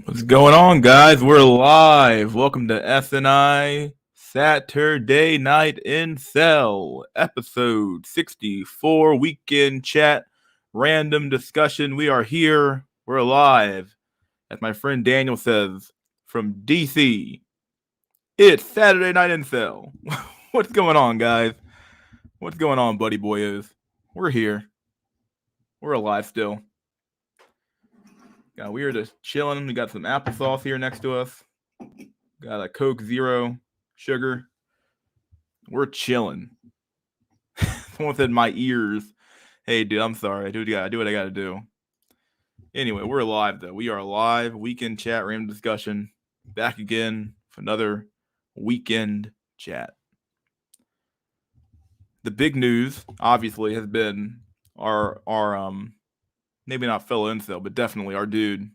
What's going on, guys? We're live. Welcome to SNI Saturday Night Incel, episode 64, weekend chat, random discussion. We are here. We're live. As my friend Daniel says, from DC, it's Saturday Night Incel. What's going on, guys? What's going on, buddy boyos? We're here. We're alive still. We are just chilling. We got some applesauce here next to us. Got a Coke Zero, sugar. We're chilling. Someone said my ears. Hey, dude, I'm sorry. I do what I gotta do. Anyway, we're live though. We are live. Weekend chat, random discussion. Back again for another weekend chat. The big news, obviously, has been our maybe not fellow incel, but definitely our dude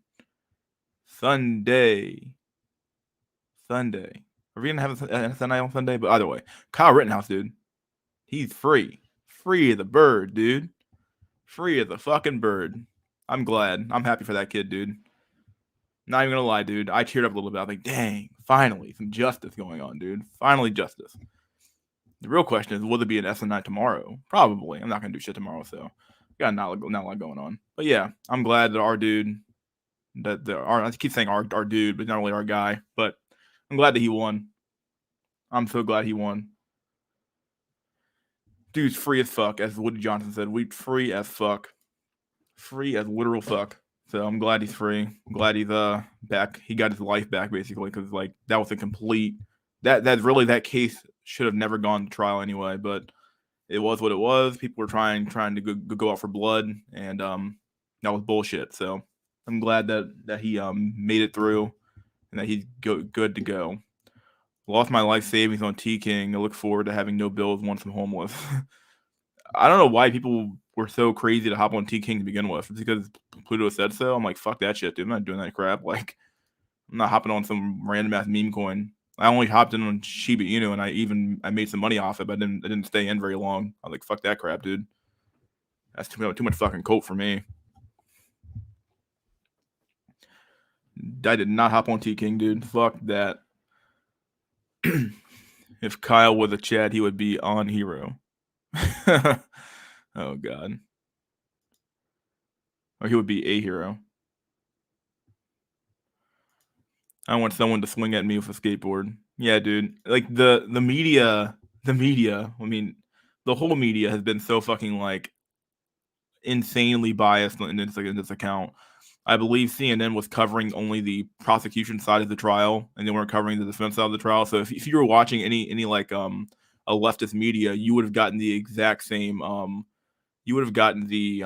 Sunday. Are we gonna have a SNI on Sunday? But either way, Kyle Rittenhouse, dude, he's free. Free as a bird, dude. Free as a fucking bird. I'm glad. I'm happy for that kid, dude. Not even gonna lie, dude. I cheered up a little bit. I was like, dang, finally, some justice going on, dude. Finally, justice. The real question is, will there be an SNI tomorrow? Probably. I'm not gonna do shit tomorrow, so got not a lot going on. But yeah, I'm glad that our dude, I keep saying our dude, but not only our guy, but I'm glad that he won. I'm so glad he won. Dude's free as fuck, as Woody Johnson said. We free as fuck. Free as literal fuck. So I'm glad he's free. I'm glad he's back. He got his life back basically because like that was a complete that case should have never gone to trial anyway. But it was what it was. People were trying to go out for blood, and that was bullshit. So I'm glad that he made it through and that he's good to go. Lost my life savings on T King. I look forward to having no bills once I'm homeless. I don't know why people were so crazy to hop on T King to begin with. It's because Pluto said so. I'm like, fuck that shit, dude. I'm not doing that crap. Like, I'm not hopping on some random ass meme coin. I only hopped in on Shiba Inu, and I made some money off it, but I didn't stay in very long. I was like, fuck that crap, dude. That's too much fucking coat for me. I did not hop on T King, dude. Fuck that. If Kyle was a Chad, he would be on Hero. Oh god. Or he would be a hero. I want someone to swing at me with a skateboard. Yeah, dude. Like the media, I mean, the whole media has been so fucking like insanely biased in this account. I believe CNN was covering only the prosecution side of the trial, and they weren't covering the defense side of the trial. So if you were watching any like a leftist media, you would have gotten the exact same you would have gotten the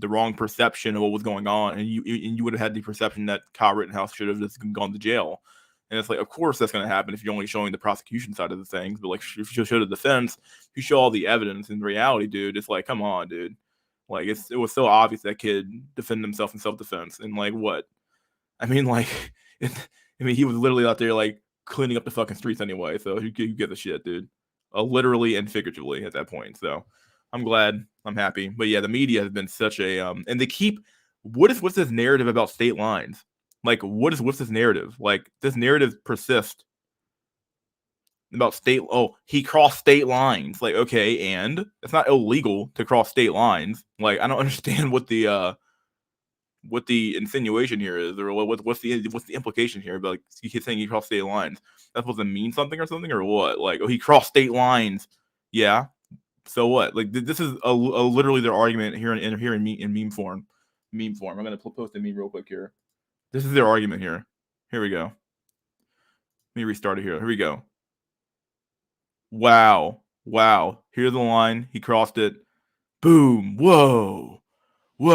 wrong perception of what was going on, and you would have had the perception that Kyle Rittenhouse should have just gone to jail. And it's like, of course that's going to happen if you're only showing the prosecution side of the things. But like, if you show the defense, if you show all the evidence, in reality, dude, it's like, come on, dude. Like, it was so obvious that kid defended himself in self-defense, and like, what? I mean, like, he was literally out there like cleaning up the fucking streets anyway. So you get a shit, dude. Literally and figuratively at that point. So I'm glad. I'm happy. But yeah, the media has been such a and they keep what's this narrative about state lines? Like what's this narrative? Like this narrative persists about state he crossed state lines. Like, okay, and it's not illegal to cross state lines. Like, I don't understand what the insinuation here is, or what's the implication here. But like, you keep saying he crossed state lines. That's supposed to mean something or something, or what? Like, oh, he crossed state lines. Yeah, so what? Like this is a literally their argument here in meme form. I'm gonna post a meme real quick here. This is their argument here. Here we go. Let me restart it here. Here we go. Wow. Here's the line. He crossed it. Boom. Whoa.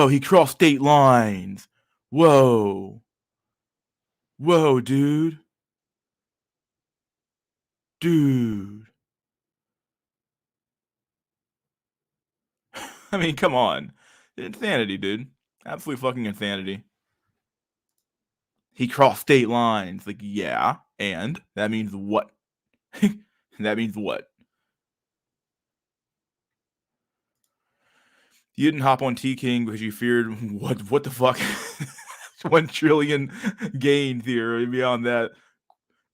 He crossed state lines. Whoa, dude. I mean, come on. Insanity, dude. Absolute fucking insanity. He crossed state lines. Like, yeah, and that means what? That means what? You didn't hop on T King because you feared what the fuck 1 trillion gain theory. Beyond that,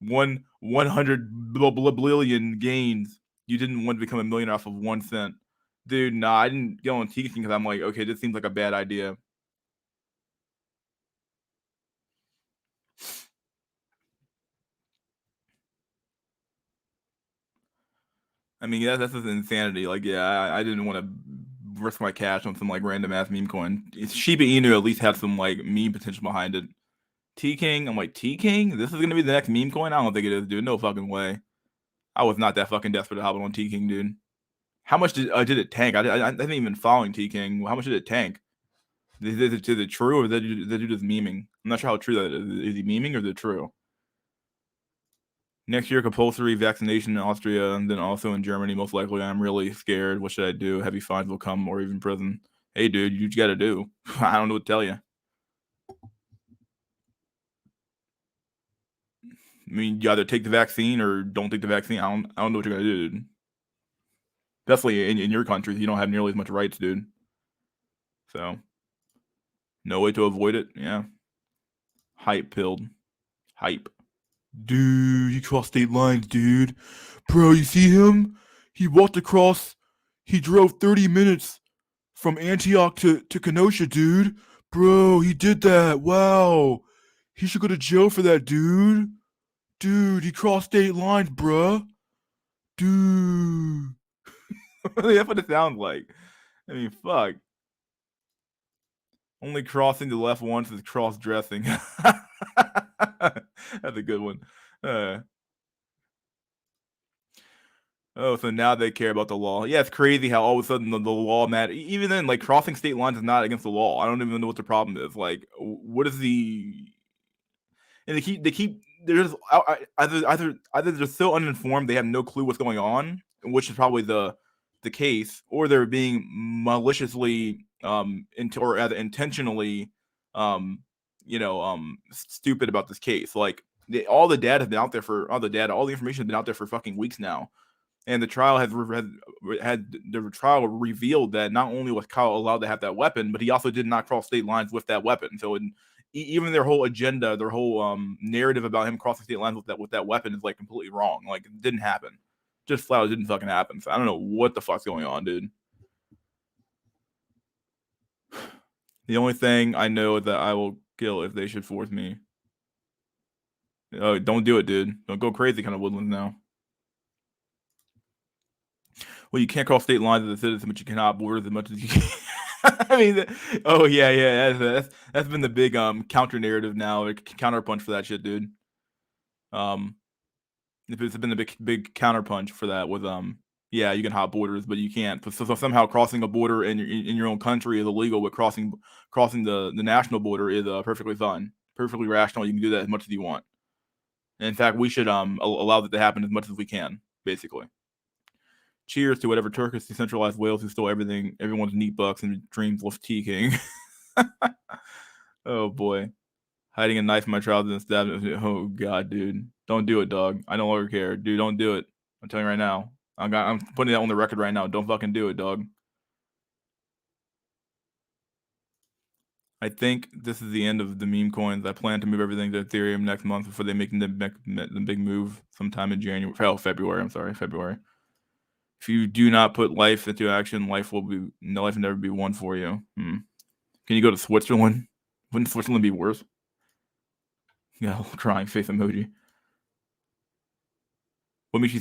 100 billion gains. You didn't want to become a millionaire off of 1 cent. Dude, nah, I didn't get on T King because I'm like, okay, this seems like a bad idea. I mean, yeah, that's just insanity. Like, yeah, I didn't want to risk my cash on some like random ass meme coin. Shiba Inu at least had some like meme potential behind it. T King, I'm like, T King? This is gonna be the next meme coin? I don't think it is, dude. No fucking way. I was not that fucking desperate to hop on T King, dude. How much did it tank? I didn't even following T King. How much did it tank? Is it true or is that dude just memeing? I'm not sure how true that is. Is he memeing or is it true? Next year, compulsory vaccination in Austria and then also in Germany, most likely. I'm really scared. What should I do? Heavy fines will come or even prison. Hey, dude, you got to do. I don't know what to tell you. I mean, you either take the vaccine or don't take the vaccine. I don't know what you're gonna do, dude. Definitely in your country, you don't have nearly as much rights, dude. So, no way to avoid it. Yeah. Hype pilled. Hype. Dude, he crossed state lines, dude. Bro, you see him? He walked across. He drove 30 minutes from Antioch to Kenosha, dude. Bro, he did that. Wow. He should go to jail for that, dude. Dude, he crossed state lines, bruh. Dude. That's what it sounds like. I mean, fuck. Only crossing the left once is cross dressing. That's a good one. Oh, so now they care about the law. Yeah, it's crazy how all of a sudden the law matters. Even then, like crossing state lines is not against the law. I don't even know what the problem is. Like, what is the? And they keep they're just either they're so uninformed they have no clue what's going on, which is probably the case, or they're being maliciously or rather intentionally um stupid about this case. Like all the data has been out there for all the information has been out there for fucking weeks now. And the trial had the trial revealed that not only was Kyle allowed to have that weapon, but he also did not cross state lines with that weapon. So even their whole agenda, their whole narrative about him crossing state lines with that weapon is like completely wrong. Like it didn't happen. Just flat out didn't fucking happen. So I don't know what the fuck's going on, dude. The only thing I know is that I will kill if they should force me. Oh, don't do it, dude. Don't go crazy kind of woodlands now. Well, you can't cross state lines as a citizen, but you cannot borders as much as you can. I mean, oh yeah. That's been the big counter narrative now, like, counterpunch for that shit, dude. It's been a big counterpunch for that with yeah, you can hop borders, but you can't. So somehow crossing a border in your own country is illegal, but crossing the national border is perfectly fine, perfectly rational. You can do that as much as you want. And in fact, we should allow that to happen as much as we can, basically. Cheers to whatever Turkish decentralized whales who stole everyone's neat bucks and dreams with T King. Oh boy. Hiding a knife in my trousers and stabbing. Oh god, dude. Don't do it, dog. I no longer care. Dude, don't do it. I'm telling you right now. I'm putting that on the record right now. Don't fucking do it, dog. I think this is the end of the meme coins. I plan to move everything to Ethereum next month before they make the big move sometime in January. Oh, February. I'm sorry, February. If you do not put life into action, life will never be one for you. Can you go to Switzerland? Wouldn't Switzerland be worse? Yeah, crying face emoji. What makes you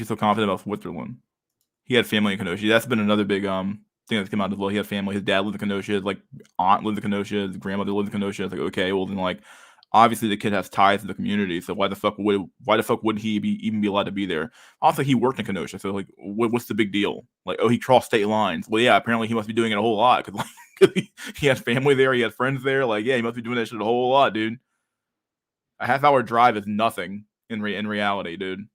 so confident about Switzerland? He had family in Kenosha. That's been another big thing that's come out as well. He had family. His dad lived in Kenosha. His like aunt lived in Kenosha. His grandmother lived in Kenosha. It's like, okay, well then like obviously the kid has ties to the community. So why the fuck wouldn't he even be allowed to be there? Also, he worked in Kenosha. So like, what's the big deal? Like, oh, he crossed state lines. Well, yeah, apparently he must be doing it a whole lot because like he has family there. He has friends there. Like, yeah, he must be doing that shit a whole lot, dude. A half-hour drive is nothing in reality, dude.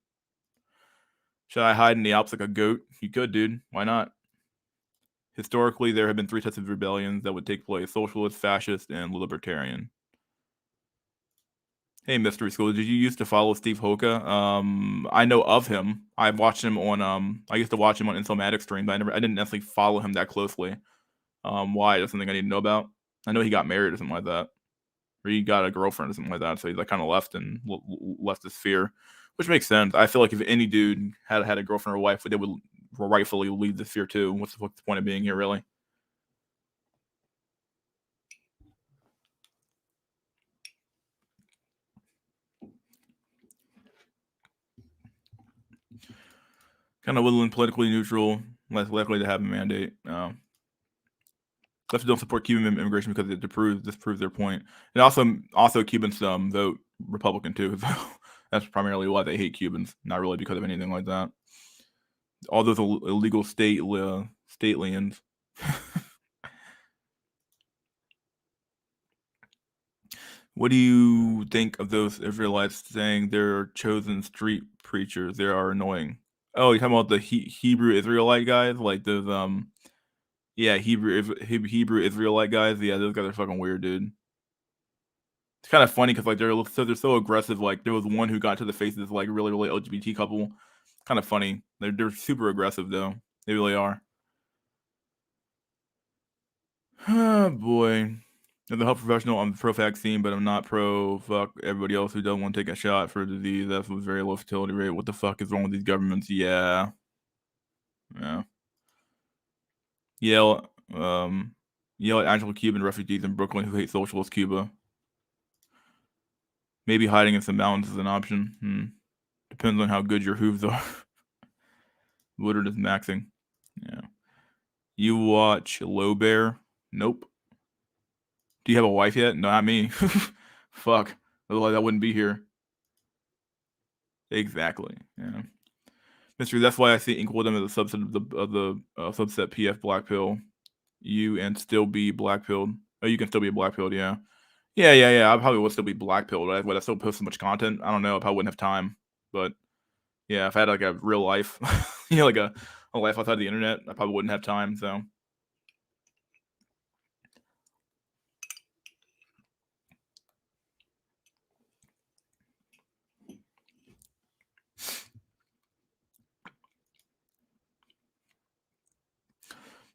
Should I hide in the Alps like a goat? You could, dude. Why not? Historically, there have been 3 types of rebellions that would take place: socialist, fascist, and libertarian. Hey, Mystery School, did you used to follow Steve Hoka? I know of him. I watched him on I used to watch him on Incelmatic streams. I didn't necessarily follow him that closely. Why? That's something I need to know about. I know he got married or something like that, or he got a girlfriend or something like that. So he's like kind of left and left the sphere, which makes sense. I feel like if any dude had a girlfriend or wife, they would rightfully leave the sphere too. What's the point of being here, really? Kind of little and politically neutral, less likely to have a mandate. Left don't support Cuban immigration because it disproves their point. And also Cubans vote Republican too. So that's primarily why they hate Cubans, not really because of anything like that. All those illegal state lands. What do you think of those Israelites saying they're chosen street preachers? They are annoying. Oh, you're talking about the Hebrew Israelite guys, like those yeah, Hebrew Israelite guys. Yeah, those guys are fucking weird, dude. It's kind of funny because like they're so aggressive. Like there was one who got to the face of this like really LGBT couple. Kind of funny. They're super aggressive though. They really are. Oh boy. As a health professional, I'm pro vaccine, but I'm not pro fuck everybody else who doesn't want to take a shot for a disease that's with very low fertility rate. What the fuck is wrong with these governments? Yeah. Yeah. Yell yell at actual Cuban refugees in Brooklyn who hate socialist Cuba. Maybe hiding in some mountains is an option. Depends on how good your hooves are. Woodard is maxing. Yeah. You watch Low Bear? Nope. Do you have a wife yet? No, not me. Fuck. Otherwise, I wouldn't be here. Exactly. Yeah. Mystery. That's why I see Inkwoodham as a subset of the subset PF black pill. You and still be black pilled. Oh, you can still be black pilled. Yeah. Yeah. I probably would still be black pilled. Right? Would I still post so much content? I don't know. I probably wouldn't have time. But yeah, if I had like a real life, like a life outside the internet, I probably wouldn't have time. So.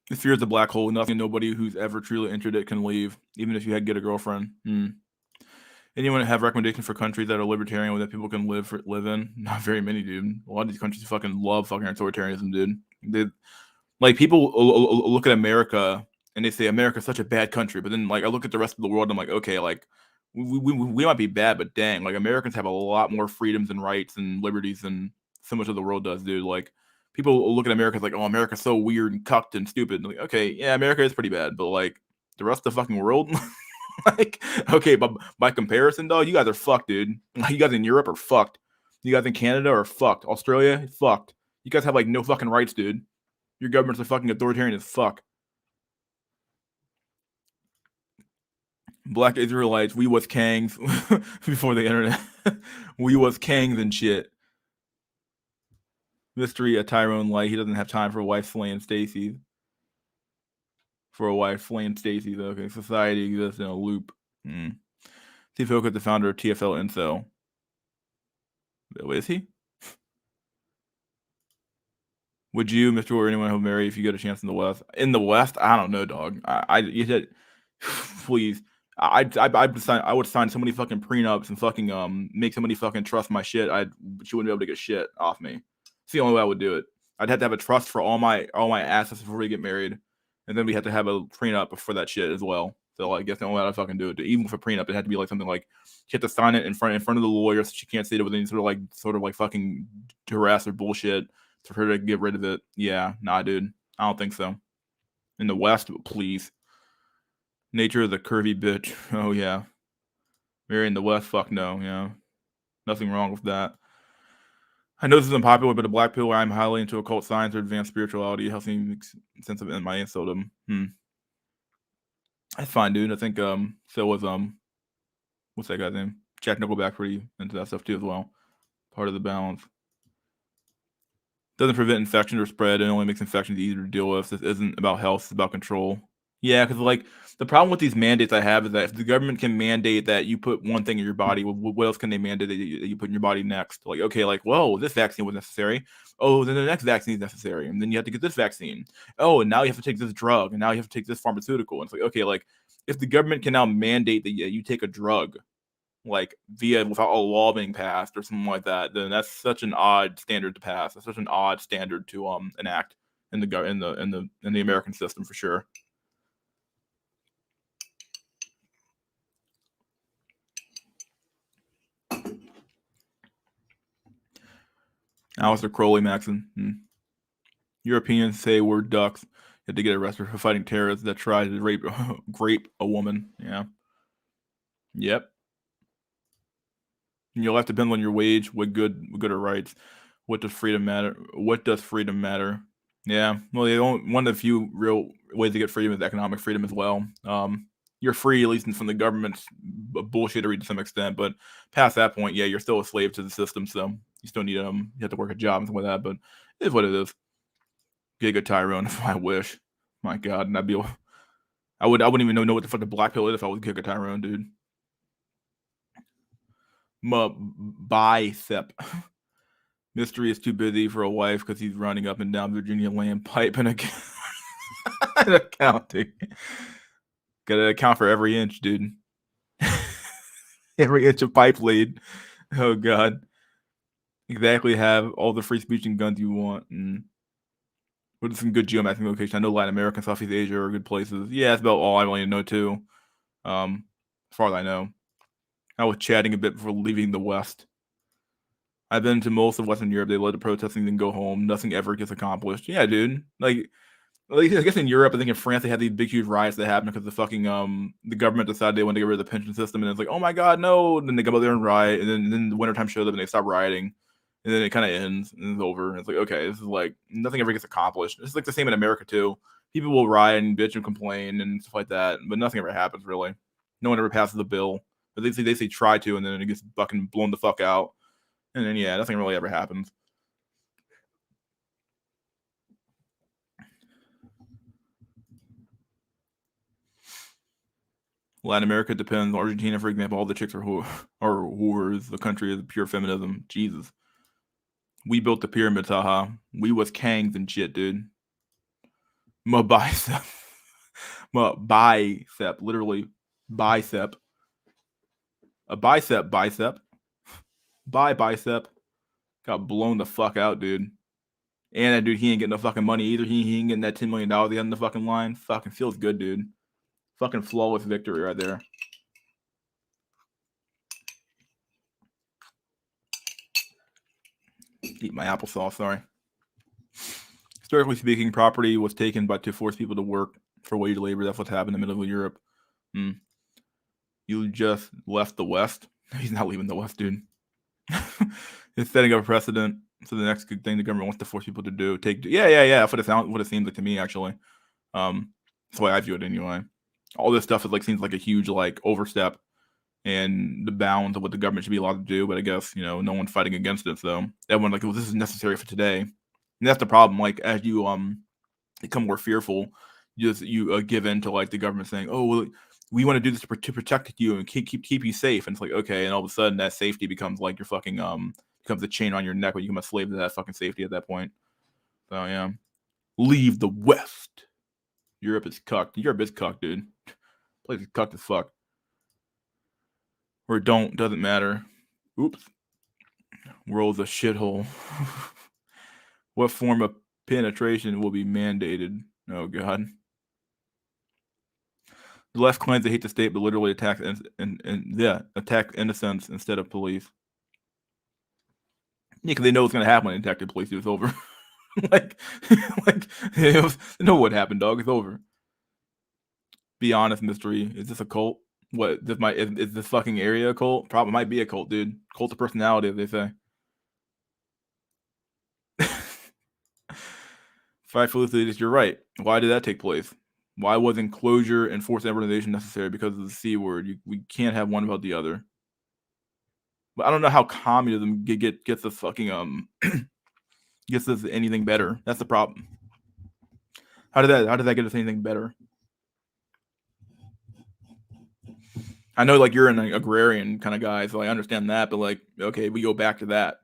The fear is a black hole. Nothing, nobody who's ever truly entered it can leave, even if you had get a girlfriend. Anyone have recommendations for countries that are libertarian that people can live in? Not very many, dude. A lot of these countries fucking love fucking authoritarianism, dude. Like people look at America and they say America's such a bad country, but then like I look at the rest of the world, and I'm like, okay, like we might be bad, but dang, like Americans have a lot more freedoms and rights and liberties than so much of the world does, dude. Like people look at America as like, oh, America's so weird and cucked and stupid. And like, okay, yeah, America is pretty bad, but like the rest of the fucking world, like, okay, but by comparison, dog, you guys are fucked, dude. You guys in Europe are fucked. You guys in Canada are fucked. Australia, fucked. You guys have like no fucking rights, dude. Your government's a fucking authoritarian as fuck. Black Israelites, we was kangs before the internet. We was kangs and shit. Mystery, a Tyrone Light. He doesn't have time for a wife slaying Stacy. For a wife slaying Stacy, though. Okay, society exists in a loop. Steve Hoke is the founder of TFL Incel. Is he? Would you, Mr. or anyone who marry if you get a chance in the West? In the West, I don't know, dog. You said, please. I would sign so many fucking prenups and fucking make somebody fucking trust my shit. She wouldn't be able to get shit off me. It's the only way I would do it. I'd have to have a trust for all my assets before we get married, and then we have to have a prenup for that shit as well. So I guess the only way I'd fucking do it. Even for prenup, it had to be like something like she had to sign it in front of the lawyer, so she can't say it with any sort of like fucking duress or bullshit for her to get rid of it. Yeah, nah, dude, I don't think so. In the West, please. Nature of the curvy bitch. Oh yeah. Marry in the West, fuck no, yeah. Nothing wrong with that. I know this is unpopular, but a black pill where I'm highly into occult science or advanced spirituality helps me make sense of my insultum. That's fine, dude. I think so was what's that guy's name? Jack Nickelback pretty into that stuff too as well. Part of the balance. Doesn't prevent infection or spread, it only makes infections easier to deal with. This isn't about health, it's about control. Yeah, because like the problem with these mandates I have is that if the government can mandate that you put one thing in your body, what else can they mandate that you put in your body next? Like, okay, like, whoa, this vaccine was necessary. Oh, then the next vaccine is necessary, and then you have to get this vaccine. Oh, and now you have to take this drug, and now you have to take this pharmaceutical. And it's like, okay, like if the government can now mandate that you take a drug, like via without a law being passed or something like that, then that's such an odd standard to pass. That's such an odd standard to enact in the in the American system for sure. Alistair Crowley Maxon. Europeans say we're ducks. Had to get arrested for fighting terrorists that tried to rape a woman. Yeah. Yep. And you'll have to depend on your wage. What good are rights? What does freedom matter? What does freedom matter? Yeah. Well, one of the few real ways to get freedom is economic freedom as well. You're free, at least from the government's bullshittery to some extent, but past that point, yeah, you're still a slave to the system. So you still need you have to work a job and stuff like that. But it is what it is. Giga Tyrone, if I wish. My God, and I wouldn't even know what the fuck the black pill is if I was Giga Tyrone, dude. Bicep. Mystery is too busy for a wife because he's running up and down Virginia land pipe and accounting. Gotta account for every inch, dude. Every inch of pipe laid. Oh God. Exactly have all the free speech and guns you want. And what are some good geomapping locations? I know Latin America and Southeast Asia are good places. Yeah, that's about all I really know too. As far as I know. I was chatting a bit before leaving the West. I've been to most of Western Europe. They led to protesting, then go home. Nothing ever gets accomplished. Yeah, dude. Like I guess in Europe, I think in France they had these big huge riots that happened because the fucking the government decided they wanted to get rid of the pension system, and it's like, oh my god, no! And then they come out there and riot, and then the wintertime shows up and they stop rieting, and then it kind of ends and it's over. And it's like, okay, this is like nothing ever gets accomplished. It's like the same in America too. People will riot and bitch and complain and stuff like that, but nothing ever happens really. No one ever passes a bill, but they say try to, and then it gets fucking blown the fuck out, and then yeah, nothing really ever happens. Latin America depends. Argentina, for example, all the chicks are whores. The country is pure feminism. Jesus. We built the pyramids, haha. We was kangs and shit, dude. My bicep. My bicep. Literally bicep. A bicep. Bicep. Got blown the fuck out, dude. And that dude, he ain't getting no fucking money either. He ain't getting that $10 million he had in the fucking line. Fucking feels good, dude. Fucking flawless victory right there. Eat my applesauce, sorry. Historically speaking, property was taken to force people to work for wage labor. That's what's happened in the middle of Europe. You just left the West. He's not leaving the West, dude. It's setting up a precedent. So the next good thing the government wants to force people to do, yeah. That's what it seems like to me, actually. That's the way I view it anyway. All this stuff seems like a huge overstep and the bounds of what the government should be allowed to do. But I guess no one's fighting against it. So everyone well, this is necessary for today. And that's the problem. As you become more fearful, you give in to the government saying, oh well, we want to do this to protect you and keep you safe. And it's like, okay, and all of a sudden that safety becomes your fucking becomes a chain on your neck when you become a slave to that fucking safety at that point. So yeah, leave the West. Europe is cucked. Europe is cucked, dude. Place is cucked as fuck. Or doesn't matter. Oops. World's a shithole. What form of penetration will be mandated? Oh god. The left claims they hate the state, but literally attack attack innocents instead of police. Yeah, because they know what's gonna happen when they attack the police. It's over. They know what happened, dog. It's over. Be honest, mystery. Is this a cult? What is this fucking area a cult? Probably might be a cult, dude. Cult of personality, as they say. Five felicities, you're right. Why did that take place? Why wasn't closure and forced urbanization necessary? Because of the C word. We can't have one without the other. But I don't know how communism gets us fucking gets us anything better. That's the problem. How did that get us anything better? I know like you're an agrarian kind of guy, so I understand that. But like, okay, we go back to that.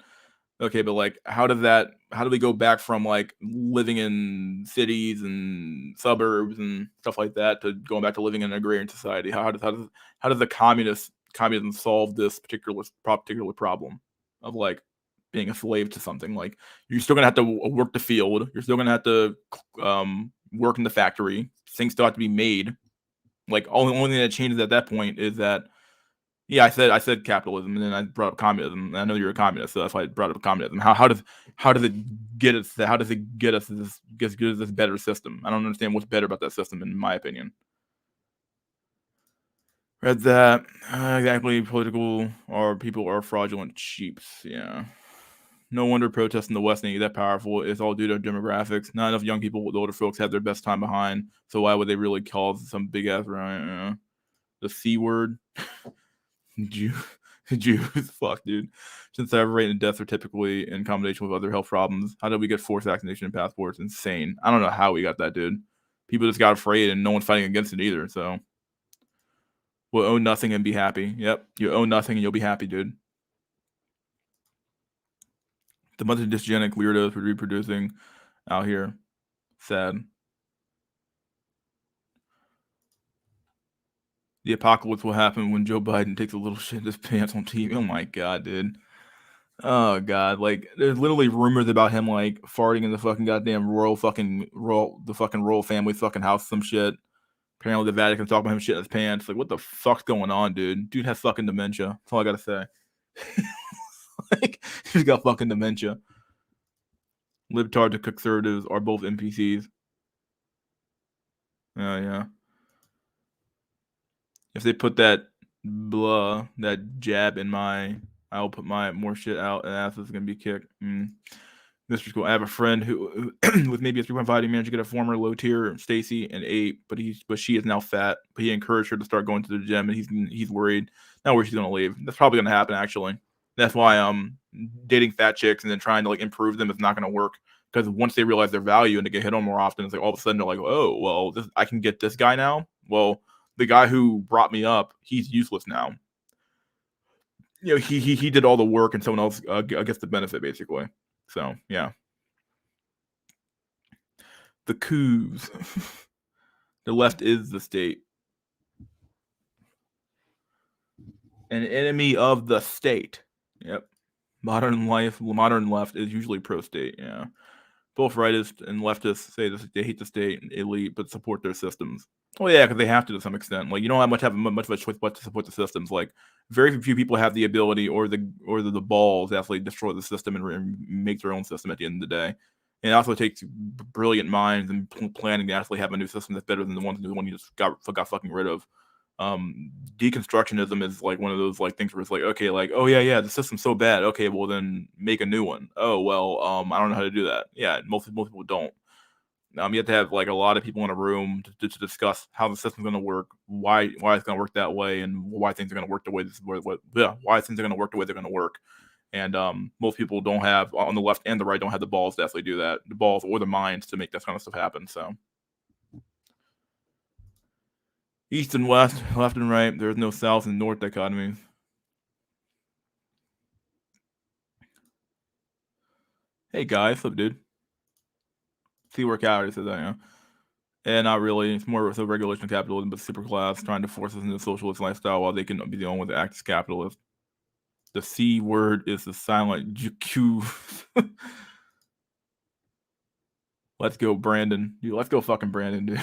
Okay, but like, how do we go back from like living in cities and suburbs and stuff like that to going back to living in an agrarian society? How does the communism solve this particular problem of like being a slave to something? Like you're still gonna have to work the field. You're still gonna have to work in the factory. Things still have to be made. Like only thing that changes at that point is that yeah, I said capitalism, and then I brought up communism. I know you're a communist, so that's why I brought up communism. How does it get us? How does it get us this better system? I don't understand what's better about that system, in my opinion. Read that exactly. Political or people are fraudulent sheeps. Yeah. No wonder protests in the West ain't that powerful. It's all due to demographics. Not enough young people with older folks have their best time behind. So why would they really cause some big ass riot? The C word. Jew, Jews, fuck, dude. Since the rate and deaths are typically in combination with other health problems, how did we get forced vaccination passports? Insane. I don't know how we got that, dude. People just got afraid, and no one's fighting against it either. So we'll own nothing and be happy. Yep, you own nothing and you'll be happy, dude. The bunch of dysgenic weirdos reproducing out here. Sad. The apocalypse will happen when Joe Biden takes a little shit in his pants on TV. Oh my god, dude. Oh god, like there's literally rumors about him like farting in the fucking goddamn the fucking royal family's fucking house, some shit. Apparently the Vatican's talking about him shit in his pants. Like what the fuck's going on, dude? Dude has fucking dementia. That's all I gotta say. Like he's got fucking dementia. Libtards and conservatives are both NPCs. Yeah. If they put that jab in I'll put my more shit out and ass is gonna be kicked. Mr. School. I have a friend who with maybe a 3.5 he managed to get a former low tier Stacy and 8, but she is now fat. But he encouraged her to start going to the gym, and he's worried now where she's gonna leave. That's probably gonna happen actually. That's why dating fat chicks and then trying to like improve them is not gonna work, because once they realize their value and they get hit on more often, it's like all of a sudden they're like, oh well, I can get this guy now. Well, the guy who brought me up, he's useless now. You know, he did all the work and someone else gets the benefit basically. So yeah. The coups. The left is the state. An enemy of the state. Yep. Modern left is usually pro-state. Yeah. Both rightists and leftists say this, they hate the state and elite, but support their systems. Well, yeah, because they have to some extent. Like you don't have much of a choice but to support the systems. Like very few people have the ability or the balls to actually destroy the system and make their own system at the end of the day. And it also takes brilliant minds and planning to actually have a new system that's better than the one you just got fucking rid of. Deconstructionism is like one of those like things where it's like, okay, like, oh yeah, the system's so bad. Okay, well then make a new one. Oh well, I don't know how to do that. Yeah, most people don't. You have to have like a lot of people in a room to discuss how the system's going to work, why it's going to work that way, and why things are going to work the way why things are going to work the way they're going to work. And most people don't have, on the left and the right, don't have the balls to actually do that, the balls or the minds to make that kind of stuff happen. So east and west, left and right, there's no south and north dichotomies. Hey guys, what's up, dude? See where calories says that, yeah. And not really. It's more of a regulation of capitalism, but super class trying to force us into a socialist lifestyle while they can be the only ones that act as capitalists. The C word is the silent Q. Let's go, Brandon. Dude, let's go fucking Brandon, dude.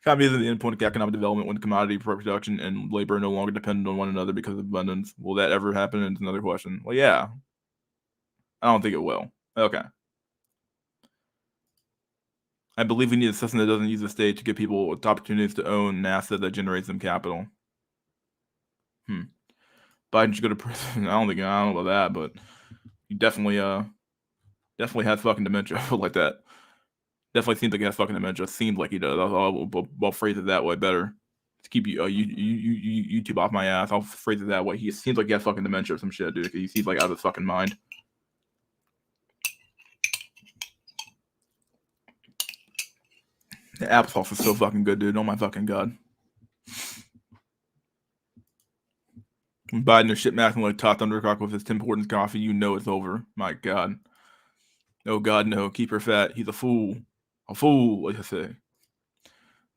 Communism is the endpoint of economic development when commodity production and labor are no longer dependent on one another because of abundance. Will that ever happen? It's another question. Well, yeah. I don't think it will. Okay. I believe we need a system that doesn't use the state to give people opportunities to own an asset that generates them capital. Biden should go to prison. I don't know about that, but he definitely has fucking dementia like that. Definitely seems like he has fucking dementia. Seems like he does. I'll phrase it that way better. To keep you YouTube off my ass, I'll phrase it that way. He seems like he has fucking dementia or some shit, dude. He seems like out of his fucking mind. The applesauce is so fucking good, dude. Oh my fucking god. Biden or shit masking like Todd Thundercock with his Tim Hortons coffee, you know it's over. My God. Oh God, no. Keep her fat. He's a fool. A fool, like I say.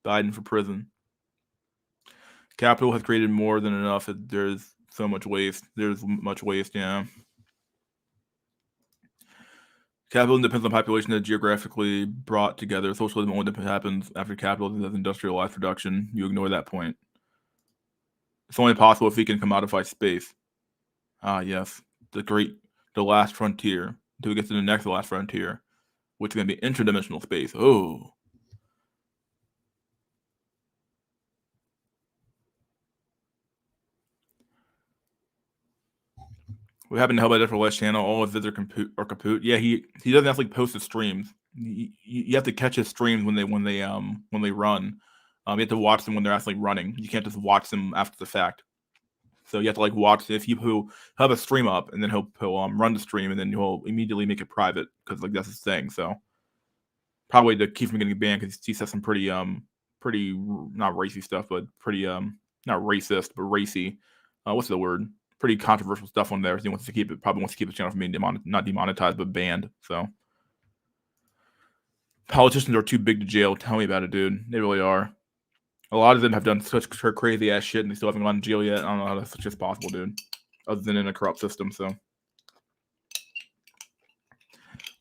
Biden for prison. Capital has created more than enough. There's so much waste. There's much waste, yeah. Capitalism depends on population that geographically brought together. Socialism only happens after capitalism has industrialized production. You ignore that point. It's only possible if we can commodify space. Ah, yes. The last frontier. Until we get to the next last frontier, which is going to be interdimensional space. Oh. We happen to help out for West Channel. All his vids are kaput. Yeah, he doesn't actually post his streams. You have to catch his streams when they run. You have to watch them when they're actually running. You can't just watch them after the fact. So you have to like watch if he'll have a stream up and then he'll run the stream and then he'll immediately make it private because like that's his thing. So probably to keep him getting banned because he says some pretty not racy stuff, but pretty not racist but racy. What's the word? Pretty controversial stuff on there. So he wants to keep it. Probably wants to keep the channel from being not demonetized but banned. So politicians are too big to jail. Tell me about it, dude. They really are. A lot of them have done such crazy ass shit and they still haven't gone to jail yet. I don't know how that's just possible, dude. Other than in a corrupt system, so. Well,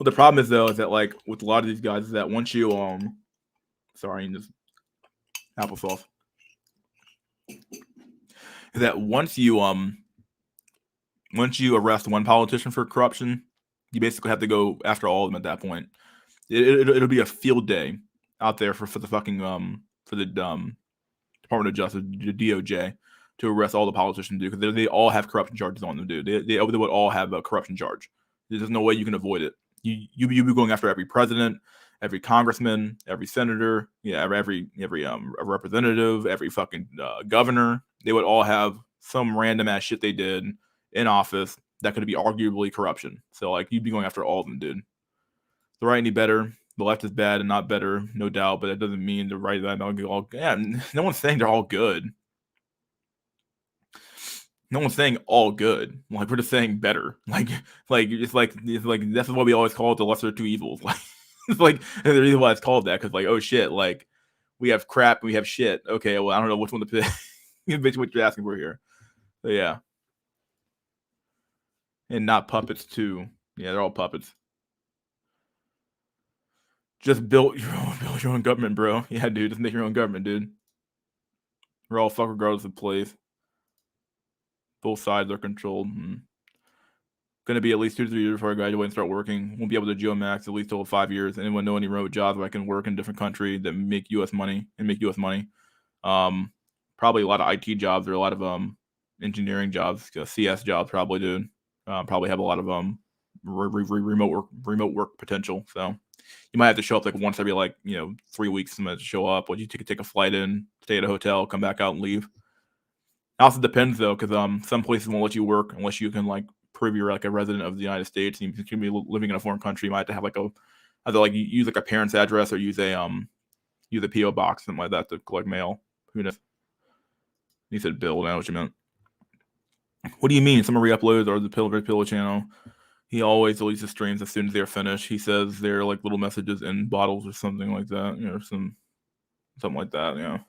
the problem is though, is that like with a lot of these guys, is that once you sorry, just applesauce. Is that once you arrest one politician for corruption, you basically have to go after all of them at that point. It'll be a field day out there for the fucking for the Department of Justice, the DOJ, to arrest all the politicians, dude, because they all have corruption charges on them, dude. They would all have a corruption charge. There's no way you can avoid it. You be going after every president, every congressman, every senator, yeah, every representative, every fucking governor. They would all have some random ass shit they did in office that could be arguably corruption. So like you'd be going after all of them, dude. The right any better. The left is bad and not better, no doubt, but that doesn't mean the right is all. Yeah, no one's saying they're all good. No one's saying all good. Like we're just saying better. Like it's like that's what we always call it, the lesser of two evils. Like it's like the reason why it's called that because like oh shit, like we have crap and we have shit. Okay, well I don't know which one to pick. Bitch, what you're asking for here. So yeah, and not puppets too. Yeah, they're all puppets. Just build your own government, bro. Yeah, dude, just make your own government, dude. We're all fuck regardless of place. Both sides are controlled. Gonna be at least 2 to 3 years before I graduate and start working. Won't be able to geomax at least till 5 years. Anyone know any remote jobs where I can work in a different country that make U.S. money? Probably a lot of IT jobs or a lot of engineering jobs, CS jobs probably, dude. Probably have a lot of remote work potential. So you might have to show up like once every 3 weeks. To show up. Or you take a flight in, stay at a hotel, come back out and leave. It also depends though, because some places won't let you work unless you can like prove you're like a resident of the United States. And you can be living in a foreign country. You might have to have either use like a parent's address or use a PO box, something like that to collect mail. Who knows? He said Bill. I know what you meant. What do you mean? Some re-uploads or the Pillow channel? He always deletes the streams as soon as they're finished. He says they're like little messages in bottles or something like that. Something like that. Yeah.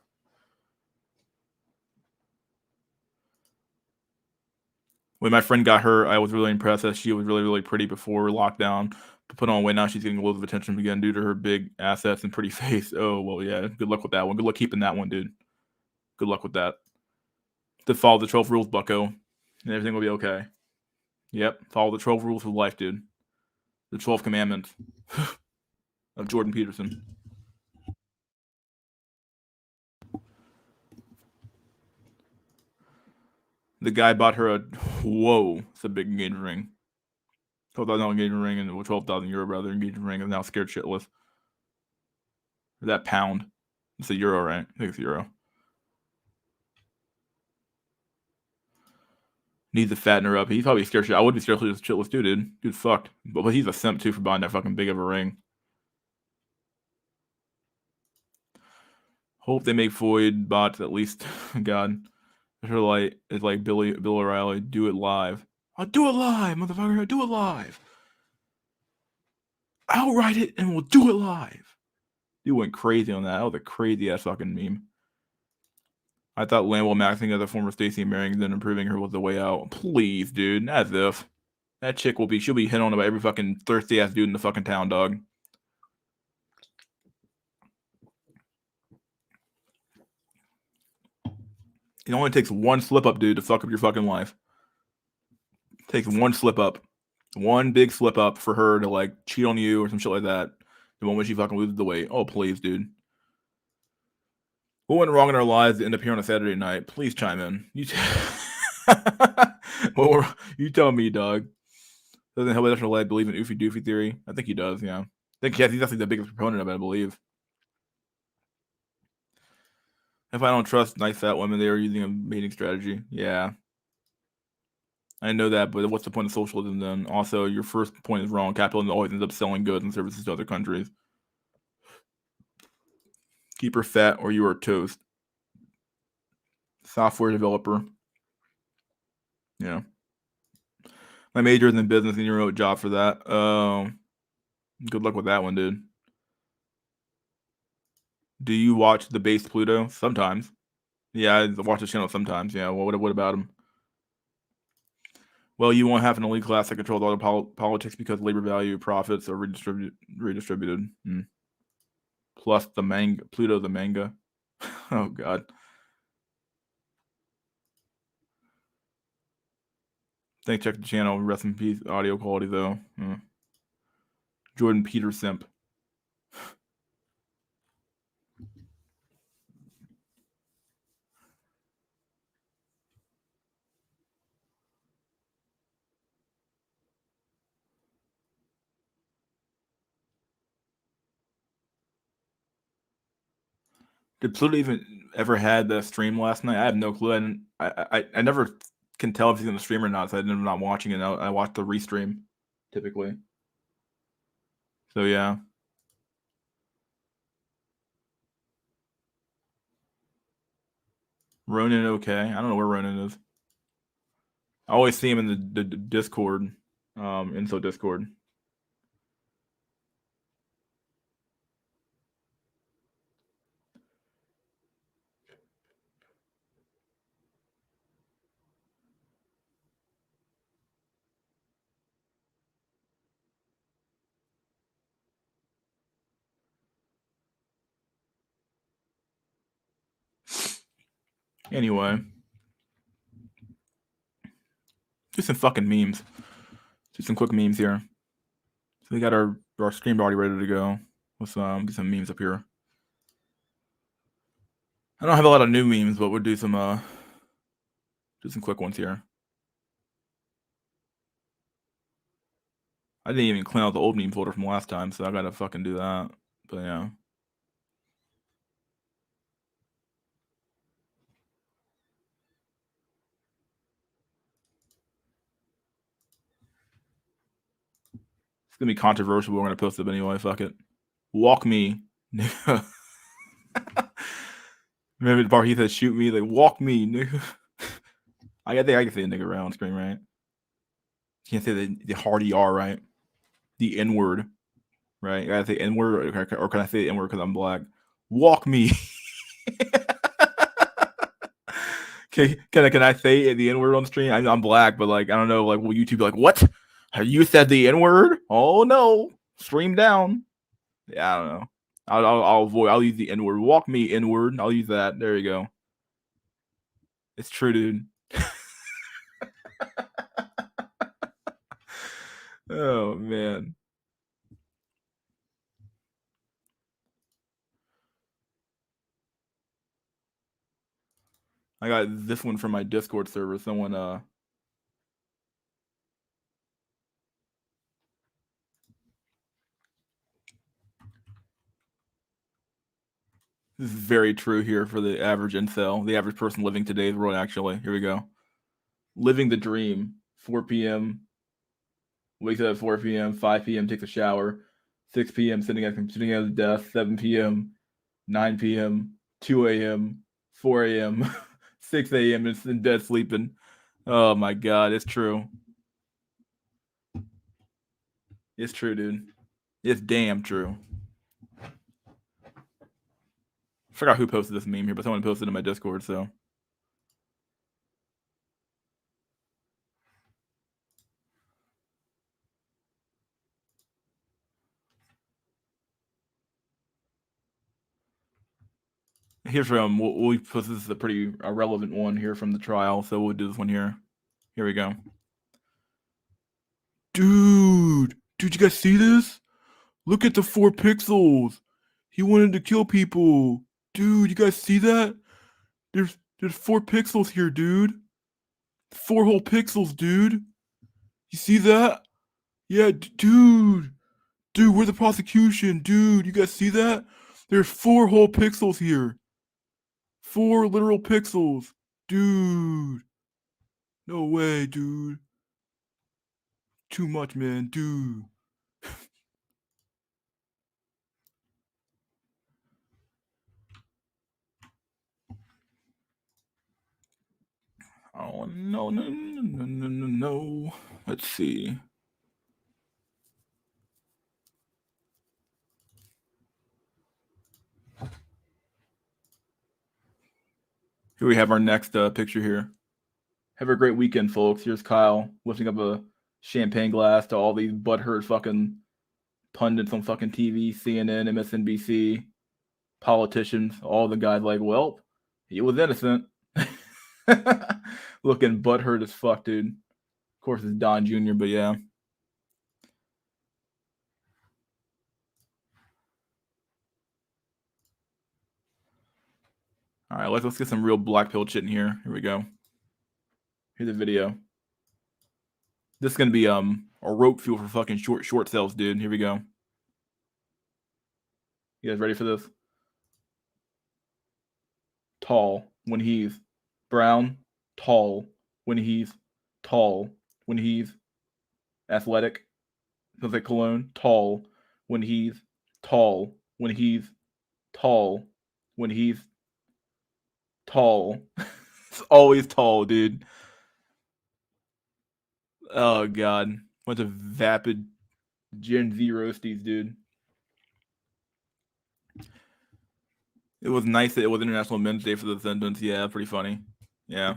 When my friend got her, I was really impressed that she was really, really pretty before lockdown. But put on weight now, she's getting a little of attention again due to her big assets and pretty face. Oh, well, yeah. Good luck with that one. Good luck keeping that one, dude. Good luck with that. To follow the 12 rules, bucko, and everything will be okay. Yep. Follow the 12 rules of life, dude. The 12 commandments of Jordan Peterson. The guy bought her it's a big engagement ring. $12,000 engagement ring and €12,000 rather engagement ring is now scared shitless. That pound. It's a euro, right? I think it's euro. Needs to fatten her up. He's probably scared shit. I would be scared shitless too, dude. Dude's fucked. But he's a simp too for buying that fucking big of a ring. Hope they make void bots at least. God. It's like Bill O'Reilly, do it live. I'll do it live, motherfucker. I'll do it live. I'll write it and we'll do it live. Dude went crazy on that. That was a crazy ass fucking meme. I thought Lambo maxing as a former Stacey and marrying then improving her was the way out. Please, dude. As if. That chick she'll be hit on by every fucking thirsty ass dude in the fucking town, dog. It only takes one slip up, dude, to fuck up your fucking life. It takes one slip up. One big slip up for her to like cheat on you or some shit like that. The moment she fucking loses the weight. Oh, please, dude. What went wrong in our lives to end up here on a Saturday night? Please chime in. You tell me, dog. Doesn't help that I believe in oofy doofy theory. I think he does, yeah. I think he's definitely the biggest proponent of it, I believe. If I don't trust nice fat women, they are using a mating strategy. Yeah. I know that, but what's the point of socialism then? Also, your first point is wrong. Capitalism always ends up selling goods and services to other countries. Keep her fat or you are toast. Software developer. Yeah. My major is in business and you remote job for that. Good luck with that one, dude. Do you watch the base Pluto? Sometimes. Yeah, I watch the channel sometimes. Yeah, what about him? Well, you won't have an elite class that controls all the politics because labor value profits are redistributed. Plus the manga, Pluto the manga. Oh god. Thanks, check the channel. Rest in peace. Audio quality though. Jordan Peter simp. Did Pluto even ever had the stream last night? I have no clue. I never can tell if he's in the stream or not, so I'm not watching it. I watch the restream typically. So yeah. Ronan, okay. I don't know where Ronan is. I always see him in the Discord, Incel Discord. Anyway, do some fucking memes. Do some quick memes here. So we got our stream already ready to go. Let's get some memes up here. I don't have a lot of new memes, but we'll do some quick ones here. I didn't even clean out the old meme folder from last time, so I gotta fucking do that. But yeah. It's gonna be controversial, but we're gonna post it anyway. Fuck it. Walk me. Remember the part he said, shoot me? Like, walk me, nigga. I think I can say a nigga right on screen, right? You can't say the hard ER, right? The N word, right? I gotta say N word, or can I say N word because I'm black? Walk me. Can I say the N word on stream? I'm black, but like I don't know. Like, will YouTube be like, what? You said the N word? Oh no, stream down. Yeah, I don't know. I'll avoid. I'll use the N word. Walk me N word. I'll use that. There you go. It's true, dude. Oh man. I got this one from my Discord server. Someone this is very true here for the average incel, the average person living today's world, actually. Here we go. Living the dream. 4 p.m. Wakes up at 4 p.m. 5 p.m. takes a shower. 6 p.m. sitting at his desk. 7 p.m. 9 p.m. 2 a.m. 4 a.m. 6 a.m. and in bed sleeping. Oh my god, it's true. It's true, dude. It's damn true. I forgot who posted this meme here, but someone posted it in my Discord, so. Here's from, we'll post this is a pretty relevant one here from the trial, so we'll do this one here. Here we go. Dude, you guys see this? Look at the 4 pixels. He wanted to kill people. Dude, you guys see that? There's 4 pixels here, dude. 4 whole pixels, dude. You see that? Yeah, dude. Dude, we're the prosecution. Dude, you guys see that? There's 4 whole pixels here. 4 literal pixels. Dude. No way, dude. Too much, man. Dude. Oh, no. Let's see. Here we have our next picture here. Have a great weekend, folks. Here's Kyle lifting up a champagne glass to all these butthurt fucking pundits on fucking TV, CNN, MSNBC, politicians, all the guys like, well, he was innocent. Looking butthurt as fuck, dude. Of course, it's Don Jr., but yeah. All right, let's get some real black pill shit in here. Here we go. Here's the video. This is gonna be a rope fuel for fucking short sales, dude. Here we go. You guys ready for this? Tall when he's brown, tall when he's tall when he's athletic. Sounds like cologne. Tall when he's tall when he's tall when he's tall. It's always tall, dude. Oh god, bunch of vapid Gen Z roasties, dude. It was nice that it was International Men's Day for the sentence. Yeah, pretty funny. Yeah.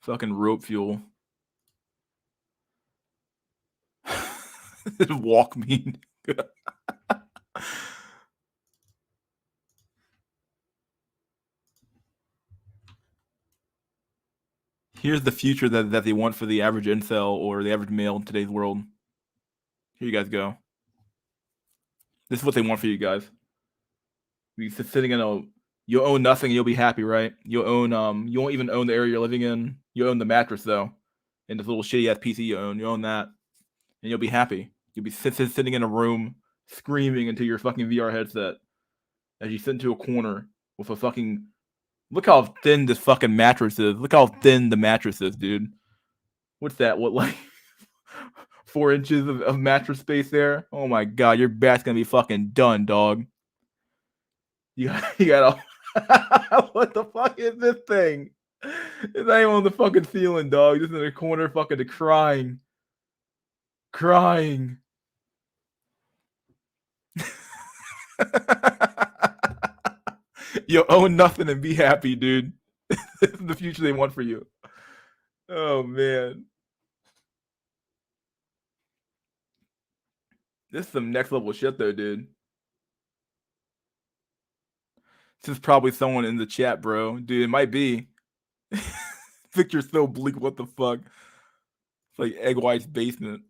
Fucking rope fuel. Walk mean. Here's the future that they want for the average incel or the average male in today's world. Here you guys go. This is what they want for you guys. You sitting in a, you'll own nothing and you'll be happy, right? You'll own you won't even own the area you're living in. You own the mattress though, and this little shitty ass PC you own that, and you'll be happy. You'll be sitting in a room screaming into your fucking VR headset as you sit into a corner with a fucking. Look how thin this fucking mattress is. Look how thin the mattress is, dude. What's that? What, like 4 inches of mattress space there? Oh my god, your back's gonna be fucking done, dog. You got what the fuck is this thing? It's not even on the fucking ceiling, dog. Just in the corner, fucking crying. You own nothing and be happy, dude. This is the future they want for you. Oh man. This is some next level shit though, dude. This is probably someone in the chat, bro. Dude, it might be. Picture's so bleak, what the fuck? It's like Egg White's basement.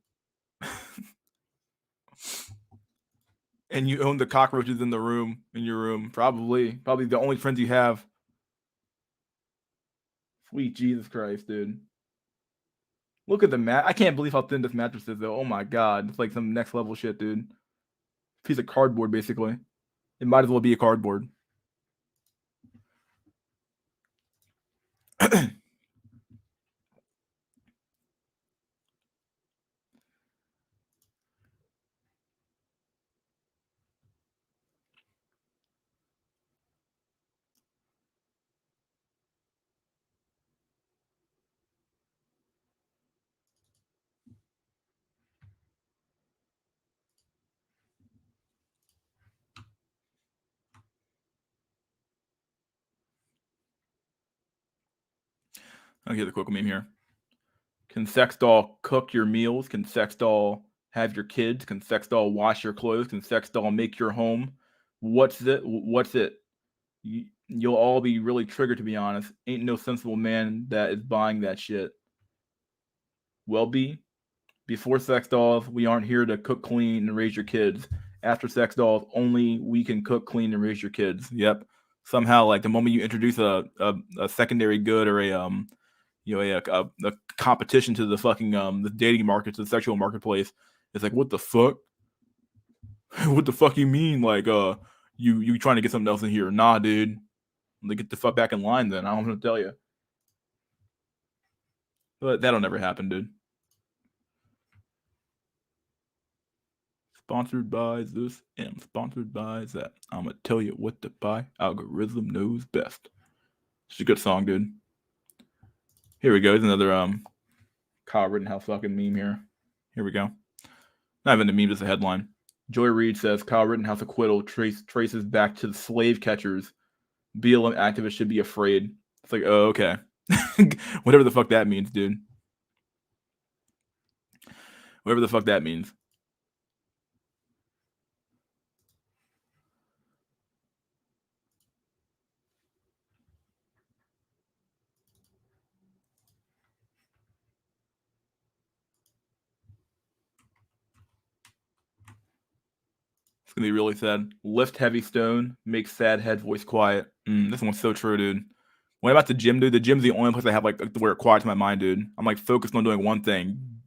And you own the cockroaches in your room. Probably the only friends you have. Sweet Jesus Christ, dude. Look at the mat. I can't believe how thin this mattress is, though. Oh my god, it's like some next level shit, dude. Piece of cardboard, basically. It might as well be a cardboard. I'll get the quick meme here. Can sex doll cook your meals? Can sex doll have your kids? Can sex doll wash your clothes? Can sex doll make your home? What's it? What's it? You'll all be really triggered, to be honest. Ain't no sensible man that is buying that shit. Well, before sex dolls, we aren't here to cook, clean, and raise your kids. After sex dolls, only we can cook, clean, and raise your kids. Yep. Somehow, like the moment you introduce a secondary good or a competition to the fucking the dating market, to the sexual marketplace, it's like, what the fuck? What the fuck you mean? Like you trying to get something else in here? Nah, dude. Like, get the fuck back in line then. I don't know what to tell you. But that'll never happen, dude. Sponsored by this and sponsored by that. I'm gonna tell you what to buy. Algorithm knows best. It's a good song, dude. Here we go. Here's another Kyle Rittenhouse fucking meme here. Here we go. Not even a meme, just a headline. Joy Reid says Kyle Rittenhouse acquittal traces back to the slave catchers. BLM activists should be afraid. It's like, oh, okay. Whatever the fuck that means, dude. Whatever the fuck that means. It's gonna be really sad. Lift heavy stone, make sad head voice quiet. This one's so true, dude. When I'm at the gym, dude, the gym's the only place I have like where it quiets my mind, dude. I'm like focused on doing one thing,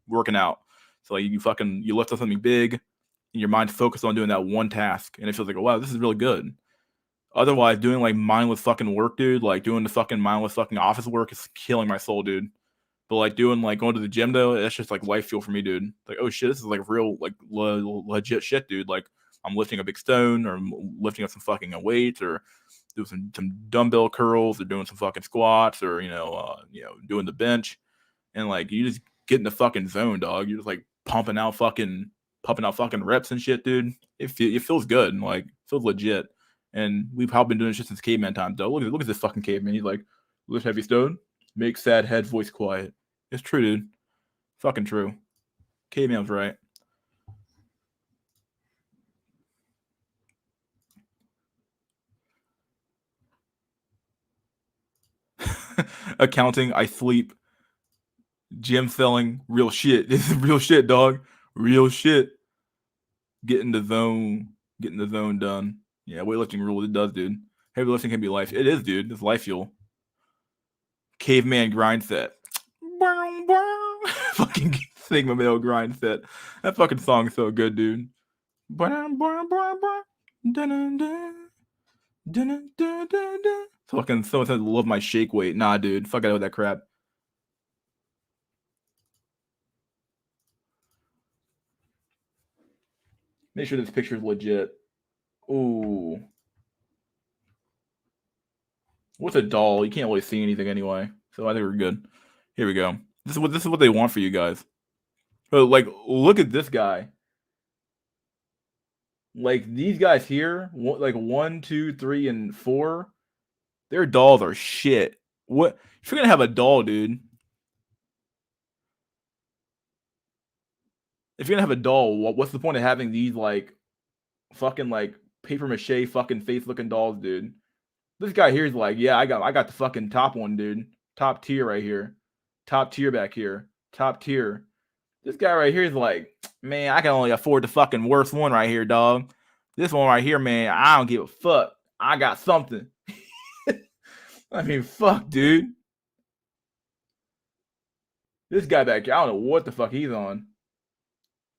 working out. So like you lift up something big, and your mind's focused on doing that one task, and it feels like, oh, wow, this is really good. Otherwise, doing like mindless fucking work, dude, like doing the fucking mindless fucking office work is killing my soul, dude. But like doing like going to the gym though, that's just like life fuel for me, dude. Like, oh shit, this is like real like legit shit, dude. Like I'm lifting a big stone or lifting up some fucking weights or doing some dumbbell curls or doing some fucking squats or doing the bench, and like you just get in the fucking zone, dog. You're just like pumping out fucking reps and shit, dude. It feels good and like feels legit. And we've probably been doing shit since caveman times, though. Look at this fucking caveman. He's like, lift heavy stone, make sad head voice quiet. It's true, dude. Fucking true. Caveman was right. Accounting, I sleep. Gym selling, real shit. This is real shit, dog. Real shit. Get in the zone. Getting the zone done. Yeah, weightlifting rule. It does, dude. Heavy lifting can be life. It is, dude. It's life fuel. Caveman grind set. Fucking Sigma male grind set. That fucking song is so good, dude. Fucking someone says love my shake weight. Nah, dude. Fuck out with that crap. Make sure this picture is legit. Ooh. What's a doll? You can't really see anything anyway. So I think we're good. Here we go. This is what they want for you guys. But like, look at this guy. Like these guys here, like 1, 2, 3, and 4, their dolls are shit. What if you're gonna have a doll, dude? If you're gonna have a doll, what's the point of having these like fucking like paper mache fucking face looking dolls, dude? This guy here is like, yeah, I got the fucking top one, dude. Top tier right here. Top tier back here. Top tier. This guy right here is like, man, I can only afford the fucking worst one right here, dog. This one right here, man, I don't give a fuck. I got something. I mean, fuck, dude. This guy back here, I don't know what the fuck he's on.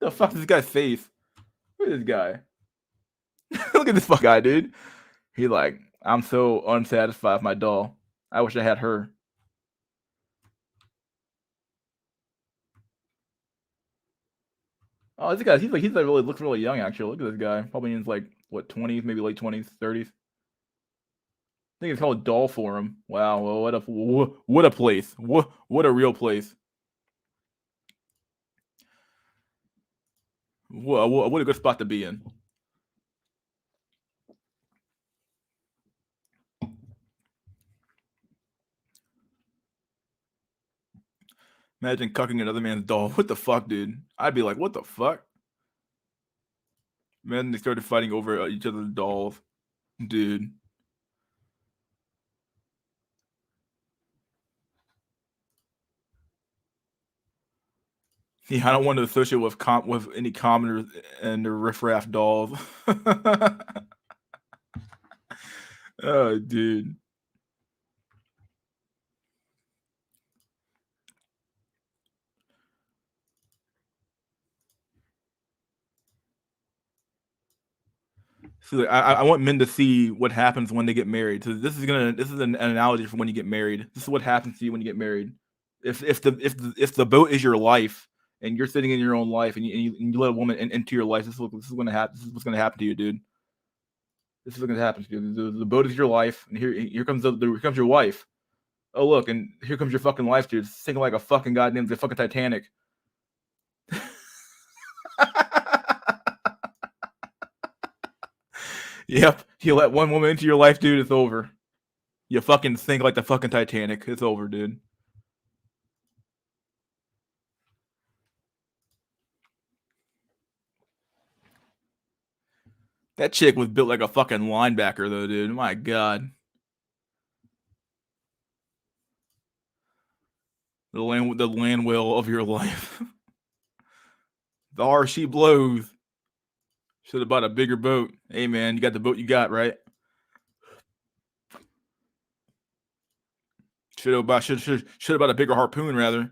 The fuck is this guy's face? Look at this guy. Look at this fuck guy, dude. He like, I'm so unsatisfied with my doll. I wish I had her. Oh, this guy, he's like really looks really young actually. Look at this guy. Probably in his like what 20s, maybe late 20s, 30s. I think it's called Doll Forum. Wow, well, what a place. What a real place. What a good spot to be in. Imagine cucking another man's doll. What the fuck, dude? I'd be like, what the fuck? Man, they started fighting over each other's dolls, dude. Yeah, I don't want to associate with any commoners and the riffraff dolls. Oh, dude. So I want men to see what happens when they get married. So this is an analogy for when you get married. This is what happens to you when you get married. If the boat is your life and you're sitting in your own life and you let a woman into your life, this is going to happen. This is what's going to happen to you, dude. This is what's going to happen to you. The boat is your life, and here comes your wife. Oh look, and here comes your fucking wife, dude, sinking like a fucking goddamn the fucking Titanic. Yep, you let one woman into your life, dude, it's over. You fucking sink like the fucking Titanic. It's over, dude. That chick was built like a fucking linebacker, though, dude. My god, the land whale of your life. The R she blows. Should have bought a bigger boat. Hey man, you got the boat you got, right? Should have bought a bigger harpoon rather.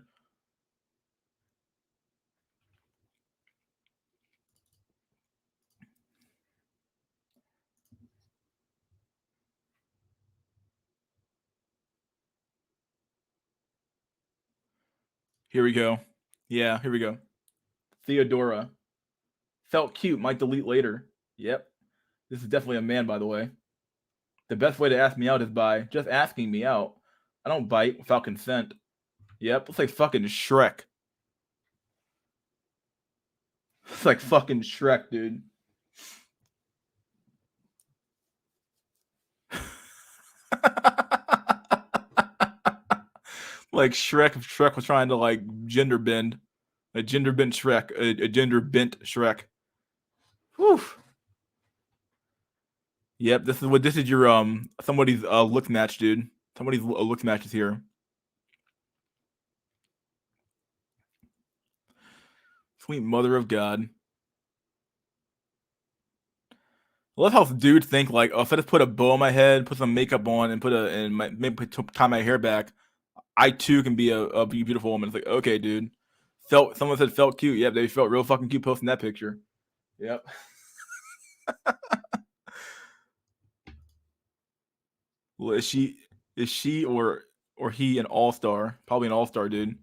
Here we go. Yeah, here we go. Theodora. Felt cute, might delete later. Yep. This is definitely a man, by the way. The best way to ask me out is by just asking me out. I don't bite without consent. Yep, it's like fucking Shrek. It's like fucking Shrek, dude. Like Shrek, if Shrek was trying to like gender bend, a gender bent Shrek, a gender bent Shrek. Whew. Yep, this is your somebody's look match, dude. Somebody's look match is here. Sweet mother of God. I love how dudes think like, oh, if I just put a bow on my head, put some makeup on, and maybe tie my hair back, I too can be a beautiful woman. It's like, okay, dude. Someone said felt cute. Yep, they felt real fucking cute posting that picture. Yep. Well, is she or he an all star? Probably an all star, dude.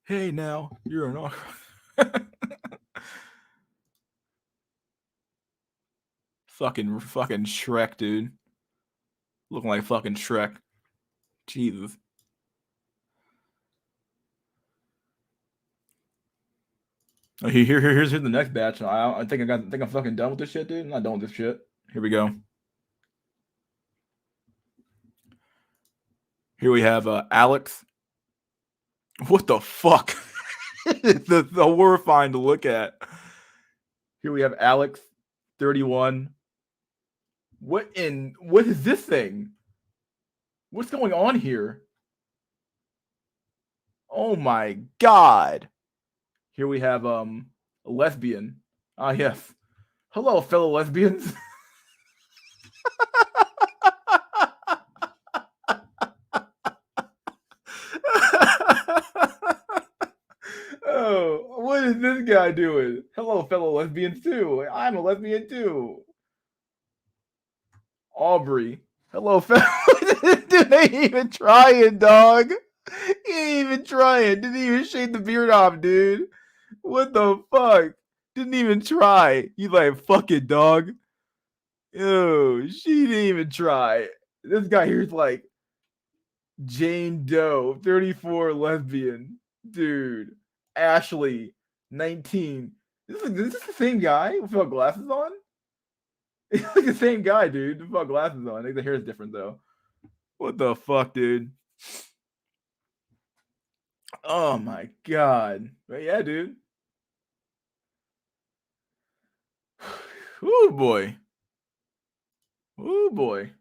Hey, now you're an all. fucking Shrek, dude. Looking like fucking Shrek. Jesus. Oh, here's the next batch. I think I'm fucking done with this shit, dude. I'm not done with this shit. Here we go. Here we have Alex. What the fuck? the horrifying to look at. Here we have Alex, 31. What is this thing? What's going on here? Oh my god. Here we have a lesbian. Ah yes. Hello, fellow lesbians. Oh, what is this guy doing? Hello, fellow lesbians too. I'm a lesbian too. Aubrey. Hello, fellow. Dude, ain't even trying, dog. He ain't even trying. Didn't even shave the beard off, dude. What the fuck? Didn't even try. You like fucking dog. Ew, she didn't even try. This guy here's like Jane Doe, 34, lesbian. Dude. Ashley, 19. This is the same guy without glasses on? It's like the same guy, dude. Without glasses on. I think the hair is different though. What the fuck, dude? Oh my god. But yeah, dude. Ooh boy. Ooh boy.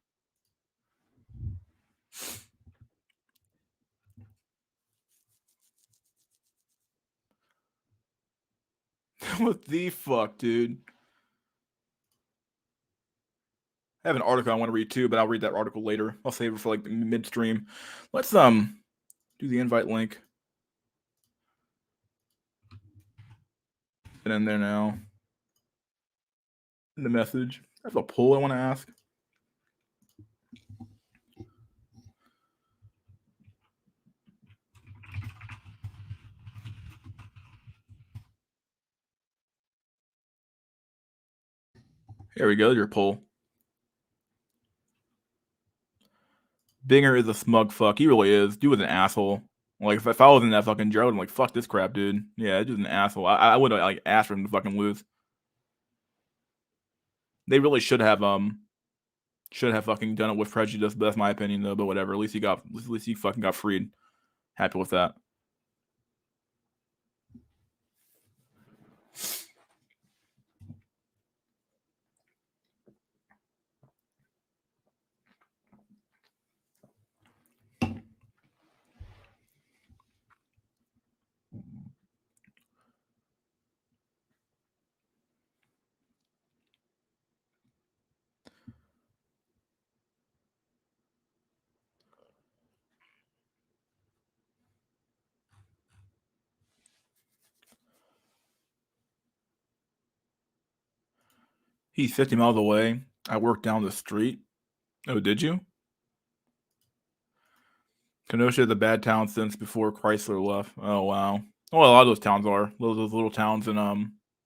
What the fuck, dude? I have an article I want to read too, but I'll read that article later. I'll save it for like midstream. Let's do the invite link. And in there now. In the message. I have a poll I want to ask. Here we go, your poll. Binger is a smug fuck. He really is. Dude was an asshole. Like if I was in that fucking jail, I'm like, fuck this crap, dude. Yeah, dude's an asshole. I would have like asked for him to fucking lose. They really should have fucking done it with prejudice, but that's my opinion though. But whatever. At least he fucking got freed. Happy with that. He's 50 miles away. I work down the street. Oh, did you? Kenosha is a bad town since before Chrysler left. Oh wow. Well, a lot of those towns are. Those little towns in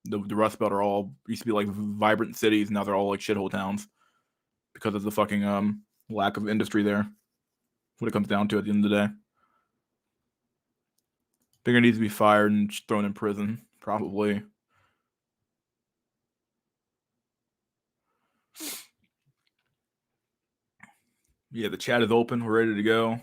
the Rust Belt are all used to be like vibrant cities. Now they're all like shithole towns because of the fucking lack of industry there. What it comes down to at the end of the day. Bigger needs to be fired and thrown in prison, probably. Yeah, the chat is open. We're ready to go.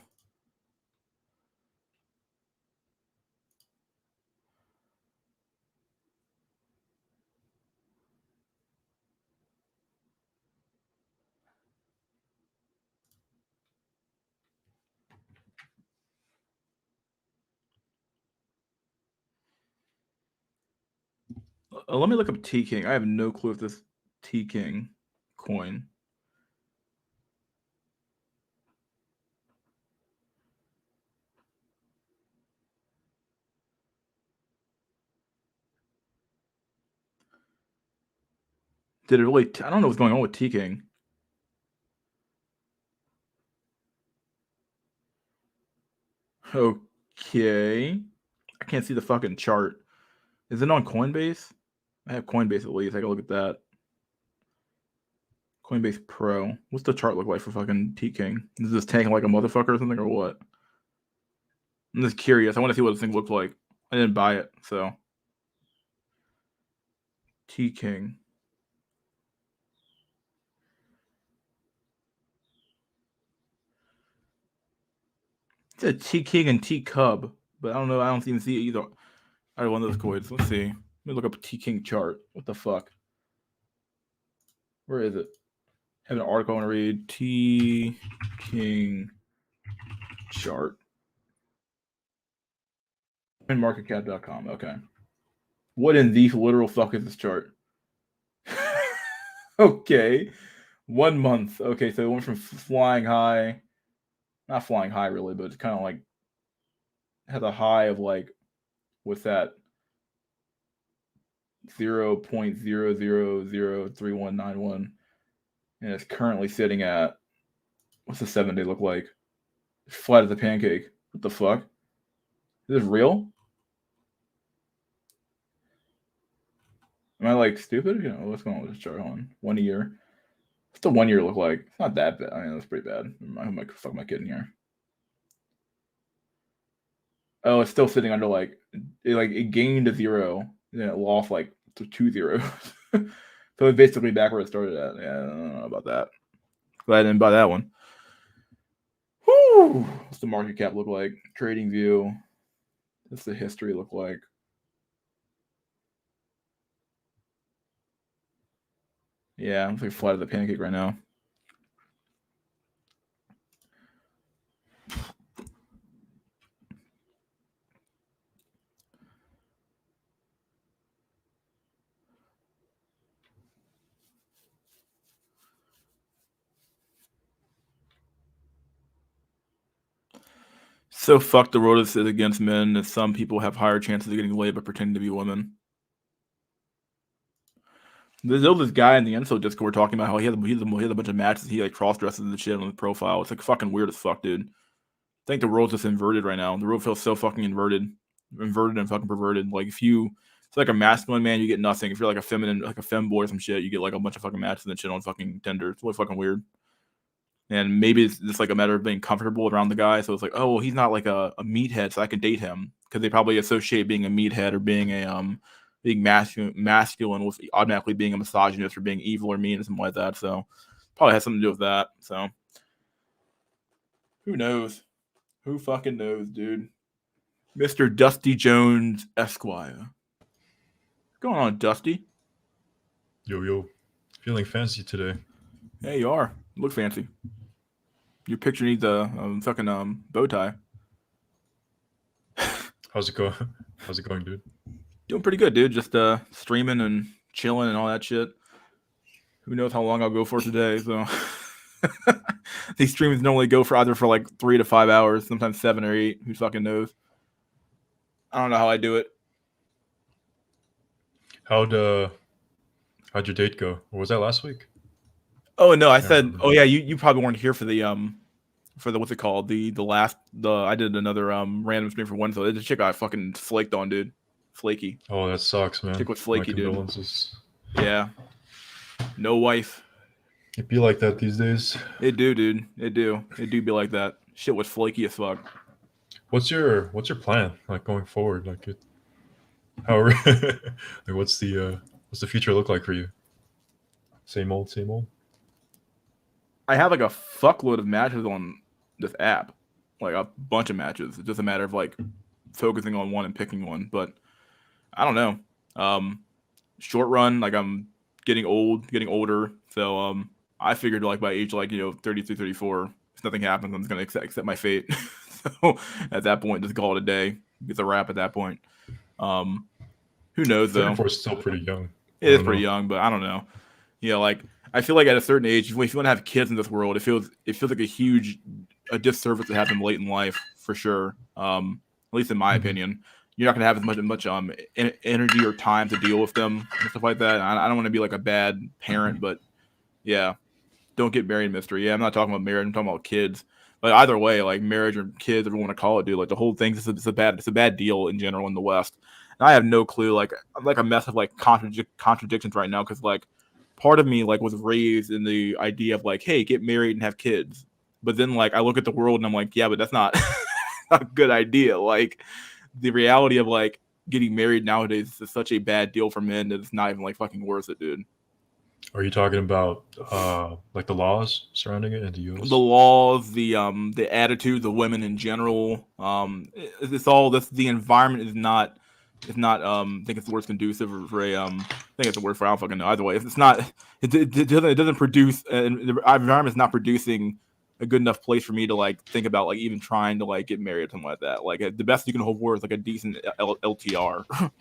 Let me look up T King. I have no clue if this T King coin. Did it really? I don't know what's going on with T King. Okay. I can't see the fucking chart. Is it on Coinbase? I have Coinbase at least. I can look at that. Coinbase Pro. What's the chart look like for fucking T King? Is this tanking like a motherfucker or something or what? I'm just curious. I want to see what this thing looks like. I didn't buy it, so. T King. It said T King and T Cub, but I don't know. I don't even see it either. I one of those coins. Let's see. Let me look up a T King chart. What the fuck? Where is it? I have an article I want to read. T King chart. Marketcap.com. Okay. What in the literal fuck is this chart? Okay. 1 month. Okay, so it went from flying high, not flying high really, but it's kind of like has a high of like, what's that? 0.00003191, and it's currently sitting at, what's the 7-day look like? It's flat as a pancake. What the fuck? Is this real? Am I like stupid? You know, what's going on with this chart? On 1 year. What's the 1 year look like? It's not that bad. I mean, that's pretty bad. I might fuck my kid in here. Oh, it's still sitting under like it gained a 0 and then it lost like 2 zeros. So it's basically back where it started at. Yeah, I don't know about that. Glad I didn't buy that one. Whew. What's the market cap look like? Trading view. What's the history look like? Yeah, I'm like flat as a pancake right now. So fuck the road is against men that some people have higher chances of getting laid by pretending to be women. There's this guy in the Incel Discord talking about how he has a bunch of matches. He like cross dresses and shit on his profile. It's like fucking weird as fuck, dude. I think the world's just inverted right now. The world feels so fucking inverted and fucking perverted. Like if it's like a masculine man, you get nothing. If you're like a feminine, like a femboy or some shit, you get like a bunch of fucking matches and shit on fucking Tinder. It's really fucking weird. And maybe it's just like a matter of being comfortable around the guy. So it's like, oh, well, he's not like a meathead, so I can date him because they probably associate being a meathead or being being masculine with automatically being a misogynist or being evil or mean or something like that. So probably has something to do with that. So who knows? Who fucking knows, dude? Mr. Dusty Jones Esquire. What's going on, Dusty? Yo, feeling fancy today. Yeah, you are. You look fancy. Your picture needs a fucking bow tie. How's it going? How's it going, dude? Doing pretty good, dude. Just streaming and chilling and all that shit. Who knows how long I'll go for today? So these streams normally go for either for like 3 to 5 hours, sometimes 7 or 8. Who fucking knows? I don't know how I do it. How'd your date go? Or was that last week? Oh no, I said. Oh yeah, you probably weren't here for the what's it called? I did another random stream for Wednesday. The chick got fucking flaked on, dude. Flaky. Oh, that sucks, man. Chick was flaky, My condolences. Dude. Yeah. No wife. It be like that these days. It do, dude. It do be like that. Shit was flaky as fuck. What's your plan like going forward? Like like what's the future look like for you? Same old, same old. I have like a fuckload of matches on this app, like a bunch of matches. It's just a matter of like focusing on one and picking one. But I don't know. Short run, like I'm getting older. So I figured like by age 33, 34, if nothing happens, I'm just gonna accept my fate. So at that point, just call it a day. It's a wrap at that point. Who knows though? 34 is still pretty young. It is pretty young, but I don't know. Yeah, like I feel like at a certain age, if you want to have kids in this world, it feels like a disservice to have them late in life for sure. At least in my opinion, you're not gonna have as much energy or time to deal with them and stuff like that. I don't want to be like a bad parent, but yeah, don't get married, mister. Yeah, I'm not talking about marriage. I'm talking about kids. But either way, like marriage or kids, whatever you want to call it, dude, like the whole thing is it's a bad deal in general in the West. And I have no clue. Like I'm like a mess of like contradictions right now because like part of me like was raised in the idea of like, hey, get married and have kids. But then like I look at the world and I'm like, yeah, but that's not a good idea. Like the reality of like getting married nowadays is such a bad deal for men that it's not even like fucking worth it, dude. Are you talking about like the laws surrounding it in the U.S.? The laws, the attitude, the women in general. It's all this. The environment is not. It's not. I think it's the word conducive for a. I think it's the word for. I don't fucking know. Either way, it's not. It doesn't produce. The environment is not producing a good enough place for me to like think about like even trying to like get married or something like that. Like the best you can hope for is like a decent LTR,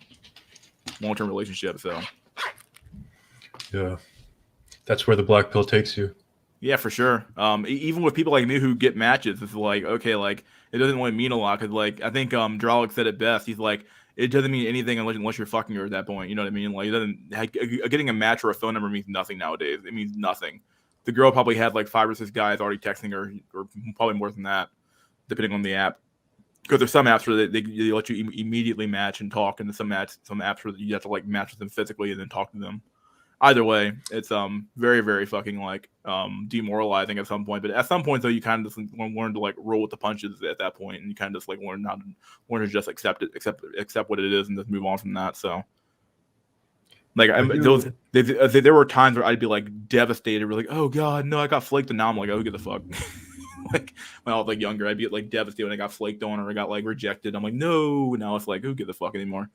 long term relationship. So. Yeah. That's where the black pill takes you. Yeah, for sure. Even with people like me who get matches, it's like, okay, like it doesn't really mean a lot because, like, I think Dralik said it best. He's like, it doesn't mean anything unless you're fucking her at that point. You know what I mean? Like, it doesn't getting a match or a phone number means nothing nowadays. It means nothing. The girl probably had like 5 or 6 guys already texting her, or probably more than that, depending on the app. Because there's some apps where they let you immediately match and talk, and some apps where you have to like match with them physically and then talk to them. Either way, it's very, very fucking like demoralizing at some point. But at some point though, you kind of just learn to like roll with the punches at that point, and you kind of just like learn to just accept what it is, and just move on from that. So, like there were times where I'd be like devastated, we're like, oh god, no, I got flaked, and now I'm like, oh, get the fuck. Like when I was like younger, I'd get like devastated when I got flaked on or I got like rejected. I'm like, no. Now it's like, who gives a fuck anymore?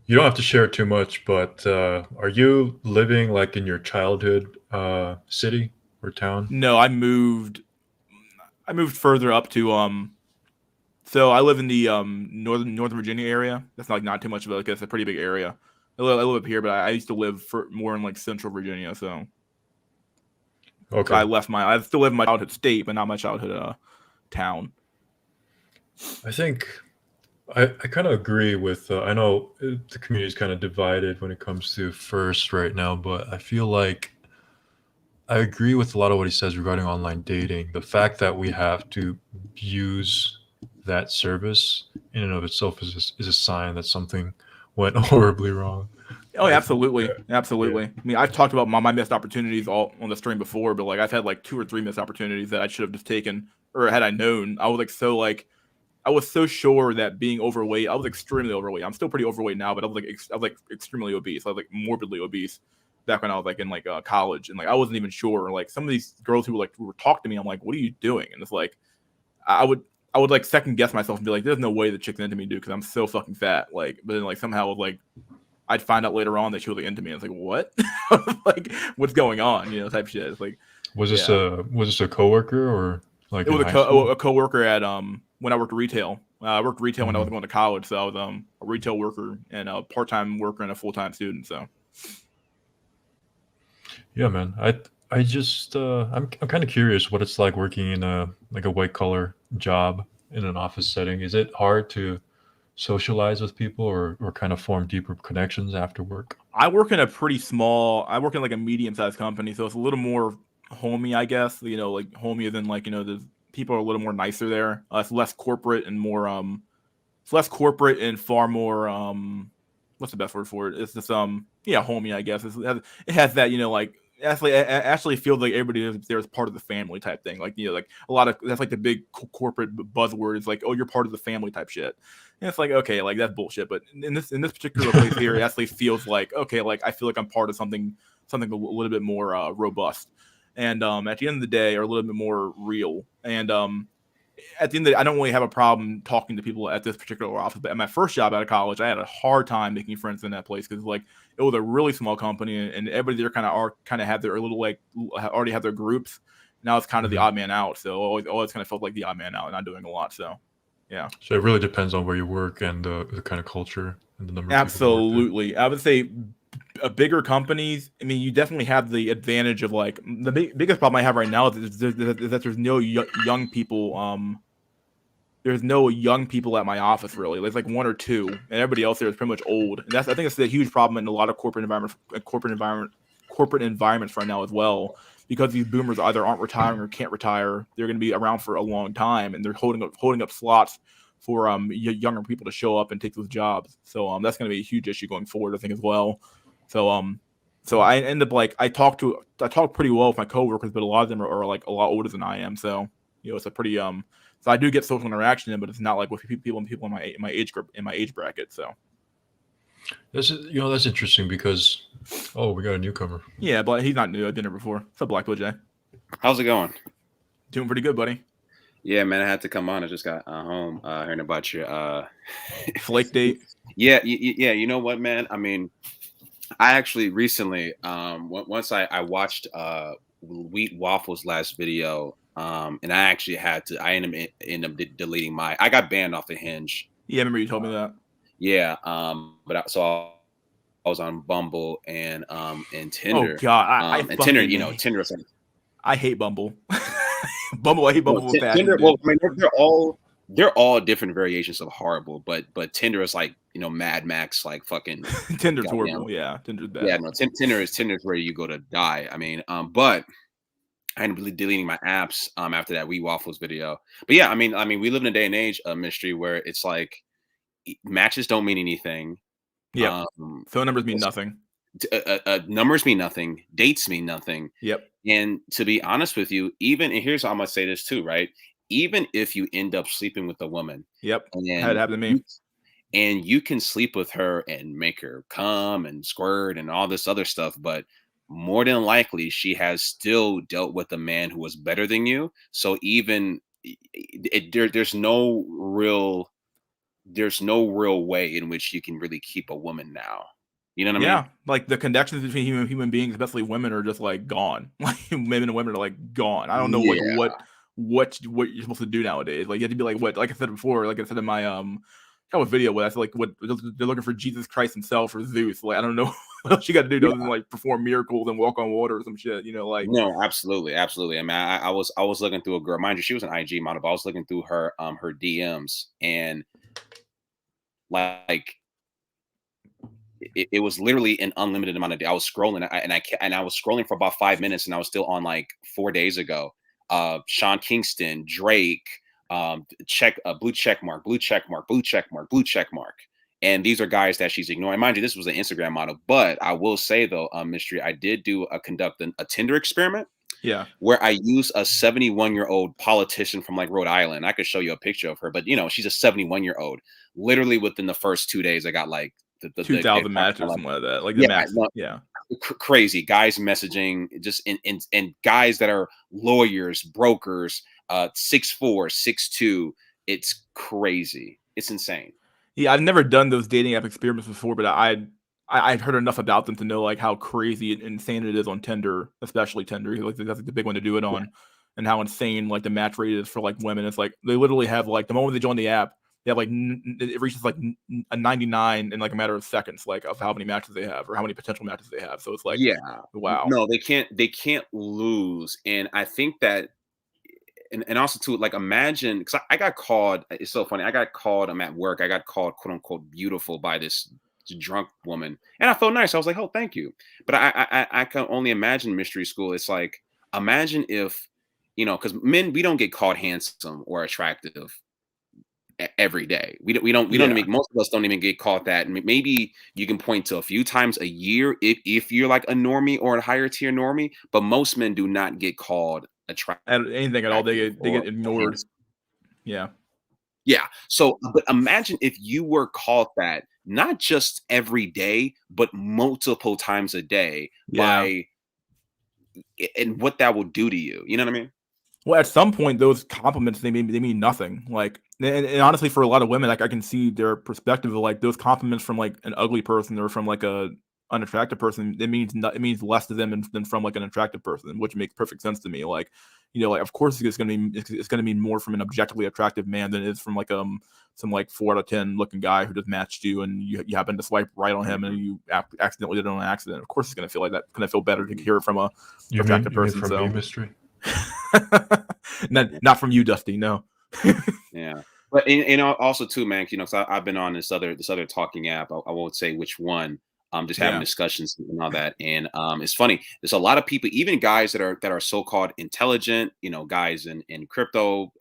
You don't have to share too much, but are you living like in your childhood city or town? No, I moved. I moved further up to So I live in the Northern Virginia area. That's like not too much of a, like it's a pretty big area. I live up here, but I used to live for more in like Central Virginia. So Okay. I still live in my childhood state, but not my childhood town. I think I kind of agree with. I know the community is kind of divided when it comes to first right now, but I feel like I agree with a lot of what he says regarding online dating. The fact that we have to use that service in and of itself is a sign that something went horribly wrong. Oh, yeah, I think, absolutely, yeah. absolutely. I mean, I've talked about my missed opportunities all on the stream before, but like I've had like 2 or 3 missed opportunities that I should have just taken, or had I known. I was so sure that being overweight, I was extremely overweight. I'm still pretty overweight now, but I was like extremely obese. I was like morbidly obese back when I was like in like college, and like I wasn't even sure. Like some of these girls who were talking to me, I'm like, what are you doing? And it's like I would I would like second guess myself and be like, there's no way the chick's into me, dude, because I'm so fucking fat. Like, but then like somehow like I'd find out later on that she was like into me. And it's like, what? Like, what's going on? You know, type shit. It's like, yeah. Was this a coworker or like It in was high school? a coworker at when I worked retail. I worked retail when I was Mhm. going to college, so I was a retail worker and a part time worker and a full time student. So Yeah, man. I just I'm kind of curious what it's like working in a like a white collar job in an office setting. Is it hard to socialize with people or kind of form deeper connections after work? I work in like a medium sized company, so it's a little more homey, I guess. You know, like homier than like the people are a little more nicer there. It's less corporate and more it's less corporate and far more what's the best word for it? It's just yeah, homey, I guess. It has that like actually feels like everybody is there as part of the family type thing. Like like a lot of that's like the big corporate buzzword. It's like, oh, you're part of the family type shit. And it's like, okay, like that's bullshit. But in this particular place here, it actually feels like, okay, like I feel like I'm part of something a little bit more robust, and at the end of the day, are a little bit more real. And at the end of the day, I don't really have a problem talking to people at this particular office. But at my first job out of college, I had a hard time making friends in that place because like it was a really small company and everybody there kind of had their little like already have their groups. Now it's kind of the Mhm. odd man out. So always kind of felt like the odd man out and not doing a lot. So yeah. So it really depends on where you work and the kind of culture and the number of people that work there. Absolutely. I would say a bigger companies, I mean, you definitely have the advantage of like the biggest problem I have right now is that there's no young people. There's no young people at my office really. There's like one or two, and everybody else there is pretty much old. And I think it's a huge problem in a lot of corporate environments right now as well. Because these boomers either aren't retiring or can't retire, they're going to be around for a long time, and they're holding up slots for younger people to show up and take those jobs. So that's going to be a huge issue going forward, I think, as well. So so I end up like I talk pretty well with my coworkers, but a lot of them are like a lot older than I am. So it's a pretty so I do get social interaction, but it's not like with people in my age group in my age bracket. So That's interesting because we got a newcomer. yeah, but he's not new. I've been here before. What's up, Blackwood Jay? How's it going? Doing pretty good, buddy. Yeah, man, I had to come on. I just got home hearing about your Flake date. yeah, yeah. You know what, man? I mean, I actually recently once I watched Wheat Waffles last video and I actually had to end up deleting I got banned off of Hinge. Yeah, I remember you told me that. Yeah, but I was on Bumble and Oh Tinder. God, I And Tinder, fucking Tinder is I hate Bumble. Bumble, I hate no, Bumble with passion, Tinder. dude. Well, I mean, they're all different variations of horrible, but Tinder is like Mad Max, like fucking Tinder's goddamn. horrible. Yeah, Tinder's bad. Yeah, no, Tinder is where you go to die. I mean, but I ended up deleting my apps after that Wee Waffles video. But yeah, I mean, we live in a day and age of mystery where it's like matches don't mean anything. Yep. Phone numbers mean it's- nothing. Numbers mean nothing. Dates mean nothing. Yep. And to be honest with you, and here's how I'm gonna say this too, right? Even if you end up sleeping with a woman, Yep. and Had it happen to me. you can sleep with her and make her come and squirt and all this other stuff, but more than likely she has still dealt with a man who was better than you. So even there's no real way in which you can really keep a woman now. You know what I mean? Yeah, like the connections between human beings, especially women, are just like gone. Like men and women are like gone. I don't know like Yeah. what you're supposed to do nowadays. Like you have to be like what, like I said before, like I said in my kind of video, where I feel like what they're looking for Jesus Christ himself or Zeus. Like I don't know what else you got to do other than like perform miracles and walk on water or some shit. You know, like No, absolutely, absolutely. I mean, I was looking through a girl. Mind you, she was an IG model, but I was looking through her DMs, and like it was literally an unlimited amount of day. I was scrolling, and I was scrolling for about 5 minutes, and I was still on like 4 days ago. Sean Kingston, Drake, blue check mark, blue check mark, blue check mark, blue check mark. And these are guys that she's ignoring. Mind you, this was an Instagram model, but I will say though, Mystery, I did conduct a Tinder experiment. yeah, Where I use a 71-year-old politician from like Rhode Island. I could show you a picture of her, but she's a 71-year-old. Literally within the first 2 days, I got like the 2,000 matches or something like that. Like the yeah, max. no, Yeah. crazy guys messaging just in guys that are lawyers, brokers, 6'4", 6'2". It's crazy. It's insane. Yeah, I've never done those dating app experiments before, but I've heard enough about them to know like how crazy and insane it is on Tinder, especially Tinder. Like that's like the big one to do it on, and how insane like the match rate is for like women. It's like they literally have like the moment they join the app, they have like it reaches like a 99 in like a matter of seconds, like of how many matches they have or how many potential matches they have. So it's like, Yeah, wow, no, they can't lose, and I think that. And also too, like imagine, because I got called. It's so funny. I got called. I'm at work. I got called "quote unquote" beautiful by this drunk woman, and I felt nice. I was like, "Oh, thank you." But I can only imagine mystery school. It's like imagine if because men, we don't get called handsome or attractive every day. We don't yeah. even, most of us don't even get called that. Maybe you can point to a few times a year if you're like a normie or a higher tier normie, but most men do not get called attractive. And anything at all, they get Or ignored. handsome. Yeah, Yeah. So, but imagine if you were called that not just every day, but multiple times a day yeah. and what that will do to you. You know what I mean? Well, at some point, those compliments they mean nothing. Like, and honestly, for a lot of women, like I can see their perspective of like those compliments from like an ugly person or from like a unattractive person. It means less to them than from like an attractive person, which makes perfect sense to me. Like, like of course it's gonna mean more from an objectively attractive man than it is from like some like 4 out of 10 looking guy who just matched you and you happen to swipe right on him and you accidentally did it on accident. Of course, it's gonna feel like that. Gonna feel better to hear it from a attractive person. From So. me, Mystery? not from you, Dusty. No. Yeah. But also too, man, because I've been on this other talking app. I won't say which one. Just having discussions and all that. And it's funny. There's a lot of people, even guys that are so-called intelligent, guys in crypto,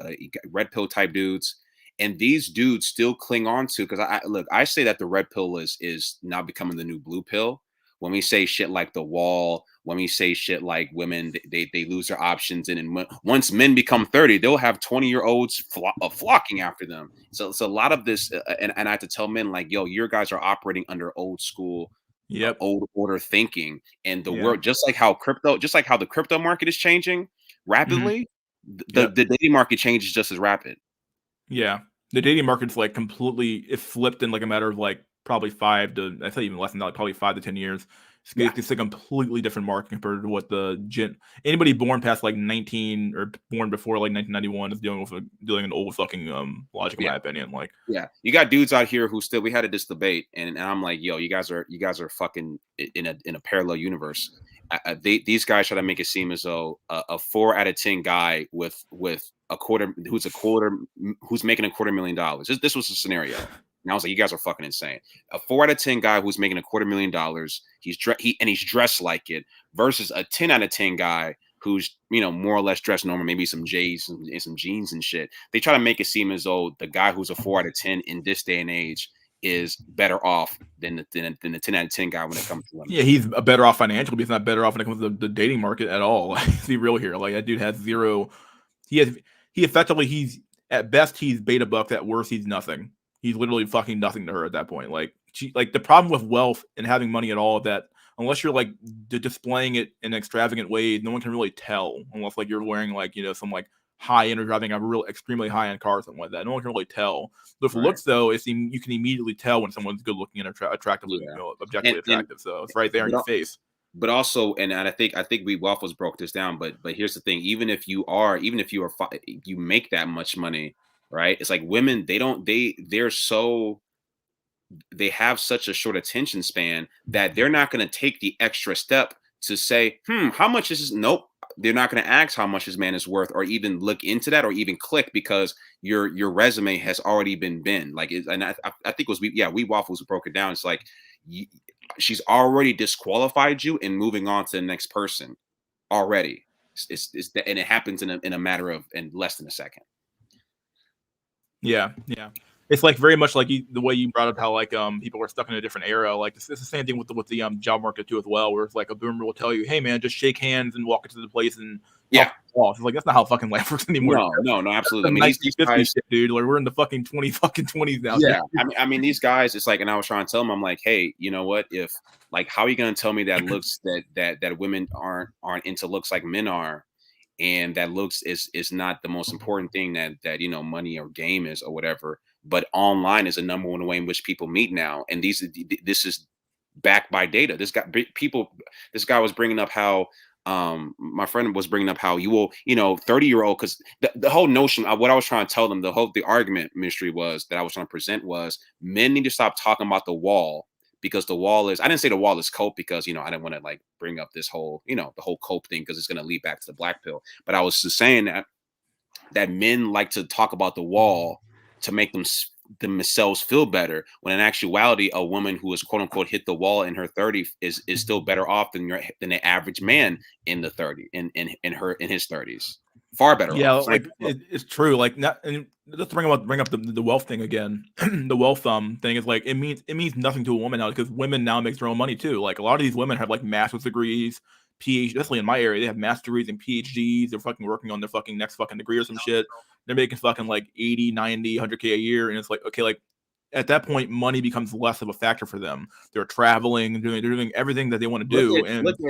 red pill type dudes. And these dudes still cling on to, because I say that the red pill is now becoming the new blue pill. When we say shit like the wall, when we say shit like women, they lose their options, and once men become 30, they'll have 20-year-olds flocking after them. So it's a lot of this, and I have to tell men like, yo, your guys are operating under old school, Yep. old order thinking, and the Yeah. world, just like how the crypto market is changing rapidly, the Yep. dating market changes just as rapid. Yeah. The dating market's like it flipped in like a matter of like probably I say even less than that, like probably 5 to 10 years. It's a completely different market compared to what anybody born past like 19 or born before like 1991 is dealing an old fucking logic in my opinion. Like, yeah, you got dudes out here who we had this debate, and I'm like, yo, you guys are fucking in a parallel universe. These guys try to make it seem as though a 4 out of 10 guy with a quarter who's making $250,000. This was a scenario. And I was like, you guys are fucking insane. A 4 out of 10 guy who's making $250,000, he's dressed like it, versus a 10 out of 10 guy who's more or less dressed normal, maybe some J's and some jeans and shit. They try to make it seem as though the guy who's a 4 out of 10 in this day and age is better off than the 10 out of 10 guy when it comes to women. Yeah, he's better off financially, but he's not better off when it comes to the dating market at all. Like, be real here. Like that dude has zero. He's at best he's beta bucked. At worst he's nothing. He's literally fucking nothing to her at that point. Like the problem with wealth and having money at all that unless you're like displaying it in extravagant ways, no one can really tell unless like you're wearing like, you know, some like high end or driving a real extremely high end car or something like that. No one can really tell. But for looks though, you can immediately tell when someone's good looking and attractive, you know, objectively attractive. So it's right there in your face. But also, and I think we Waffles broke this down. But here's the thing: even if you you make that much money, right? It's like women, they have such a short attention span that they're not going to take the extra step to say, how much is this? Nope. They're not going to ask how much this man is worth, or even look into that, or even click, because your resume has already been binned. Like, and I think it was we Waffles broke it down. It's like she's already disqualified you and moving on to the next person already. And it happens in a matter of less than a second. Yeah. It's like very much like the way you brought up how like people are stuck in a different era. Like it's the same thing with the job market too as well, where it's like a boomer will tell you, "Hey man, just shake hands and walk into the place and off." It's like that's not how fucking life works anymore. No, absolutely. I mean, these guys, shit, dude. Like we're in the fucking 20s now. Yeah, I mean these guys. It's like, and I was trying to tell them, I'm like, hey, you know what? If like, how are you going to tell me that looks that women aren't into looks like men are? And that looks is not the most important thing that you know, money or game is or whatever. But online is the number one way in which people meet now, and this is backed by data. This guy was bringing up how my friend was bringing up how you will, you know, 30-year-old, because the whole notion of what I was trying to tell them, the argument mystery was that I was trying to present was men need to stop talking about the wall, because the wall is, I didn't say the wall is cope, because, you know, I didn't want to like bring up this whole, you know, the whole cope thing, because it's going to lead back to the black pill. But I was just saying that men like to talk about the wall to make themselves feel better, when in actuality, a woman who is quote unquote hit the wall in her 30s is still better off than the average man in the 30 in his 30s. Far better. Yeah, off. like it's true. Like, not, and let's bring up the wealth thing again. The wealth thing is like it means nothing to a woman now, because women now make their own money too. Like a lot of these women have like master's degrees, PhD, especially in my area, they have master's degrees and PhDs. They're fucking working on their fucking next fucking degree or some shit. They're making fucking like 80, 90, 100K a year. And it's like, okay, like at that point, money becomes less of a factor for them. They're traveling, they're doing everything that they want to do.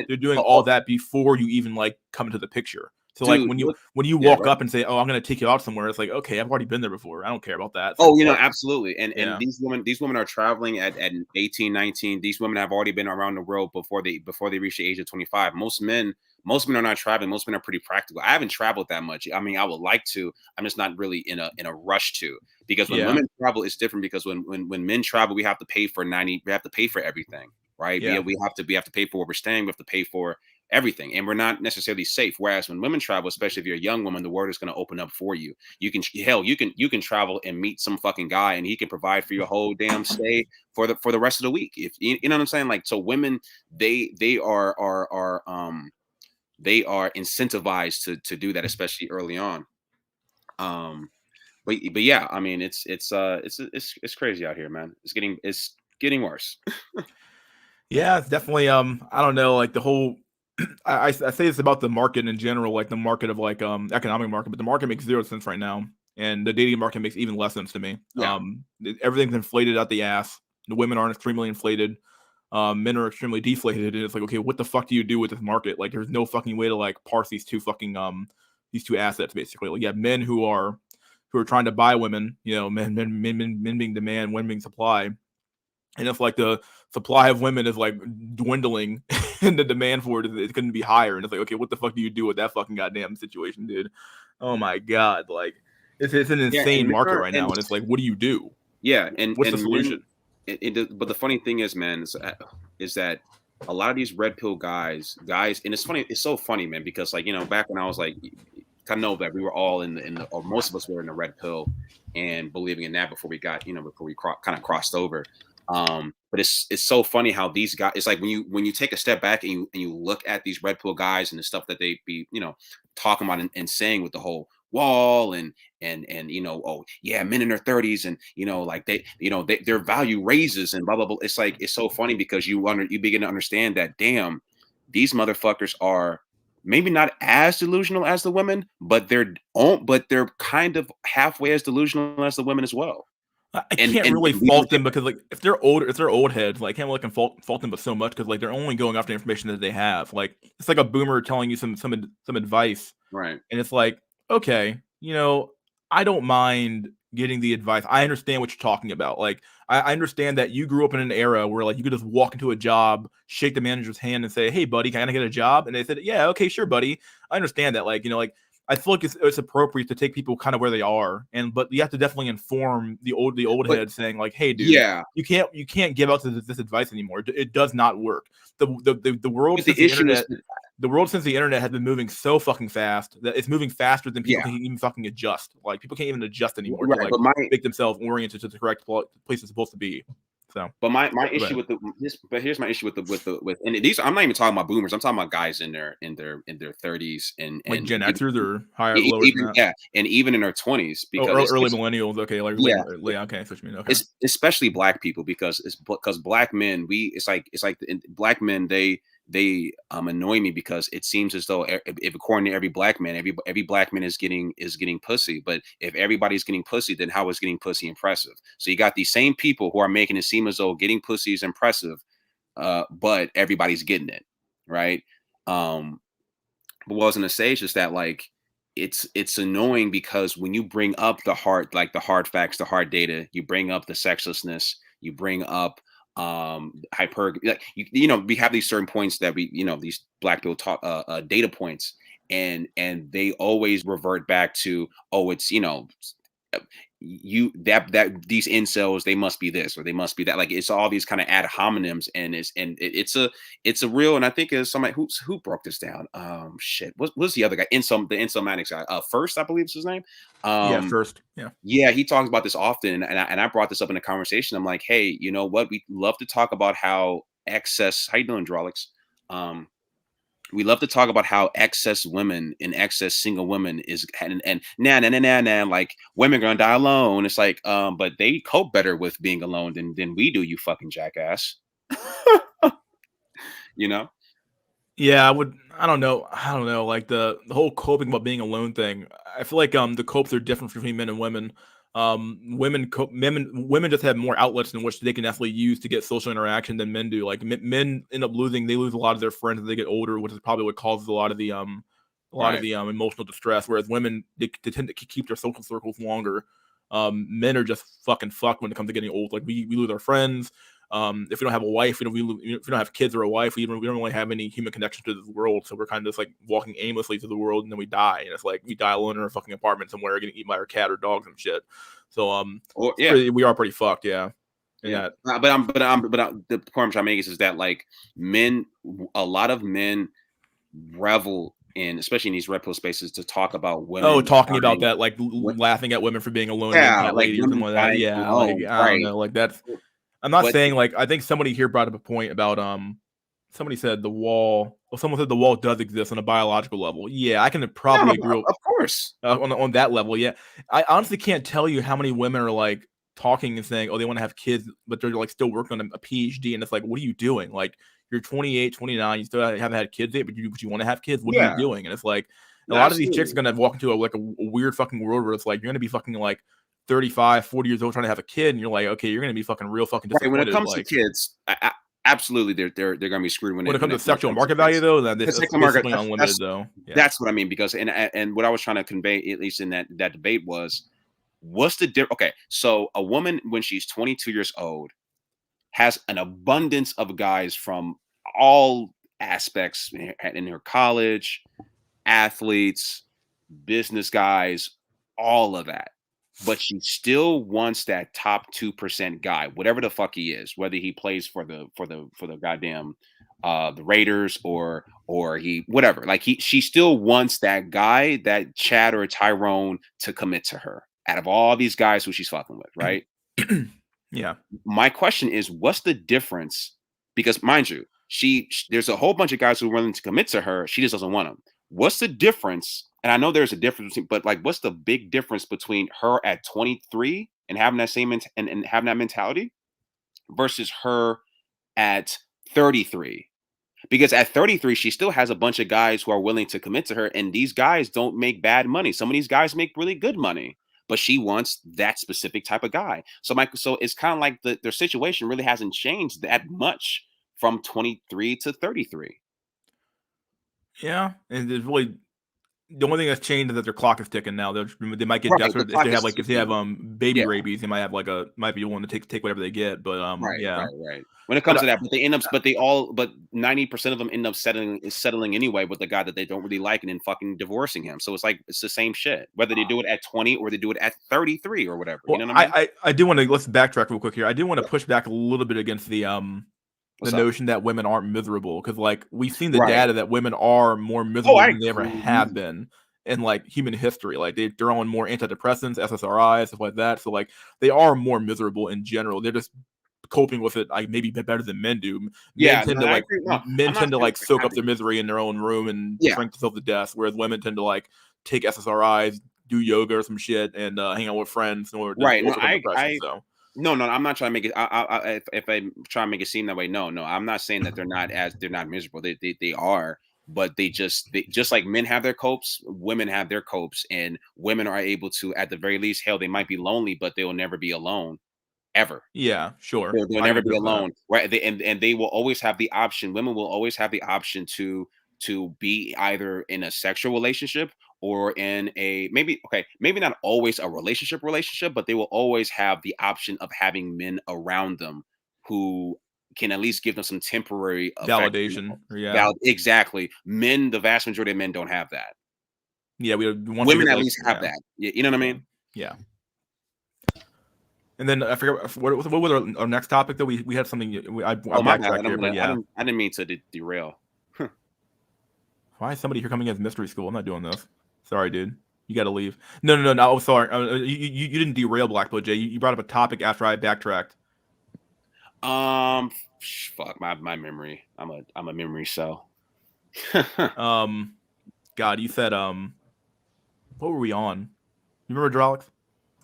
They're doing all that before you even like come into the picture. So like when you walk up and say, "Oh, I'm going to take you out somewhere," it's like, okay, I've already been there before. I don't care about that. Oh, you know, absolutely. And these women are traveling at 18, 19. These women have already been around the world before they reach the age of 25. Most men are not traveling. Most men are pretty practical. I haven't traveled that much. I mean, I would like to. I'm just not really in a rush to, because when women travel, it's different, because when men travel, we have to pay for everything, right? Yeah. We have to pay for where we're staying. We have to pay for everything, and we're not necessarily safe. Whereas when women travel, especially if you're a young woman, the world is going to open up for you. You can travel and meet some fucking guy, and he can provide for your whole damn stay for the rest of the week. If you know what I'm saying, like, so women, they are incentivized to do that, especially early on. But yeah, I mean, it's crazy out here, man. It's getting worse. Yeah, it's definitely I don't know, like the whole I say this about the market in general, like the market of like economic market, but the market makes 0 sense right now, and the dating market makes even less sense to me. Yeah. Everything's inflated out the ass. The women aren't extremely inflated. Men are extremely deflated, and it's like, okay, what the fuck do you do with this market? Like, there's no fucking way to like parse these two assets basically. Like, you have men who are trying to buy women, you know, men being demand, women being supply. And if like the supply of women is like dwindling and the demand for it couldn't be higher, and it's like, okay, what the fuck do you do with that fucking goddamn situation, dude? Oh my god, like it's an insane market right now, and it's like, what do you do? Yeah, and what's the solution? But the funny thing is, man, is that a lot of these red pill guys, and it's funny, it's so funny, man, because like, you know, back when I was like, I know that we were all in the or most of us were in the red pill and believing in that before we kind of crossed over. But it's so funny how these guys, it's like when you take a step back and you look at these red pill guys and the stuff that they be, you know, talking about and saying with the whole wall and you know, oh yeah, men in their 30s, and you know, like their value raises and blah blah blah. It's like, it's so funny because you begin to understand that, damn, these motherfuckers are maybe not as delusional as the women, but they're kind of halfway as delusional as the women as well. I can't really fault them because like if they're old heads, like I can't really fault them but so much because like they're only going off the information that they have. Like it's like a boomer telling you some advice, right. and it's like, okay, I don't mind getting the advice. I understand what you're talking about. Like I understand that you grew up in an era where like you could just walk into a job, shake the manager's hand, and say, "Hey, buddy, can I get a job?" And they said, "Yeah, okay, sure, buddy." I understand that. Like like I feel like it's appropriate to take people kind of where they are, but you have to definitely inform the old head, saying like, "Hey, dude, yeah, you can't give out this advice anymore. It does not work. The world but since the the issue internet, is, the world since the internet has been moving so fucking fast that it's moving faster than people yeah, can even fucking adjust. Like people can't even adjust anymore to right. like make themselves oriented to the correct place it's supposed to be. So, but my issue with here's my issue with and these, I'm not even talking about boomers. I'm talking about guys in their 30s and like Gen even, Xers or higher, lower than that. yeah, and even in their 20s, Oh, because early millennials. Okay, like yeah, okay, that's what you mean. Okay, it's especially black people, because black men, it's like black men, they annoy me because it seems as though if according to every black man, every black man is getting pussy. But if everybody's getting pussy, then how is getting pussy impressive? So you got these same people who are making it seem as though getting pussy is impressive, but everybody's getting it, right? But what I was gonna say is just that, like, it's annoying because when you bring up the hard facts, the hard data, you bring up the sexlessness, you bring up hyper, like, we have these certain points that these black people talk, data points, and they always revert back to, oh, it's that these incels, they must be this or they must be that. Like, it's all these kind of ad hominems, and it's a real, and I think it's somebody who broke this down. Shit, what's the other guy, the incel manics guy, First, I believe is his name. yeah, First, yeah. Yeah, he talks about this often, and I brought this up in a conversation. I'm like, hey, you know what? We love to talk about how excess. How you doing, Drolix? We love to talk about how excess women and excess single women is, and nah, like, women gonna die alone. It's like, but they cope better with being alone than we do, you fucking jackass. you know? Yeah, I don't know. Like the whole coping about being alone thing. I feel like the copes are different between men and women. Women just have more outlets in which they can actually use to get social interaction than men do. Like men end up losing, they lose a lot of their friends as they get older, which is probably what causes a lot of the Right. emotional distress. Whereas women, they tend to keep their social circles longer. Men are just fucking fucked when it comes to getting old. Like we lose our friends. If we don't have a wife, if we don't have kids or a wife, we don't really have any human connection to this world. So we're kind of just like walking aimlessly through the world, and then we die. And it's like we die alone in our fucking apartment somewhere, getting eaten by our cat or dogs and shit. So we are pretty fucked, yeah. Yeah. The point I'm trying to make is that, like, a lot of men revel in, especially in these red pill spaces, to talk about women. Oh, talking about that, like laughing at women for being alone, being cat like lady or something like that. Yeah, alone, like I don't know, like that's. I'm not But saying, like, I think somebody here brought up a point about somebody said the wall. Well, someone said the wall does exist on a biological level. Yeah, I can probably agree. of course. On that level, yeah. I honestly can't tell you how many women are like talking and saying, oh, they want to have kids, but they're like still working on a PhD, and it's like, what are you doing? Like, you're 28, 29, you still haven't had kids yet, but you want to have kids. What are you doing? And it's like a lot of these chicks are gonna walk into a weird fucking world where it's like you're gonna be fucking like 35, 40 years old trying to have a kid, and you're like, okay, you're gonna be fucking real fucking disappointed. Right. When it comes to kids, absolutely, they're gonna be screwed when it comes to sexual market value, though. That's basically unlimited, though. Yeah. That's what I mean, because and what I was trying to convey, at least in that debate, was, what's the difference? Okay, so a woman, when she's 22 years old, has an abundance of guys from all aspects in her college, athletes, business guys, all of that. But she still wants that top 2% guy, whatever the fuck he is, whether he plays for the goddamn the Raiders or he whatever. Like, she still wants that guy, that Chad or Tyrone, to commit to her out of all these guys who she's fucking with, right? Yeah. My question is, what's the difference? Because, mind you, there's a whole bunch of guys who are willing to commit to her. She just doesn't want them. What's the difference? And I know there's a difference, but like, what's the big difference between her at 23 and having that same and having that mentality versus her at 33? Because at 33, she still has a bunch of guys who are willing to commit to her, and these guys don't make bad money. Some of these guys make really good money, but she wants that specific type of guy. So it's kind of like their situation really hasn't changed that much from 23 to 33. Yeah, and it's really the only thing that's changed is that their clock is ticking now. They might get Right, desperate the if clock they have is if they ticking. have baby Yeah. rabies. They might have might be willing to take whatever they get. But yeah, Right. When it comes to that, but they end up, but 90% of them end up settling anyway with the guy that they don't really like, and then fucking divorcing him. So it's like it's the same shit, whether they do it at 20 or they do it at 33 or whatever. Well, You know what I mean? I do want to let's backtrack real quick here. I do want to push back a little bit against the What's up? notion that women aren't miserable, because like we've seen the Right. data that women are more miserable I than they ever have been in like human history. Like they're on more antidepressants, SSRIs, stuff like that. So like they are more miserable in general. They're just coping with it like maybe better than men do. Yeah, Men tend no, to I like agree. No, men I'm not tend to saying like they're soak up happy. their misery in their own room and Yeah. drink themselves to death, whereas women tend to like take SSRIs, do yoga or some shit, and hang out with friends in order to Right. No, overcome depression. So No, I'm not trying to make it. If I try to make it seem that way, no, I'm not saying that they're not miserable. They are, but they just like men have their copes, women have their copes, and women are able to, at the very least, hell, they might be lonely, but they will never be alone, ever. yeah, sure, They'll I can never agree be with that. alone, right? And they will always have the option. Women will always have the option to be either in a sexual relationship or in a maybe not always a relationship, but they will always have the option of having men around them who can at least give them some temporary affection. Validation, yeah. Exactly. Men, the vast majority of men don't have that. Yeah, once we Women get, at like, least have that. You know what I mean? Yeah. And then I forget what was our next topic though. We had something. I My bad. backtracked here, but yeah. I didn't mean to derail. Why is somebody here coming as mystery school? I'm not doing this. Sorry, dude. You got to leave. No. Oh, sorry. You didn't derail Blackboard J. You brought up a topic after I backtracked. Fuck my memory. I'm a memory cell. God, you said what were we on? You remember Drolix?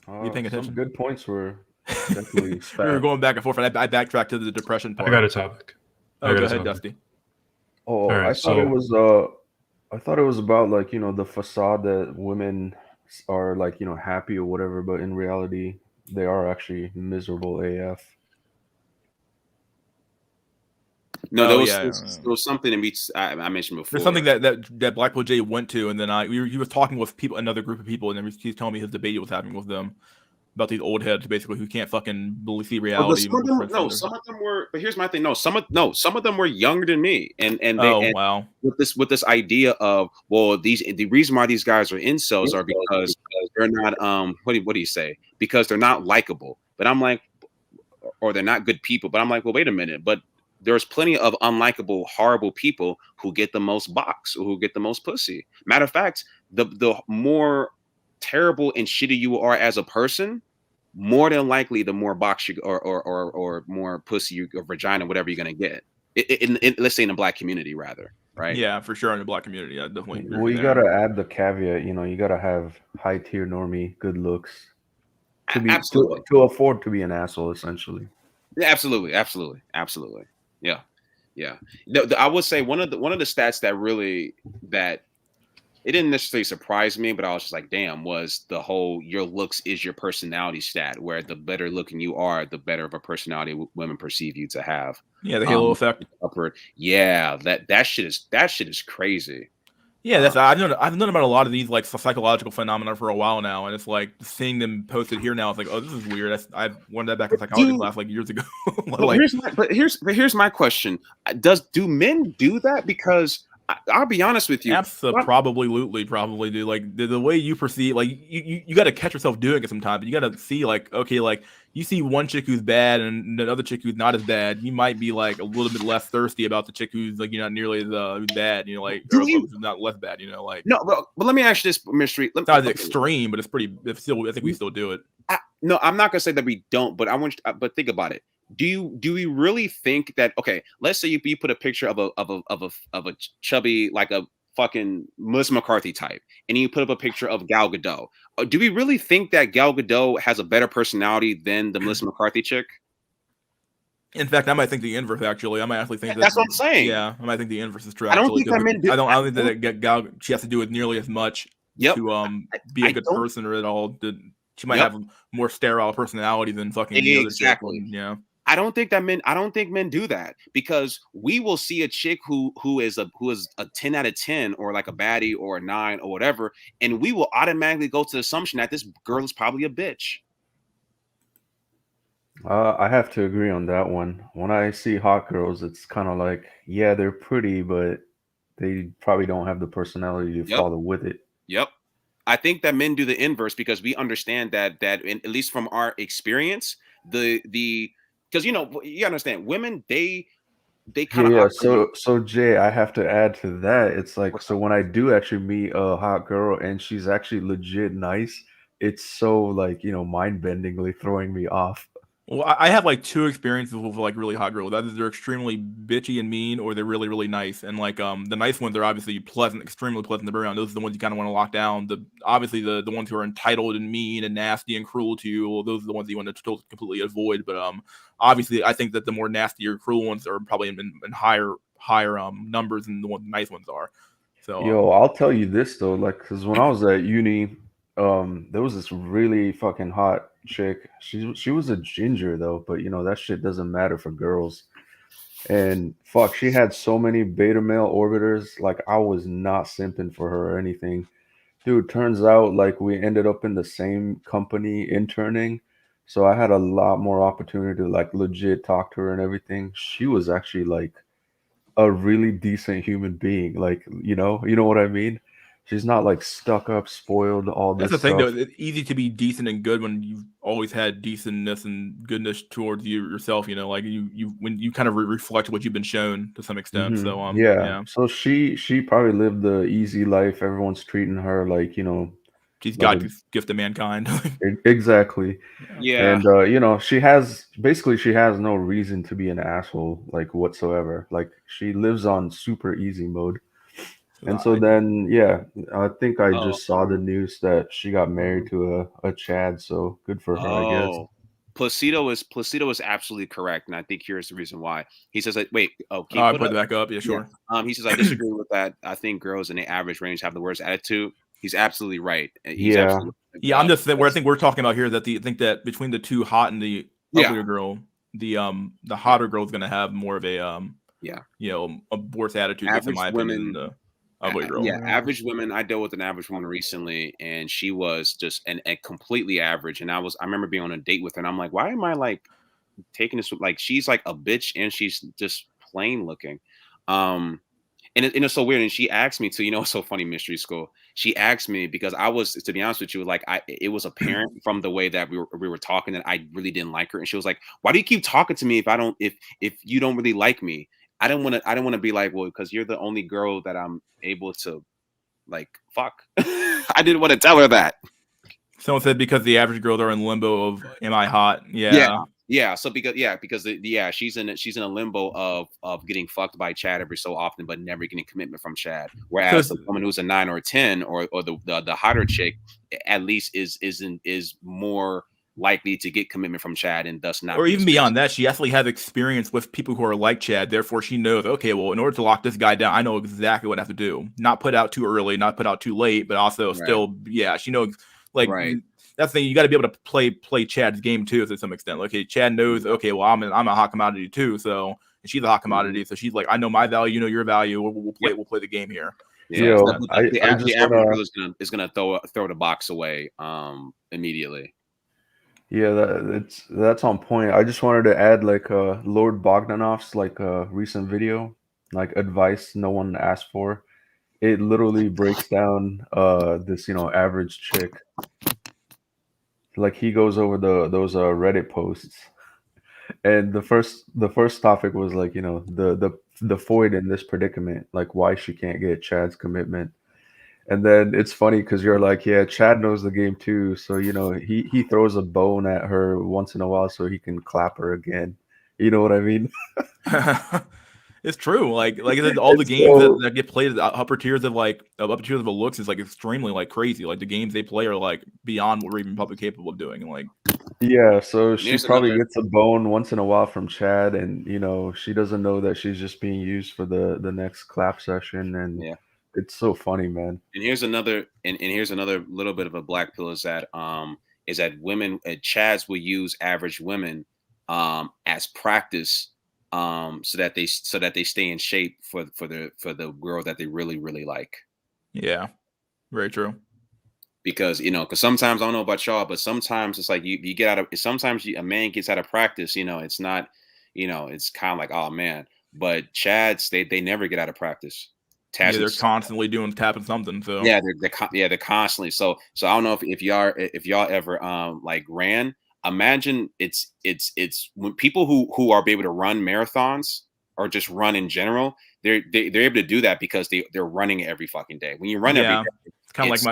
Were you paying attention? Some good points were definitely. We were going back and forth, and I backtracked to the depression part. I got a topic. Oh, go ahead, Dusty. Oh, right, I thought it was I thought it was about like, the facade that women are like, happy or whatever, but in reality they are actually miserable AF. No, Oh, there was something in which I mentioned before. There's something that Blackpool J went to, and then he was talking with another group of people, and then he's telling me his debate he was having with them about these old heads, basically, who can't fucking see reality. Some of them were. But here's my thing. Some of them were younger than me, and wow. With this idea of, well, the reason why these guys are incels are because they're not what do you say? Because they're not likable. But I'm like, or they're not good people. But I'm like, well, wait a minute, but there's plenty of unlikable, horrible people who get the most box or who get the most pussy. Matter of fact, the more terrible and shitty you are as a person, more than likely the more box you or more pussy or vagina, whatever you're gonna get. Let's say in the black community, rather, right? Yeah, for sure in the black community, I definitely. Well, you gotta add the caveat. You gotta have high tier normie good looks to afford to be an asshole, essentially. Yeah, absolutely. Yeah. I would say one of the stats that it didn't necessarily surprise me, but I was just like, damn, was the whole your looks is your personality stat, where the better looking you are, the better of a personality women perceive you to have. Yeah, the halo effect. Upward. Yeah, that shit is crazy. Yeah, I've known about a lot of these like psychological phenomena for a while now, and it's like seeing them posted here now. It's like, oh, this is weird. I wanted that back in psychology class like years ago. Here's my question: do men do that? Because I'll be honest with you. Probably do. Like the way you perceive, like you got to catch yourself doing it sometimes. But you got to see like, okay, like you see one chick who's bad and another chick who's not as bad. You might be like a little bit less thirsty about the chick who's like not nearly as bad. Like who's not less bad. Like no. But let me ask you this, mystery. It's not as extreme, but it's still. I think we still do it. No, I'm not gonna say that we don't, but but think about it. Do we really think that? Okay, let's say you put a picture of a chubby, like a fucking Melissa McCarthy type, and you put up a picture of Gal Gadot. Do we really think that Gal Gadot has a better personality than the Melissa McCarthy chick? In fact, I might think the inverse. Actually, I might actually think that's what I'm saying. Yeah, I might think the inverse is true. I don't think that men do. I don't think that Gal she has to do with nearly as much to be a good person or at all. she might have more sterile personality than fucking the other chick. Yeah. I don't think men do that, because we will see a chick who is a 10 out of 10 or like a baddie or a 9 or whatever, and we will automatically go to the assumption that this girl is probably a bitch. I have to agree on that one. When I see hot girls, it's kind of like, yeah, they're pretty, but they probably don't have the personality to follow with it. Yep. I think that men do the inverse, because we understand that at least from our experience, the because you understand, women, they kind of Yeah. So Jay, I have to add to that. It's like, so when I do actually meet a hot girl and she's actually legit nice, it's so like, mind-bendingly throwing me off. Well, I have like 2 experiences with like really hot girls. Either they're extremely bitchy and mean, or they're really, really nice. And like the nice ones are obviously pleasant, extremely pleasant to be around. Those are the ones you kind of want to lock down. Obviously the ones who are entitled and mean and nasty and cruel to you, well, those are the ones you want to completely avoid. But obviously I think that the more nasty or cruel ones are probably in higher numbers than the nice ones are. So Yo, I'll tell you this though, like, because when I was at uni, there was this really fucking hot chick. She was a ginger though, but that shit doesn't matter for girls. And fuck, she had so many beta male orbiters. Like, I was not simping for her or anything. Dude, turns out like we ended up in the same company interning. So I had a lot more opportunity to like legit talk to her and everything. She was actually like a really decent human being. Like, you know what I mean? She's not like stuck up, spoiled, all that's this the thing, stuff. though. It's easy to be decent and good when you've always had decentness and goodness towards you yourself. Like when you kind of reflect what you've been shown to some extent. So Yeah. yeah, So she probably lived the easy life. Everyone's treating her like, she's like God's gift to mankind. exactly. Yeah. And she has no reason to be an asshole like whatsoever. Like, she lives on super easy mode. And so then, yeah, I think I just saw the news that she got married to a Chad. So good for her, I guess. Placido is absolutely correct, and I think here's the reason why. He says that. Wait, can I you put it back up. Yeah, sure. He says, I disagree with that. I think girls in the average range have the worst attitude. He's absolutely right. He's Yeah. absolutely right. Yeah, I'm just where I think we're talking about here, that I think that between the too hot and the uglier girl, the hotter girl is going to have more of a a worse attitude, in my opinion, than the ugly girl. Average women. I dealt with an average woman recently, and she was just a completely average. And I remember being on a date with her, and I'm like, why am I like taking this? Like, she's like a bitch, and she's just plain looking. And it's so weird. And she asked me to, it's so funny, Mystery School. She asked me because I was, to be honest with you, like it was apparent from the way that we were talking that I really didn't like her. And she was like, "Why do you keep talking to me if you don't really like me?" I don't want to be like, well, because you're the only girl that I'm able to like fuck. I didn't want to tell her that. Someone said because the average girl, they're in limbo of, am I hot? Yeah. So because she's in a limbo of getting fucked by Chad every so often, but never getting commitment from Chad. Whereas the woman who's a 9 or a 10 or the hotter chick at least is more likely to get commitment from Chad, and thus not. Or even beyond that, she actually has experience with people who are like Chad. Therefore, she knows, okay, well, in order to lock this guy down, I know exactly what I have to do. Not put out too early, not put out too late, but also still, she knows. Like, that's the thing. You got to be able to play Chad's game too, to some extent. Okay, Chad knows. Okay, well, I'm a hot commodity too. So, and she's a hot commodity. So she's like, I know my value. You know your value. We'll play the game here. Yeah, the average girl is gonna throw the box away immediately. Yeah, that's on point. I just wanted to add like Lord Bogdanov's like recent video, like advice no one asked for. It literally breaks down this average chick. Like, he goes over those Reddit posts, and the first topic was like, the void in this predicament, like why she can't get Chad's commitment. And then it's funny because you're like, yeah, Chad knows the game too, so he throws a bone at her once in a while so he can clap her again. You know what I mean? It's true. Like all the games that get played at the upper tiers of the looks is like extremely like crazy. Like the games they play are like beyond what we're even probably capable of doing. Like, yeah, so she probably gets a bone once in a while from Chad, and she doesn't know that she's just being used for the next clap session. And it's so funny, man. And here's another little bit of a black pill is that is that women, Chads will use average women as practice, so that they stay in shape for the girl that they really like. Yeah, very true. Because because sometimes, I don't know about y'all, but sometimes it's like you get out of, sometimes a man gets out of practice, it's not, it's kind of like, oh man. But Chads, they never get out of practice. Yeah, they're constantly tapping something. So yeah, they're constantly. So I don't know if y'all ever like ran. Imagine it's when people who are able to run marathons or just run in general, they're able to do that because they're running every fucking day. When you run every day, it's kind of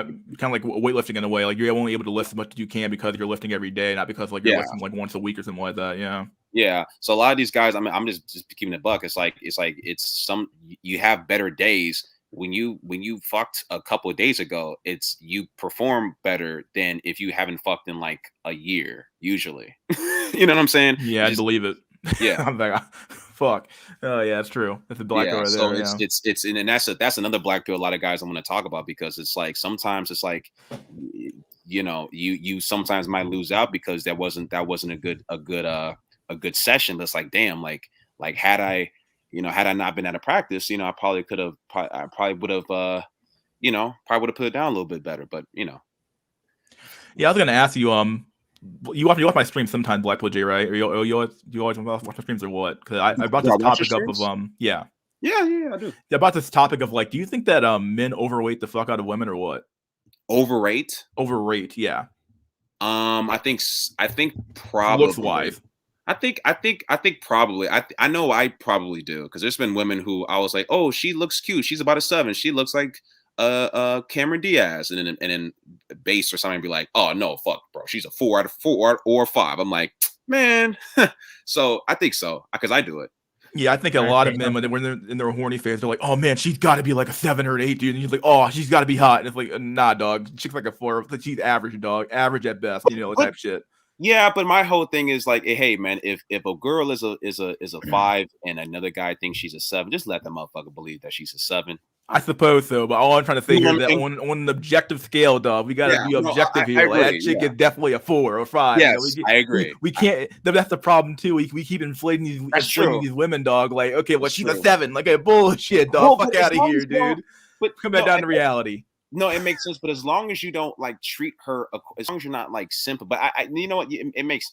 like weightlifting in a way. Like you're only able to lift as much as you can because you're lifting every day, not because like you're lifting like once a week or something like that. Yeah. Yeah. So a lot of these guys, I'm just keeping it buck. It's like you have better days when you fucked a couple of days ago. You perform better than if you haven't fucked in like a year, usually. You know what I'm saying? Yeah, I believe it. Yeah. I'm like, fuck. Oh yeah, it's true. That's a black girl right so there. It's and that's another black pill a lot of guys I'm going to talk about, because it's like sometimes it's like you sometimes might lose out because that wasn't a good session. That's like, damn, like had I not been out of practice, I probably would have probably would have put it down a little bit better. But yeah, I was gonna ask you, you watch my streams sometimes, Black J, right? Or you always watch my streams or what? Because I brought this topic up of yeah, I do. About this topic of like, do you think that men overweight the fuck out of women or what? Overrate, yeah. I think probably looks wise. I think probably. I know I probably do, because there's been women who I was like, oh, she looks cute. She's about a 7. She looks like Cameron Diaz, and then base or something be like, oh no, fuck, bro, she's a 4 out of 4 or 5. I'm like, man. So I think so, because I do it. Yeah, I think a lot of men, when they're in their horny phase, they're like, "Oh man, she's got to be like a 7 or an 8, dude." And he's like, "Oh, she's got to be hot." And it's like, "Nah, dog. She's like a 4. She's average, dog. Average at best." Type shit. Yeah, but my whole thing is like, hey man, if a girl is a 5 and another guy thinks she's a 7, just let the motherfucker believe that she's a 7. I suppose so, but all I'm trying to say here is that on an objective scale, dog, we gotta be objective here. Like, that chick is definitely a 4 or 5. Yes, I agree. We can't. That's the problem too. We keep inflating these women, dog. Like, okay, well, she's a 7. Like, a bullshit, dog. Fuck out of here, dude. But come back down to reality. No, it makes sense, but as long as you don't like treat her, as long as you're not like simple. But I you know what, it makes.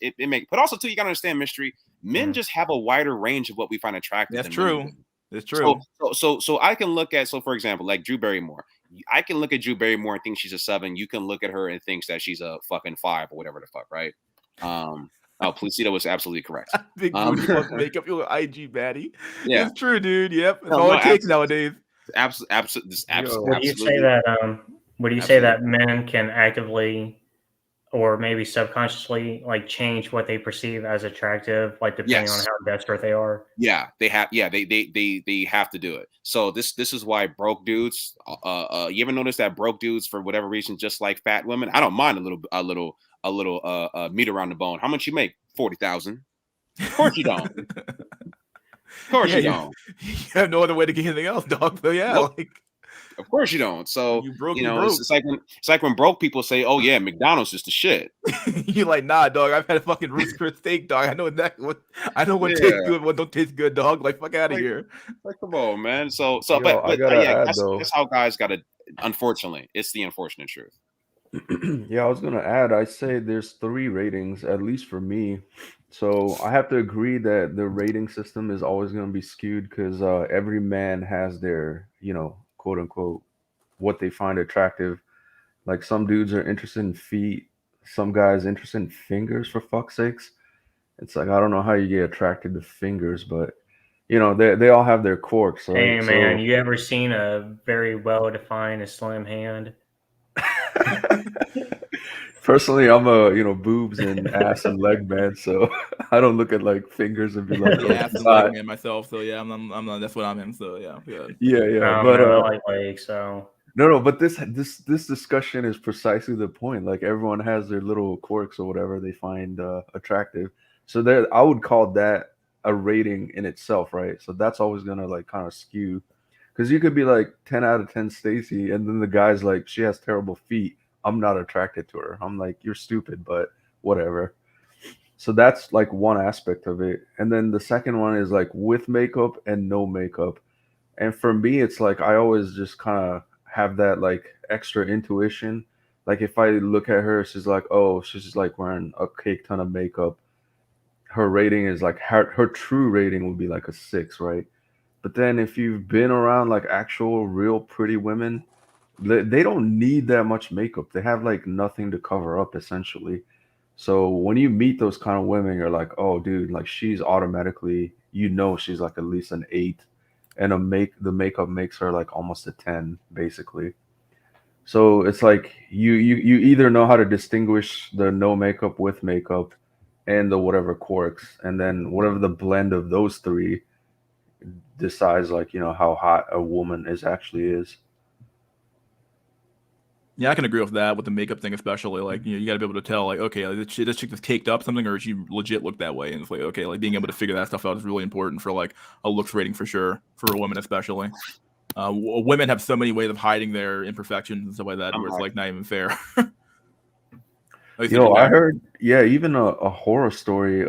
But also too, you gotta understand, Mystery. Men just have a wider range of what we find attractive. That's true. It's true. So I can look at, for example, like Drew Barrymore. I can look at Drew Barrymore and think she's a 7. You can look at her and thinks that she's a fucking 5 or whatever the fuck, right? Placido was absolutely correct. Big booty makeup, you IG baddie. Yeah, it's true, dude. Yep, it's all it takes nowadays. Absolutely. Would you say that? Would you say that men can actively, or maybe subconsciously, like change what they perceive as attractive, like depending on how desperate they are? Yeah, they have. Yeah, they have to do it. So this is why broke dudes. You ever notice that broke dudes, for whatever reason, just like fat women? I don't mind a little meat around the bone. How much you make? 40,000. Of course you don't. Of course you don't. You have no other way to get anything else, dog. So yeah, nope. Of course you don't. So you broke. It's like when broke people say, "Oh yeah, McDonald's is the shit." You're like, nah, dog. I've had a fucking Rooster Chris steak, dog. I know exactly what. I know what tastes good, what don't taste good, dog. Like, fuck out of here. Like, come on, man. So, Yo, but yeah, that's how guys got to. Unfortunately, it's the unfortunate truth. Yeah, I was gonna add. I say there's 3 ratings, at least for me. So I have to agree that the rating system is always going to be skewed because every man has their, quote unquote, what they find attractive. Like some dudes are interested in feet, some guys interested in fingers, for fuck's sakes. It's like, I don't know how you get attracted to fingers, but they all have their quirks. Right? Hey man, you ever seen a very well-defined slim hand? Personally, I'm a boobs and ass and leg man, so I don't look at like fingers and be like, ass and leg man myself. So yeah, I'm not. That's what I'm in. So yeah. But I like legs, so no. But this discussion is precisely the point. Like everyone has their little quirks or whatever they find attractive. So I would call that a rating in itself, right? So that's always gonna like kind of skew, because you could be like 10 out of 10 Stacy, and then the guy's like, she has terrible feet. I'm not attracted to her. I'm like, you're stupid, but whatever. So that's like one aspect of it. And then the second one is like with makeup and no makeup. And for me, it's like I always just kind of have that like extra intuition. Like if I look at her, she's like, oh, she's just like wearing a cake ton of makeup. Her rating is like her true rating would be like a 6, right? But then if you've been around like actual real pretty women, they don't need that much makeup. They have like nothing to cover up essentially. So when you meet those kind of women, you're like, oh, dude, like she's automatically, she's like at least an 8, and the makeup makes her like almost a 10, basically. So it's like you either know how to distinguish the no makeup with makeup and the whatever quirks, and then whatever the blend of those three decides like how hot a woman is. Yeah, I can agree with that, with the makeup thing especially. Like, you got to be able to tell, like, okay, like, this chick just caked up something, or she legit look that way. And it's like, okay, like being able to figure that stuff out is really important for like a looks rating for sure, for a woman especially. Women have so many ways of hiding their imperfections and stuff like that, where it's like not even fair. I heard, yeah, even a horror story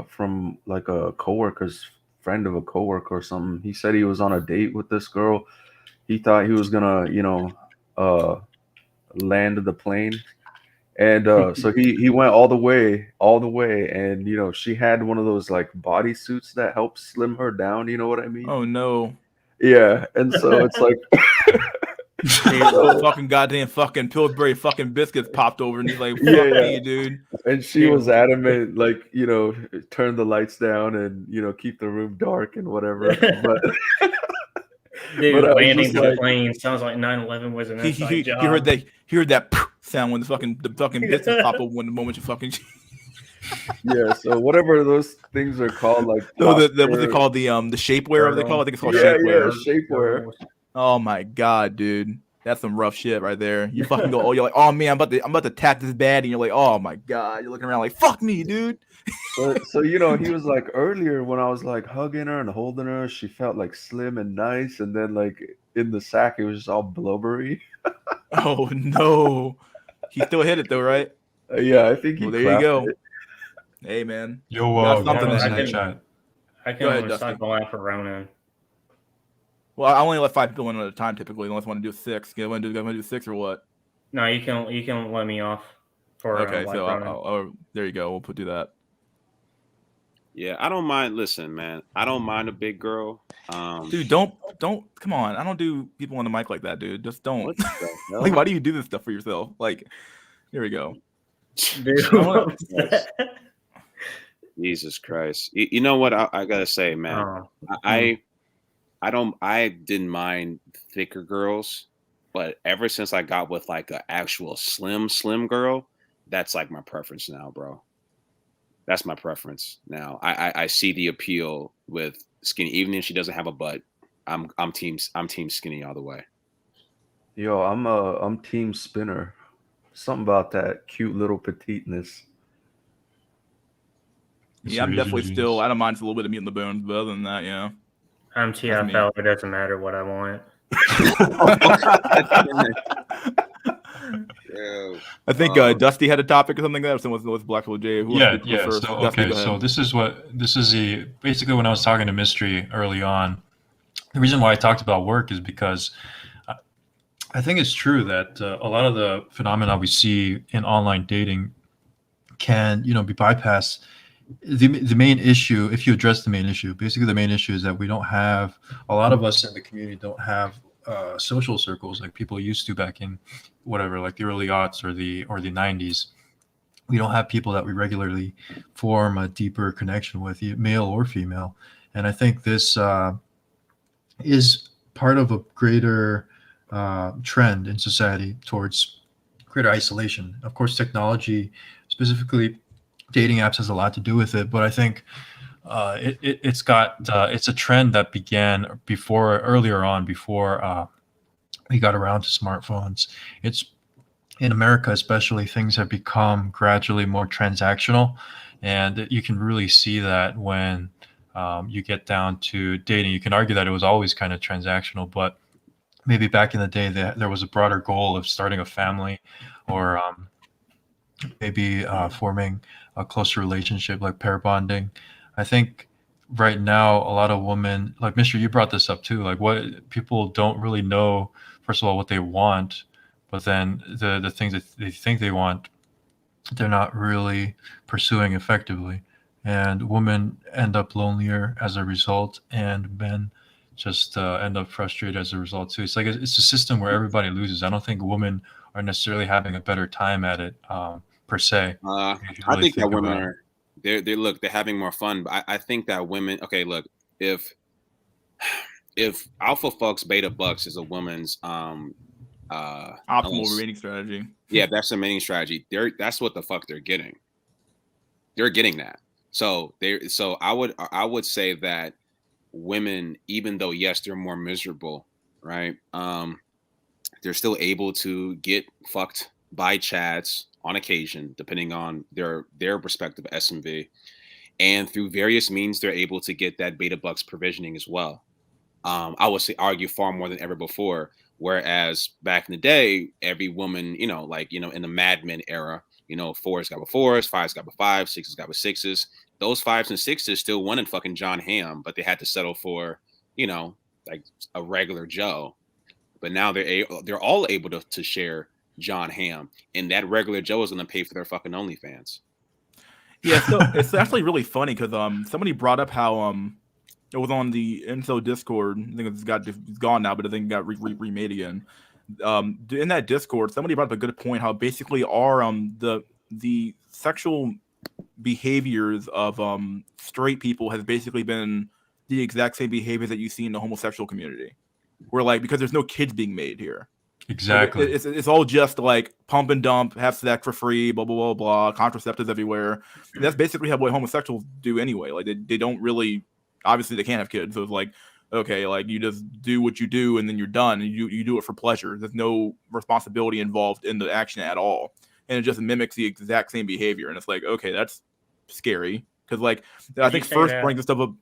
from like a coworker's friend of a coworker or something. He said he was on a date with this girl. He thought he was gonna, land the plane, and so he went all the way, and she had one of those like body suits that help slim her down. You know what I mean? Oh no. Yeah, and so it's like. Fucking goddamn fucking Pillsbury fucking biscuits popped over, and he's like, fuck me, dude. And she was adamant, like, turn the lights down and, keep the room dark and whatever. But dude, landing the plane sounds like 9/11 was an inside job. He heard that sound when the fucking biscuits pop over when the moment you fucking. Yeah, so whatever those things are called, like what's it called, the shapewear? What they call it? I think it's called shapewear. Yeah, shapewear. Oh my god, dude, that's some rough shit right there. You fucking go, you're like, oh man, I'm about to tap this bad, and you're like, oh my god, you're looking around like, fuck me, dude. So he was like, earlier when I was like hugging her and holding her, she felt like slim and nice, and then like in the sack, it was just all blubbery. Oh no, he still hit it though, right? Yeah, I think he. Well, there you go. It. Hey man, something in the chat. I can only start going for Ronan. Well, I only let 5 people in at a time typically, unless I want to do 6. You want to do 6 or what? No, you can let me off for. Okay, so there you go. We'll do that. Yeah, I don't mind. Listen, man, I don't mind a big girl. Dude, don't come on. I don't do people on the mic like that, dude. Just don't. Like, why do you do this stuff for yourself? Like, here we go. Dude. Jesus Christ! You know what I gotta say, man. I didn't mind thicker girls, but ever since I got with like an actual slim girl, that's like my preference now, bro. That's my preference now. I see the appeal with skinny, even if she doesn't have a butt. I'm team skinny all the way. Yo, I'm team spinner. Something about that cute little petiteness. Yeah, I'm definitely still. I don't mind a little bit of meat in the bones, but other than that, yeah. I'm TFL. It doesn't matter what I want. I think Dusty had a topic or something like that. Or someone was Black Hole J. So this is basically when I was talking to Mystery early on. The reason why I talked about work is because I think it's true that a lot of the phenomena we see in online dating can, be bypassed. The main issue, if you address the main issue, basically the main issue is that we don't have, a lot of us in the community don't have social circles like people used to back in whatever, like the early aughts or the 90s. We don't have people that we regularly form a deeper connection with, male or female. And I think this is part of a greater trend in society towards greater isolation. Of course, technology, specifically dating apps, has a lot to do with it, but I think it's a trend that began earlier on before we got around to smartphones. It's in America, especially, things have become gradually more transactional, and you can really see that when you get down to dating. You can argue that it was always kind of transactional, but maybe back in the day there was a broader goal of starting a family or maybe forming a closer relationship, like pair bonding. I think right now a lot of women, like Mister, you brought this up too. Like, what people don't really know, first of all, what they want, but then the things that they think they want, they're not really pursuing effectively, and women end up lonelier as a result, and men just end up frustrated as a result too. It's like it's a system where everybody loses. I don't think women are necessarily having a better time at it per se. If you I really think that think women about it. are they're having more fun, but I think that women. Okay, look, if alpha fucks beta bucks is a woman's Optimal unless remaining strategy. yeah, that's the main strategy. That's what the fuck they're getting. They're getting that. So I would say that women, even though yes, they're more miserable, right? They're still able to get fucked by chads on occasion, depending on their respective SMV, and through various means, they're able to get that beta bucks provisioning as well. I would say argue far more than ever before. Whereas back in the day, every woman, in the Mad Men era, fours got with fours, fives got with fives, sixes got with sixes. Those fives and sixes still wanted fucking John Hamm, but they had to settle for, like a regular Joe. But now they're all able to share John Hamm, and that regular Joe is going to pay for their fucking OnlyFans. Yeah, so it's actually really funny because somebody brought up how it was on the Incel Discord. I think it's gone now, but I think it got remade again. In that Discord, somebody brought up a good point how basically our the sexual behaviors of straight people has basically been the exact same behaviors that you see in the homosexual community. Where like because there's no kids being made here. Exactly. Like, it's all just like pump and dump, have sex for free, blah blah blah blah, contraceptives everywhere. And that's basically what homosexuals do anyway. Like they don't really, obviously they can't have kids, so it's like okay, like you just do what you do and then you're done, and you do it for pleasure. There's no responsibility involved in the action at all, and it just mimics the exact same behavior. And it's like okay, that's scary because like I think first brings this stuff up,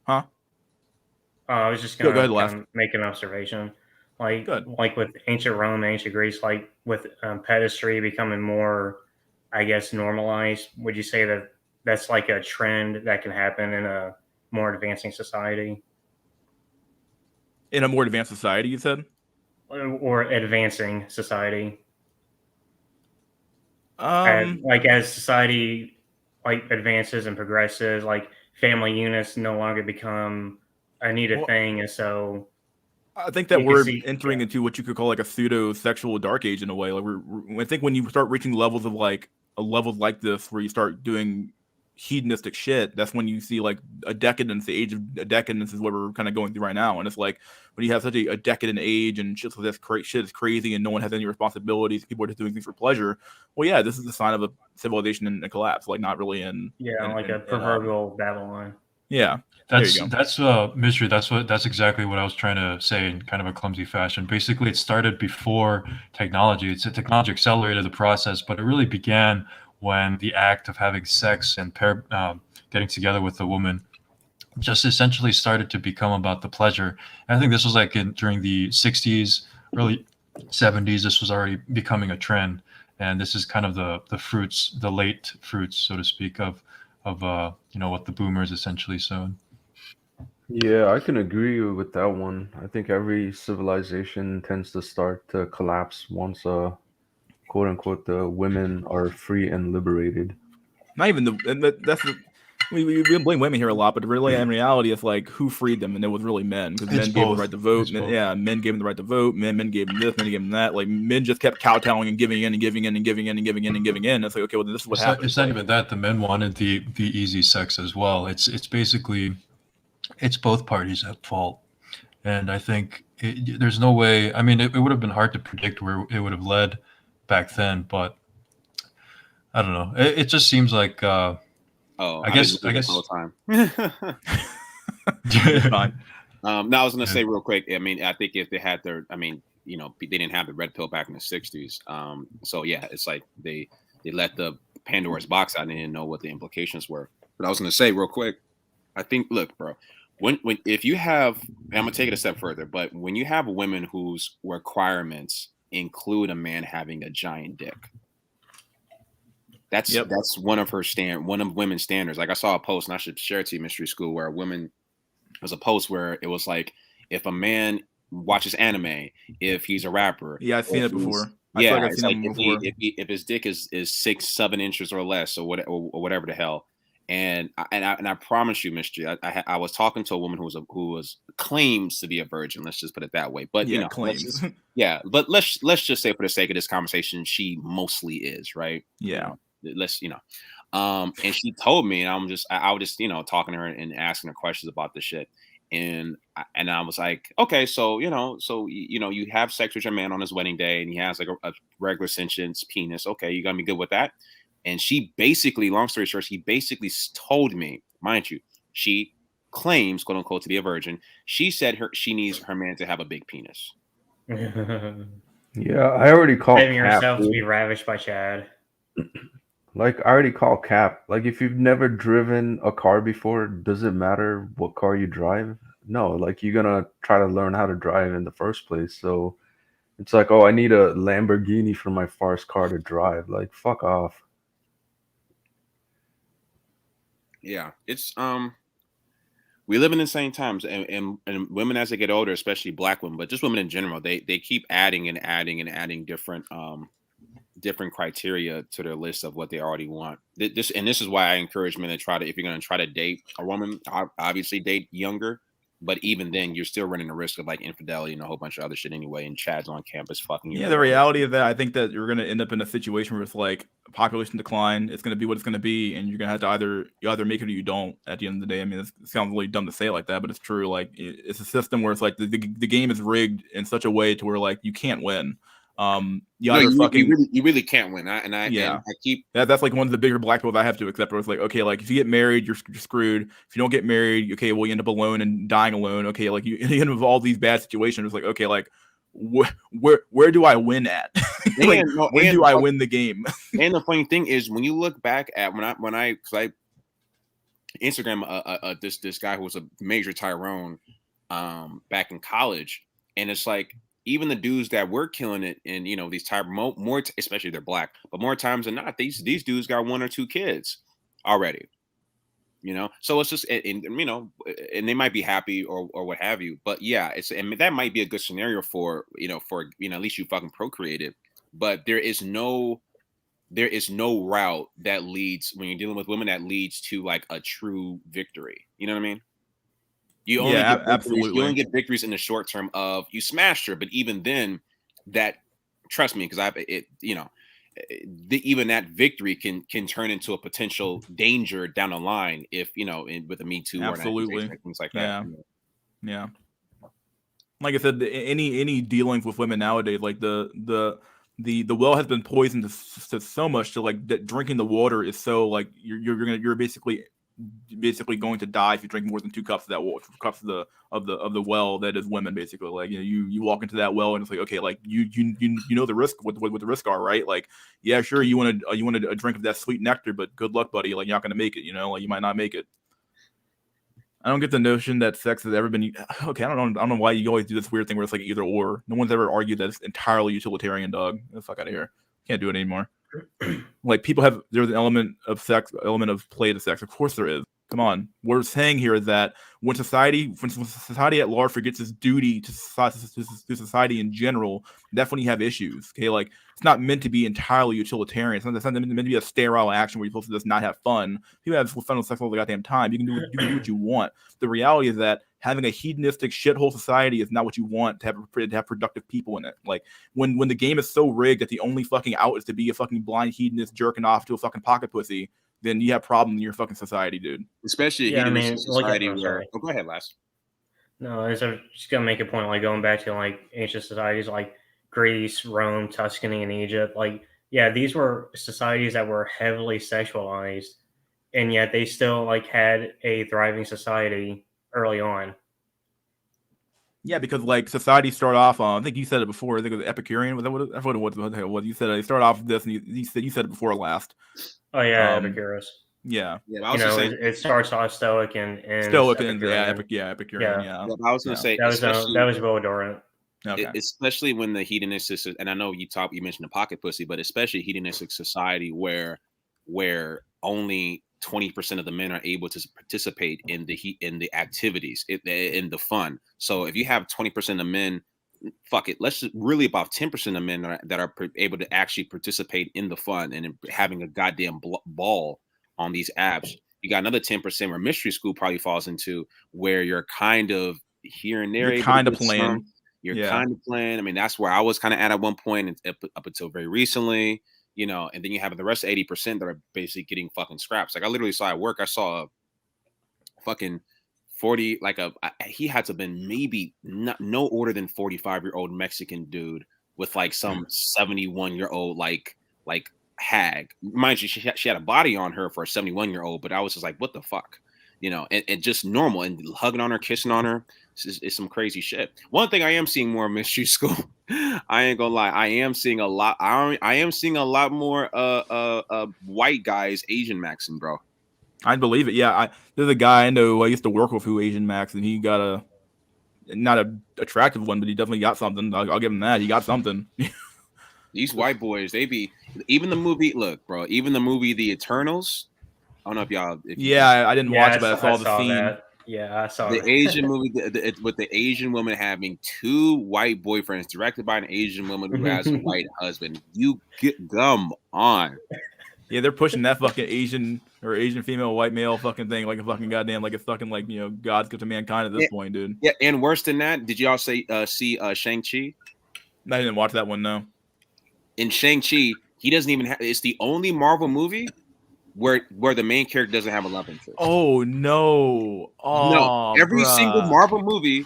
huh? I was just Go gonna ahead, kind of make an observation, like Good. like with ancient Rome, ancient Greece, like with pedestry becoming more, I guess, normalized. Would you say that that's like a trend that can happen in a more advancing society? In a more advanced society, you said? Or advancing society? Um, Like as society like advances and progresses, like family units no longer become a needed well, thing, and so I think that you can we're see, entering into what you could call like a pseudo sexual dark age in a way. Like I think when you start reaching levels of like a levels like this where you start doing hedonistic shit, that's when you see like a decadence. The age of a decadence is what we're kind of going through right now. And it's like when you have such a decadent age and shit like this, shit is crazy and no one has any responsibilities. People are just doing things for pleasure. Well, yeah, this is a sign of a civilization in a collapse. Like not really like a proverbial Babylon. yeah. There you go. That's Mystery. That's exactly what I was trying to say in kind of a clumsy fashion. Basically, it started before technology. It's a technology accelerated the process, but it really began when the act of having sex and getting together with a woman just essentially started to become about the pleasure. And I think this was like during the 60s, early 70s. This was already becoming a trend, and this is kind of the fruits, the late fruits, so to speak, of what the boomers essentially sowed. Yeah, I can agree with that one. I think every civilization tends to start to collapse once, quote unquote, the women are free and liberated. Not even that's the we blame women here a lot, but really in reality, it's like who freed them, and it was really men because men gave them the right to vote. Yeah, men gave them the right to vote. Men gave them this, men gave them that. Like men just kept kowtowing and giving in and giving in and giving in and giving in and giving in. It's like okay, well this is what happened. It's not even that the men wanted the easy sex as well. It's basically it's both parties at fault, and I think there's no way. I mean, it would have been hard to predict where it would have led back then, but I don't know. It just seems like. I guess the whole time. Fine. Now I was gonna say real quick. I mean, I think if they had their, they didn't have the red pill back in the '60s. So yeah, it's like they let the Pandora's box out and they didn't know what the implications were. But I was gonna say real quick. I think, look, bro, when if you have, I'm gonna take it a step further, but when you have women whose requirements include a man having a giant dick. That's Yep. that's one of women's standards. Like I saw a post, and I should share it to you, Mystery School, where a woman was a post where it was like, if a man watches anime, if he's a rapper, Yeah, I've seen if it before. yeah, I feel like I've it's seen like them before. if his dick is 6-7 inches or less, or whatever the hell. And I promise you, Mystery, I was talking to a woman who claims to be a virgin. Let's just put it that way. But Yeah, you know, claims. let's just say for the sake of this conversation, she mostly is, right? Yeah. And she told me, and I was just talking to her and asking her questions about this shit. And I was like, okay, so you have sex with your man on his wedding day, and he has like a regular sentient penis. Okay, you're gonna be good with that. And she basically, long story short, she basically told me, mind you, she claims, quote unquote, to be a virgin. She said she needs her man to have a big penis. Yeah, I already called Saving cap. yourself to Dude. be ravished by Chad. Like, I already called cap. Like, if you've never driven a car before, does it matter what car you drive? No, like, you're gonna try to learn how to drive in the first place. So it's like, oh, I need a Lamborghini for my first car to drive. Like, fuck off. Yeah, it's we live in insane times, and women as they get older, especially black women, but just women in general, they keep adding and adding and adding different criteria to their list of what they already want. This is why I encourage men to try to, if you're going to try to date a woman, obviously date younger, but even then you're still running the risk of like infidelity and a whole bunch of other shit anyway. And Chad's on campus fucking you. Yeah, the reality of that, I think that you're going to end up in a situation where it's like population decline. It's going to be what it's going to be, and you're going to have to either make it or you don't. At the end of the day, I mean, it sounds really dumb to say it like that, but it's true. Like, it's a system where it's like the game is rigged in such a way to where like you can't win. You really can't win. That's like one of the bigger black pills I have to accept, where it's like, okay, like if you get married, you're screwed. If you don't get married, okay, well, you end up alone and dying alone. Okay, like you end up with all these bad situations. It's like, okay, like where do I win at? Like, when do I win the game? And the funny thing is, when you look back at when I Instagram this guy who was a major Tyrone back in college, and it's like, even the dudes that were killing it, and these type more, especially they're black, but more times than not, these dudes got 1 or 2 kids already. So it's just, and they might be happy or what have you, but yeah, that might be a good scenario for at least you fucking procreated, but there is no route that leads, when you're dealing with women, that leads to like a true victory. You know what I mean? You only get victories in the short term of you smashed her, but even then, that, trust me, because even that victory can turn into a potential danger down the line if with a Me Too or things like that. Yeah. Like I said, any dealings with women nowadays, like the well has been poisoned to so much to like that drinking the water is so like you're basically going to die if you drink more than 2 cups of that water, cups of the well that is women. Basically, like you walk into that well and it's like, okay, like you know the risk, what the risks are, right? Like, yeah, sure, you want a drink of that sweet nectar, but good luck, buddy. Like, you're not gonna make it. Like, you might not make it. I don't get the notion that sex has ever been okay. I don't know why you always do this weird thing where it's like either or. No one's ever argued that it's entirely utilitarian, dog. Get the fuck out of here. Can't do it anymore. Like, there's an element of play to sex. Of course there is. Come on. What we're saying here is that when society at large forgets its duty to society in general, that's when you have issues. Okay, like, it's not meant to be entirely utilitarian. It's not meant to be a sterile action where you're supposed to just not have fun. People have fun with sex all the goddamn time. You can do what you want. The reality is that having a hedonistic shithole society is not what you want to have productive people in it. Like, when the game is so rigged that the only fucking out is to be a fucking blind hedonist jerking off to a fucking pocket pussy, then you have problems in your fucking society, dude. Especially society where... Oh, go ahead, Last. No, I was just gonna make a point, like going back to like ancient societies like Greece, Rome, Tuscany, and Egypt. Like, yeah, these were societies that were heavily sexualized, and yet they still like had a thriving society early on. Yeah, because like society started off on, I think you said it before. I think it was Epicurean. Was that what it was? You said they started off with this, and you said it before last. Oh yeah, Epicurus. Yeah, I was gonna say it starts off Stoic and Stoic and Epicurean. Yeah. I was gonna say that was Will Durant. Okay. Especially when the hedonistic, and I know you mentioned the pocket pussy, but especially hedonistic society where only 20% of the men are able to participate in the activities, in the fun. So if you have 20% of men, fuck it, let's just really about 10% of men that are able to actually participate in the fun and having a goddamn ball on these apps. You got another 10% where mystery school probably falls into, where you're kind of here and there, You're kind of playing. You're kind of playing. I mean, that's where I was kind of at one point, and up until very recently, you know. And then you have the rest of 80% that are basically getting fucking scraps. Like I literally saw at work, I saw a fucking 40, like he had to have been maybe no older than 45-year-old Mexican dude with like some 71-year-old like hag. Mind you, she had a body on her for a 71-year-old, but I was just like, what the fuck, you know? And just normal, and hugging on her, kissing on her. It's some crazy shit. One thing I am seeing more in mystery school, I ain't gonna lie, I am seeing a lot. I am seeing a lot more white guys Asian maxing, bro. I'd believe it. Yeah, there's a guy I know I used to work with who Asian Max, and he got not a attractive one, but he definitely got something. I'll give him that. He got something. These white boys, they be, even the movie. Look, bro, even the movie The Eternals. I don't know if y'all. I didn't watch it, but I saw the scene. That. Yeah, I saw the that. Asian movie with the Asian woman having two white boyfriends, directed by an Asian woman who has a white husband. You get gum on. Yeah, they're pushing that fucking Asian or Asian female white male fucking thing like a fucking goddamn, like it's fucking like, you know, God's gift to mankind at this point, dude. Yeah, and worse than that, did y'all see Shang-Chi? I didn't watch that one, no. In Shang-Chi, he doesn't even have. It's the only Marvel movie where the main character doesn't have a love interest. Oh no! Oh, no! Every single Marvel movie,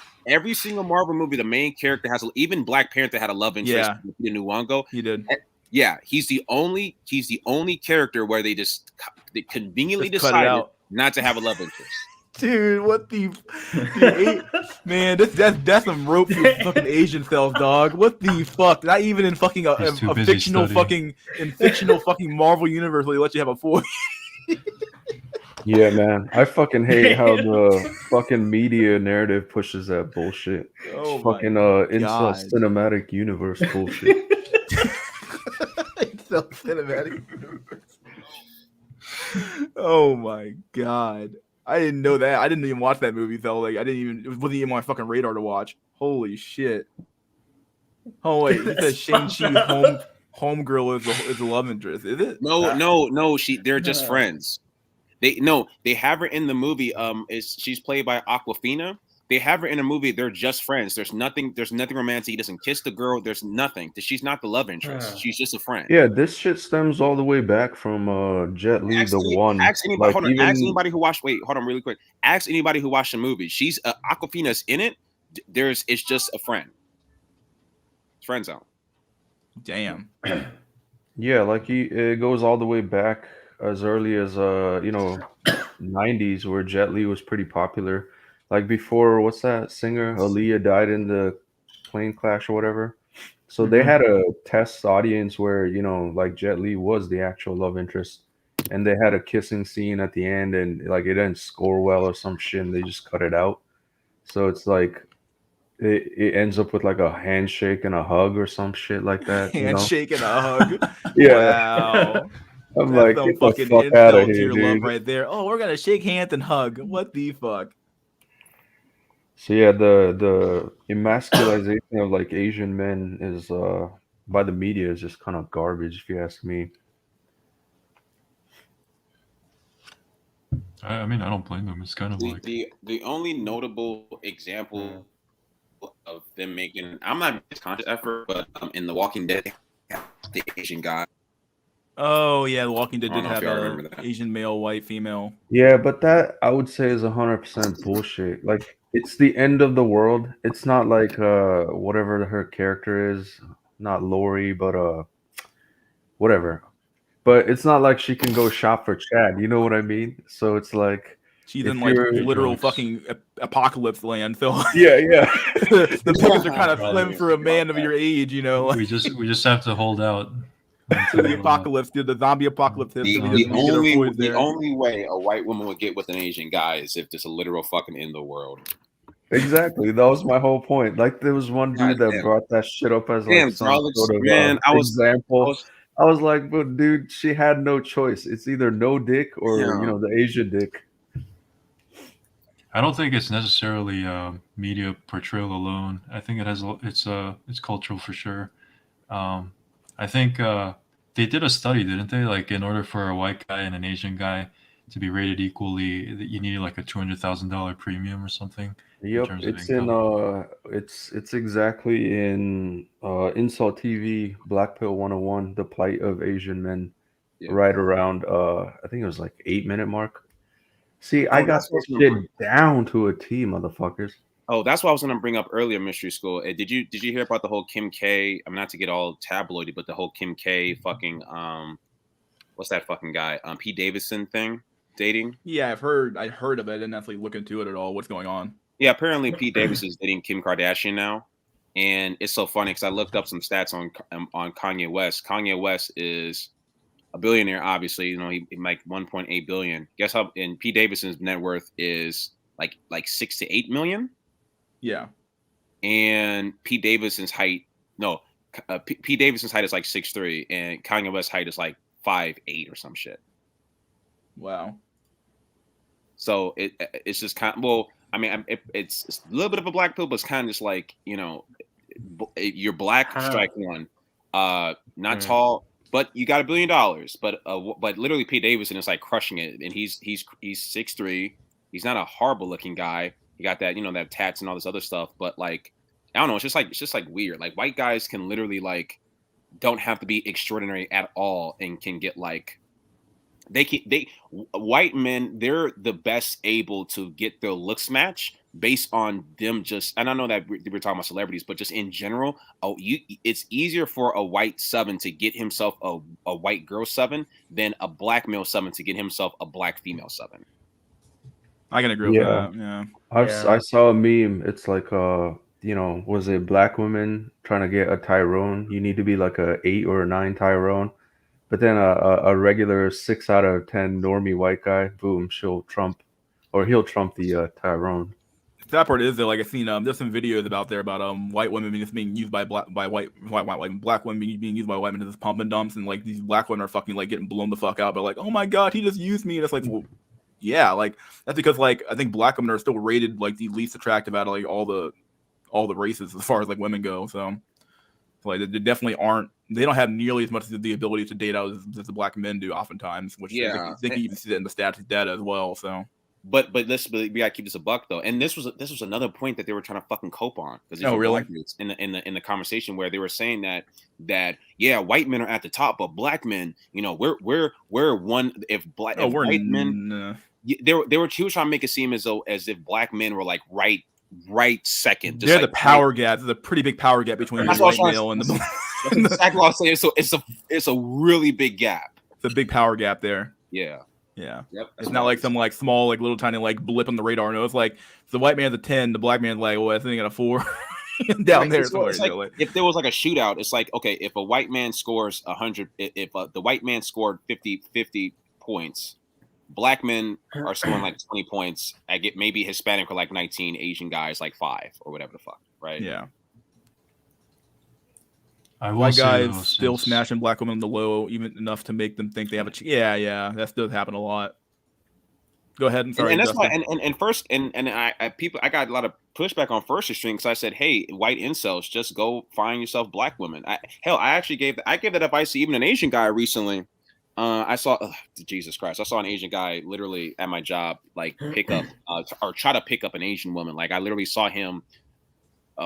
the main character has. Even Black Panther had a love interest. Yeah, in Nuwango. He did. Yeah, he's the only character where they conveniently decided not to have a love interest. Dude, what the man? That's some rope for fucking Asian cells, dog. What the fuck? Not even in fucking a fictional fucking Marvel universe where they let you have a boy. Yeah, man. I fucking hate how the fucking media narrative pushes that bullshit. Oh, fucking Incel cinematic universe bullshit. Incel cinematic universe. Oh my god. I didn't know that. I didn't even watch that movie though. Like it wasn't even on my fucking radar to watch. Holy shit. Oh wait, he said Shang-Chi homegirl is a love interest, is it? No, they're just friends. They have her in the movie. She's played by Awkwafina. They have her in a movie. They're just friends. There's nothing romantic. He doesn't kiss the girl. There's nothing. She's not the love interest. She's just a friend. Yeah, this shit stems all the way back from Jet Li, ask anybody who watched. Wait, hold on, really quick. Ask anybody who watched the movie. She's Awkwafina's in it. It's just a friend. Friend zone. Damn. Yeah, like it goes all the way back as early as 90s, where Jet Li was pretty popular. Like before, what's that singer? Aaliyah died in the plane crash or whatever. So they had a test audience where, like Jet Li was the actual love interest. And they had a kissing scene at the end, and like it didn't score well or some shit, and they just cut it out. So it's like it ends up with like a handshake and a hug or some shit like that. Handshake and a hug. Yeah. Wow. I'm like, get the fuck out of here, dude. Love right there. Oh, we're gonna shake hands and hug. What the fuck? So yeah, the emasculization of like Asian men is by the media is just kind of garbage, if you ask me. I mean, I don't blame them. It's kind of like the only notable example of them making, I'm not a conscious effort, but in The Walking Dead, the Asian guy. Oh yeah, The Walking Dead did have an Asian male, white female. Yeah, but that I would say is 100% bullshit. Like, it's the end of the world. It's not like whatever her character is, not Lori, but whatever. But it's not like she can go shop for Chad. You know what I mean? So it's like she's in like literal fucking apocalypse land. So yeah. The pickings are kind of slim for a man of your age. We just have to hold out. The apocalypse, the zombie apocalypse. The only way a white woman would get with an Asian guy is if there's a literal fucking end of the world. Exactly. That was my whole point. Like there was one God dude that damn. brought that shit up as Damn, like some Alex, sort of man, I example. was, I was like, but dude, she had no choice. It's either no dick or damn. the Asian dick. I don't think it's necessarily media portrayal alone. I think it's cultural for sure. I think they did a study, didn't they? Like in order for a white guy and an Asian guy to be rated equally, you needed like a $200,000 premium or something in Yep, terms of it's in income. it's exactly in Incel TV Black Pill 101, The Plight of Asian Men, Yeah. right around I think it was like 8 minute mark. See, I Oh, got that's what I this was gonna shit bring. down to a T, motherfuckers. Oh, that's what I was gonna bring up earlier, Mystery School. Did you hear about the whole Kim K? I'm not to get all tabloidy, but the whole Kim K fucking what's that fucking guy? Pete Davidson thing dating. Yeah, I heard of it. I didn't actually look into it at all. What's going on? Yeah, apparently Pete Davidson is dating Kim Kardashian now, and it's so funny because I looked up some stats on Kanye West. Kanye West is a billionaire, obviously. You know, he like 1.8 billion. Guess how? And Pete Davidson's net worth is like 6 to 8 million. Yeah. And Pete Davidson's height, no, Pete Davidson's height is like 6'3", and Kanye West's height is like 5'8" or some shit. Wow. So it's just kind of, well, I mean, it's a little bit of a black pill, but it's kind of just like, you're black, strike one. Not tall, but you got $1 billion. But literally Pete Davidson is like crushing it, and he's 6'3". He's not a horrible looking guy. He got that, that tats and all this other stuff, but like, I don't know, it's just like weird. Like white guys can literally like don't have to be extraordinary at all and can get like white men, they're the best able to get their looks match based on them just, and I know that we're talking about celebrities, but just in general, it's easier for a white seven to get himself a white girl seven than a black male seven to get himself a black female seven. I can agree with that. Yeah. I saw a meme. It's like was it black women trying to get a Tyrone? You need to be like a 8 or a 9 Tyrone. But then a regular 6 out of 10 normie white guy, boom, he'll trump the Tyrone. That part is though. Like I've seen there's some videos about white women just being used by black women being used by white men as pump and dumps, and like these black women are fucking like getting blown the fuck out. But like, oh my god, he just used me, and it's like, well, yeah, like that's because like I think black women are still rated like the least attractive out of like all the races as far as like women go. So like they definitely aren't. They don't have nearly as much of the ability to date out as the black men do oftentimes, which I think you even see that in the stats data as well. So. But we gotta keep this a buck though, and this was another point that they were trying to fucking cope on because really in the conversation where they were saying that yeah, white men are at the top, but black men, we're one. If white men, he was trying to make it seem as if black men were like right second. Just the power gap. There's a pretty big power gap between the white male and the. That's exactly what I'm saying. So it's a really big gap. It's a big power gap there. Yeah. Yeah. Yep. It's not like some like small, like little tiny like blip on the radar. No, it's like if the white man's a 10, the black man's like, well, I think at a 4 down there. It's like, if there was like a shootout, it's like, okay, if a white man scores 100, if the white man scored 50 points, black men are scoring like 20 points. I get maybe Hispanic or like 19, Asian guys like 5 or whatever the fuck, right? Yeah. White guys still smashing black women in the low, even enough to make them think they have a. Yeah, that does happen a lot. Go ahead. Sorry, and that's why. And first, and I got a lot of pushback on First Extreme because I said, hey, white incels, just go find yourself black women. I actually gave that advice to even an Asian guy recently. I saw Jesus Christ. I saw an Asian guy literally at my job, like pick up or try to pick up an Asian woman. Like I literally saw him,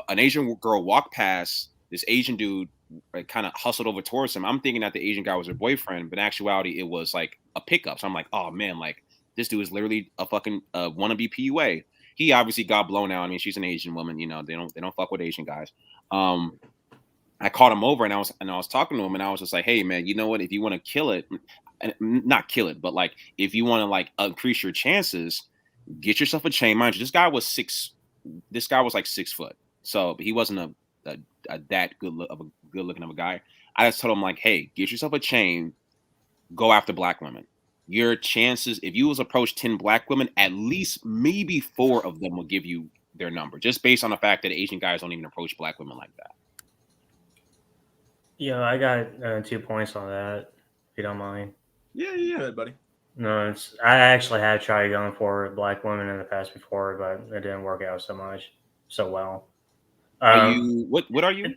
an Asian girl walk past this Asian dude. Kind of hustled over towards him. I'm thinking that the Asian guy was her boyfriend, but in actuality, it was like a pickup. So I'm like, oh man, like this dude is literally a fucking wannabe PUA. He obviously got blown out. I mean, she's an Asian woman, they don't fuck with Asian guys. I called him over and I was talking to him and I was just like, hey man, you know what? If you want to kill it, not kill it, but like if you want to like increase your chances, get yourself a chain. Mind you, this guy was like 6 foot, so he wasn't that good looking of a guy. I just told him like, hey, get yourself a chain, go after black women. Your chances, if you was approach 10 black women, at least maybe 4 of them will give you their number, just based on the fact that Asian guys don't even approach black women like that. Yeah, I got 2 points on that, if you don't mind. Yeah, go ahead, buddy. No, I actually have tried going for black women in the past before, but it didn't work out so well. Are you what are you?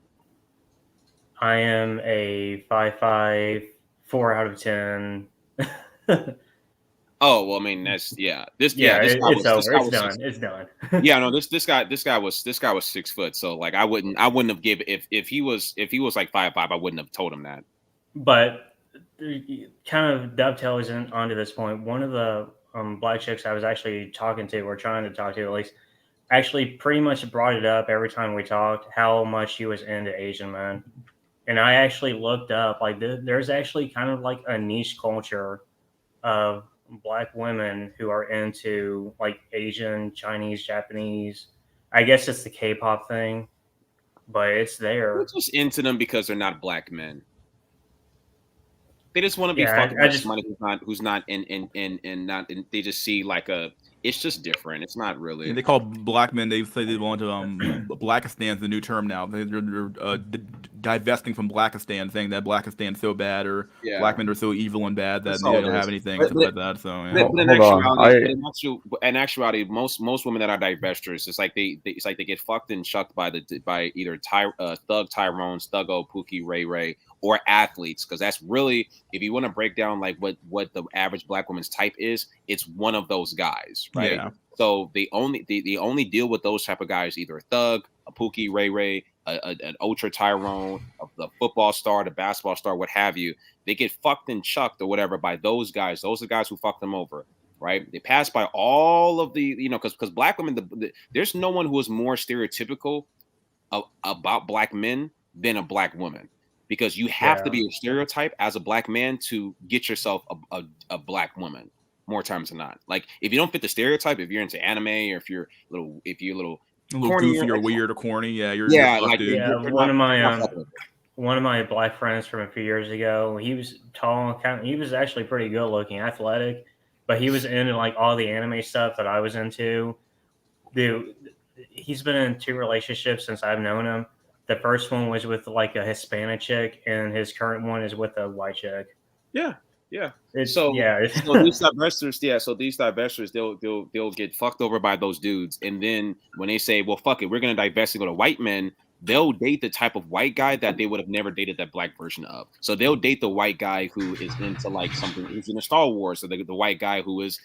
I am a 5'5", 4 out of 10. Oh well, I mean that's This Yeah, this guy it's was this over. guy It's was done. 6 It's done. Yeah, no, this guy was 6 foot. So like I wouldn't have given if he was like 5'5", I wouldn't have told him that. But kind of dovetails onto this point. One of the black chicks I was actually talking to, or trying to talk to at least, actually pretty much brought it up every time we talked, how much she was into Asian men. And I actually looked up, like, there's actually kind of like a niche culture of black women who are into like Asian, Chinese, Japanese. I guess it's the K-pop thing, but it's there. We're just into them because they're not black men. They just want to be Yeah, fucked I by just- somebody who's not they just see like it's just different. It's not really. They call black men. They say they want to Blackistan's the new term now. They're divesting from Blackistan, saying that Blakistan's so bad, or Yeah. black men are so evil and bad that That's they all don't it have is. anything But- stuff like that. So yeah. But in actuality, most women that are divestors, it's like they get fucked and shucked by either Thug Tyrone's, Thuggo, Pookie, Ray Ray, or athletes, because that's really, if you want to break down like what the average black woman's type is, it's one of those guys, right? Yeah. So they only deal with those type of guys, either a Thug, a Pookie, Ray Ray, an Ultra Tyrone, the football star, the basketball star, what have you. They get fucked and chucked or whatever by those guys. Those are the guys who fuck them over, right? They pass by all of the, because black women, there's no one who is more stereotypical about black men than a black woman. Because you have to be a stereotype as a black man to get yourself a black woman more times than not. Like if you don't fit the stereotype, if you're into anime or if you're a little A little goofy or weird or corny, you're fucked, like dude. Yeah, one of my black friends from a few years ago, he was tall, he was actually pretty good looking, athletic, but he was into like all the anime stuff that I was into. Dude, he's been in 2 relationships since I've known him. The first one was with like a Hispanic chick, and his current one is with a white chick. Yeah. So these divestors, they'll get fucked over by those dudes, and then when they say, "Well, fuck it, we're gonna divest and go to white men," they'll date the type of white guy that they would have never dated that black version of. So they'll date the white guy who is into like something, who's into Star Wars, or the white guy who is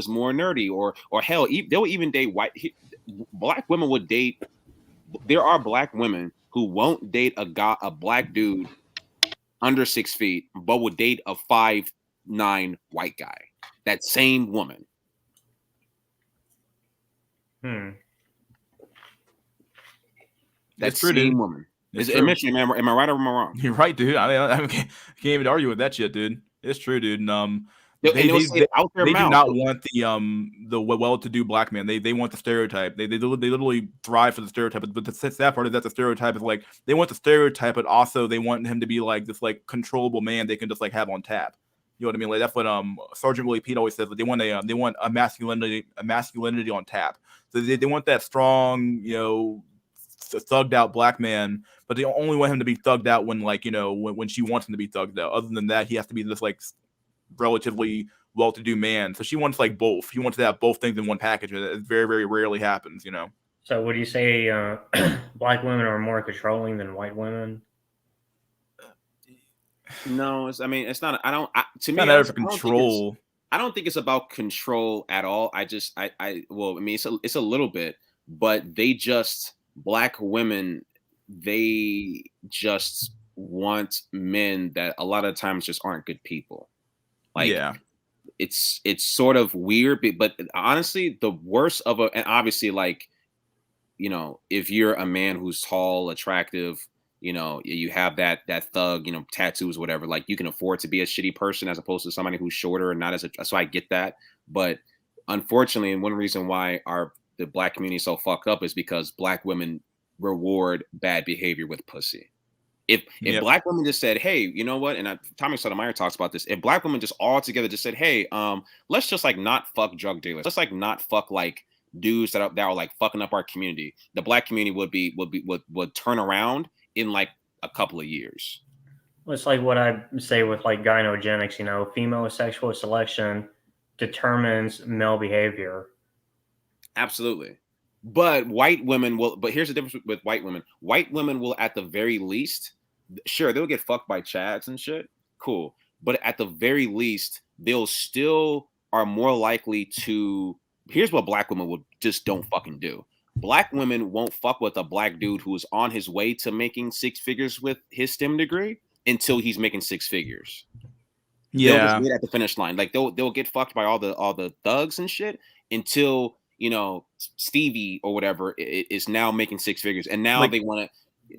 more nerdy, or hell, they'll even date black women would date. There are black women who won't date a black dude under 6 feet, but would date a 5'9" white guy. That same woman. That same woman. Am I right or am I wrong? You're right, dude. I can't even argue with that shit, dude. It's true, dude. They do not want the well-to-do black man. They want the stereotype. They literally thrive for the stereotype. But the sad part is that the stereotype is like they want the stereotype, but also they want him to be like this like controllable man they can just like have on tap. You know what I mean? Like that's what Sergeant Willie Pete always says. That they want a masculinity on tap. So they want that strong, thugged out black man, but they only want him to be thugged out when when she wants him to be thugged out. Other than that, he has to be this like relatively well-to-do man. So she wants like both. He wants to have both things in one package. It very, very rarely happens, So would you say black women are more controlling than white women? No, it's not. To me, not for control. I don't think it's about control at all. It's a little bit, but black women, they just want men that a lot of times just aren't good people. Like, it's sort of weird, but honestly, the worst of and obviously, like, if you're a man who's tall, attractive, you have that thug, tattoos, whatever, like you can afford to be a shitty person as opposed to somebody who's shorter and not so I get that. But unfortunately, and one reason why the black community is so fucked up is because black women reward bad behavior with pussy. If black women just said, hey, you know what? And Tommy Sotomayor talks about this. If black women just all together just said, hey, let's just like not fuck drug dealers. Let's like not fuck like dudes that are like fucking up our community, the black community would turn around in like a couple of years. Well, it's like what I say with like gynogenics, you know, female sexual selection determines male behavior. Absolutely. But white women will, but here's the difference with white women. White women will, at the very least, sure, they'll get fucked by chads and shit. Cool. But at the very least, they'll still are more likely to. Here's what black women would just don't fucking do. Black women won't fuck with a black dude who is on his way to making 6 figures with his STEM degree until he's making 6 figures. They'll just wait at the finish line. Like they'll get fucked by all the thugs and shit until, you know, Stevie or whatever is now making 6 figures, and now they want to.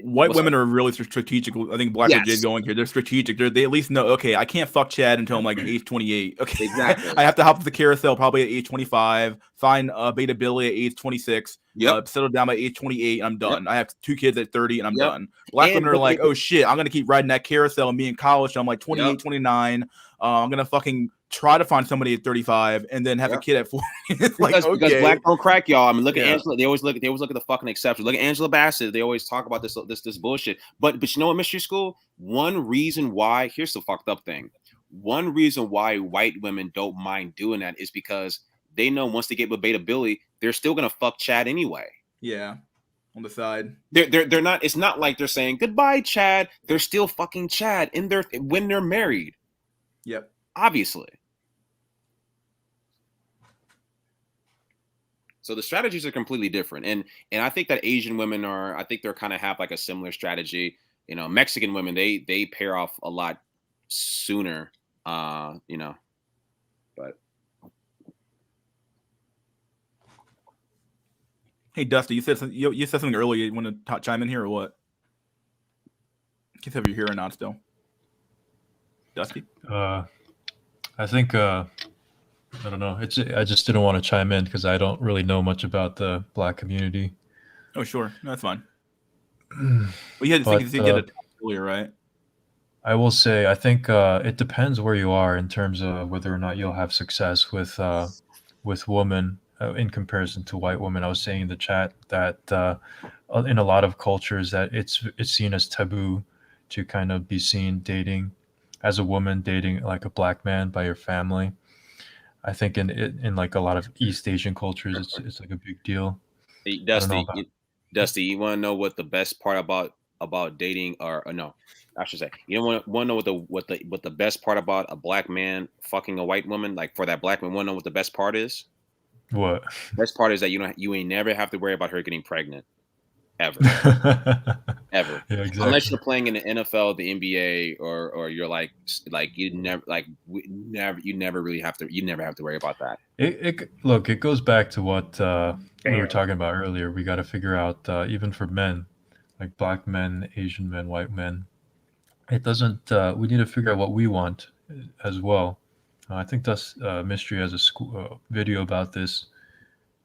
White women are really strategic. I think Black Jade going here. They're strategic. They at least know, okay, I can't fuck Chad until I'm like age 28. Okay, exactly. I have to hop the carousel probably at age 25. Find Beta Billy at age 26. Settle down by age 28, and I'm done. I have 2 kids at 30, and I'm done. Black women are like, oh shit, I'm gonna keep riding that carousel and be in college. And I'm like 28, 29. I'm gonna fucking try to find somebody at 35 and then have a kid at 40. It's like, because black don't crack, y'all. I mean, look at Angela. They always look at the fucking exception. Look at Angela Bassett. They always talk about this bullshit. But you know what, Mystery School? One reason why, here's the fucked up thing. One reason why white women don't mind doing that is because they know once they get with Beta Billy, they're still gonna fuck Chad anyway. Yeah. On the side. They're not, it's not like they're saying goodbye, Chad. They're still fucking Chad when they're married. Yep. Obviously. So the strategies are completely different. And I think that Asian women they're kind of have like a similar strategy. You know, Mexican women, they pair off a lot sooner, you know, but. Hey, Dusty, you said something earlier. You want to chime in here or what? Can't tell if you're here or not still. Dusty? I think I don't know. I just didn't want to chime in because I don't really know much about the black community. Oh, sure. No, that's fine. Well, you had to get it earlier, right? I will say, I think it depends where you are in terms of whether or not you'll have success with women in comparison to white women. I was saying in the chat that in a lot of cultures that it's seen as taboo to kind of be seen dating as a woman, dating like a black man by your family. I think in like a lot of East Asian cultures, it's like a big deal. Hey, Dusty, you want to know what the best part about dating, or no, I should say, you want to know what the best part about a black man fucking a white woman, like for that black man, want to know what the best part is? What? Best part is that you ain't never have to worry about her getting pregnant, ever, ever. Yeah, exactly. Unless you're playing in the NFL, the NBA, or you're like you never really have to worry about that. It goes back to what we were talking about earlier. We got to figure out even for men, like black men, Asian men, white men. It doesn't. We need to figure out what we want as well. I think that's Mystery has a video about this.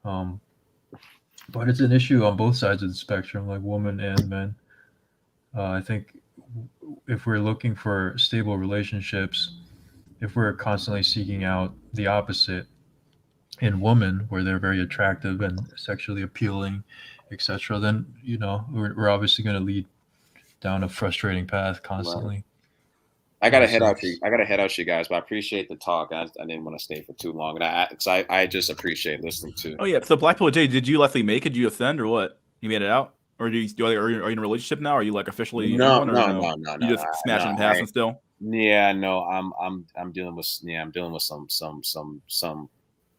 But it's an issue on both sides of the spectrum, like women and men. I think if we're looking for stable relationships, if we're constantly seeking out the opposite in women, where they're very attractive and sexually appealing, etc., then we're obviously going to lead down a frustrating path constantly. Right. I gotta head out, you guys. But I appreciate the talk. I didn't want to stay for too long, and I just appreciate listening to. Oh yeah. So Black Pillow J, did you Leslie make it? Did you ascend or what? You made it out, or are you in a relationship now? Are you like officially? No. You just smashing and passing still. Yeah, no. I'm dealing with some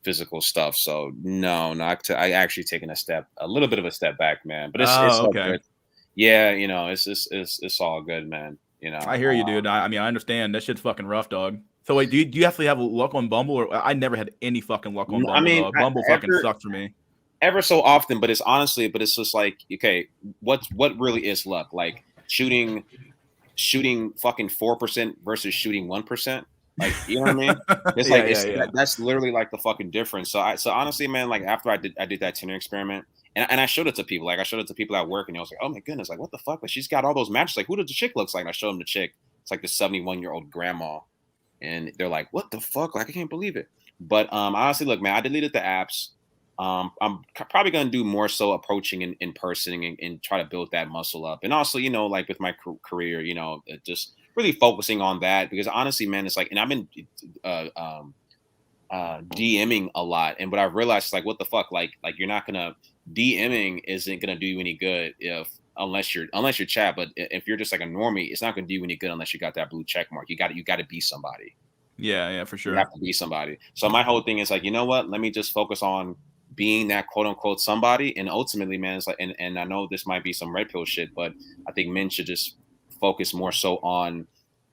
physical stuff. So no. I actually taken a little bit of a step back, man. But it's okay. All good. Yeah, it's all good, man. I hear you, dude. I mean, I understand that shit's fucking rough, dog. So wait, do you actually have luck on Bumble? Or I never had any fucking luck on Bumble. I mean, dog. Bumble fucking sucked for me. Ever so often, but it's just like, okay, what really is luck? Like shooting fucking 4% versus shooting 1%. Like, you know what I mean? It's that's literally like the fucking difference. So honestly, man, like after I did that Tinder experiment. And I showed it to people. Like I showed it to people at work, and I was like, "Oh my goodness! Like what the fuck? Like she's got all those matches. Like who does the chick looks like?" And I showed them the chick. It's like the 71-year-old grandma, and they're like, "What the fuck? Like I can't believe it." But honestly, look, man, I deleted the apps. I'm probably going to do more so approaching in person and try to build that muscle up. And also, like with my career, just really focusing on that because honestly, man, it's like, and I've been uh, um, DMing a lot, and what I realized is like, what the fuck, like you're not gonna DMing isn't gonna do you any good unless you're chat. But if you're just like a normie, it's not gonna do you any good unless you got that blue check mark. You got to be somebody. Yeah, for You sure. have to be somebody. So my whole thing is like, you know what? Let me just focus on being that quote unquote somebody. And ultimately, man, it's like, and I know this might be some red pill shit, but I think men should just focus more so on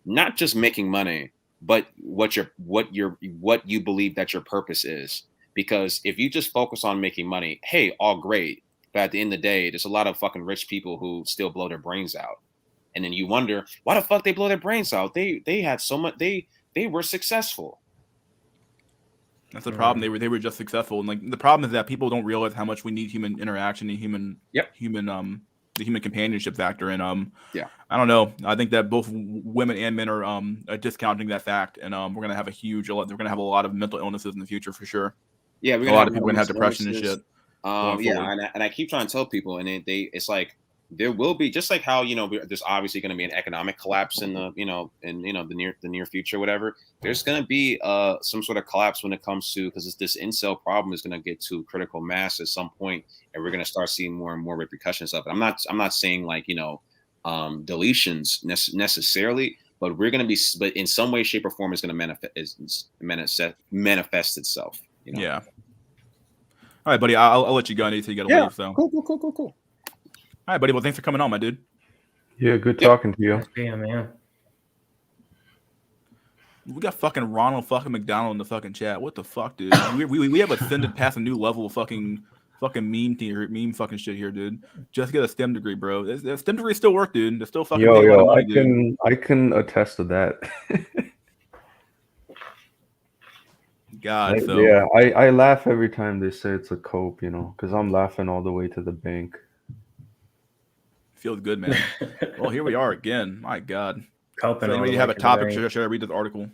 not just making money, but what you believe that your purpose is. Because if you just focus on making money, hey, all great. But at the end of the day, there's a lot of fucking rich people who still blow their brains out. And then you wonder why the fuck they blow their brains out. They had so much they were successful. That's the problem. They were just successful, and like the problem is that people don't realize how much we need human interaction and the human companionship factor. And I don't know. I think that both women and men are discounting that fact, and we're gonna have they're gonna have a lot of mental illnesses in the future for sure. Yeah, we're a gonna lot have of people are gonna have depression and shit. And I keep trying to tell people, and it's like there will be just like how there's obviously going to be an economic collapse in the the near future, whatever. There's going to be some sort of collapse when it comes to because this incel problem is going to get to critical mass at some point, and we're going to start seeing more and more repercussions of it. I'm not saying like deletions necessarily, but we're going to be, but in some way, shape, or form, is going to manifest itself. Yeah. All right, buddy. I'll let you go. I need to get away. So cool. All right, buddy. Well, thanks for coming on, my dude. Yeah, good talking to you. Yeah, man. We got fucking Ronald fucking McDonald in the fucking chat. What the fuck, dude? we have ascended past a new level of fucking meme fucking shit here, dude. Just get a STEM degree, bro. That STEM degree still work, dude. They still fucking make a lot of money, I can attest to that. God, yeah, I laugh every time they say it's a cope, because I'm laughing all the way to the bank. Feels good, man. Well, here we are again. My God. Coping. So anybody have a topic? Should I read this article?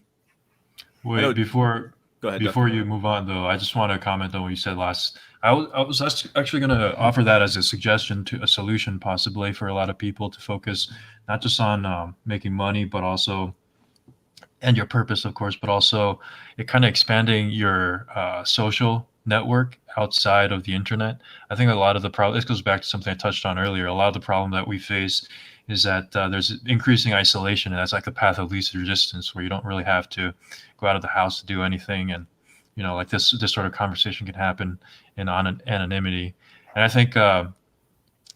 Wait, Go ahead. Before you move on, though, I just want to comment on what you said last. I was actually going to offer that as a suggestion to a solution, possibly for a lot of people to focus not just on making money, but also and your purpose, of course, but also it kind of expanding your social network outside of the internet. I think a lot of the problem, this goes back to something I touched on earlier. A lot of the problem that we face is that there's increasing isolation, and that's like the path of least resistance, where you don't really have to go out of the house to do anything, and like this sort of conversation can happen in anonymity. And I think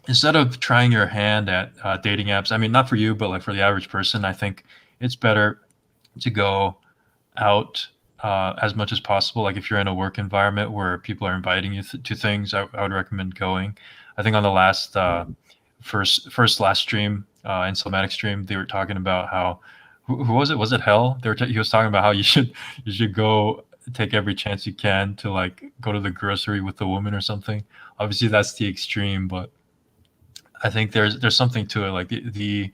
instead of trying your hand at dating apps, I mean, not for you, but like for the average person, I think it's better to go out as much as possible. Like if you're in a work environment where people are inviting you to things, I would recommend going. I think on the last last stream, Incel stream, they were talking about how who was it? Was it Hell? He was talking about how you should go take every chance you can to like go to the grocery with a woman or something. Obviously that's the extreme, but I think there's something to it. Like the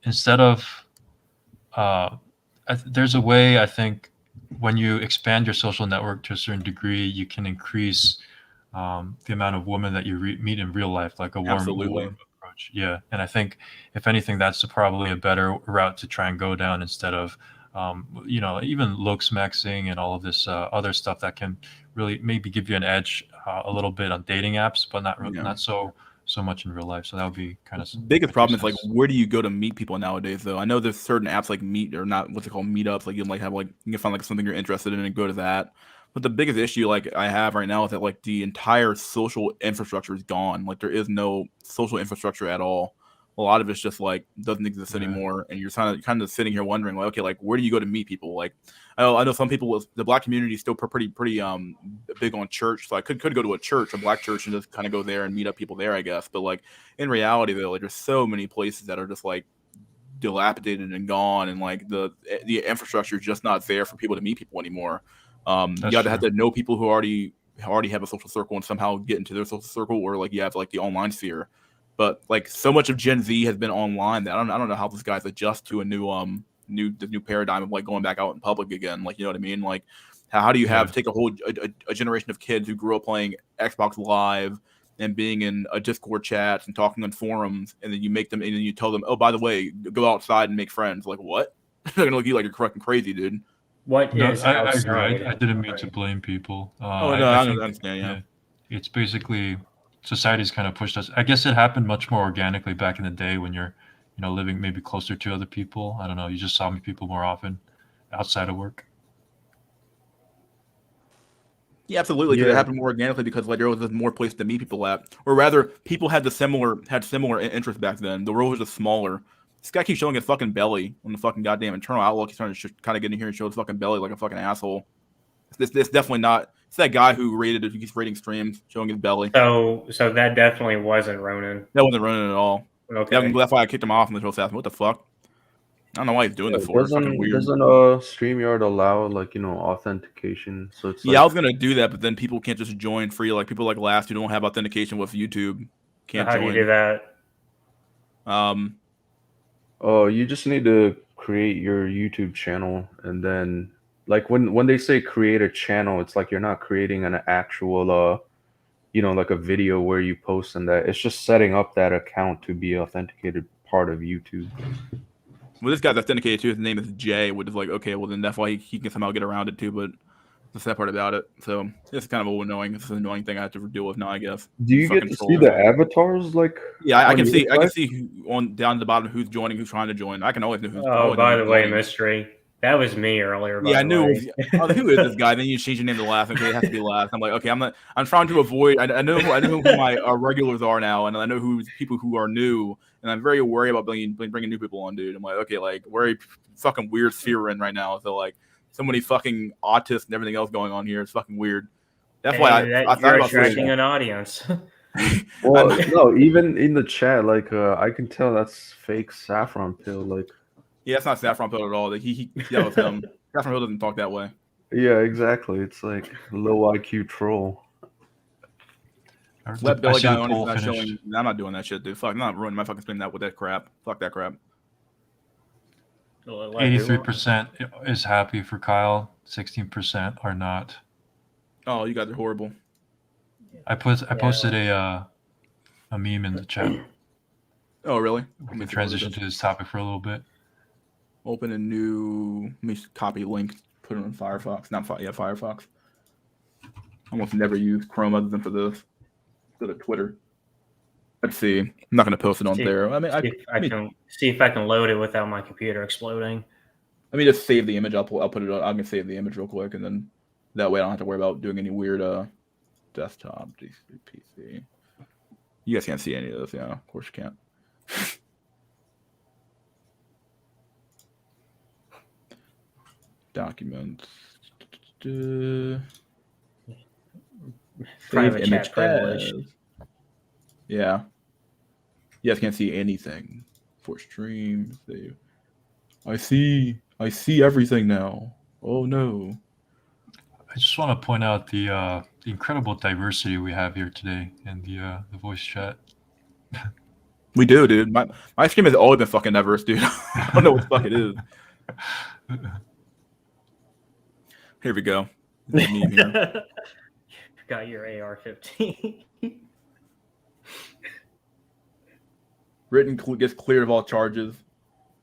instead of there's a way, I think, when you expand your social network to a certain degree, you can increase the amount of women that you meet in real life, like a warm approach. Yeah, and I think if anything, that's probably a better route to try and go down instead of even looks maxing and all of this other stuff that can really maybe give you an edge a little bit on dating apps, but not so much in real life. So that would be kind of biggest problem is like where do you go to meet people nowadays though? I know there's certain apps like Meet or not what's it called meetups, like you can like have like you can find like something you're interested in and go to that. But the biggest issue like I have right now is that like the entire social infrastructure is gone. Like there is no social infrastructure at all. A lot of it's just like doesn't exist anymore, and you're kind of sitting here wondering like, okay, like where do you go to meet people? Like I know some people with the black community is still pretty big on church, so I could go to a black church, and just kind of go there and meet up people there, I guess. But like in reality, though, like there's so many places that are just like dilapidated and gone, and like the infrastructure is just not there for people to meet people anymore. You gotta have to know people who already have a social circle and somehow get into their social circle, or like you have like the online sphere. But like so much of Gen Z has been online that I don't know how these guys adjust to a new paradigm of like going back out in public again. Like, you know what I mean? Like How do you take a whole a generation of kids who grew up playing Xbox Live and being in a Discord chats and talking on forums, and then you make them and then you tell them, oh, by the way, go outside and make friends. Like what? They're gonna look at you like you're fucking crazy, dude. What No, is I outside? agree. I didn't mean to blame people. Oh no, I understand. Yeah. It's basically society's kind of pushed us. I guess it happened much more organically back in the day when you're, living maybe closer to other people. I don't know. You just saw people more often outside of work. Yeah, absolutely. Because it happened more organically because like there was just more place to meet people at, or rather, people had similar interests back then. The world was just smaller. This guy keeps showing his fucking belly on the fucking goddamn internal outlook. He's trying to kind of get in here and show his fucking belly like a fucking asshole. This definitely not. It's that guy who he's rating streams, showing his belly. So that definitely wasn't Ronan. That wasn't Ronan at all. Okay. That's why I kicked him off in the show. What the fuck? I don't know why he's doing this for. It's fucking weird. Doesn't StreamYard allow authentication? So it's I was gonna do that, but then people can't just join free. Like people like Last who don't have authentication with YouTube can't join. How do you do that? Oh, you just need to create your YouTube channel, and then like when they say create a channel, it's like you're not creating an actual like a video where you post and that. It's just setting up that account to be authenticated part of YouTube. Well, this guy's authenticated too. His name is Jay, which is like, okay, well then that's why he can somehow get around it too. But that's that part about it. So it's kind of annoying. It's an annoying thing I have to deal with now, I guess. Do you get to see the avatars? Like, yeah, I can see. I can see down to the bottom who's joining, who's trying to join. I can always know who's. Oh, by the way, mystery. That was me earlier. Yeah, I knew. Who is this guy? Then you change your name to Last. Okay, it has to be Last. I'm like, okay, I'm trying to avoid. I know who my regulars are now, and I know who's people who are new, and I'm very worried about bringing new people on, dude. I'm like, okay, like we're a fucking weird sphere we're in right now. So like, so many fucking autists and everything else going on here. It's fucking weird. That's why I thought you're about attracting an audience. Well, no, even in the chat, like I can tell that's fake Saffron Pill. Like, yeah, it's not Saffron Pill at all. Like that was him. Saffron Pill doesn't talk that way. Yeah, exactly. It's like low IQ troll. Let Billy guy on. Not showing. I'm not doing that shit, dude. Fuck, I'm not ruining my fucking stream with that crap. Fuck that crap. 83% is happy for Kyle. 16% are not. Oh, you guys are horrible. I posted a meme in the chat. Oh, really? We can transition to this topic for a little bit. Open a new. Let me copy link. Put it on Firefox. Firefox. Almost never use Chrome other than for this. Go to Twitter. Let's see. I'm not going to post it on there. I mean, I can see if I can load it without my computer exploding. Let me just save the image. I'll put it on. I'm going to save the image real quick, and then that way I don't have to worry about doing any weird desktop PC. You guys can't see any of this. Yeah, of course you can't. Documents. Private chat privilege. Yeah. You guys can't see anything for streams. I see everything now. Oh no. I just want to point out the incredible diversity we have here today in the voice chat. We do, dude. My stream has always been fucking diverse, dude. I don't know what the fuck it is. Here we go. Got your AR-15. Written gets cleared of all charges.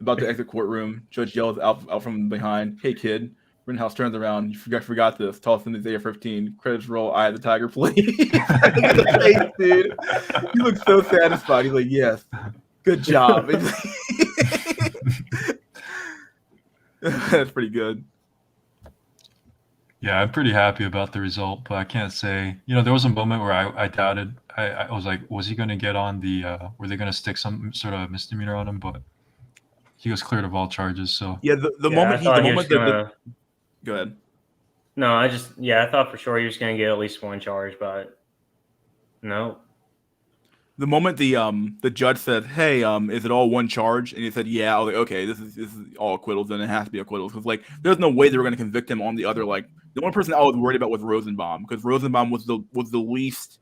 About to exit courtroom. Judge yells out from behind, "Hey kid!" Rittenhouse turns around. "You forgot this. Toss in his AR-15. Credits roll. I the tiger, please." Face, dude. He looks so satisfied. He's like, "Yes, good job." That's pretty good. Yeah, I'm pretty happy about the result, but I can't say. There was a moment where I doubted. I was like, was he going to get on the? Were they going to stick some sort of misdemeanor on him? But he was cleared of all charges. So yeah, the moment go ahead. No, I thought for sure he was going to get at least one charge, but no. The moment the judge said, "Hey, is it all one charge?" and he said, "Yeah," I was like, "Okay, this is all acquittals, then it has to be acquittals." Because like, there's no way they were going to convict him on the other. Like, the one person I was worried about was Rosenbaum, because Rosenbaum was the least,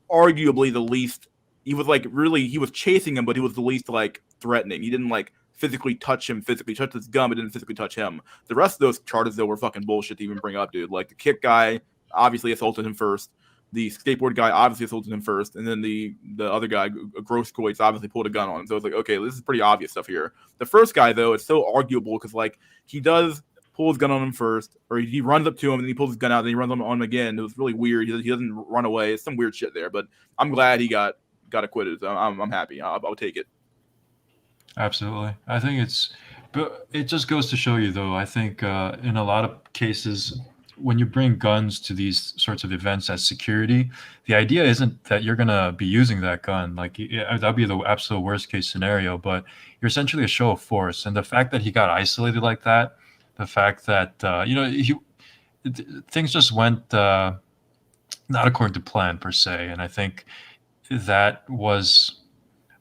arguably the least. He was like he was chasing him, but he was the least like threatening. He didn't like physically touch his gun, but didn't physically touch him. The rest of those charges, though, were fucking bullshit to even bring up, dude. Like, the kick guy obviously assaulted him first. The skateboard guy obviously assaulted him first. And then the other guy, Grosskreutz, obviously pulled a gun on him. So it's like, okay, this is pretty obvious stuff here. The first guy, though, it's so arguable because, like, he does pull his gun on him first, or he runs up to him and then he pulls his gun out and he runs on him again. It was really weird. He doesn't run away. It's some weird shit there, but I'm glad he got acquitted. So I'm happy. I'll take it. Absolutely. I think but it just goes to show you, though, I think in a lot of cases, when you bring guns to these sorts of events as security, the idea isn't that you're going to be using that gun. Like, that'd be the absolute worst case scenario, but you're essentially a show of force. And the fact that he got isolated like that, the fact that, things just went not according to plan, per se. And I think that was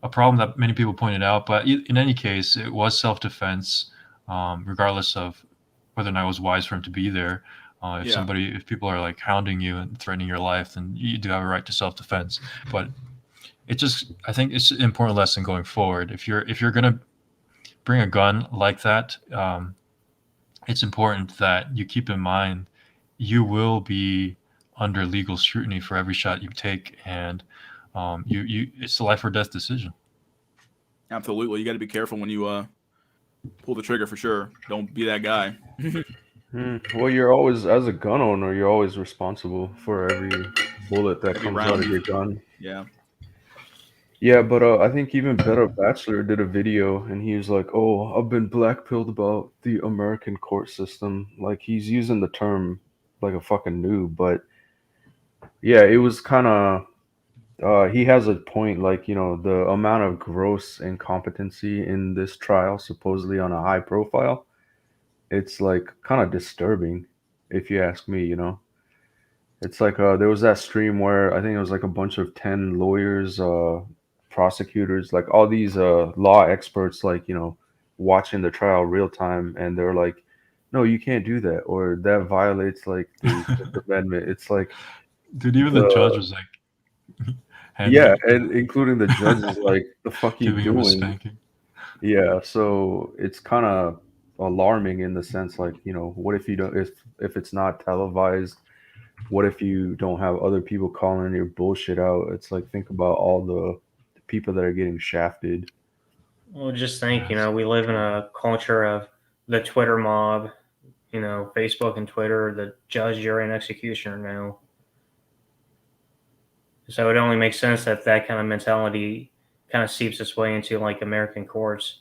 a problem that many people pointed out. But in any case, it was self-defense, regardless of whether or not it was wise for him to be there. If people are like hounding you and threatening your life, then you do have a right to self-defense. But I think it's an important lesson going forward. If you're going to bring a gun like that, it's important that you keep in mind you will be under legal scrutiny for every shot you take, and it's a life or death decision. Absolutely, you got to be careful when you pull the trigger for sure. Don't be that guy. Well, you're always, as a gun owner, you're always responsible for every bullet that comes out of your gun. Yeah. Yeah, but I think even Better Bachelor did a video, and he was like, "Oh, I've been blackpilled about the American court system." Like, he's using the term like a fucking noob, but yeah, it was kind of. He has a point, like, the amount of gross incompetency in this trial, supposedly on a high profile, it's like kind of disturbing, if you ask me. It's like there was that stream where I think it was like a bunch of 10 lawyers, prosecutors, like all these law experts, like, watching the trial real time, and they're like, no, you can't do that, or that violates like the Fifth Amendment. It's like, dude, even the judge was like, yeah, and including the judge is like, the fuck you giving him a doing? spanking. Yeah, so it's kind of alarming in the sense, like, what if you don't, if it's not televised? What if you don't have other people calling your bullshit out? It's like, think about all the people that are getting shafted. Well, just think, we live in a culture of the Twitter mob, Facebook and Twitter, the judge, jury, and executioner now. So it only makes sense that kind of mentality kind of seeps its way into like American courts.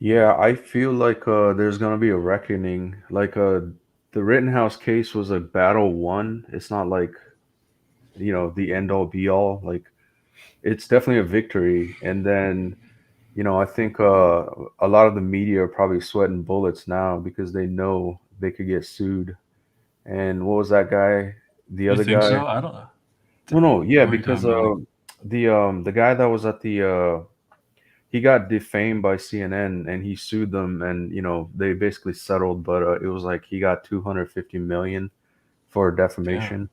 Yeah, I feel like there's gonna be a reckoning. Like the Rittenhouse case was a battle won. It's not like, the end all be all. Like, it's definitely a victory. And then, I think a lot of the media are probably sweating bullets now because they know they could get sued. And what was that guy? The You other think guy? so? I don't know. No, yeah, What are you because talking about? the guy that was at the he got defamed by CNN, and he sued them, and they basically settled, but it was like he got 250 million for defamation.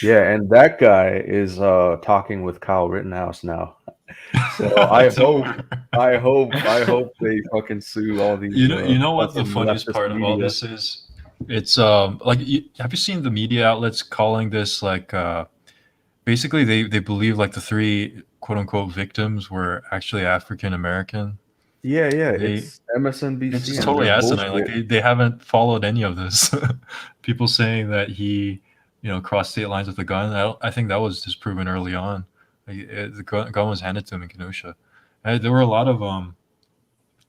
Yeah, and that guy is talking with Kyle Rittenhouse now. So I hope they fucking sue all these. You know what the fucking funniest leftist part of all media. this is? It's like, have you seen the media outlets calling this like basically they believe like the three quote unquote victims were actually African American. Yeah, it's MSNBC. It's just and totally they're asinine. bullshit. Like they haven't followed any of this. People saying that he, crossed state lines with a gun. I think that was just proven early on. Like, the gun was handed to him in Kenosha. And there were a lot of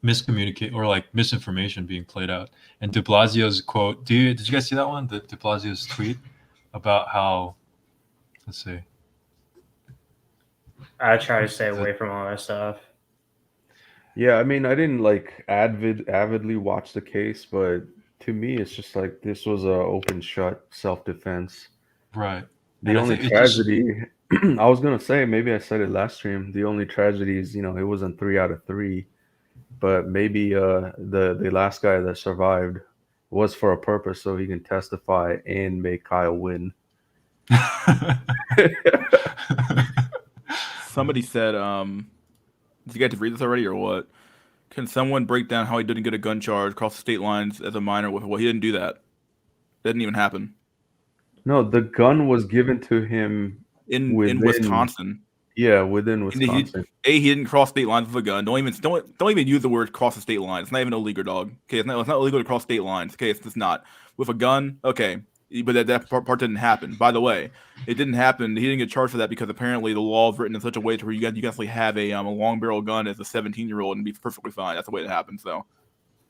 miscommunicate or like misinformation being played out. And De Blasio's quote. Did you guys see that one? De Blasio's tweet about how, let's see. I try to stay away from all that stuff. Yeah, I mean, I didn't like avidly watch the case, but to me, it's just like this was a open shut self-defense. Right. The And I only think it just- tragedy, I was gonna say, maybe I said it last stream. The only tragedy is, it wasn't 3 out of 3, but maybe the last guy that survived was for a purpose, so he can testify and make Kyle win. Somebody said, did you get to read this already or what? Can someone break down how he didn't get a gun charge across the state lines as a minor? Well, he didn't do that. That didn't even happen No, the gun was given to him in within, Wisconsin. yeah, within And he Wisconsin. didn't cross state lines with a gun. Don't even use the word cross the state line. It's not even illegal, dog. Okay, it's not illegal to cross state lines. Okay, it's just not with a gun. Okay, but that part didn't happen. By the way, it didn't happen. He didn't get charged for that because apparently the law is written in such a way to where you can actually have a long barrel gun as a 17-year-old and be perfectly fine. That's the way it happened. So,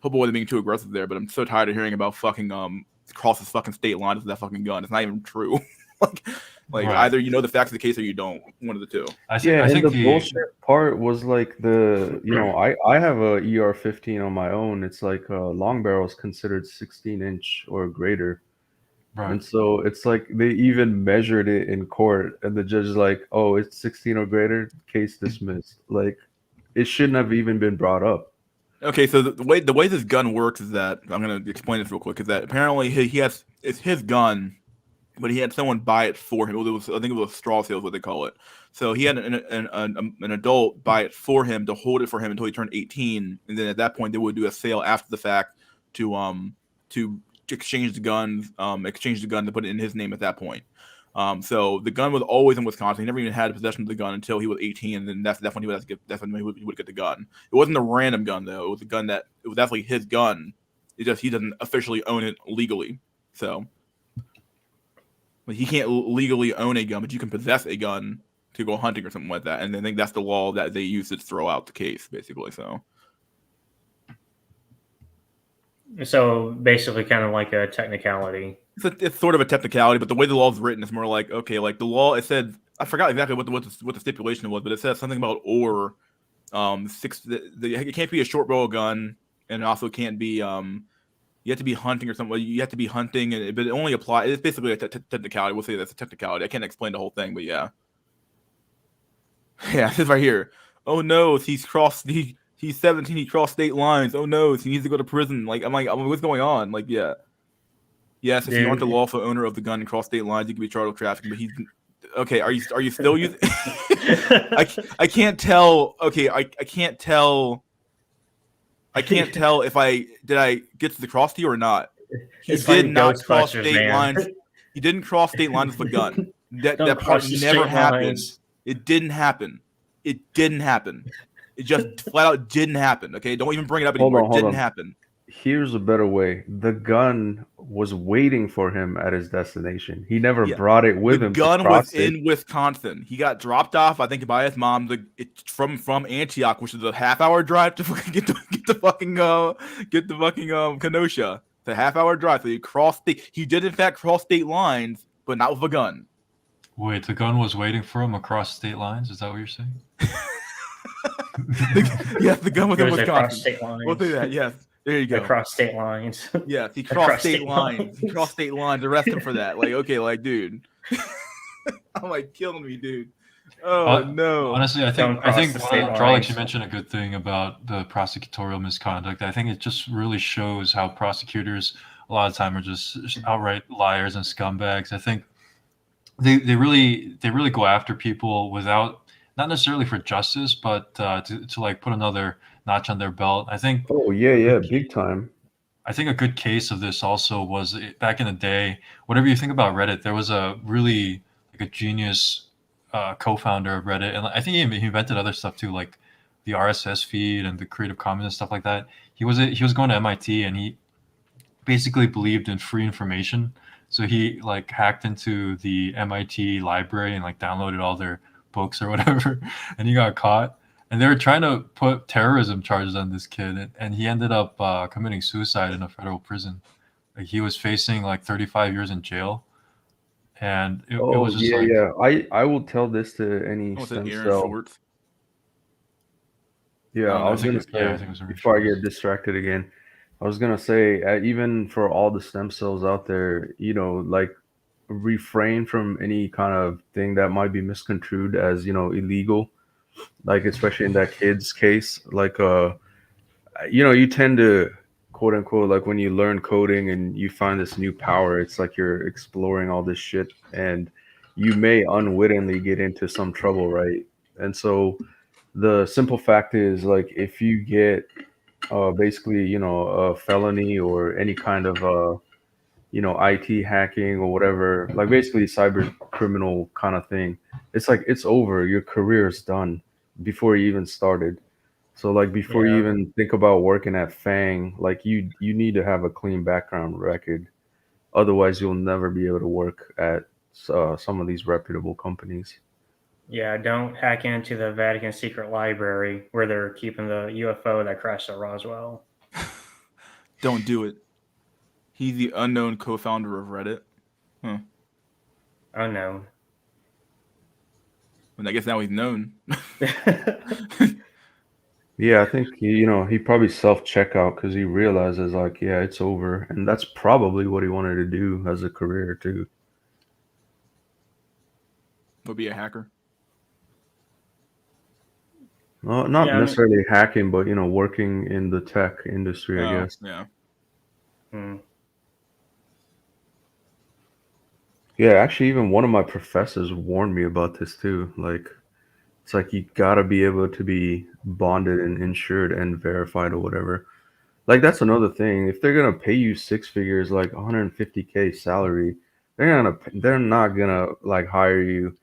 hope I wasn't being too aggressive there, but I'm so tired of hearing about fucking cross this fucking state line with that fucking gun. It's not even true. like Right. either you know the facts of the case or you don't. One of the two. I Yeah, think and the bullshit part was like I have a ER-15 on my own. It's like long barrels considered 16-inch or greater. right. And so it's like they even measured it in court, and the judge is like, "Oh, it's 16 or greater, case dismissed." Like, it shouldn't have even been brought up. Okay, so the way this gun works is that I'm gonna explain this real quick. Is that apparently it's his gun, but he had someone buy it for him. I think it was straw sales, what they call it. So he had an adult buy it for him to hold it for him until he turned 18, and then at that point they would do a sale after the fact to exchange the gun to put it in his name at that point. So the gun was always in Wisconsin. He never even had possession of the gun until he was 18, and then that's when he would get the gun. It wasn't a random gun though. It was a gun it was definitely his gun. It just he doesn't officially own it legally. So he can't legally own a gun, but you can possess a gun to go hunting or something like that. And I think that's the law that they use to throw out the case, basically. So basically, kind of like a technicality. It's sort of a technicality, but the way the law is written is more like, okay, like the law, it said, I forgot exactly what the stipulation was, but it says something about it can't be a short barrel gun, and it also can't be you have to be hunting or something. You have to be hunting, but it only applies. It's basically a technicality. We'll say that's a technicality. I can't explain the whole thing, but yeah, yeah, this right here. Oh no, he's 17. He crossed state lines. Oh no, he needs to go to prison. Like I'm like, what's going on? Like yeah. Yes, if you aren't the lawful owner of the gun and cross state lines, you can be charged with trafficking. But he's okay. Are you still using? I can't tell. Okay, I can't tell. I can't tell if did I get to the cross T or not. He did not cross state lines. He didn't cross state lines with a gun. That part never happened. It didn't happen. It didn't happen. It just flat out didn't happen. Okay, don't even bring it up anymore. It didn't happen. Here's a better way. The gun was waiting for him at his destination. He never brought it with him. The gun was in Wisconsin. He got dropped off, I think, by his mom. From Antioch, which is a half-hour drive to get the fucking Kenosha. It's a half-hour drive. So he did in fact cross state lines, but not with a gun. Wait, the gun was waiting for him across state lines? Is that what you're saying? Yes, the gun was in Wisconsin. State lines. We'll do that. Yes. There you go. Across state lines. Yeah, he crossed state lines. He crossed state lines. Arrest him for that. Like, okay, like, dude. I'm like killing me, dude. Oh no. Honestly, I think Charlie, you mentioned a good thing about the prosecutorial misconduct. I think it just really shows how prosecutors a lot of time are just outright liars and scumbags. I think they really go after people without, not necessarily for justice, but to like put another notch on their belt. I think. Oh yeah, big time. I think a good case of this also was back in the day. Whatever you think about Reddit, there was a really like a genius co-founder of Reddit, and I think he invented other stuff too, like the RSS feed and the Creative Commons and stuff like that. He was going to MIT, and he basically believed in free information. So he like hacked into the MIT library and like downloaded all their books or whatever, and he got caught. And they were trying to put terrorism charges on this kid, and he ended up committing suicide in a federal prison. Like he was facing like 35 years in jail, and it was just I will tell this to any stem cell. Yeah, I was gonna say before I get distracted again. I was gonna say even for all the stem cells out there, like refrain from any kind of thing that might be misconstrued as illegal. Like especially in that kid's case, like you tend to quote unquote, like when you learn coding and you find this new power, it's like you're exploring all this shit, and you may unwittingly get into some trouble, right? And so the simple fact is, like, if you get basically, a felony or any kind of IT hacking or whatever, like basically cyber criminal kind of thing, it's like it's over. Your career is done before you even started. So like before you Yeah. even think about working at Fang, like you need to have a clean background record. Otherwise, you'll never be able to work at some of these reputable companies. Yeah, don't hack into the Vatican secret library where they're keeping the UFO that crashed at Roswell. Don't do it. He's the unknown co-founder of Reddit. Huh. Unknown. And I guess now he's known. Yeah, I think he probably self checkout because he realizes like, yeah, it's over, and that's probably what he wanted to do as a career too. Would be a hacker. Not Yeah, I mean, necessarily hacking, but working in the tech industry, I guess. Yeah. hmm. Yeah, actually, even one of my professors warned me about this too. Like, it's like you gotta be able to be bonded and insured and verified or whatever. Like, that's another thing. If they're gonna pay you six figures, like 150K salary, they're not gonna like hire you.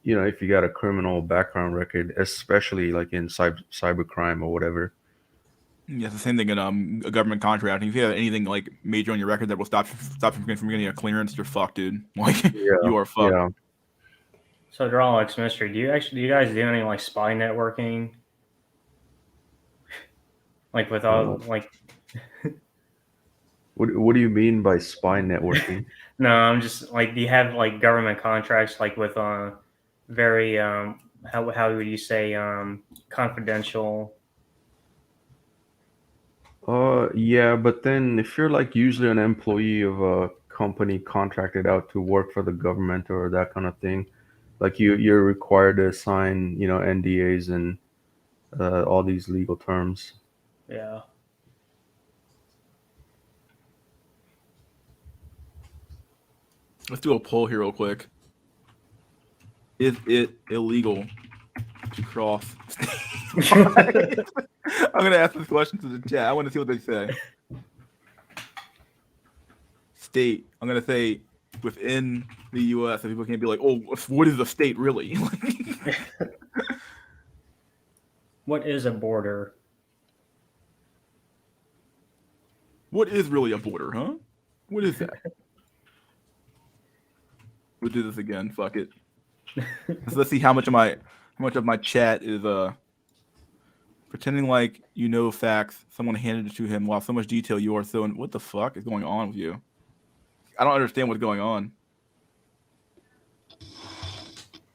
If you got a criminal background record, especially like in cybercrime or whatever. Yeah, it's the same thing in a government contracting. If you have anything like major on your record that will stop you from getting a clearance, you're fucked, dude. Like Yeah, you are fucked. yeah. So Drawlex Mystery, do you guys do any like spy networking? Like with Uh, all like what do you mean by spy networking? no, I'm just like do you have like government contracts like with very how would you say confidential. Yeah, but then if you're like usually an employee of a company contracted out to work for the government or that kind of thing, like you're required to sign, NDAs and all these legal terms. Yeah. Let's do a poll here real quick. Is it illegal to cross? I'm gonna ask this question to the chat. I want to see what they say. State. I'm gonna say within the U.S. so people can't be like, "Oh, what is a state really?" What is a border? What is really a border, huh? What is that? We'll do this again. Fuck it. So let's see how much of my chat is pretending like you know facts. Someone handed it to him. Wow, so much detail you are throwing. What the fuck is going on with you? I don't understand what's going on.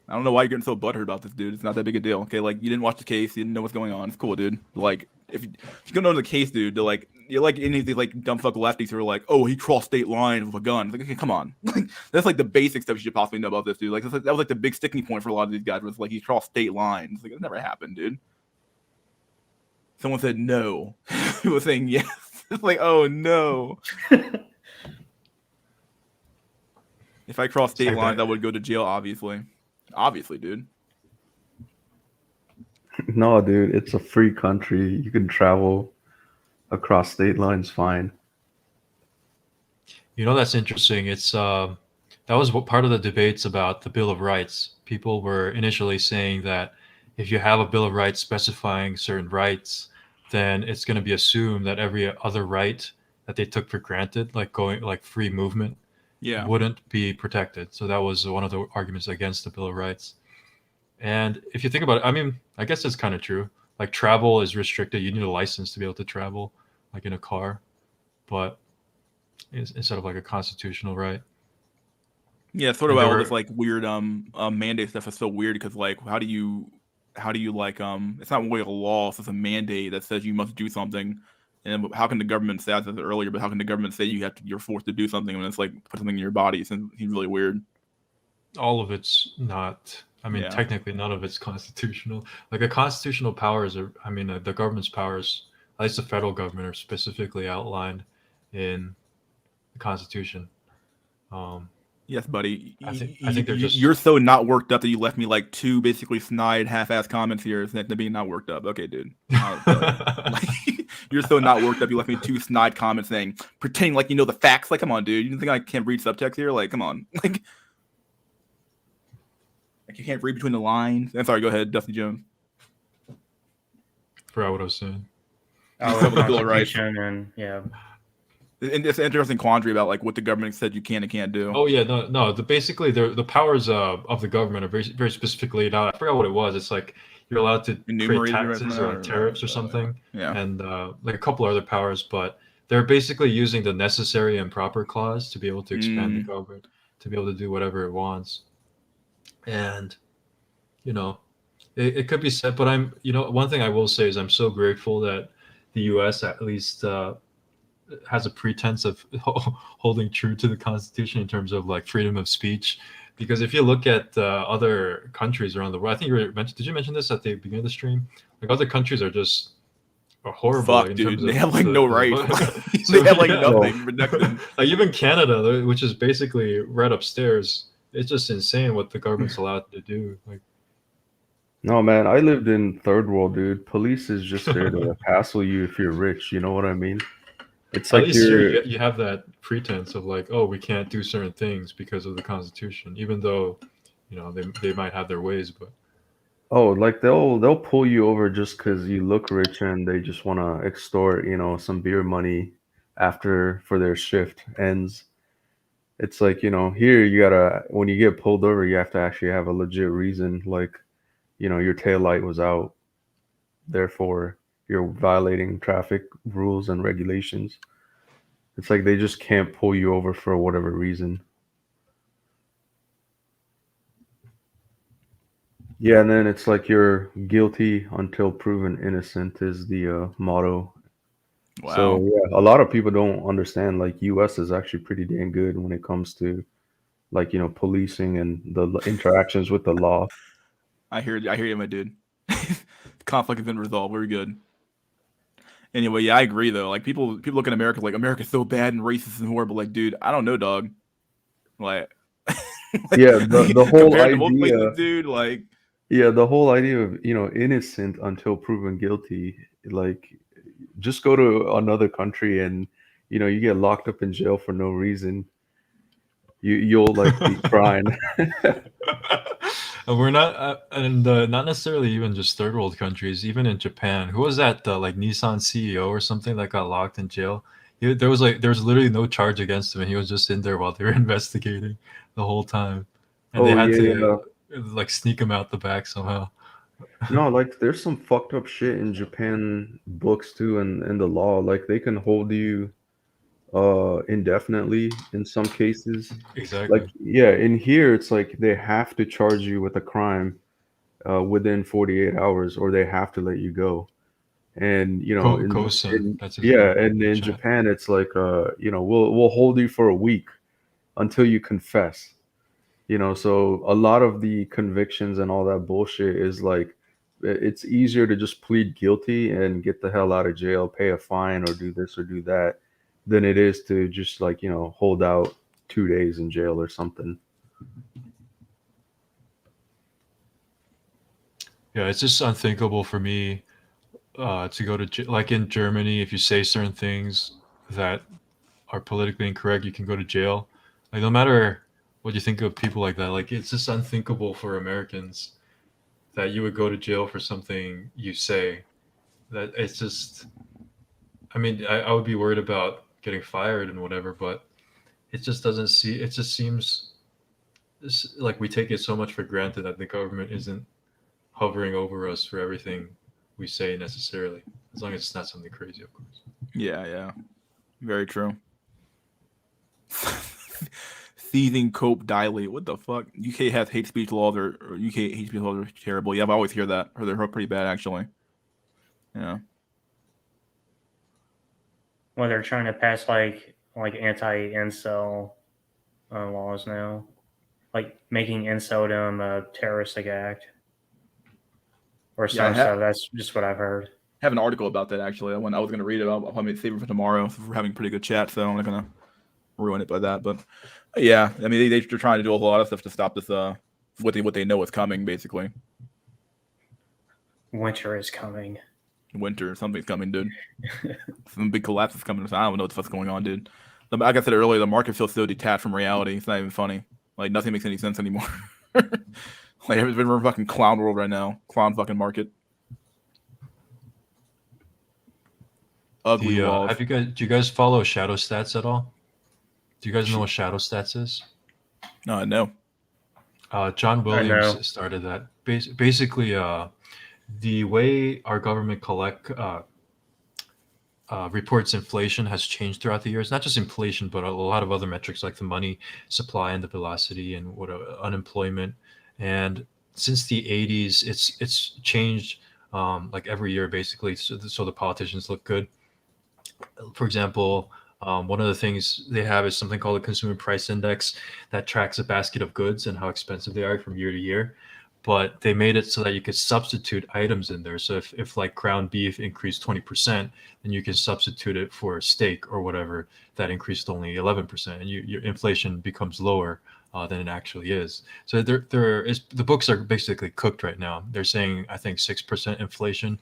I don't know why you're getting so butthurt about this, dude. It's not that big a deal. Okay, like you didn't watch the case, you didn't know what's going on. It's cool, dude. Like if you don't know the case, dude, you're like any of these like dumb fuck lefties who are like, oh, he crossed state lines with a gun. It's like, okay, come on. Like that's like the basic stuff you should possibly know about this, dude. Like, that was like the big sticking point for a lot of these guys was like he crossed state lines. Like it never happened, dude. Someone said no. People saying yes. It's like, oh no. If I crossed state lines, I would go to jail, obviously. Obviously, dude. No, dude, it's a free country. You can travel across state lines fine. That's interesting. It's that was part of the debates about the Bill of Rights. People were initially saying that if you have a Bill of Rights specifying certain rights, then it's going to be assumed that every other right that they took for granted, like free movement, wouldn't be protected. So that was one of the arguments against the Bill of Rights. And if you think about it, I mean, I guess it's kind of true. Like travel is restricted. You need a license to be able to travel, like in a car, but instead of like a constitutional right. Yeah, sort of all this like weird mandate stuff is so weird because like how do you like it's not really a law, it's just a mandate that says you must do something. And how can the government say, I said it earlier, but how can the government say you're forced to do something when it's like put something in your body? It seems really weird. All of it's not. I mean, technically, none of it's constitutional. Like a constitutional powers are. I mean, the government's powers, at least the federal government, are specifically outlined in the Constitution. Yes, buddy. I think they're just. You're so not worked up that you left me like 2 basically snide, half-ass comments here that being not worked up. Okay, dude. Like, you're so not worked up. You left me 2 snide comments saying, pretending like you know the facts. Like, come on, dude. You think I can't read subtext here? Like, come on. Like you can't read between the lines. I'm sorry. Go ahead, Dusty Jones. Forgot what I was saying. Oh, the Constitution and yeah. And it's an interesting quandary about like what the government said you can and can't do. Oh yeah, no. Basically, the powers of the government are very very specifically laid out. I forgot what it was. It's like you're allowed to create taxes or tariffs or something, and like a couple other powers. But they're basically using the necessary and proper clause to be able to expand the government, to be able to do whatever it wants. And it could be said, but one thing I will say is I'm so grateful that the U.S. at least has a pretense of holding true to the Constitution in terms of like freedom of speech. Because if you look at other countries around the world, I think did you mention this at the beginning of the stream? Like other countries are horrible. Fuck, like, dude. They have like no rights. They have like nothing. Like even Canada, which is basically right upstairs, it's just insane what the government's allowed to do. Like, no, man, I lived in third world, dude. Police is just there to hassle you if you're rich. You know what I mean? It's at like least here you have that pretense of like, oh, we can't do certain things because of the Constitution, even though they might have their ways, but like they'll pull you over just because you look rich and they just want to extort some beer money for their shift ends. It's like here you gotta, when you get pulled over, you have to actually have a legit reason, like your tail light was out, therefore you're violating traffic rules and regulations. It's like they just can't pull you over for whatever reason. Yeah, and then it's like you're guilty until proven innocent is the motto. Wow. So yeah, a lot of people don't understand like US is actually pretty damn good when it comes to like policing and the interactions with the law. I hear you, my dude. Conflict has been resolved. We're good. Anyway, yeah, I agree though. Like people look at America like America's so bad and racist and horrible. Like, dude, I don't know, dog. Like, yeah, the whole idea, places, dude. Like, yeah, the whole idea of innocent until proven guilty. Like, just go to another country and you get locked up in jail for no reason. You'll like be crying. We're not, not necessarily even just third world countries. Even in Japan, who was that? Like Nissan CEO or something that got locked in jail. There was literally no charge against him, and he was just in there while they were investigating the whole time, and they had to like sneak him out the back somehow. No, like there's some fucked up shit in Japan books too, and in the law, like they can hold you indefinitely in some cases. Exactly. Like in here it's like they have to charge you with a crime within 48 hours or they have to let you go. And in Japan it's like we'll hold you for a week until you confess. So a lot of the convictions and all that bullshit is like it's easier to just plead guilty and get the hell out of jail, pay a fine or do this or do that, than it is to just like hold out 2 days in jail or something. Yeah, it's just unthinkable for me to go to like in Germany. If you say certain things that are politically incorrect, you can go to jail. Like no matter what you think of people like that, like it's just unthinkable for Americans that you would go to jail for something you say. That it's just, I mean, I would be worried about getting fired and whatever, but it just seems like we take it so much for granted that the government isn't hovering over us for everything we say necessarily, as long as it's not something crazy, of course. Yeah, very true. Seething cope dilate. What the fuck? UK has hate speech laws, or UK hate speech laws are terrible. Yeah, I always hear that, or they're pretty bad actually. Yeah. Well, they're trying to pass like anti-incel laws now, like making inceldom a terroristic act or some stuff. That's just what I've heard. I have an article about that actually. I was going to read it. I'll probably save it for tomorrow. We're having a pretty good chat, so I'm not going to ruin it by that. But yeah, I mean, they're trying to do a lot of stuff to stop this. What they know is coming, basically. Winter is coming. Winter, something's coming, dude. Some big collapse is coming. I don't know what the fuck's going on, dude. Like I said earlier, the market feels so detached from reality. It's not even funny. Like nothing makes any sense anymore. Like we're in fucking clown world right now. Clown fucking market. Ugly walls. Do you guys follow Shadow Stats at all? Do you guys know what Shadow Stats is? No. John Williams started that. Basically, the way our government reports inflation has changed throughout the years. Not just inflation, but a lot of other metrics like the money supply and the velocity and unemployment. And since the 80s, it's changed like every year basically, so the politicians look good. For example, one of the things they have is something called a consumer price index that tracks a basket of goods and how expensive they are from year to year. But they made it so that you could substitute items in there. So if like ground beef increased 20%, then you can substitute it for steak or whatever that increased only 11%, and your inflation becomes lower than it actually is. So the books are basically cooked right now. They're saying I think 6% inflation,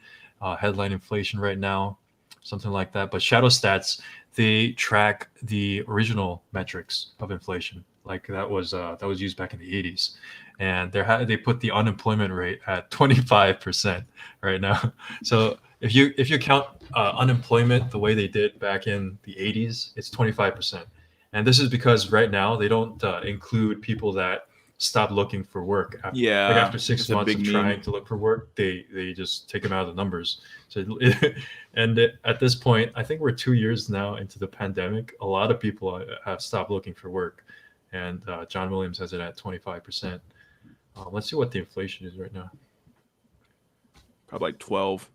headline inflation right now, something like that. But Shadow Stats, they track the original metrics of inflation, like that was used back in the 80s. And they put the unemployment rate at 25% right now. So if you count unemployment the way they did back in the 80s, it's 25%. And this is because right now they don't include people that stop looking for work. After 6 months of trying to look for work, they just take them out of the numbers. So at this point, I think we're 2 years now into the pandemic. A lot of people have stopped looking for work, and John Williams has it at 25%. Let's see what the inflation is right now. Probably like 12.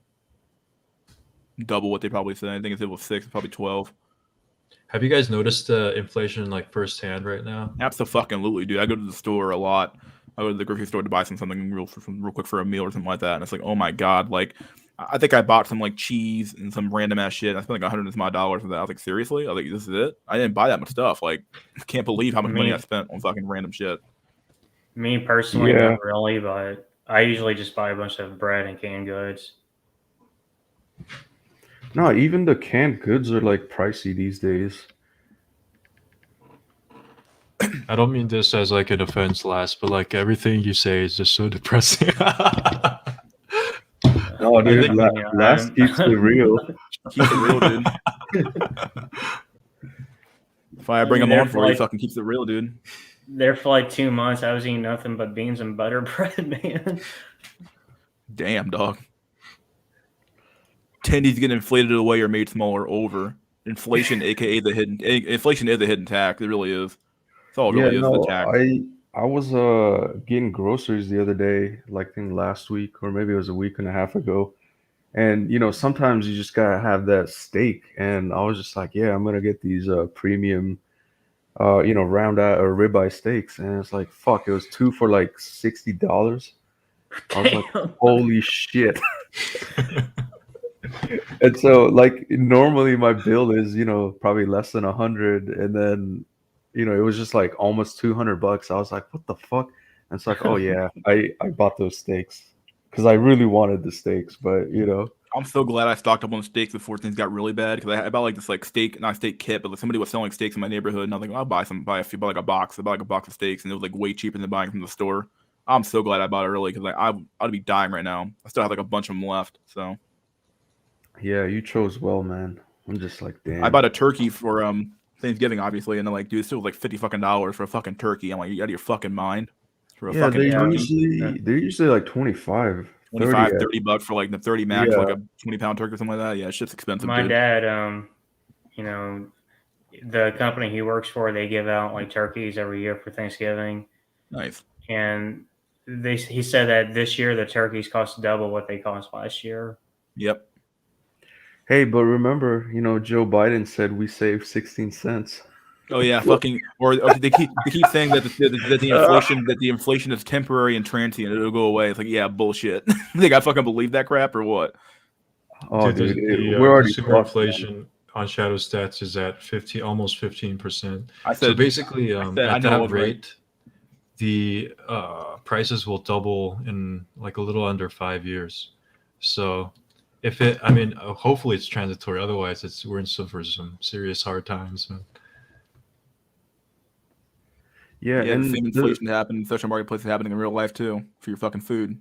Double what they probably said. I think if it was 6, probably 12. Have you guys noticed the inflation like firsthand right now? Absolutely, dude. I go to the store a lot. I go to the grocery store to buy something real quick for a meal or something like that, and it's like, oh my god! Like, I think I bought some like cheese and some random ass shit. I spent like $100 for that. I was like, seriously? I was like, this is it? I didn't buy that much stuff. Like, I can't believe how much money I spent on fucking random shit. Me personally, not really, but I usually just buy a bunch of bread and canned goods. No, even the canned goods are like pricey these days. I don't mean this as like an offense, Last, but like everything you say is just so depressing. No, dude, Last keeps it real. Keeps it real, dude. If I bring him on for you, fucking keeps it real, dude. There for like 2 months, I was eating nothing but beans and butter bread, man. Damn, dog. Tendies get inflated away or made smaller over. Inflation, aka inflation is the hidden tax. It really is. That's all it really is, the tax. I was getting groceries the other day, like I think last week, or maybe it was a week and a half ago. And sometimes you just gotta have that steak. And I was just like, yeah, I'm gonna get these premium round out or ribeye steaks, and it's like, fuck, it was 2 for like $60. I was like, holy shit. And so like normally my bill is probably less than 100, and then it was just like almost $200. I was like, what the fuck? And it's like, oh yeah, I bought those steaks because I really wanted the steaks, but I'm so glad I stocked up on steaks before things got really bad, because I bought like this like steak, not steak kit, but like somebody was selling steaks in my neighborhood, and I was like, I'll buy like a box. I bought like a box of steaks, and it was like way cheaper than buying from the store. I'm so glad I bought it early, because like I'd be dying right now. I still have like a bunch of them left. So yeah, you chose well, man. I'm just like, damn. I bought a turkey for Thanksgiving, obviously, and they're like, dude, it's still like $50 for a fucking turkey. I'm like, you out of your fucking mind? For a fucking turkey? They're usually like 25. 25, $30 for like the 30 max, like a 20-pound turkey or something like that. Yeah, shit's expensive. My dad, the company he works for, they give out like turkeys every year for Thanksgiving. Nice. And he said that this year the turkeys cost double what they cost last year. Yep. Hey, but remember, Joe Biden said we saved 16 cents. Oh yeah, fucking. Or they keep saying that the inflation is temporary and transient. It'll go away. It's like, yeah, bullshit. Think I fucking believe that crap or what? Oh, dude, the we're already consumer inflation on Shadow Stats is at 15, almost 15%. I So said, basically, I at know it that was right. rate, the prices will double in like a little under 5 years. So if it, I mean, hopefully it's transitory. Otherwise, we're in for some serious hard times, man. Yeah, Yeah, the and same inflation that happened in social marketplace is happening in real life too for your fucking food.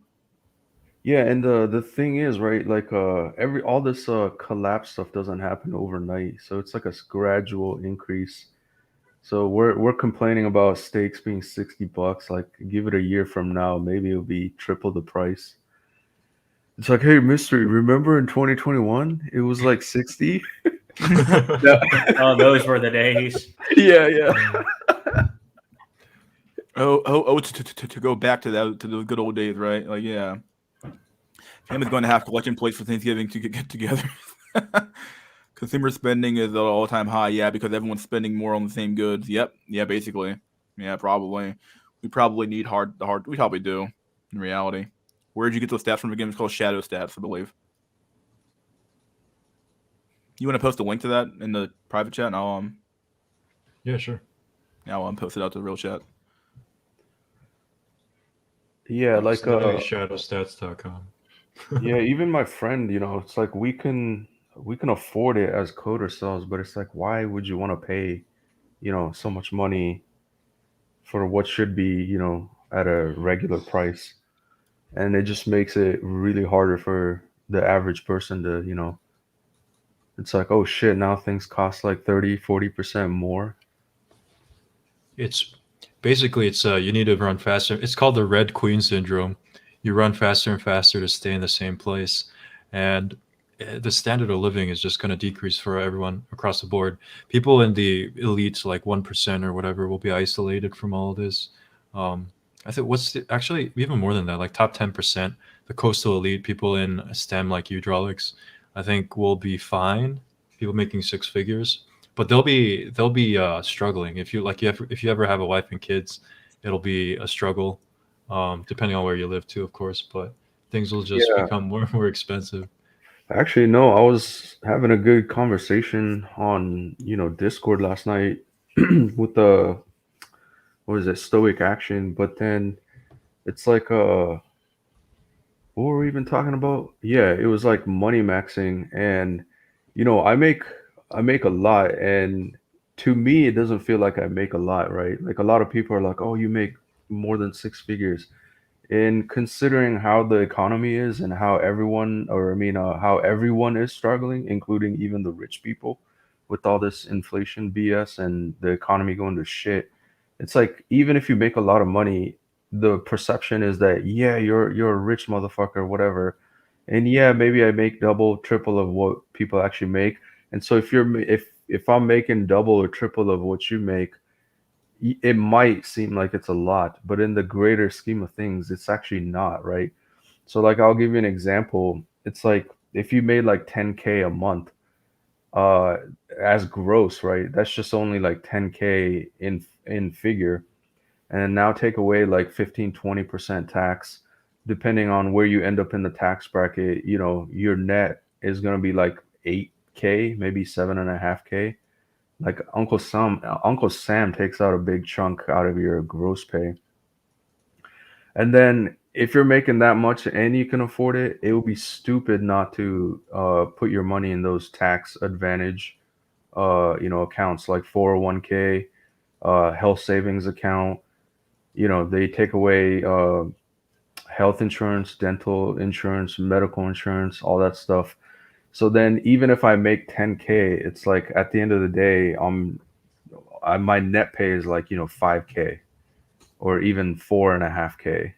the thing is, right, like all this collapse stuff doesn't happen overnight. So it's like a gradual increase. So we're complaining about steaks being $60. Like give it a year from now, maybe it'll be triple the price. It's like, hey, mystery, remember in 2021 it was like 60? Yeah. Oh, those were the days. Yeah. To go back to that, to the good old days, right? Like, yeah, family's going to have collection plates for Thanksgiving to get together. Consumer spending is at an all-time high, yeah, because everyone's spending more on the same goods. Yep, yeah, basically, yeah, probably. We probably need we probably do, in reality. Where'd you get those stats from again? It's called Shadow Stats, I believe. You want to post a link to that in the private chat? And I'll Yeah, sure. I'll post it out to the real chat. Yeah, like It's literally shadowstats.com. yeah, even my friend, it's like we can afford it as code ourselves, but it's like why would you want to pay, so much money for what should be, at a regular price? And it just makes it really harder for the average person to, it's like, oh shit, now things cost like 30-40% more. It's basically you need to run faster. It's called the Red Queen syndrome. You run faster and faster to stay in the same place, and the standard of living is just going to decrease for everyone across the board. People in the elites, like 1% or whatever, will be isolated from all of this. I think actually even more than that, like top 10%, the coastal elite, people in STEM like hydraulics, I think will be fine. People making six figures, but they'll be struggling. If you ever have a wife and kids, it'll be a struggle, depending on where you live too, of course. But things will just Yeah. become more expensive. Actually, no, I was having a good conversation on, Discord last night with the, what is it, Stoic Action, but then it's like what were we even talking about? Yeah, it was like money maxing, and I make a lot, and to me it doesn't feel like I make a lot, right? Like a lot of people are like, "Oh, you make more than six figures." And considering how the economy is and how how everyone is struggling, including even the rich people, with all this inflation BS and the economy going to shit, it's like even if you make a lot of money, the perception is that yeah, you're a rich motherfucker, whatever, and yeah, maybe I make double, triple of what people actually make, and so if I'm making double or triple of what you make, it might seem like it's a lot, but in the greater scheme of things, it's actually not, right? So, like, I'll give you an example. It's like if you made like 10K a month, uh, as gross, right? That's just only like 10K in figure, and then now take away like 15-20% tax, depending on where you end up in the tax bracket. Your net is gonna be like 8K, maybe 7.5K. Like Uncle Sam takes out a big chunk out of your gross pay. And then if you're making that much and you can afford it, it would be stupid not to put your money in those tax advantage accounts like 401k, health savings account. They take away health insurance, dental insurance, medical insurance, all that stuff. So then even if I make 10K, it's like at the end of the day, my net pay is like 5K or even 4.5K.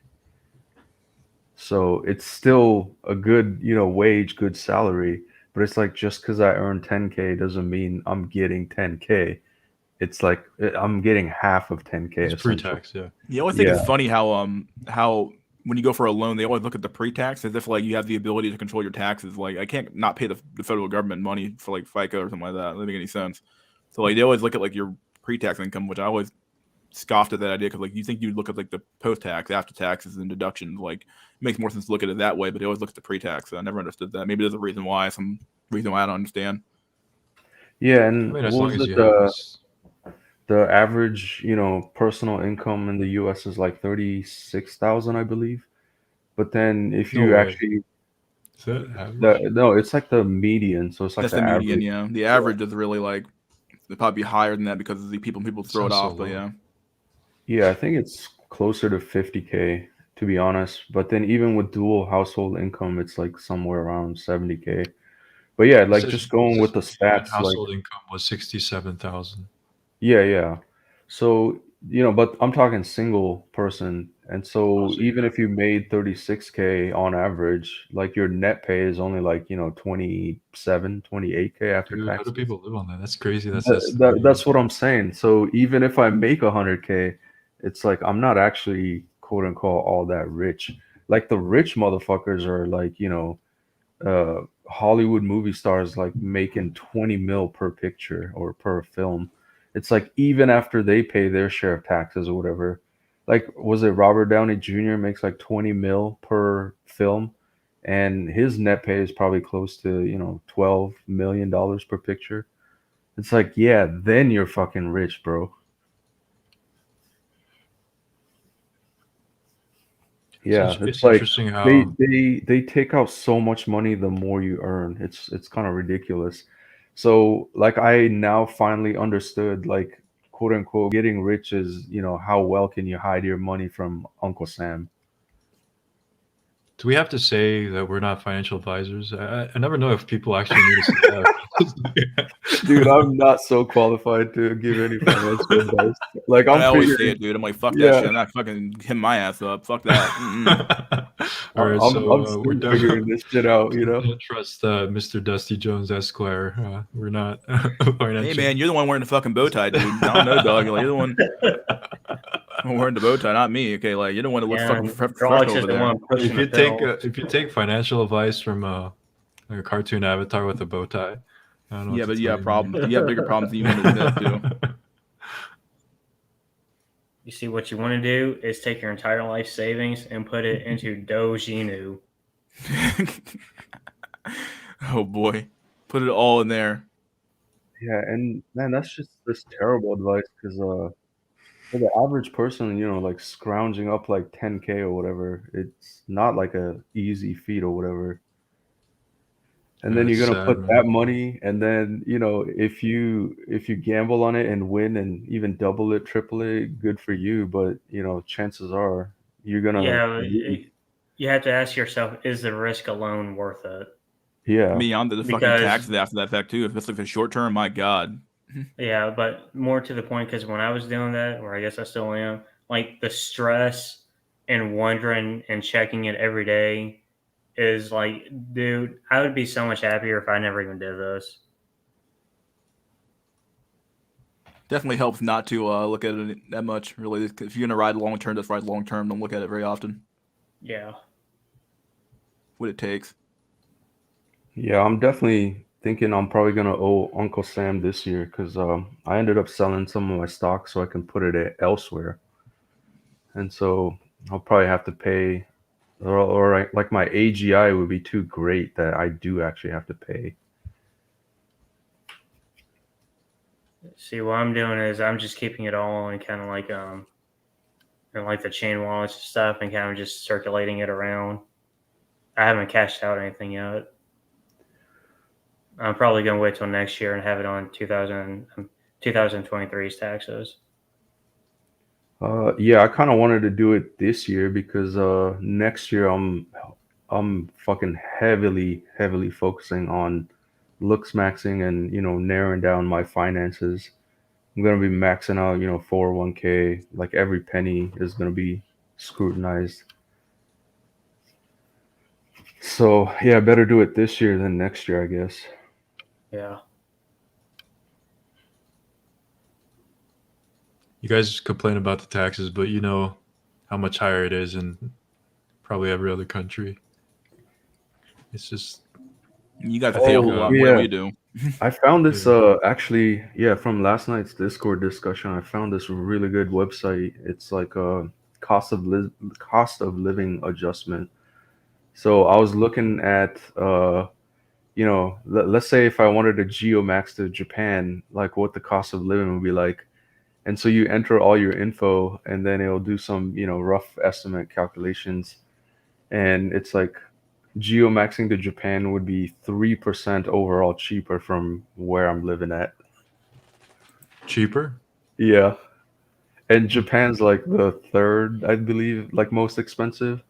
So it's still a good wage, good salary, but it's like just because I earn 10K doesn't mean I'm getting 10K. It's like I'm getting half of 10K It's essentially. pre-tax, yeah. Yeah, I always think it's funny how when you go for a loan, they always look at the pre-tax as if like you have the ability to control your taxes. Like I can't not pay the federal government money for like FICA or something like that. That doesn't make any sense. So like they always look at like your pre-tax income, which I always scoffed at that idea because like you think you'd look at like the post-tax, after taxes, and deductions. Like it makes more sense to look at it that way, but they always look at the pre-tax. So I never understood that. Maybe there's a reason why. Some reason why I don't understand. Yeah, I and mean, as what long was as it? you have this. The average, personal income in the U.S. is like 36,000, I believe. But then if No you way. actually, Is that average? no, it's like the median, so it's like That's the the median, average. yeah. The Yeah. average is really like it'd probably be higher than that because of the people It throw it sounds so off, but low. yeah. Yeah, I think it's closer to 50K, to be honest. But then even with dual household income, it's like somewhere around 70K. But yeah, It like says just going with the median stats, like household income was 67,000. yeah, yeah. So, but I'm talking single person. And Oh, so so even if you made 36K on average, like your net pay is only like, 27, 28K after dude, how do taxes. people live on that? That's crazy. That's That's estimated. what I'm saying. So even if I make 100K, it's like I'm not actually quote unquote all that rich. Like the rich motherfuckers are like, Hollywood movie stars like making 20 mil per picture or per film. It's like even after they pay their share of taxes or whatever. Like was it Robert Downey Jr. makes like 20 mil per film and his net pay is probably close to, $12 million per picture. It's like, yeah, then you're fucking rich, bro. Yeah, it's It's like interesting they how they they take out so much money the more you earn. It's kind of ridiculous. So like I now finally understood like quote unquote getting rich is, how well can you hide your money from Uncle Sam? do we have to say that we're not financial advisors? I never know if people actually need to say that. Dude, I'm not so qualified to give any financial advice. Like I I'm always say figuring, it, dude. I'm like, fuck that yeah, shit. I'm not fucking hitting my ass up. Fuck that. All right, I'm so we're still figuring definitely this shit out, don't trust Mr. Dusty Jones Esquire. We're not Hey financial. man, you're the one wearing the fucking bow tie, dude. I don't know, dog. You're the one wearing the bow tie, not me. Okay, like you're the one that looks Yeah, fucking Alex professional is over the there. one pushing If the you take pill. if you take financial advice from like a cartoon avatar with a bow tie, I don't know what Yeah, to but you tell have you, man. problems. You have bigger problems than you want to admit to. You see, what you want to do is take your entire life savings and put it into Dojinu. Oh boy, put it all in there. Yeah, and man, that's just terrible advice because for the average person, like scrounging up like 10K or whatever, it's not like a easy feat or whatever. And Yeah, then it's you're gonna sad, put man. that money, and then if you gamble on it and win and even double it, triple it, good for you. But chances are you're gonna Yeah, lose. you have to ask yourself, is the risk alone worth it? Yeah, Me on the fucking Because, taxes after that fact too. If it's like the short term, my god. yeah, but more to the point, because when I was doing that, or I guess I still am, like the stress and wondering and checking it every day is like, dude, I would be so much happier if I never even did this. Definitely helps not to look at it that much. Really, if you're gonna ride long term, just ride long term. Don't look at it very often. Yeah. What it takes. yeah, I'm definitely thinking I'm probably gonna owe Uncle Sam this year because I ended up selling some of my stock so I can put it elsewhere, and so I'll probably have to pay. Like my AGI would be too great that I do actually have to pay. See, what I'm doing is I'm just keeping it all and kind of like and like the chain wallets and stuff, and kind of just circulating it around. I haven't cashed out anything yet. I'm probably gonna wait till next year and have it on 2023's taxes. Yeah, I kind of wanted to do it this year because next year I'm fucking heavily focusing on looks maxing and narrowing down my finances. I'm gonna be maxing out 401k. Like every penny is gonna be scrutinized. So yeah, better do it this year than next year, I guess. Yeah. You guys complain about the taxes, but you know how much higher it is in probably every other country. It's just You guys I pay a think whole Oh lot more than yeah, we do. I found this yeah. actually, yeah, from last night's Discord discussion. I found this really good website. It's like a cost of living adjustment. So I was looking at let's say if I wanted to geomax to Japan, like what the cost of living would be like. And so you enter all your info and then it'll do some, rough estimate calculations. And it's like geomaxing to Japan would be 3% overall cheaper from where I'm living at. Cheaper? Yeah. And Japan's like the third, I believe, like most expensive.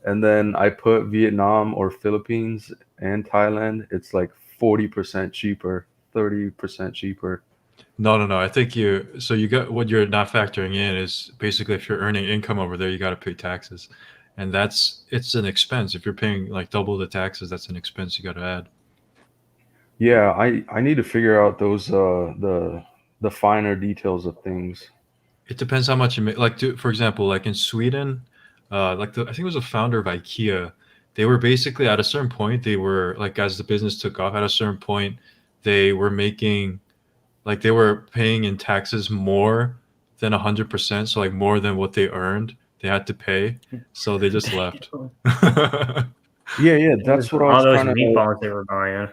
And then I put Vietnam or Philippines and Thailand, it's like 40% cheaper, 30% cheaper. No. I think you got what you're not factoring in is basically if you're earning income over there, you got to pay taxes. And it's an expense. If you're paying like double the taxes, that's an expense you got to add. Yeah, I need to figure out those the finer details of things. It depends how much you make. Like, for example, like in Sweden, I think it was a founder of IKEA. They were basically at a certain point, they were like, as the business took off, at a certain point, they were making, like, they were paying in taxes more than 100%. So, like, more than what they earned, they had to pay. So they just left. Yeah, that's what I All was those trying to. meatballs they were buying.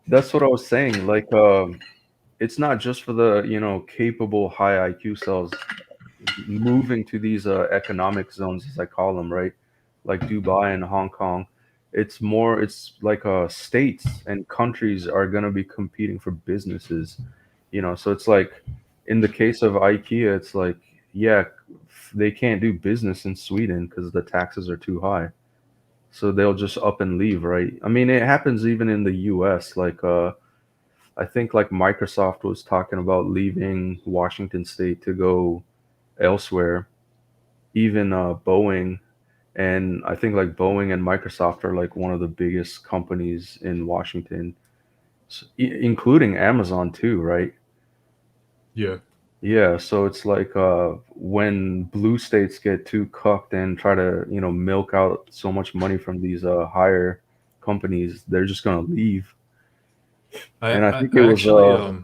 That's what I was saying. Like, it's not just for the capable high IQ cells moving to these economic zones, as I call them, right? Like Dubai and Hong Kong. It's like states and countries are going to be competing for businesses, so it's like in the case of IKEA, it's like, yeah, they can't do business in Sweden because the taxes are too high. So they'll just up and leave, right? I mean, it happens even in the US. Like, I think like Microsoft was talking about leaving Washington State to go elsewhere. Even Boeing, and I think like Boeing and Microsoft are like one of the biggest companies in Washington, including Amazon too, right? Yeah. Yeah, so it's like when blue states get too cucked and try to, milk out so much money from these higher companies, they're just gonna leave. And I think it I was actually,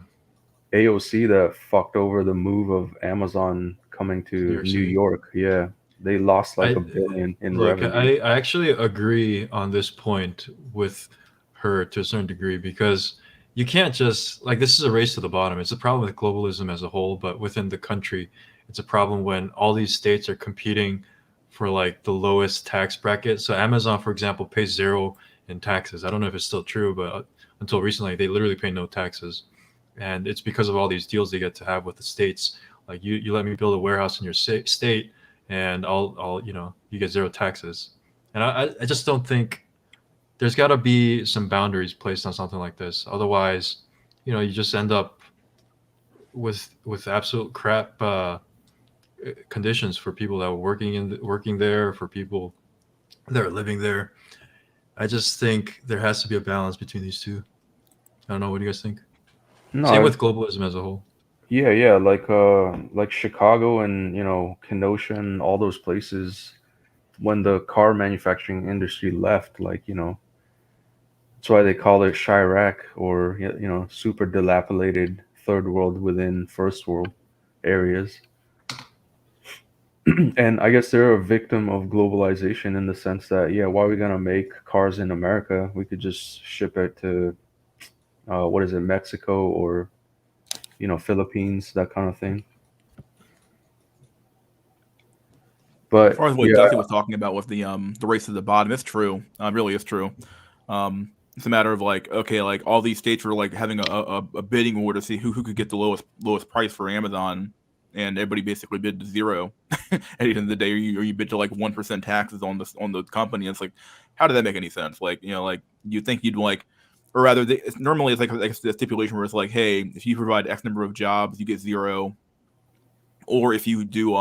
AOC that fucked over the move of Amazon coming New to York New City. York. Yeah, they lost like I 1 billion in Look, revenue. I actually agree on this point with her to a certain degree because you can't just like this is a race to the bottom. It's a problem with globalism as a whole, but within the country, it's a problem when all these states are competing for like the lowest tax bracket. So Amazon, for example, pays zero in taxes. I don't know if it's still true, but until recently, they literally pay no taxes, and it's because of all these deals they get to have with the states. Like you let me build a warehouse in your state and I'll you get zero taxes. And I just don't think there's got to be some boundaries placed on something like this. Otherwise, you just end up with absolute crap conditions for people that are working there, for people that are living there. I just think there has to be a balance between these two. I don't know. What do you guys think? Same No, with globalism as a whole. yeah, like Chicago and Kenosha and all those places. When the car manufacturing industry left, like that's why they call it Chirac, or super dilapidated third world within first world areas. And I guess they're a victim of globalization in the sense that, yeah, why are we gonna make cars in America? We could just ship it to what is it, Mexico or Philippines, that kind of thing. As But far as what yeah, Dusty was talking about with the race to the bottom, it's true. It really is true. It's a matter of like, okay, like all these states were like having a bidding war to see who could get the lowest price for Amazon, and everybody basically bid to zero. At the end of the day, or you bid to like 1% taxes on the company. It's like, how did that make any sense? Like, like you think you'd like, or rather, normally it's like a stipulation where it's like, hey, if you provide X number of jobs, you get zero, or if you do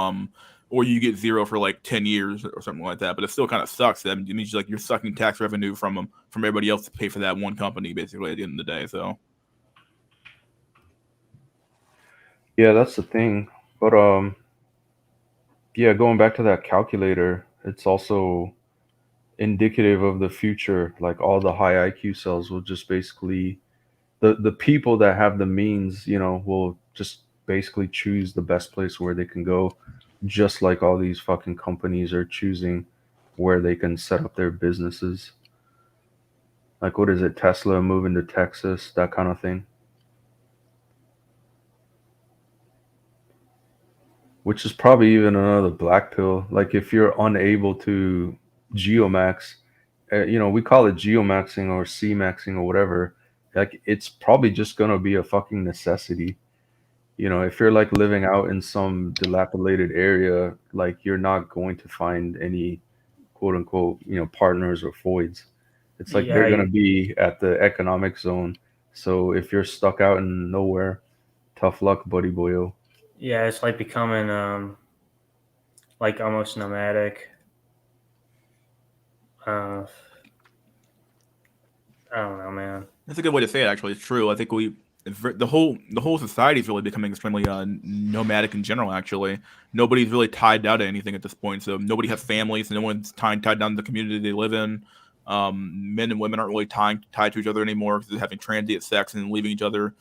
or you get zero for like 10 years or something like that. But it still kind of sucks. That it means like you're sucking tax revenue from them, from everybody else to pay for that one company, basically, at the end of the day. So yeah, that's the thing. But yeah, going back to that calculator, it's also indicative of the future. Like all the high IQ cells will just basically the people that have the means, will just basically choose the best place where they can go, just like all these fucking companies are choosing where they can set up their businesses. Like, what is it? Tesla moving to Texas, that kind of thing. Which is probably even another black pill. Like, if you're unable to geomax, we call it geomaxing or C-maxing or whatever. Like, it's probably just gonna be a fucking necessity. If you're like living out in some dilapidated area, like you're not going to find any quote unquote, partners or foids. It's like they're Yeah, gonna be at the economic zone. So if you're stuck out in nowhere, tough luck, buddy boyo. yeah, it's like becoming like almost nomadic. Uh, I don't know, man. That's a good way to say it. Actually, it's true. I think the whole society is really becoming extremely nomadic in general. Actually, nobody's really tied down to anything at this point. So nobody has families. No one's tied down to the community they live in. Men and women aren't really tied to each other anymore because they're having transient sex and leaving each other.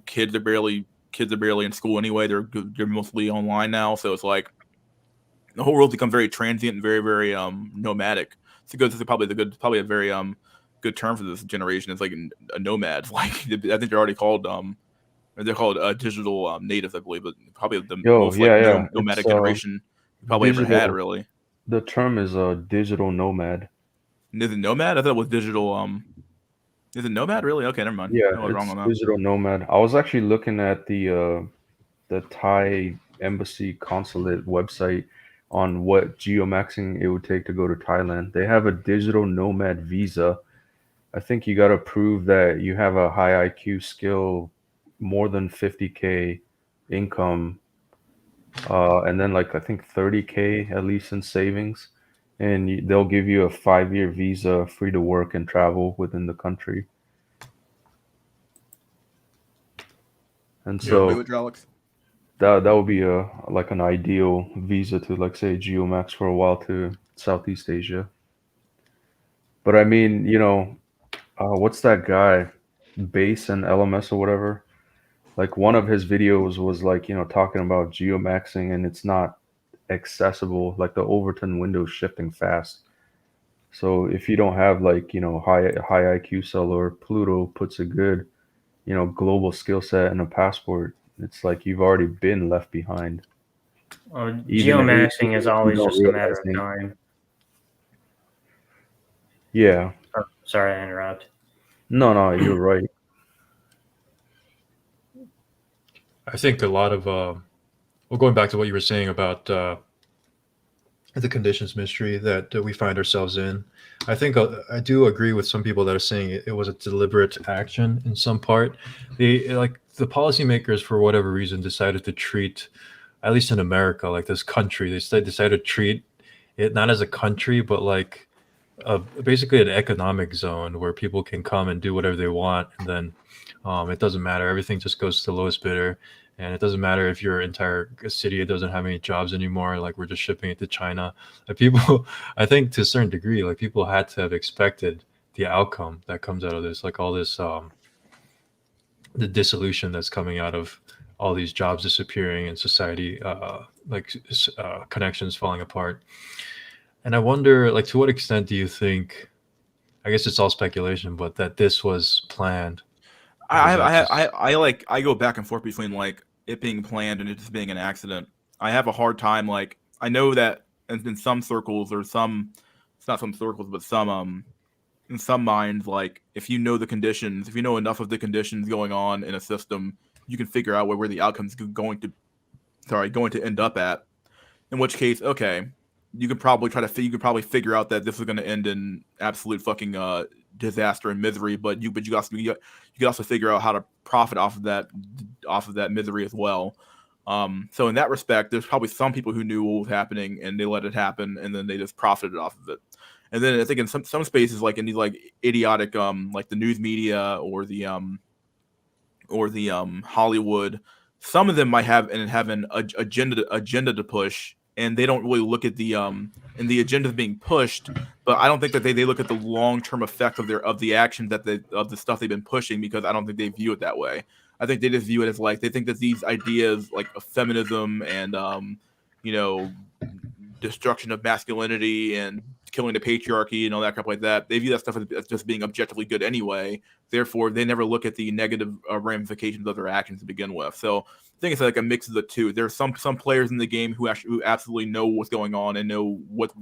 Kids are barely in school anyway. They're mostly online now. So it's like the whole world's become very transient and very very nomadic. This is probably a very good term for this generation. It's like a nomad. Like I think they're already called they're called digital natives, I believe, but probably the Yo, most like yeah, yeah. nomadic It's generation we probably ever had. digital. Really, The term is a digital nomad. is it nomad? I thought it was digital. Is it nomad? Really? Okay, never mind. Yeah, I was wrong it's on that. digital nomad. I was actually looking at the Thai embassy consulate website on what geomaxing it would take to go to Thailand. They have a digital nomad visa. I think you got to prove that you have a high IQ skill, more than 50K income, and then like I think 30K at least in savings, and they'll give you a 5-year visa, free to work and travel within the country. And Yeah. Wait, so which Alex? that would be like an ideal visa to like say geomax for a while to Southeast Asia. But I mean, what's that guy, Base and LMS or whatever? Like one of his videos was like, talking about geomaxing and it's not accessible. Like the Overton window's shifting fast. So if you don't have like, high IQ cell or Pluto puts a good, global skill set and a passport, it's like you've already been left behind. Geomaxing Even is if you always don't just a matter realize of it. time. Yeah. Oh, sorry, I interrupt. No, you're right. I think a lot of well, going back to what you were saying about the conditions mystery that we find ourselves in, I think I do agree with some people that are saying it was a deliberate action in some part. The policymakers, for whatever reason, decided to treat, at least in America, like this country, decided to treat it not as a country, but like basically an economic zone where people can come and do whatever they want, and then it doesn't matter. Everything just goes to the lowest bidder, and it doesn't matter if your entire city doesn't have any jobs anymore. Like we're just shipping it to China. Like people, I think to a certain degree, like people had to have expected the outcome that comes out of this, like all this, the dissolution that's coming out of all these jobs disappearing and society, connections falling apart. And I wonder, like, to what extent do you think? I guess it's all speculation, but that this was planned, or was that just? I go back and forth between like it being planned and it just being an accident. I have a hard time like I know that in some circles or some it's not some circles but some in some minds like if you know the conditions, if you know enough of the conditions going on in a system, you can figure out where the outcome's going to end up at. In which case, okay, you could probably figure out that this is going to end in absolute fucking disaster and misery. But you could also figure out how to profit off of that misery as well. So in that respect, there's probably some people who knew what was happening and they let it happen, and then they just profited off of it. And then I think in some spaces, like in these like idiotic like the news media or the Hollywood, some of them might have an agenda to push, and they don't really look at the and the agenda is being pushed. But I don't think that they look at the long term effect of the actions of the stuff they've been pushing, because I don't think they view it that way. I think they just view it as like they think that these ideas like of feminism and you know destruction of masculinity and killing the patriarchy and all that crap like that. They view that stuff as just being objectively good anyway. Therefore, they never look at the negative ramifications of their actions to begin with. So I think it's like a mix of the two. There's some players in the game who absolutely know what's going on and know what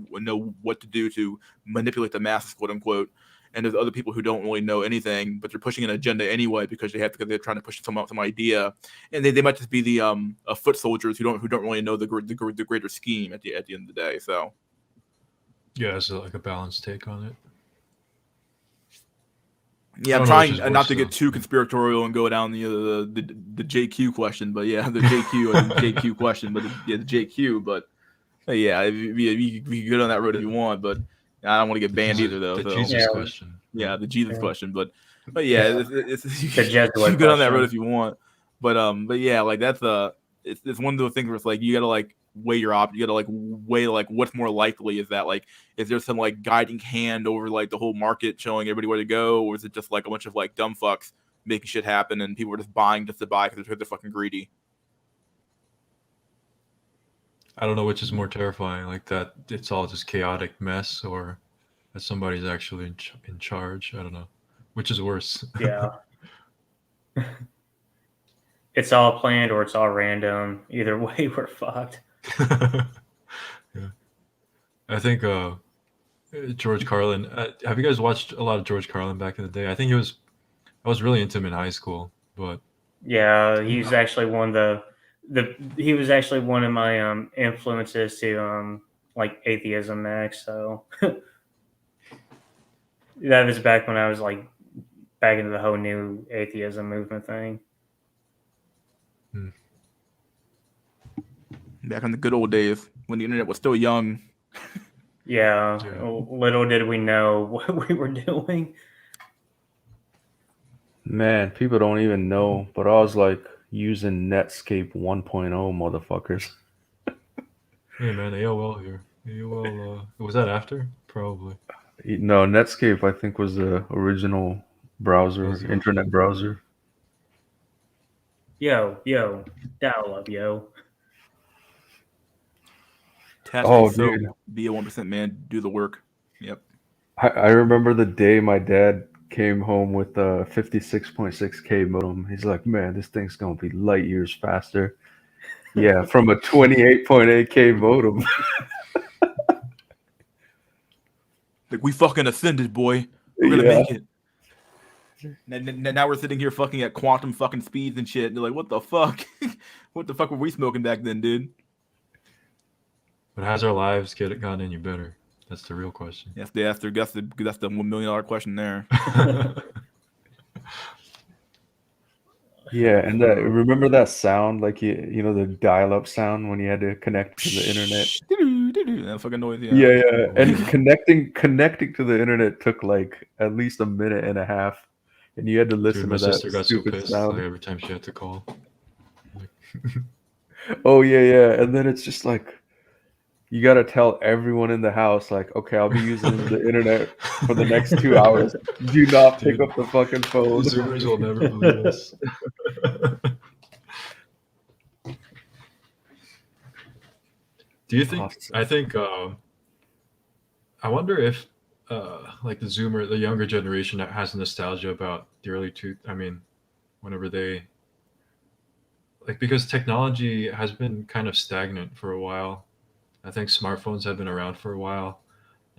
to do to manipulate the masses, quote unquote. And there's other people who don't really know anything, but they're pushing an agenda anyway because they're trying to push some idea, and they might just be the foot soldiers who don't really know the greater scheme at the end of the day. So yeah, it's like a balanced take on it. Yeah, I'm trying not to get too conspiratorial and go down the JQ question, but yeah, the JQ and JQ question, but the JQ, but yeah, you can go down that road if you want, but I don't want to get banned either, though. The Jesus question. Yeah, the Jesus question, but yeah, it's you can go down that road if you want, but yeah, like that's it's one of those things where it's like you gotta like weigh your you gotta like weigh like what's more likely. Is that like is there some like guiding hand over like the whole market showing everybody where to go, or is it just like a bunch of like dumb fucks making shit happen and people are just buying just to buy because they're fucking greedy? I don't know which is more terrifying, like that it's all just chaotic mess, or that somebody's actually in charge. I don't know. Which is worse? Yeah. It's all planned or it's all random. Either way, we're fucked. Yeah. I think George Carlin. Have you guys watched a lot of George Carlin back in the day? I think I was really into him in high school, but yeah, he's actually one of he was actually one of my influences to like atheism next. So that was back when I was like back into the whole new atheism movement thing. Back in the good old days when the internet was still young. Yeah. Little did we know what we were doing. Man, people don't even know, but I was like using Netscape 1.0, motherfuckers. Hey man, AOL here. AOL, was that after? Probably. No, Netscape I think was the original browser, internet browser. Yo, dial up, yo. Dude. Be a 1% man, do the work. Yep. I remember the day my dad came home with a 56.6K modem. He's like, man, this thing's gonna be light years faster. Yeah, from a 28.8K modem. Like, we fucking ascended, boy. We're gonna make it. Now we're sitting here fucking at quantum fucking speeds and shit. And they're like, what the fuck? What the fuck were we smoking back then, dude? But has our lives gotten any better? That's the real question. Yes, that's the $1 million question there. Yeah, and remember that sound, like you know the dial-up sound when you had to connect to the internet. That fucking noise. Yeah. And connecting to the internet took like at least a minute and a half, and you had to listen to that stupid sound like, every time she had to call. Oh yeah, and then it's just like you gotta tell everyone in the house, like, okay, I'll be using the internet for the next 2 hours. Do not pick up the fucking phone. The Zoomers will never believe us. Do you think? I think. I wonder if, like the younger generation that has nostalgia about the early whenever they. Like, because technology has been kind of stagnant for a while. I think smartphones have been around for a while,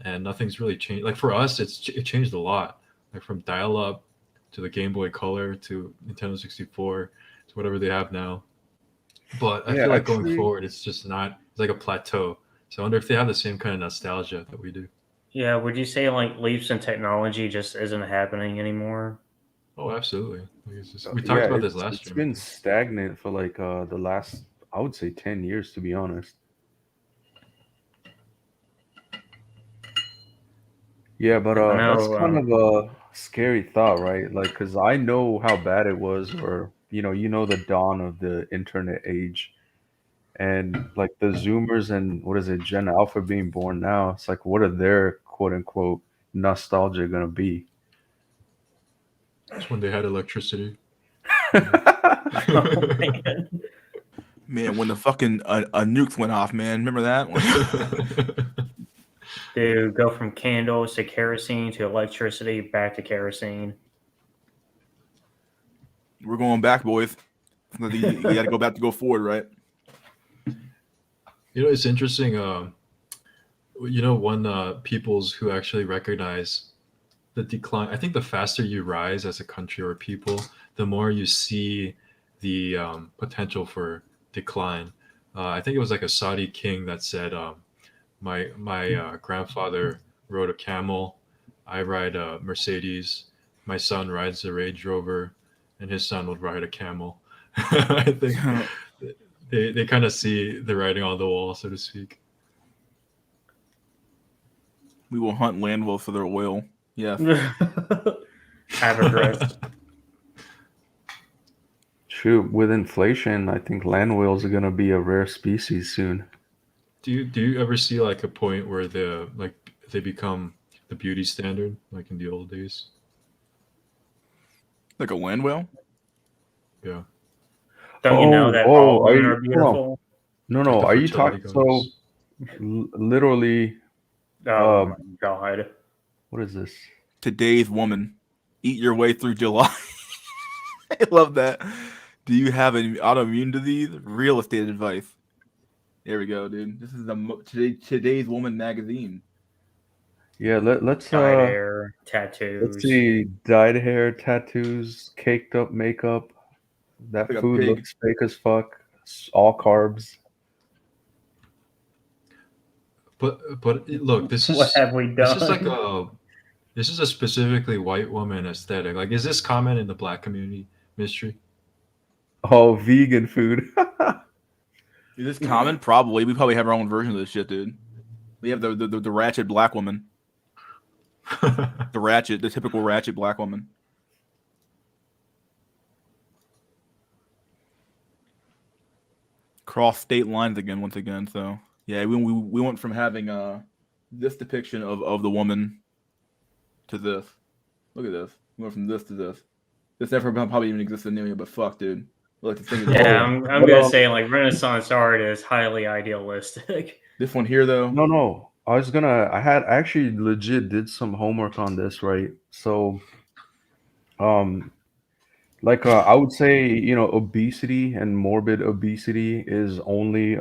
and nothing's really changed. Like for us, it changed a lot. Like from dial-up to the Game Boy Color to Nintendo 64 to whatever they have now. But I feel like going forward, it's just not. It's like a plateau. So I wonder if they have the same kind of nostalgia that we do. Yeah, would you say like leaps in technology just isn't happening anymore? Oh, absolutely. We talked about this last year. It's been stagnant for like the last, I would say, 10 years, to be honest. Yeah, but that's kind of a scary thought, right? Like, because I know how bad it was, or you know the dawn of the internet age, and like the Zoomers and what is it, Gen Alpha being born now. It's like, what are their quote unquote nostalgia gonna be? That's when they had electricity. Oh, man, when the fucking nukes went off, man. Remember that one? to go from candles to kerosene to electricity back to kerosene. We're going back, boys. You got to go back to go forward, right? You know, it's interesting. One peoples who actually recognize the decline. I think the faster you rise as a country or people, the more you see the potential for decline. I think it was like a Saudi king that said, "My grandfather rode a camel. I ride a Mercedes. My son rides a Range Rover, and his son would ride a camel." I think they kind of see the writing on the wall, so to speak. We will hunt land wolves for their oil. Yes. Havergrist. Shoot, with inflation, I think land whales are gonna be a rare species soon. Do you ever see like a point where they become the beauty standard like in the old days? Like a land whale? Yeah, Don't you know that all women are beautiful? No, like the are you fertility talking goddess. literally? Oh my god. What is this? Today's woman. Eat your way through July. I love that. Do you have an autoimmune disease? Real estate advice. There we go, dude. This is today's woman magazine. Yeah, let's Dyed hair, tattoos. let's see. Dyed hair, tattoos, caked up makeup. That Like a food pig. looks fake as fuck. All carbs. But look, this is What have we this is like done? this is a specifically white woman aesthetic. Like, is this common in the Black community, Mystery? Oh, vegan food. Is this common? Probably. We probably have our own version of this shit, dude. We have the ratchet black woman. The typical ratchet black woman. Cross state lines again, once again. So yeah, we went from having this depiction of the woman to this. Look at this. We went from this to this. This never probably even existed anyway, but fuck, dude. Look, this thing is Yeah, I'm gonna say like Renaissance art is highly idealistic. This one here though. No. I actually legit did some homework on this, right? So, like I would say, obesity and morbid obesity is only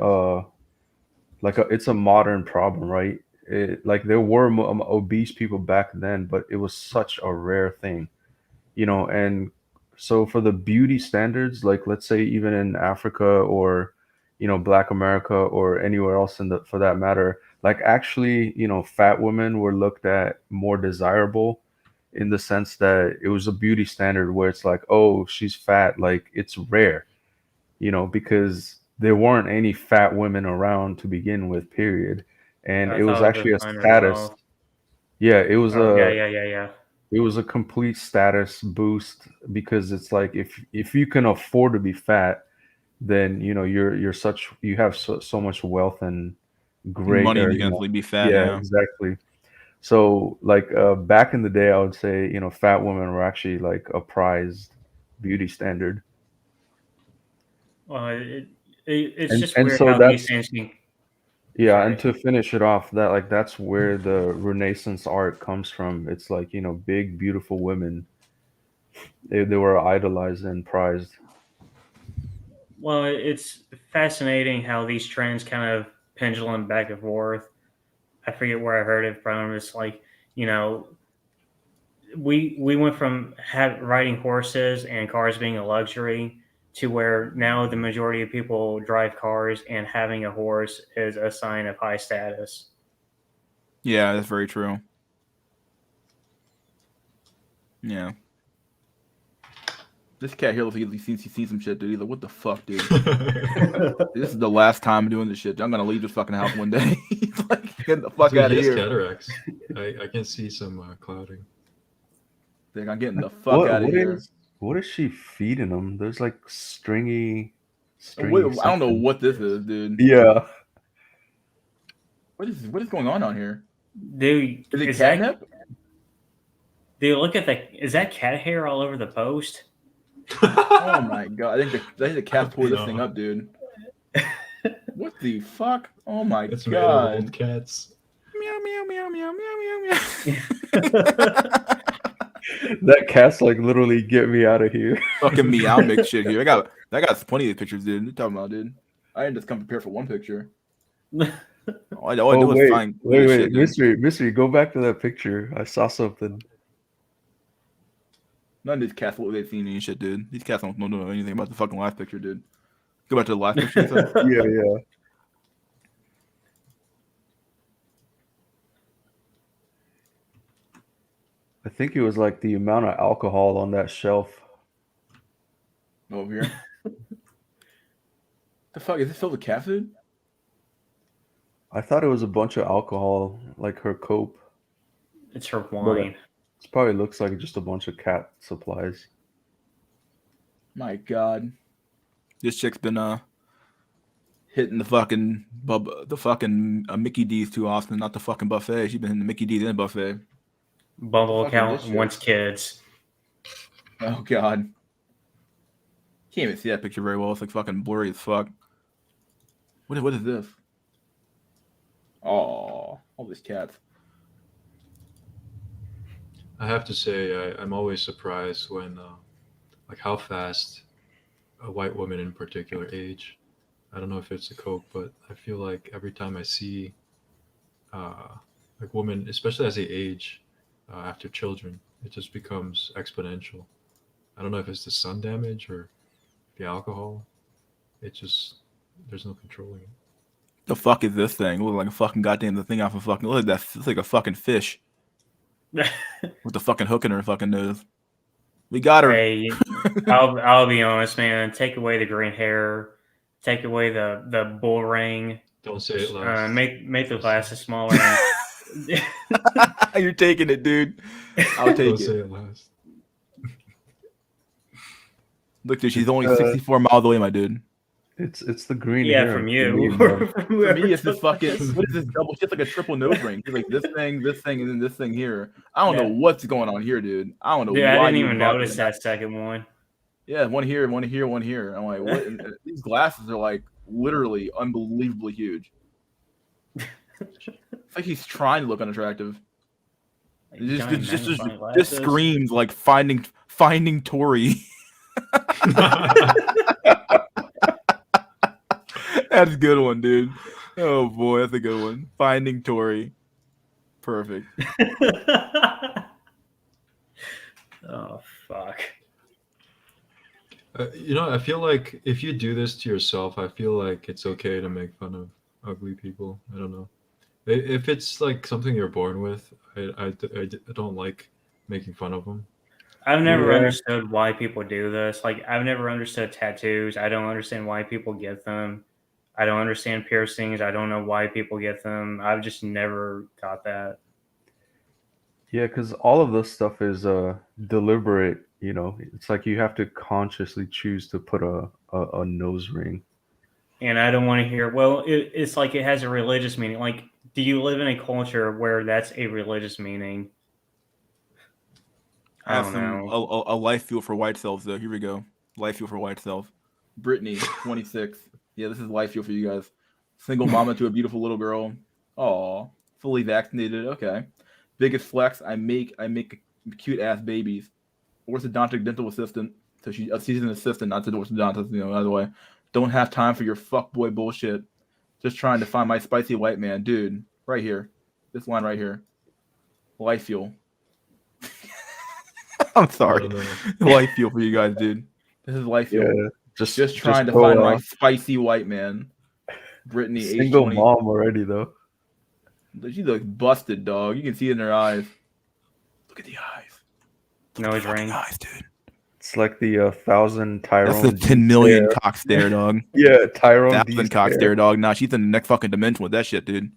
it's a modern problem, right? Like there were obese people back then, but it was such a rare thing, and so for the beauty standards, like let's say even in Africa or Black America or anywhere else for that matter, like actually fat women were looked at more desirable in the sense that it was a beauty standard where it's like, oh, she's fat, like it's rare, because there weren't any fat women around to begin with, period. And I it was thought it actually was a designer status. as well. Yeah, it was Oh, a yeah. it was a complete status boost because it's like if you can afford to be fat, then you have so much wealth and great Money or to easily be fat, yeah, yeah. exactly. So like back in the day, I would say fat women were actually like a prized beauty standard. Well, it's And just and weird so how these that's things can. yeah, Sorry. and to finish it off, that's where the Renaissance art comes from. It's like, big, beautiful women. They were idolized and prized. Well, it's fascinating how these trends kind of pendulum back and forth. I forget where I heard it from. It's like, we went from riding horses and cars being a luxury to where now the majority of people drive cars and having a horse is a sign of high status. Yeah, that's very true. Yeah. This cat here looks like he's seen some shit, dude. He's like, what the fuck, dude? This is the last time I'm doing this shit. I'm gonna leave this fucking house one day. He's like, get the fuck Dude, out he of has here. cataracts. I can see some clouding. Like, I'm getting the fuck out of here. What is she feeding them? There's like stringy I don't know something. what this is, dude. Yeah. What is going on here? Dude, Is it catnip? Dude, look at is that cat hair all over the post? Oh my god! I think the cat tore this No. thing up, dude. What the fuck? Oh my It's made of god! old cats. Meow meow meow meow meow meow meow. That cat's like literally get me out of here. Fucking meow mix shit here. I got plenty of pictures, dude. What you talking about, dude? I didn't just come prepared for one picture. All I do is wait, find wait, shit, dude. mystery, go back to that picture. I saw something. None of these cats look like they've seen any shit, dude. These cats don't know anything about the fucking last picture, dude. Go back to the last picture. Yeah. I think it was like the amount of alcohol on that shelf. Over here. The fuck is this filled with cat food? I thought it was a bunch of alcohol, like her cope. It's her wine. It probably looks like just a bunch of cat supplies. My God, this chick's been hitting the fucking Mickey D's too often, not the fucking buffet. She's been hitting the Mickey D's and buffet. Bumble account wants kids. Oh God, can't even see that picture very well. It's like fucking blurry as fuck. What is this? Oh, all these cats. I have to say, I'm always surprised when, like, how fast a white woman in particular age. I don't know if it's a coke, but I feel like every time I see, like, women, especially as they age after children, it just becomes exponential. I don't know if it's the sun damage or the alcohol. It just, there's no controlling it. The fuck is this thing? It looks like a fucking goddamn the thing off a fucking. Look at that. It's like a fucking fish. With the fucking hook in her fucking nose. We got her. Hey, I'll be honest, man. Take away the green hair, take away the bull ring. Don't say it loud. Make the glasses smaller. You're taking it, dude. I'll take Don't it. say it last. Look, dude, she's only 64 miles away, my dude. It's the green Yeah, hair. from you. For me, it's this fucking. What is this double? It's like a triple nose ring. It's like this thing, and then this thing here. I don't know what's going on here, dude. I don't know. Dude, why I didn't you even brought notice it. that second one. Yeah, one here, one here, one here. I'm like, what? And these glasses are like literally unbelievably huge. It's like he's trying to look unattractive. Like, It giant just magnifying glasses. screams like finding Tori. That's a good one, dude. Oh boy, that's a good one. Finding Tori. Perfect. Oh fuck. I feel like if you do this to yourself, I feel like it's okay to make fun of ugly people. I don't know. If it's like something you're born with, I don't like making fun of them. I've never understood why people do this. Like, I've never understood tattoos. I don't understand why people get them. I don't understand piercings. I don't know why people get them. I've just never got that. Yeah, because all of this stuff is deliberate. You know, it's like you have to consciously choose to put a nose ring. And I don't want to hear, well, it's like it has a religious meaning. Like, do you live in a culture where that's a religious meaning? I don't know. A life fuel for white cells, though. Here we go. Life fuel for white cells. Brittany, 26. Yeah, this is life fuel for you guys. Single mama to a beautiful little girl. Aw, fully vaccinated. Okay. Biggest flex. I make cute ass babies. Orthodontic dental assistant. So she's an assistant, not an orthodontist. You know, by the way. Don't have time for your fuckboy bullshit. Just trying to find my spicy white man, dude. Right here. This line right here. Life fuel. I'm sorry. Life fuel for you guys, dude. This is life fuel. Yeah, just trying to find my spicy white man. Brittany, single age 20. mom already though. She looks busted, dog. You can see it in her eyes. Look at the eyes. Nose ring. Eyes, dude. It's like the 1,000 Tyrone. That's the 10 million cock stare, dog. Yeah, Tyrone. 1,000 cock stare, dog. Nah, she's in the next fucking dimension with that shit, dude.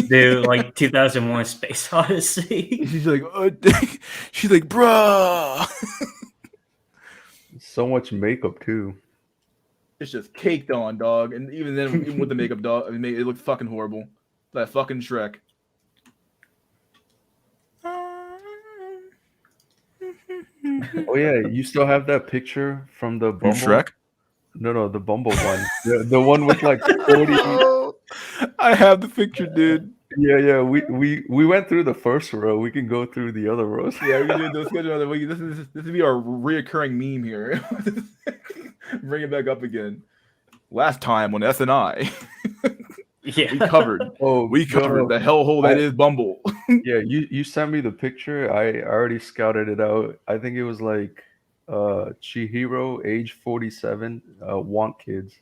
Dude, like 2001 Space Odyssey. She's like, bruh. So much makeup too. It's just caked on, dog. And even then, even with the makeup, dog, I mean, it looks fucking horrible. That fucking Shrek. Oh yeah, you still have that picture from the Bumble? Shrek? No, the Bumble one. The one with like 40. I have the picture, dude. Yeah. We went through the first row. We can go through the other rows. Yeah, we can do those schedule other week. This will be our reoccurring meme here. Bring it back up again. Last time on SNI, Yeah. we covered the hellhole that is Bumble. Yeah, you sent me the picture. I already scouted it out. I think it was like Chihiro, age 47, want kids.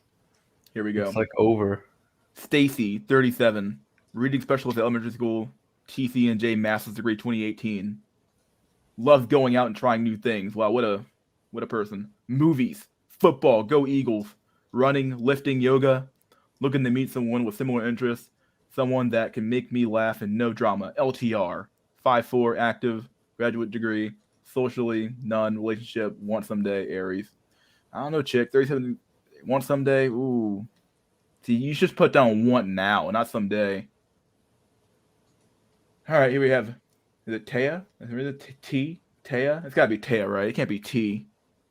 Here we go. It's like over. Stacy, 37, reading specialist at elementary school, TC&J master's degree 2018. Loves going out and trying new things. Wow, what a person. Movies, football, go Eagles, running, lifting, yoga, looking to meet someone with similar interests, someone that can make me laugh and no drama. LTR, 5'4", active, graduate degree, socially, none, relationship, want someday, Aries. I don't know, chick, 37, want someday, ooh. See, you should put down want now, not someday. All right, here we have, is it Taya? Is it T? Taya? It's gotta be Taya, right? It can't be T.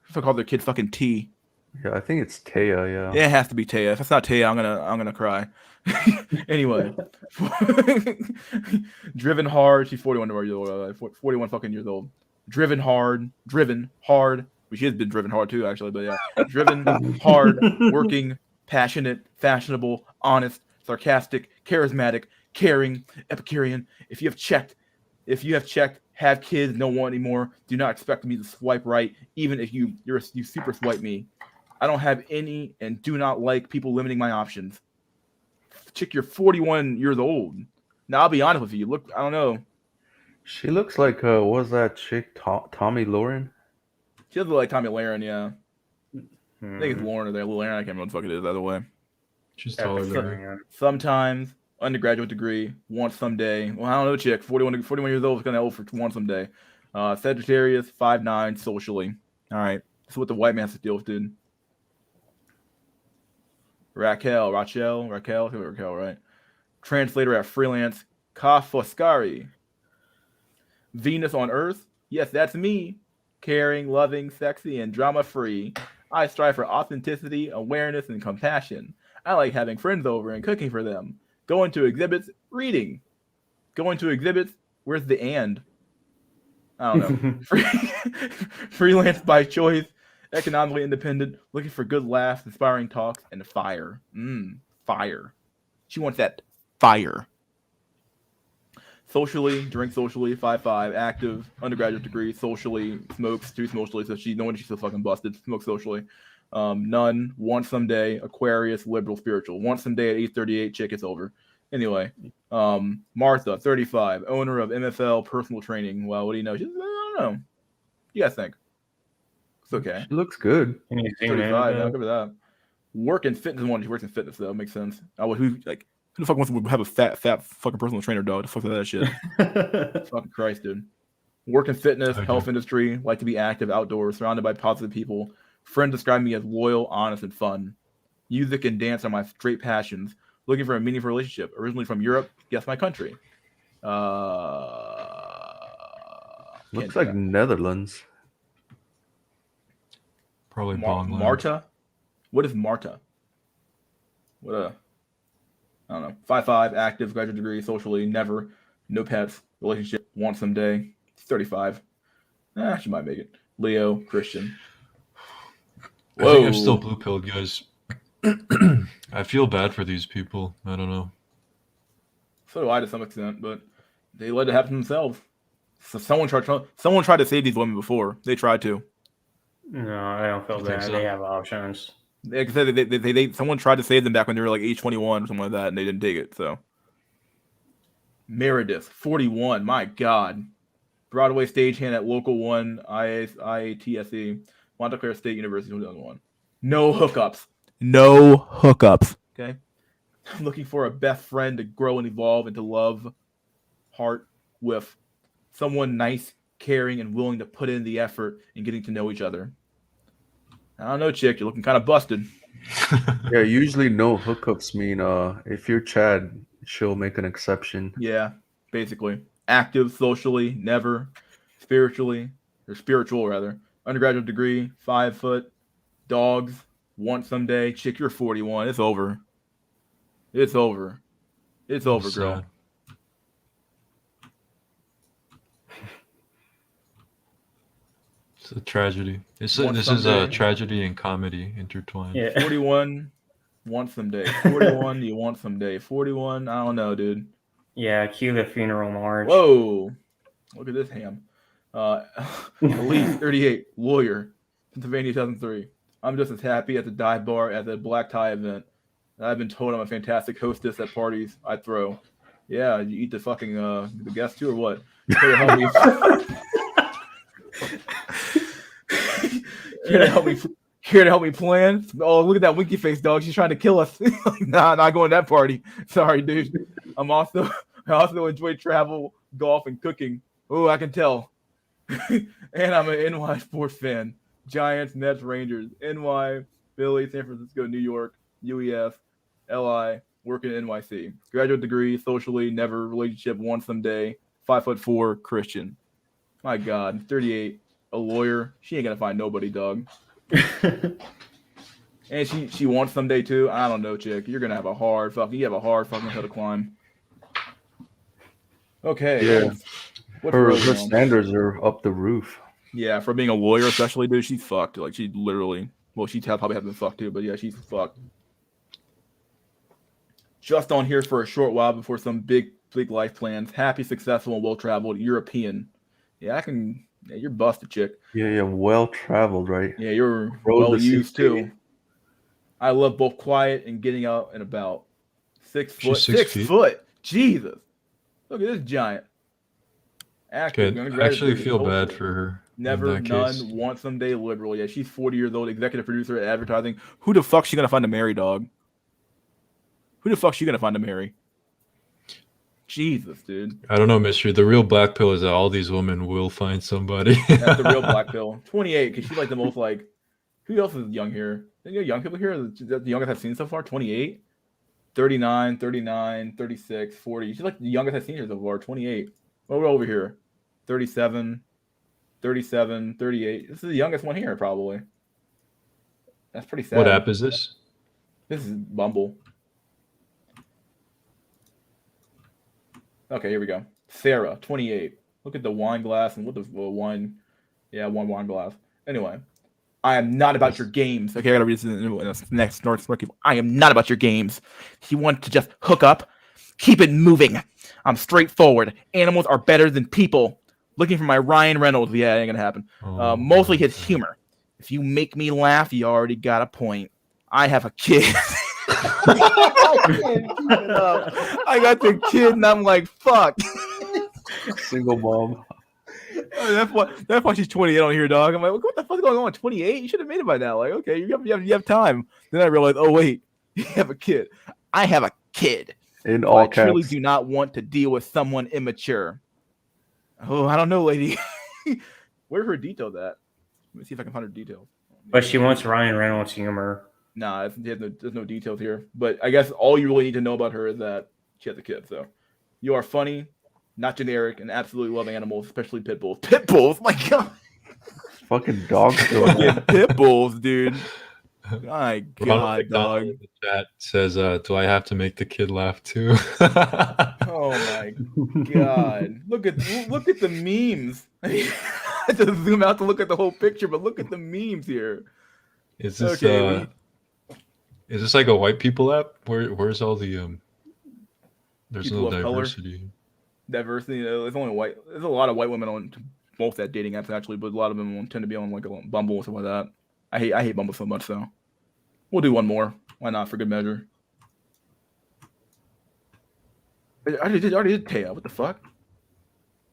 If I call their kid fucking T. Yeah, I think it's Taya. Yeah. Yeah, it has to be Taya. If it's not Taya, I'm gonna cry. Anyway, driven hard. She's 41 years old. 41 fucking years old. Driven hard. Well, she has been driven hard too, actually. But yeah, driven hard, working, passionate, fashionable, honest, sarcastic, charismatic, caring, Epicurean. If you have checked, have kids, don't want anymore. Do not expect me to swipe right, even if you super swipe me. I don't have any and do not like people limiting my options. Chick, you're 41 years old. Now, I'll be honest with you. Look, I don't know. She looks like what was that chick, Tommy Lauren? She does look like Tommy Lauren, yeah. I think it's Lauren or there. Lauren, I can't remember what the fuck it is, either way. She's taller than her. Sometimes, undergraduate degree, want someday. Well, I don't know, chick. 41 years old is going to old for want someday. Sagittarius, 5'9", socially. All right. That's what the white man deal with, dude. Raquel, right? Translator at freelance, Ka Foscari. Venus on Earth? Yes, that's me. Caring, loving, sexy, and drama-free. I strive for authenticity, awareness, and compassion. I like having friends over and cooking for them. Going to exhibits, reading. Going to exhibits, where's the and? I don't know. Freelance by choice. Economically independent, looking for good laughs, inspiring talks, and fire. Fire. She wants that fire. Socially, drink socially, 5'5", active, undergraduate degree, socially, smokes, too socially, so no wonder she's so fucking busted, smokes socially. None, want someday, Aquarius, liberal, spiritual. Want someday at 8:38, chick, it's over. Anyway, Martha, 35, owner of MFL Personal Training. Well, what do you know? I don't know. What do you guys think? It's okay. She looks good. 35, I'll give her that. Work and fitness one. She works in fitness, though. Makes sense. Who the fuck wants to have a fat fucking personal trainer, dog? The fuck is that shit? Fucking Christ, dude. Work in fitness, health industry, like to be active outdoors, surrounded by positive people. Friends describe me as loyal, honest, and fun. Music and dance are my straight passions. Looking for a meaningful relationship. Originally from Europe, guess my country. Looks like Netherlands. Probably Bongland. Marta? What is Marta? I don't know. 5'5", active, graduate degree, socially, never, no pets, relationship, want someday. 35. She might make it. Leo, Christian. I think I'm still blue pilled, guys. I feel bad for these people. I don't know. So do I to some extent, but they let it happen themselves. So someone tried to save these women before. They tried to. No, I don't feel bad. So? They have options. Like I said, someone tried to save them back when they were like age 21 or something like that, and they didn't take it. So Meredith, 41. My God. Broadway stagehand at Local 1, IATSE, Montclair State University, 2001. No hookups. Okay? I'm looking for a best friend to grow and evolve into love, heart with. Someone nice, caring, and willing to put in the effort in getting to know each other. I don't know, chick. You're looking kind of busted. Yeah, usually no hookups mean if you're Chad, she'll make an exception. Yeah, basically. Active, socially, never. Spiritual, rather. Undergraduate degree, 5 foot. Dogs, want someday. Chick, you're 41. It's over. It's over, girl. It's a tragedy. This Want is a someday. tragedy and comedy intertwined. Yeah. 41 want someday. 41 you want someday. 41 I don't know, dude. Yeah, cue the funeral march. Whoa, look at this ham. Elise 38 lawyer, Pennsylvania 2003. I'm just as happy at the dive bar at the black tie event. I've been told I'm a fantastic hostess at parties I throw. Yeah, you eat the fucking the guests too or what? Here to help me. Here to help me plan. Oh, look at that winky face, dog. She's trying to kill us. Nah, not going to that party. Sorry, dude. I also enjoy travel, golf, and cooking. Oh, I can tell. And I'm an NY sports fan. Giants, Nets, Rangers, NY, Philly, San Francisco, New York, UEF, LI, working in NYC. Graduate degree, socially, never, relationship, want someday, 5'4", Christian. My God, 38, a lawyer. She ain't gonna find nobody, dog. And she wants someday too. I don't know, chick. You're gonna have a hard fucking hill to climb. Okay. Yeah. What's Her Rosie on? standards are up the roof. Yeah, for being a lawyer, especially, dude, she's fucked. Like, she literally, well, she probably has been fucked too, but yeah, she's fucked. Just on here for a short while before some big life plans. Happy, successful, and well-traveled European. Yeah, you're busted, chick. Yeah, well traveled, right? Yeah, you're Road well to used 60. too. I love both quiet and getting out and about. 6 foot. She's 6 feet. Foot. Jesus. Look at this giant. Good. I actually feel bad for her. Never, in that none, case. want someday, liberal. Yeah, she's 40 years old, executive producer at advertising. Who the fuck's she gonna find to marry, dog? Who the fuck's she gonna find to marry? Jesus, dude. I don't know, Mystery. The real black pill is that all these women will find somebody. That's the real black pill. 28, because she's like the most like. Who else is young here? Any young people here? The youngest I've seen so far? 28, 39, 39, 36, 40. She's like the youngest I've seen here so far. 28. Well, we're over here. 37, 37, 38. This is the youngest one here, probably. That's pretty sad. What app is this? This is Bumble. Okay, here we go. Sarah, 28. Look at the wine glass and what the wine. Yeah, one wine glass. Anyway, I am not about your games. Okay, I gotta read this in the next North Smoky. I am not about your games. You want to just hook up? Keep it moving. I'm straightforward. Animals are better than people. Looking for my Ryan Reynolds. Yeah, it ain't gonna happen. Mostly his humor. If you make me laugh, you already got a point. I have a kid. I can't keep it up. I got the kid, and I'm like, fuck. Single mom. That's why she's 28 on here, dog. I'm like, what the fuck's going on? 28? You should have made it by now. Like, okay, you have time. Then I realized, oh wait, you have a kid. I have a kid. In all I caps. truly do not want to deal with someone immature. Oh, I don't know, lady. Where's her details at? Let me see if I can find her details. But she wants Ryan Reynolds humor. Nah, there's no details here. But I guess all you really need to know about her is that she has a kid. So you are funny, not generic, and absolutely love animals, especially pit bulls. Pit bulls? My God. Fucking dogs. Fucking pit bulls, dude. My God, dog. In the chat says, "Do I have to make the kid laugh too?" Oh my God! Look at the memes. I had to zoom out to look at the whole picture, but look at the memes here. Is this is this like a white people app? Where's all the There's People no of color? diversity. Diversity. There's only white. There's a lot of white women on both that dating apps actually, but a lot of them tend to be on like a Bumble or something like that. I hate Bumble so much, so we'll do one more. Why not, for good measure? I already did Taya. What the fuck?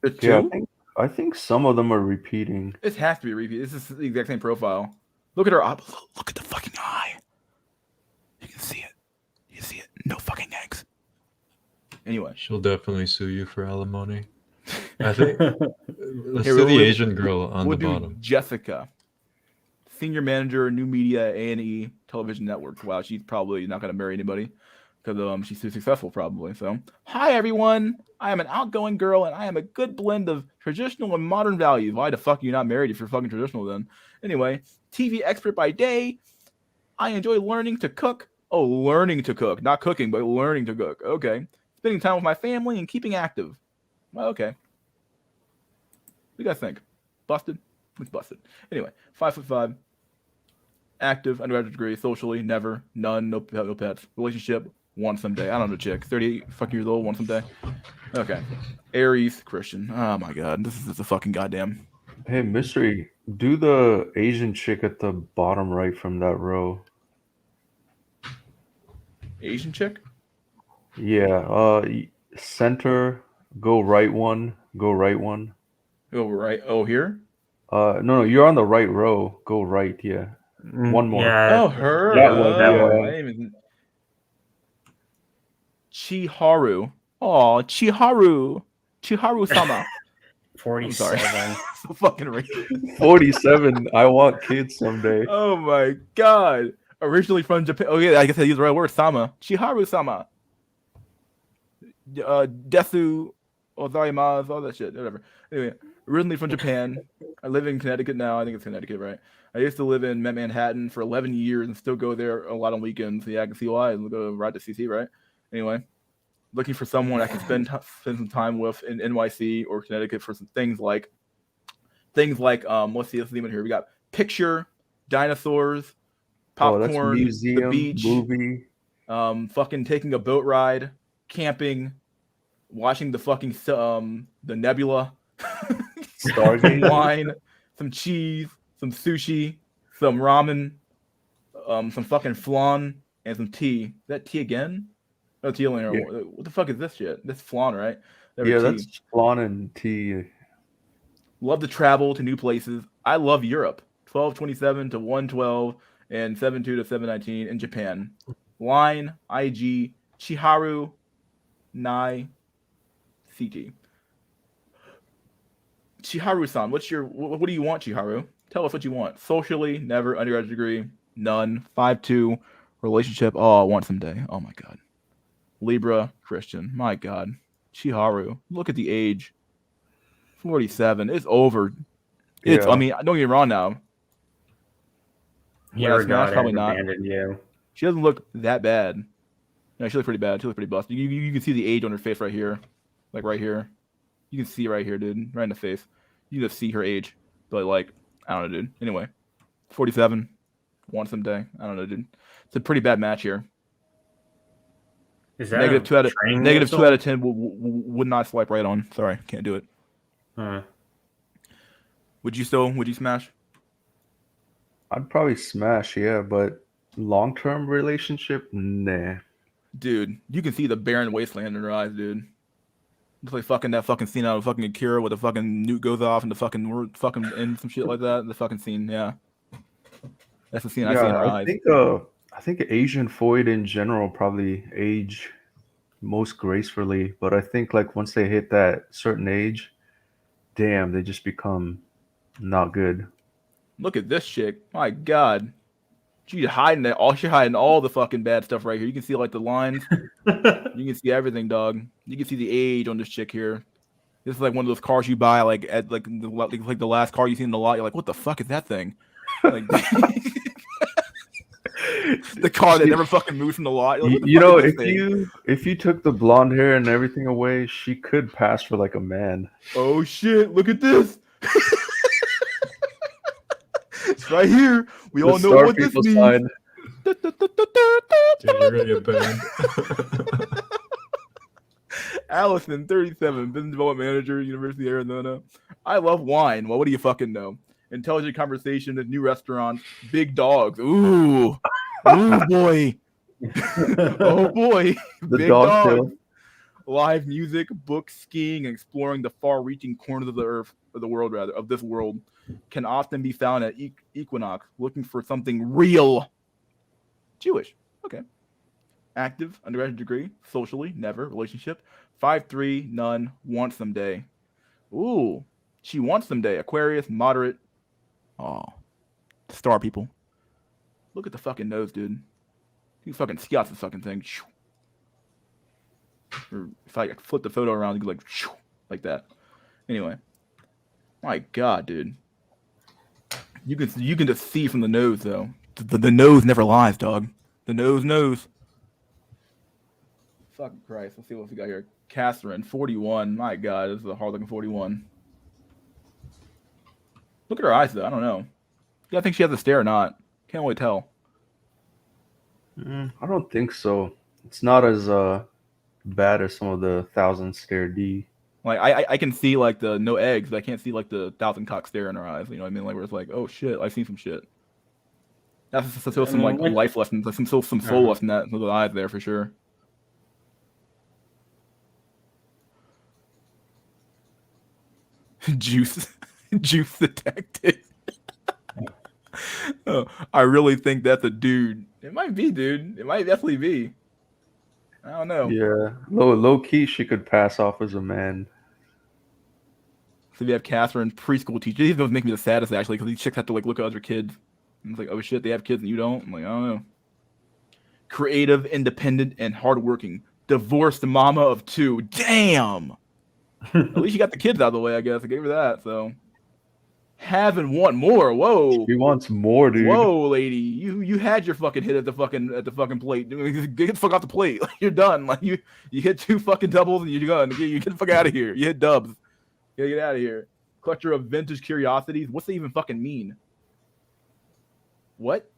There's two? Yeah, I think some of them are repeating. This has to be a repeat. This is the exact same profile. Look at her. Look at the fucking eye. You can see it. You see it. No fucking eggs. Anyway, She'll definitely sue you for alimony. I think. Let's Here, do the we'll- Asian girl on we'll the do bottom. Jessica, senior manager, new media, A&E television network. Wow, she's probably not gonna marry anybody because she's too successful, probably. So, hi everyone. I am an outgoing girl, and I am a good blend of traditional and modern values. Why the fuck are you not married if you're fucking traditional then? Anyway, TV expert by day. I enjoy learning to cook. Oh, learning to cook, not cooking, but learning to cook. Okay, spending time with my family and keeping active. Well, okay. What do you guys think? Busted? It's busted. Anyway, 5'5", active, undergraduate degree, socially, never, none, no pets. Relationship, want someday. I don't know, chick, 38 fucking years old, want someday. Okay, Aries, Christian. Oh my god, this is a fucking goddamn. Hey, Mystery, do the Asian chick at the bottom right from that row. Asian chick. Yeah, center, go right one, go right one. Oh right. Oh here. No, you're on the right row. Go right, yeah. One more. Yeah. Oh her. That one, that yeah. one. I didn't even. Chiharu. Oh, Chiharu-sama. I'm sorry. 47. So fucking racist. 47. I want kids someday. Oh my god. Originally from Japan. Oh yeah, I guess I used the right word. Sama. Chiharu-sama. Desu Ozaimasu, all that shit. Whatever. Anyway, originally from Japan. I live in Connecticut now. I think it's Connecticut, right? I used to live in Manhattan for 11 years and still go there a lot on weekends. Yeah, I can see why. And go ride to CC, right? Anyway, looking for someone I can spend some time with in NYC or Connecticut for some things like let's see what here. We got picture, dinosaurs, Oh, that's popcorn, museum, the beach, movie. fucking taking a boat ride, camping, watching the fucking the nebula, Stargate. wine, some cheese, some sushi, some ramen, some fucking flan, and some tea. Is that tea again? No tea only. Yeah. What the fuck is this shit? This flan, right? Never Yeah, tea. that's flan and tea. Love to travel to new places. I love Europe. 1227 to 112 and 72 to 719 in Japan. Line IG Chiharu Nai CT. Chiharu-san, what do you want, Chiharu? Tell us what you want. Socially, never. Undergraduate degree, none. 5'2", relationship. Oh, I want someday. Oh my god. Libra, Christian. My god. Chiharu, look at the age. 47. It's over. It's. Yeah. I mean, don't get me wrong now. Your Last match, God probably has not. abandoned you. She doesn't look that bad. No, she looks pretty bad. She looks pretty busted. You can see the age on her face right here, like right here. You can see right here, dude, right in the face. You can just see her age. But like, I don't know, dude. Anyway, 47. Want someday. I don't know, dude. It's a pretty bad match here. Is that Negative a 2 out of training negative whistle? 2 out of 10 would not swipe right on. Sorry, can't do it. Huh. Would you smash? I'd probably smash, yeah, but long-term relationship, nah. Dude, you can see the barren wasteland in her eyes, dude. It's like fucking that fucking scene out of fucking Akira where the fucking nuke goes off and the fucking word fucking and some shit like that. The fucking scene, yeah. That's the scene I see in her eyes. I think Asian foid in general probably age most gracefully, but I think like once they hit that certain age, damn, they just become not good. Look at this chick. My god. She's hiding that all. She's hiding all the fucking bad stuff right here. You can see like the lines. You can see everything, dog. You can see the age on this chick here. This is like one of those cars you buy like at like the last car you see in the lot. You're like, what the fuck is that thing? Like the car that never fucking moves from the lot. You're like, what the You fuck know, is this thing? if you took the blonde hair and everything away, she could pass for like a man. Oh shit! Look at this. It's right here. We all know what this means. Dude, you're gonna get banned. Allison, 37, business development manager, University of Arizona. I love wine. Well, what do you fucking know? Intelligent conversation at new restaurants, big dogs. Ooh, ooh boy, oh boy, The big dog dogs. tail. Live music, books, skiing, and exploring the far-reaching corners of the earth, of the world rather, of this world, can often be found at Equinox, looking for something real. Jewish, okay. Active, undergraduate degree, socially, never, relationship, 5'3", none, wants someday. Ooh, she wants someday. Aquarius, moderate. Oh, star people. Look at the fucking nose, dude. You fucking scouts the fucking thing. Or if I flip the photo around, you go like that. Anyway, my god, dude. You can just see from the nose though. The nose never lies, dog. The nose knows. Fucking Christ. Let's see what we got here. Catherine, 41. My god, this is a hard looking 41. Look at her eyes though. I don't know. Do I think she has a stare or not? Can't really tell. I don't think so. It's not as bad as some of the thousand stare D. Like I can see like the no eggs, but I can't see like the 1,000 cock stare in her eyes. You know what I mean? Like where it's like, oh shit, I've seen some shit. That's still some like life lessons, like some soul lesson that in the eyes there for sure. Juice, juice detected. Oh, I really think that's a dude. It might be, dude. It might definitely be. I don't know. Yeah, low key, she could pass off as a man. So we have Catherine, preschool teacher. These those make me the saddest actually, because these chicks have to like look at other kids. And it's like, oh shit, they have kids and you don't. I'm like, I don't know. Creative, independent, and hardworking. Divorced mama of 2. Damn. At least you got the kids out of the way, I guess. I gave her that. So have and want more. Whoa. She wants more, dude. Whoa, lady. You had your fucking hit at the fucking plate. Get the fuck off the plate. Like, you're done. Like you hit 2 fucking doubles and you're done. You get the fuck out of here. You hit dubs. You gotta get out of here. Collector of vintage curiosities. What's that even fucking mean? What?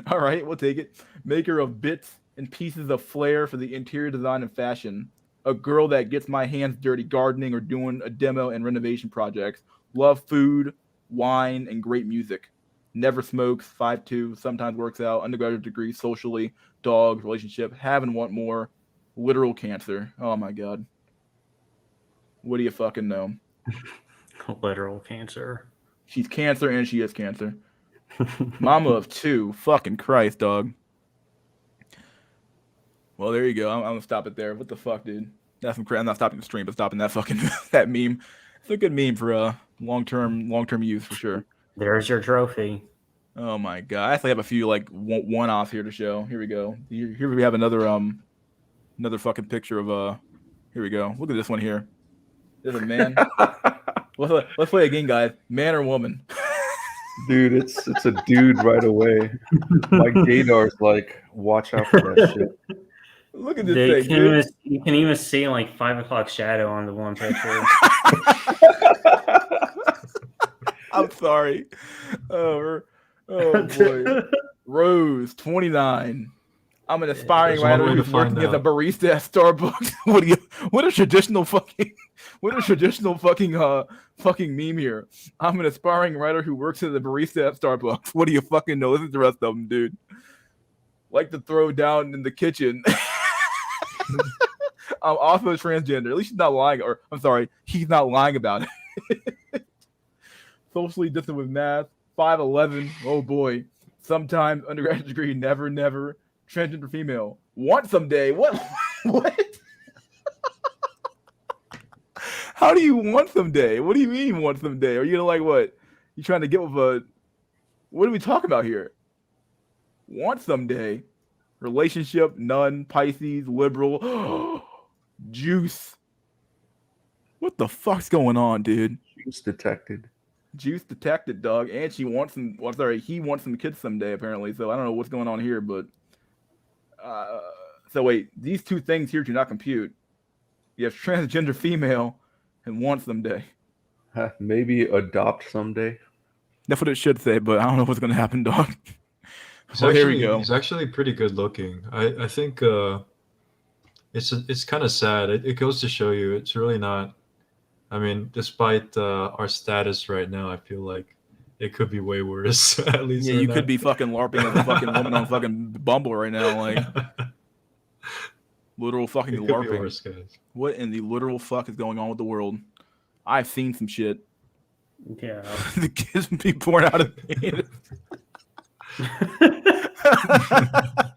All right, we'll take it. Maker of bits and pieces of flair for the interior design and fashion. A girl that gets my hands dirty gardening or doing a demo and renovation projects. Love food, wine, and great music. Never smokes, 5'2", sometimes works out, undergraduate degree, socially, dogs, relationship, have and want more. Literal cancer. Oh my god. What do you fucking know? Literal cancer. She's cancer and she is cancer. Mama of 2. Fucking Christ, dog. Well, there you go. I'm gonna stop it there. What the fuck, dude? That's some crap. I'm not stopping the stream, but stopping that fucking that meme. It's a good meme for long-term use for sure. There's your trophy. Oh my god! I actually have a few like one-offs here to show. Here we go. Here we have another fucking picture of Here we go. Look at this one here. There's a man. Let's play again, guys. Man or woman? Dude, it's a dude right away. My Gaydar's like, watch out for that shit. Look at this thing, dude. You can even see like 5 o'clock shadow on the one picture. I'm sorry. Oh boy. Rose, 29. I'm an aspiring writer who's working as a barista at Starbucks. What a traditional fucking meme here. I'm an aspiring writer who works as a barista at Starbucks. What do you fucking know? This is the rest of them, dude. Like to throw down in the kitchen. I'm also transgender. At least she's not lying, or I'm sorry, he's not lying about it. Socially distant with math. 5'11". Oh boy. Sometimes undergraduate degree. Never. Transgender female. Want someday. What? What? How do you want someday? What do you mean want someday? Are you gonna like what? You trying to get with a? What are we talking about here? Want someday? Relationship, none. Pisces, liberal. Juice. What the fuck's going on, dude? Juice detected. Juice detected, dog. And she wants some. Well, sorry, he wants some kids someday, apparently. So I don't know what's going on here, but. So wait, these 2 things here do not compute. You have transgender female and want someday. Maybe adopt someday. That's what it should say, but I don't know what's going to happen, dog. Here we go. He's actually pretty good looking. I think it's kind of sad. It goes to show you it's really not. I mean, despite our status right now, I feel like it could be way worse. At least, yeah, you could be fucking LARPing as a fucking woman on fucking Bumble right now, like literal fucking LARPing. Worse, guys. What in the literal fuck is going on with the world? I've seen some shit. Yeah, the kids be born out of pain.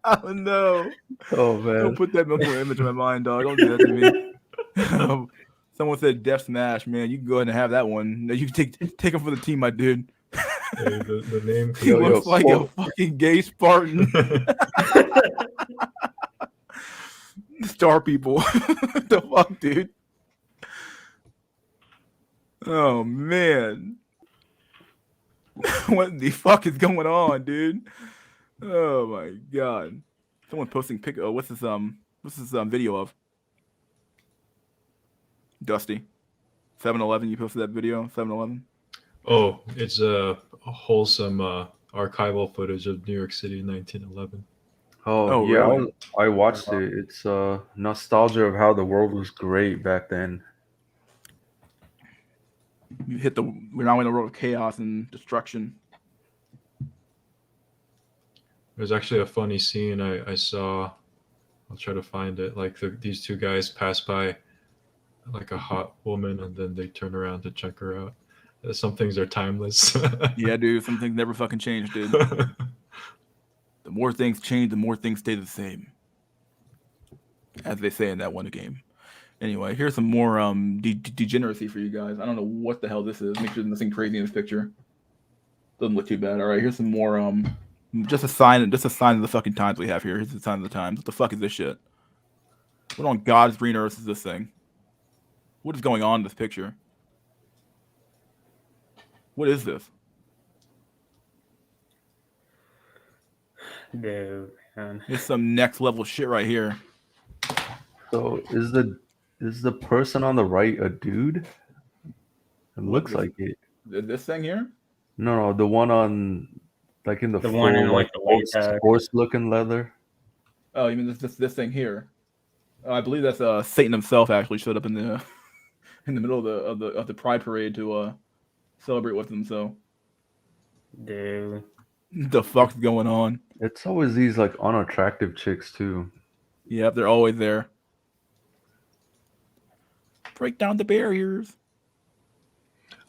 Oh no! Oh man! Don't put that mental image in my mind, dog. Don't do that to me. Someone said Death Smash, man. You can go ahead and have that one. You can take him for the team, my dude. Hey, the name. He looks like a fucking gay Spartan. Star people. What the fuck, dude? Oh man. What the fuck is going on, dude? Oh my god. Someone posting what's this video of? Dusty. 7-Eleven, you posted that video? 7-Eleven? Oh, it's a wholesome archival footage of New York City in 1911. Oh Oh, yeah, really? I watched it. It's nostalgia of how the world was great back then. You hit the. We're now in a world of chaos and destruction. There's actually a funny scene I saw. I'll try to find it. Like these two guys pass by like a hot woman, and then they turn around to check her out. Some things are timeless. Yeah, dude. Some things never fucking change, dude. The more things change, the more things stay the same, as they say in that one game. Anyway, here's some more degeneracy for you guys. I don't know what the hell this is. Make sure there's nothing crazy in this picture. Doesn't look too bad. All right, here's some more just a sign of the fucking times we have here. Here's the sign of the times. What the fuck is this shit? What on God's green earth is this thing? What is going on in this picture? What is this? Dude, man. It's some next level shit right here. So is the person on the right a dude? It looks this- like it. This thing here? No, the one on like in the The full one in, like, like the horse, latex. looking leather. Oh, you mean this thing here? I believe that's Satan himself actually showed up in the in the middle of the Pride parade to celebrate with them. So Dude. the fuck's going on? It's always these like unattractive chicks too. Yep, they're always there. Break down the barriers.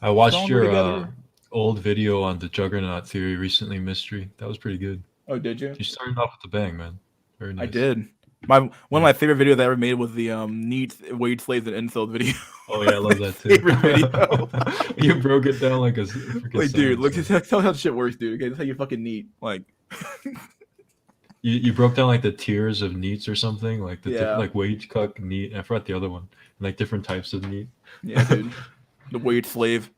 I watched Stronger your together. old video on the Juggernaut theory recently, Mystery. That was pretty good. Oh, did you? You started off with a bang, man. Very nice. I did. One of my favorite videos I ever made was the neat wage slaves and incels video. Oh yeah, I love that too. Favorite video. You broke it down like a freaking Like, dude, look, science, just tell how shit works, dude. Okay, that's how you fucking neat. Like, You broke down like the tiers of neats or something, like the Yeah. like wage cuck, neat. I forgot the other one. Like different types of neat. yeah, dude, the wage slave.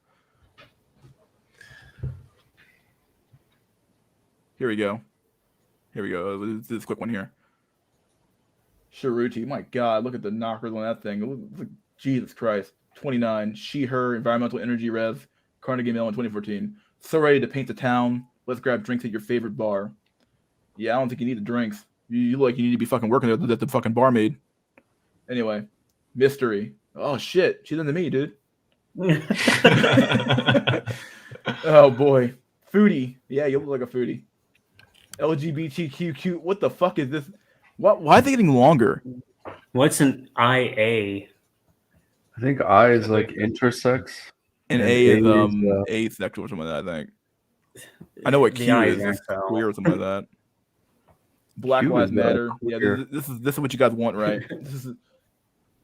Here we go. Let's do this quick one here. Sharuti, my God, look at the knockers on that thing. Look, Jesus Christ. 29. She, her, environmental energy rev. Carnegie Mellon 2014. So ready to paint the town. Let's grab drinks at your favorite bar. Yeah, I don't think you need the drinks. You look like you need to be fucking working at the fucking barmaid. Anyway, mystery. Oh shit, she's into me, dude. Oh boy, foodie. Yeah, you look like a foodie. LGBTQ. What the fuck is this? What? Why are they getting longer? What's an IA? I think I is like intersex. And And A is A is, asexual or something like that. I think. I know what The Q I is. is It's incel. queer or something like that. Black Q Lives is, Matter. queer. Yeah, this is what you guys want, right? This is.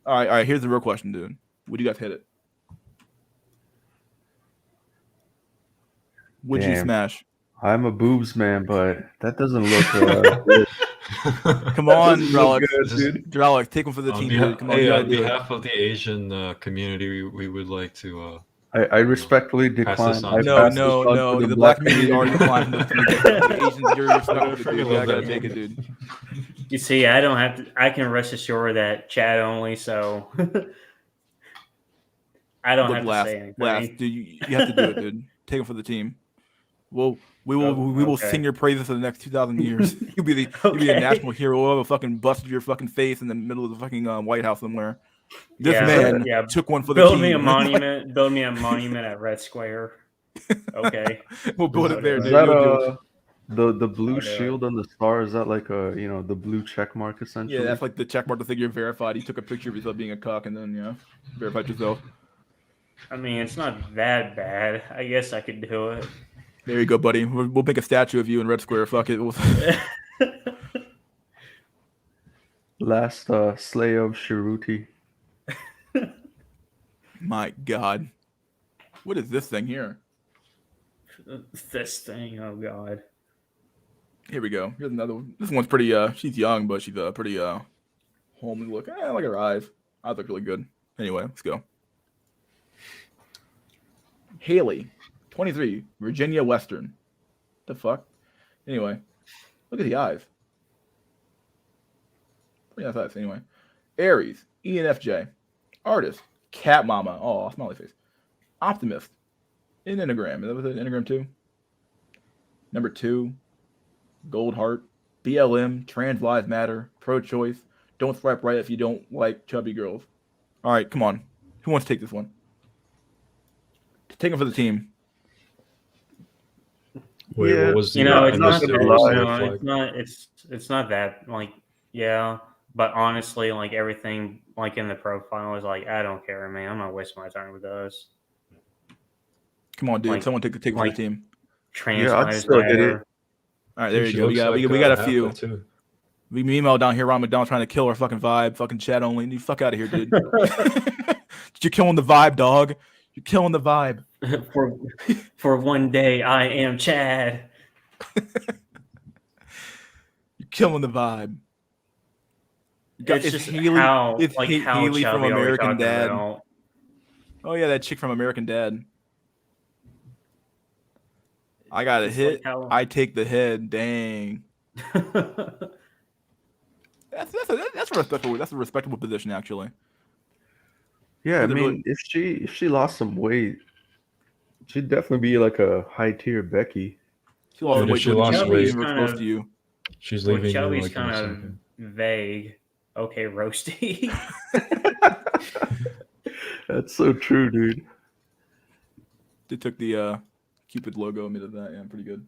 All right. Here's the real question, dude. Would you guys hit it? Would you Damn. smash? I'm a boobs man, but that doesn't look good. Come on, Doesn't look Drelix. good, dude. Drelix, take one for the team, dude. Come on, you on gotta do it. behalf of the Asian community, we would like to. I respectfully Pass decline. this on. I No, pass this on to The black community community. already declined from the Asians, you're stuck with it, dude. Freaking Yeah, I love gotta that. take it, dude. You see, I don't have to. I can rest assured that chat only, so I don't Look, have to last, say anything. dude, you have to do it, dude. Take it for the team. We will okay. sing your praises for the next 2,000 years. You'll be the Okay. national hero. We'll have a fucking bust of your fucking face in the middle of the fucking White House somewhere. This Yeah, man yeah. took one for the Build team. me a monument. Build me a monument at Red Square. Okay. We'll build it there, Is dude. that You'll do it. the blue I'll do it. shield on the star? Is that like a the blue check mark essentially? Yeah, that's like the check mark to think you're verified. You took a picture of yourself being a cock and then verified yourself. I mean, it's not that bad. I guess I could do it. There you go, buddy. We'll make a statue of you in Red Square. Fuck it. Last slay of Sharuti. My God, what is this thing here? This thing, oh god. Here we go. Here's another one. This one's pretty. She's young, but she's pretty homely look. I like her eyes. Eyes look really good. Anyway, let's go. Haley, 23, Virginia Western. The fuck? Anyway, look at the eyes. Pretty nice eyes. Anyway, Aries, ENFJ, artist, cat mama. Oh, smiley face. Optimist, in Enneagram. Is that what it is? Enneagram 2? Number 2, Gold Heart, BLM, Trans Lives Matter, Pro-Choice. Don't swipe right if you don't like chubby girls. All right, come on. Who wants to take this one? Take it for the team. Wait, Yeah, what was the? You know, I'm it's not not gonna that. lie. No, flag? it's not. It's not that. Like, yeah, but honestly, like everything, like in the profile is like, I don't care, man. I'm not wasting my time with those. Come on, dude. Like- Someone take it for the like- team. Trans Yeah, I'd lives still hit matter. it. All right, I there think you she go. looks We got a half few. that too. We email down here, Ron McDonald trying to kill our fucking vibe, fucking chat only. You fuck out of here, dude. You're killing the vibe, dog. You're killing the vibe. for one day, I am Chad. You're killing the vibe. It's just how It's like how Haley from chubby are we American talking Dad. about? Oh yeah, that chick from American Dad. I got a It's hit. like how- I take the head. Dang. That's a respectable position actually. Yeah, I But they're mean, if she lost some weight, she'd definitely be like a high tier Becky. She lost Dude, if weight she to lost even weight- even close to you. She's Well, leaving you chubby's like in a kind of second. vague. Okay, roasty. That's so true, dude. They took the Cupid logo and made it that. Yeah, pretty good.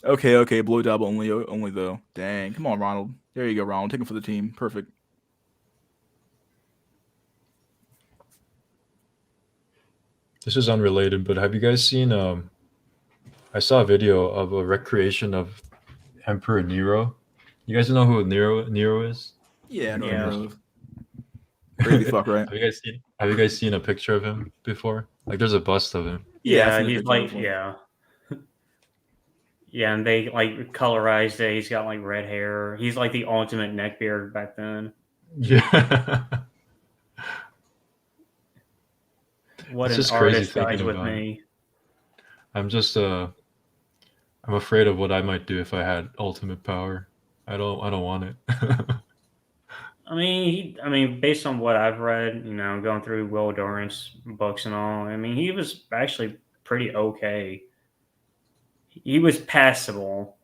Okay, blowjob only though. Dang, come on, Ronald. There you go, Ronald. Take him for the team. Perfect. This is unrelated, but have you guys seen? I saw a video of a recreation of Emperor Nero. You guys know who Nero is? Yeah, no, Yeah. no. Crazy fuck, right? Have you guys seen a picture of him before? Like, there's a bust of him. Yeah, I've Yeah, seen the he's picture like, before. yeah. Yeah, and they like colorized it. He's got like red hair. He's like the ultimate neckbeard back then. Yeah. What It's an just crazy artist, guys, thinking with about it. me. I'm just I'm afraid of what I might do if I had ultimate power. I don't want it. I mean, based on what I've read, you know, going through Will Durant's books and all, I mean, he was actually pretty okay. He was passable.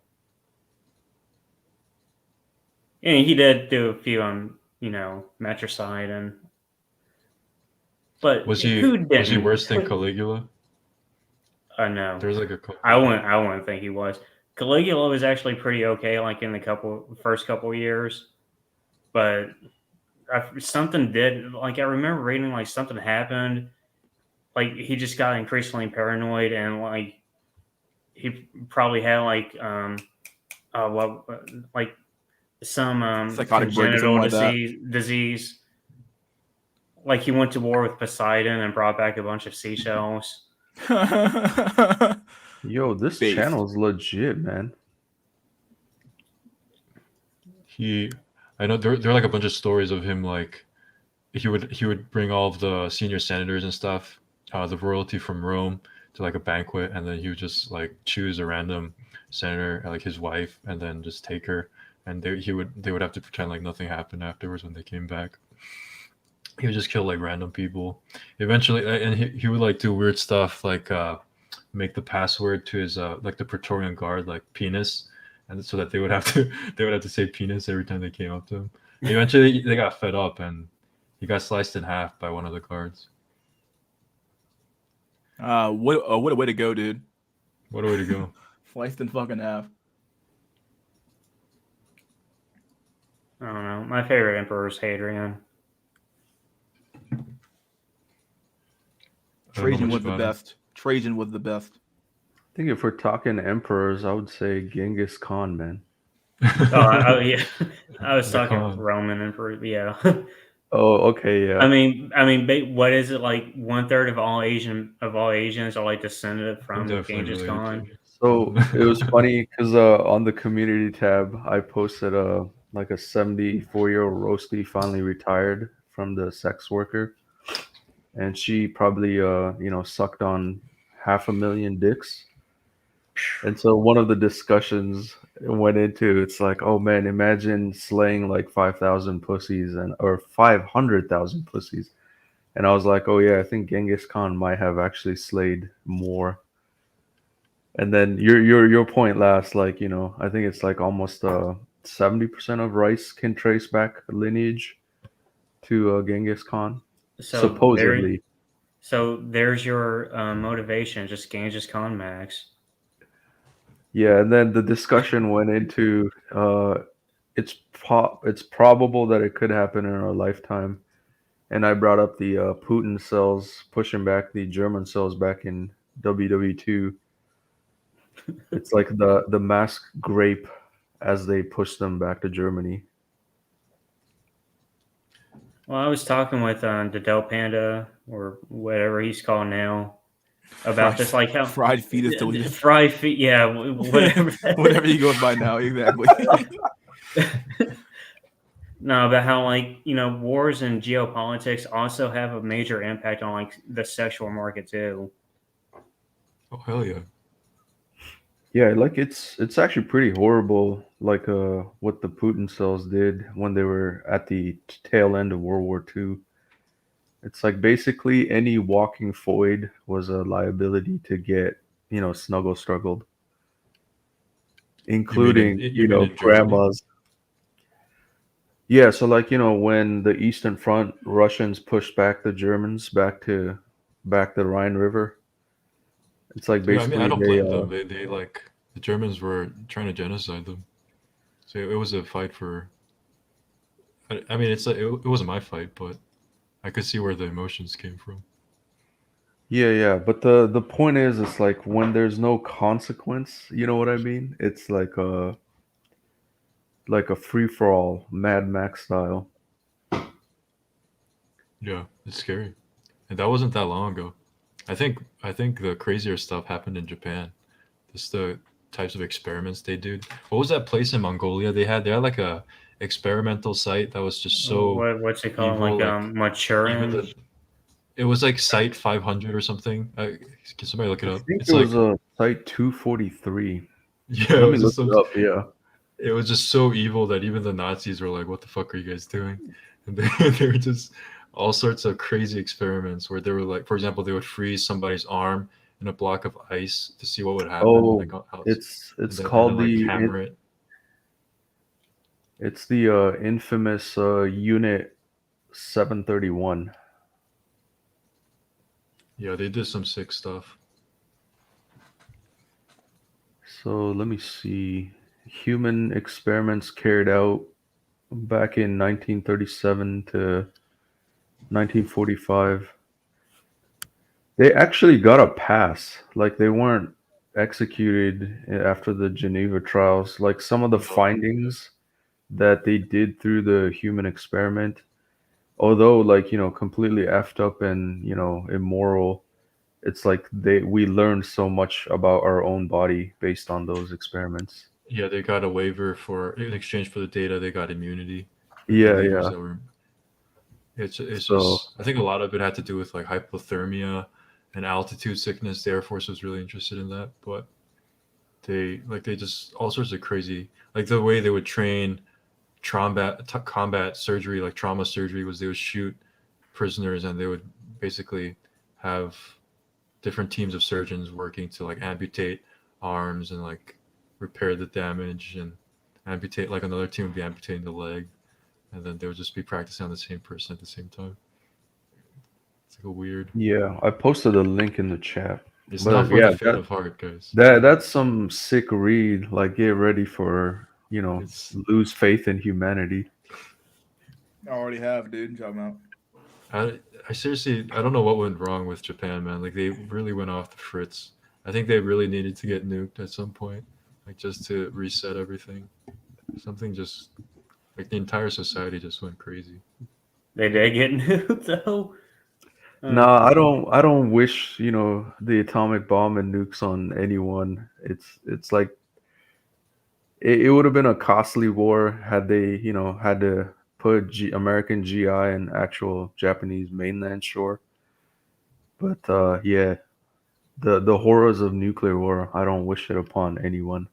And he did do a few on, you know, matricide and. But Was who he didn't? worse than Caligula? No. There's like a I wouldn't think he was. Caligula was actually pretty okay, like in the first couple years, but something did. Like I remember reading, like something happened. Like he just got increasingly paranoid, and like he probably had like like some Psychotic break or something congenital like that. disease. Like he went to war with Poseidon and brought back a bunch of seashells. Yo, this Based. channel's legit, man. I know there are like a bunch of stories of him, like he would bring all of the senior senators and stuff, the royalty from Rome to like a banquet, and then he would just like choose a random senator, like his wife, and then just take her, and they would have to pretend like nothing happened afterwards when they came back. He would just kill like random people. Eventually, and he would like do weird stuff like make the password to his like the Praetorian Guard like penis, and so that they would have to say penis every time they came up to him. Eventually, they got fed up, and he got sliced in half by one of the guards. What a way to go, dude. What a way to go! Sliced in fucking half. I don't know. My favorite emperor is Hadrian. Trajan was the best. Trajan was the best. I think if we're talking emperors, I would say Genghis Khan, man. Yeah, I was The talking Khan. Roman emperor. Yeah, Oh, okay, yeah. I mean, what is it like? 1/3 of all Asians are like descended from Definitely Genghis related Khan. to- So it was funny because on the community tab, I posted like a 74-year-old roastie finally retired from the sex worker, and she probably sucked on 500,000 dicks. And so one of the discussions went into, it's like, oh man, imagine slaying like 5,000 pussies or 500,000 pussies, And I was like, oh yeah, I think Genghis Khan might have actually slayed more. And then your point last, like, I think it's like almost 70% of rice can trace back lineage to Genghis Khan, So there, supposedly. so there's your motivation. Just Genghis Khan Max. Yeah, and then the discussion went into it's probable that it could happen in our lifetime. And I brought up the Putin cells pushing back the German cells back in WW2. It's like the mass grape as they push them back to Germany. Well, I was talking with the Del Panda or whatever he's called now about this, like how fried fetus delicious. fried feet, yeah, whatever, Whatever he goes by now, exactly. No, about how wars and geopolitics also have a major impact on like the sexual market too. Oh hell yeah. Yeah, like it's actually pretty horrible, like what the Putin cells did when they were at the tail end of World War II. It's like basically any walking void was a liability to get, snuggle struggled, including, You mean in Germany? grandmas. Yeah, so like, when the Eastern Front Russians pushed back the Germans back the Rhine River, it's like Yeah, I mean I basically don't they blame them. They like the Germans were trying to genocide them. So it was a fight for. I mean, it wasn't my fight, but I could see where the emotions came from. yeah, but the point is it's like when there's no consequence, you know what I mean? It's like a free for all, Mad Max style. Yeah, it's scary, and that wasn't that long ago. I think the crazier stuff happened in Japan. Just the types of experiments they do. What was that place in Mongolia they had like a experimental site that was just so What's it called? evil. Like Like even maturing. the it was like Site 500 or something. Can somebody look I it up? think it It's was like site 243. yeah, it Let me was look just it some. up. Yeah. It was just so evil that even the Nazis were like, "What the fuck are you guys doing?" And they were just all sorts of crazy experiments where they were like, for example, they would freeze somebody's arm in a block of ice to see what would happen, Oh, like how it's and it's then called like hammer it. it's the infamous unit 731. Yeah, they did some sick stuff. So let me see. Human experiments carried out back in 1937 to 1945. They actually got a pass. Like they weren't executed after the Geneva trials. Like some of the No, findings that they did through the human experiment, although like, completely effed up and, immoral, it's like we learned so much about our own body based on those experiments. yeah, they got a waiver for in exchange for the data. They got immunity, like the Yeah, leaders yeah. that were. It's So just I think a lot of it had to do with like hypothermia and altitude sickness. The Air Force was really interested in that, but they just all sorts of crazy like the way they would train combat surgery like trauma surgery was they would shoot prisoners and they would basically have different teams of surgeons working to like amputate arms and like repair the damage and amputate like another team would be amputating the leg and then they would just be practicing on the same person at the same time. It's like a weird. yeah, I posted a link in the chat. It's not But for the yeah, faint of heart, guys. that's some sick read. Like get ready for, It's lose faith in humanity. I already have, dude. Talking about. I seriously I don't know what went wrong with Japan, man. Like they really went off the fritz. I think they really needed to get nuked at some point, like just to reset everything. Something just like the entire society just went crazy. They did get nuked though. Nah, I don't wish, the atomic bomb and nukes on anyone. It's like it would have been a costly war had they, had to put American GI in actual Japanese mainland shore. But yeah, the horrors of nuclear war, I don't wish it upon anyone.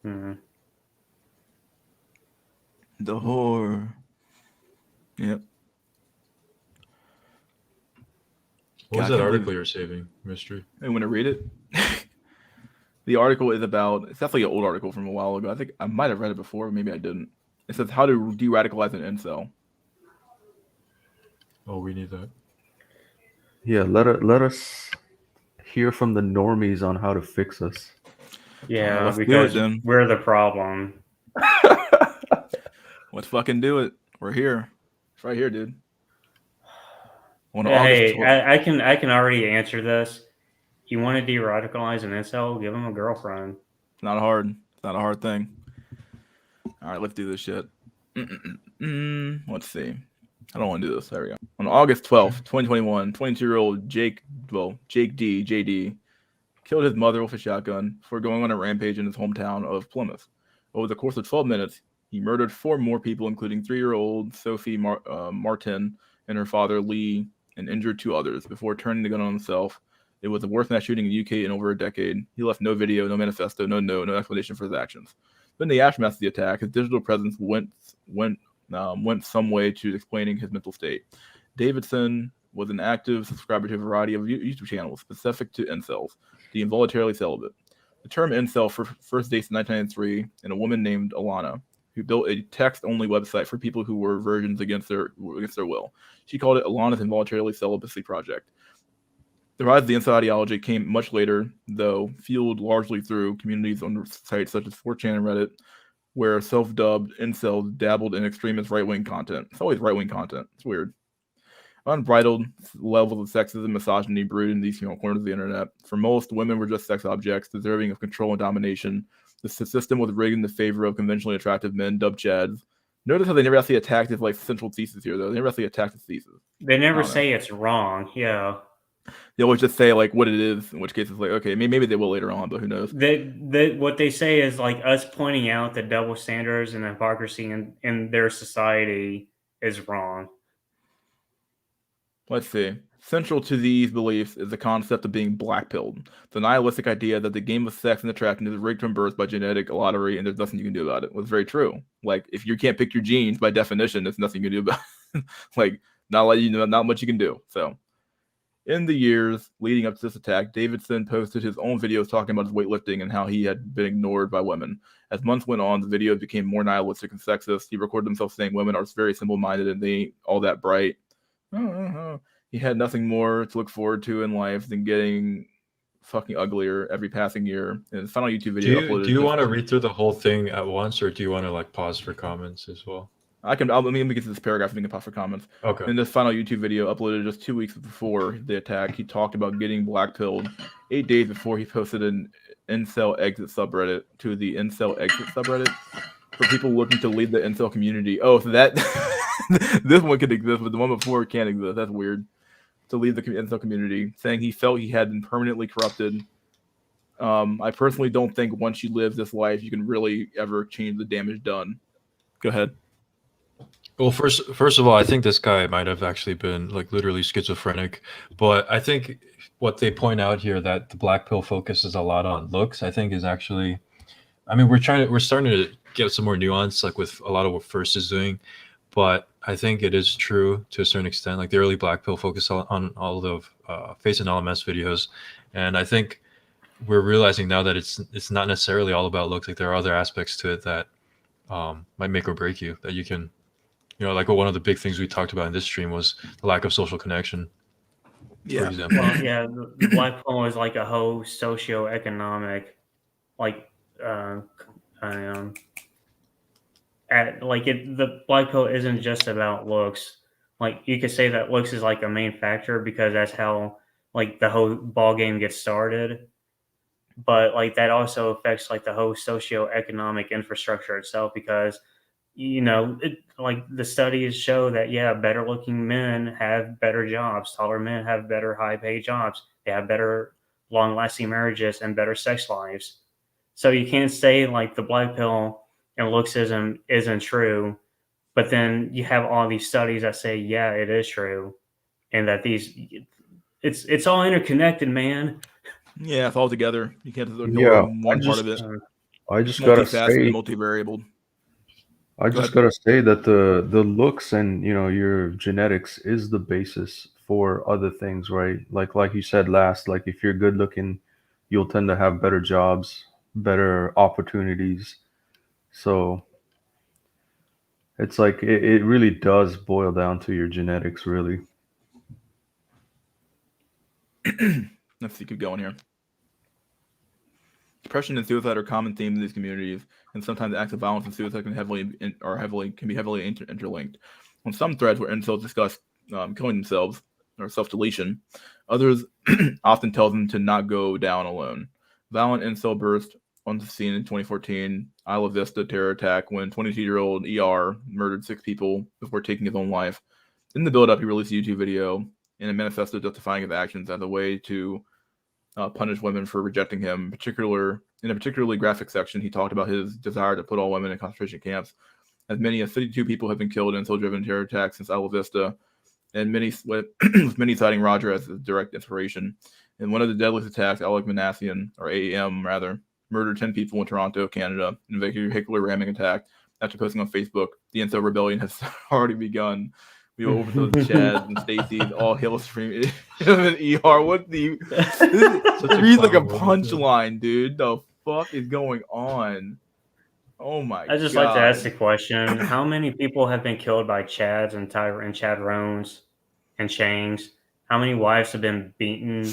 Mhm. The horror. Yep. What was God, I that can't article believe- you're saving, Mystery? You want to read it? The article is about, it's definitely an old article from a while ago. I think I might have read it before, but maybe I didn't. It says how to de-radicalize an incel. Oh, we need that. Yeah, let us hear from the normies on how to fix us. Yeah, let's do it because then. we're the problem. Let's fucking do it. We're here. It's right here, dude. On Hey, August 12th. I can already answer this. You want to de-radicalize an incel? Give him a girlfriend. It's not hard. It's not a hard thing. All right, let's do this shit. Let's see. I don't want to do this. There we go. On August 12th, 2021, 22-year-old Jake D, JD, killed his mother with a shotgun before going on a rampage in his hometown of Plymouth. Over the course of 12 minutes, he murdered 4 more people, including 3-year-old Sophie Martin and her father, Lee, and injured 2 others before turning the gun on himself. It was the worst mass shooting in the UK in over a decade. He left no video, no manifesto, no explanation for his actions. But in the aftermath of the attack, his digital presence went some way to explaining his mental state. Davidson was an active subscriber to a variety of YouTube channels specific to incels, the involuntarily celibate. The term incel first dates in 1993 and a woman named Alana, who built a text-only website for people who were virgins against their will. She called it Alana's Involuntarily Celibacy Project. The rise of the incel ideology came much later, though fueled largely through communities on sites such as 4chan and Reddit, where self-dubbed incels dabbled in extremist right-wing content. It's always right-wing content. It's weird. Unbridled levels of sexism, misogyny brewed in these corners of the internet. For most, women were just sex objects, deserving of control and domination. The system was rigged in the favor of conventionally attractive men, dubbed chads. Notice how they never actually attacked his central thesis here, though. They never actually attacked his thesis. They never say it's wrong. Yeah. They always just say what it is, in which case it's okay, maybe they will later on, but who knows? What they say is us pointing out the double standards and hypocrisy in their society is wrong. Let's see. Central to these beliefs is the concept of being blackpilled. The nihilistic idea that the game of sex and attraction is rigged from birth by genetic lottery and there's nothing you can do about it. Was very true. If you can't pick your genes, by definition, there's nothing you can do about it. Not much you can do. So in the years leading up to this attack, Davidson posted his own videos talking about his weightlifting and how he had been ignored by women. As months went on, the videos became more nihilistic and sexist. He recorded himself saying women are very simple-minded and they ain't all that bright. He had nothing more to look forward to in life than getting fucking uglier every passing year. And his final YouTube video uploaded. Do you want to read through the whole thing at once, or do you want to pause for comments as well? Let me get to this paragraph and we can pause for comments. Okay. In this final YouTube video uploaded just 2 weeks before the attack, he talked about getting blackpilled 8 days before he posted an Incel exit subreddit to the Incel exit subreddit for people looking to leave the Incel community. Oh, so that this one could exist, but the one before can't exist. That's weird. To leave the Incel community, saying he felt he had been permanently corrupted. I personally don't think once you live this life, you can really ever change the damage done. Go ahead. Well, first of all, I think this guy might have actually been literally schizophrenic, but I think what they point out here that the black pill focuses a lot on looks, I think is actually, we're starting to get some more nuance with a lot of what First is doing, but I think it is true to a certain extent. The early black pill focus on all the face and LMS videos, and I think we're realizing now that it's not necessarily all about looks. There are other aspects to it that might make or break you. That you can, one of the big things we talked about in this stream was the lack of social connection. Yeah. For example. Well, yeah, the black pill is a whole socioeconomic, the black pill isn't just about looks. You could say that looks is a main factor because that's how the whole ball game gets started. But that also affects the whole socioeconomic infrastructure itself because the studies show that better looking men have better jobs, taller men have better high paid jobs, they have better long lasting marriages and better sex lives. So you can't say the black pill and looksism isn't true, but then you have all these studies that say it is true, and that it's all interconnected, man. Yeah, it's all together. You can't ignore one part of it. I just gotta say, multivariable. I just gotta say that the looks and your genetics is the basis for other things, right? Like you said last, like if you're good looking, you'll tend to have better jobs, better opportunities. So it's like it really does boil down to your genetics, really. Let's see, keep going here. Depression and suicide are common themes in these communities, and sometimes acts of violence and suicide can be heavily interlinked. On some threads where incels discuss killing themselves or self-deletion, others often tell them to not go down alone. Violent incel burst on the scene in 2014, Isla Vista terror attack when 22-year-old ER murdered 6 people before taking his own life. In the build-up, he released a YouTube video and a manifesto justifying his actions as a way to punish women for rejecting him. In a particularly graphic section, he talked about his desire to put all women in concentration camps. As many as 52 people have been killed in incel-driven terror attacks since Isla Vista, and with many citing Roger as a direct inspiration. In one of the deadliest attacks, Alec Manassian, or AAM rather, murdered 10 people in Toronto, Canada, in a vehicular ramming attack. After posting on Facebook, the incel rebellion has already begun. We will overthrow the Chads and Stacy's all hail stream and ER. What the? This reads like a punchline, dude. The fuck is going on? Oh my god. I just like to ask the question: how many people have been killed by Chads and Chadrones and Shangs? How many wives have been beaten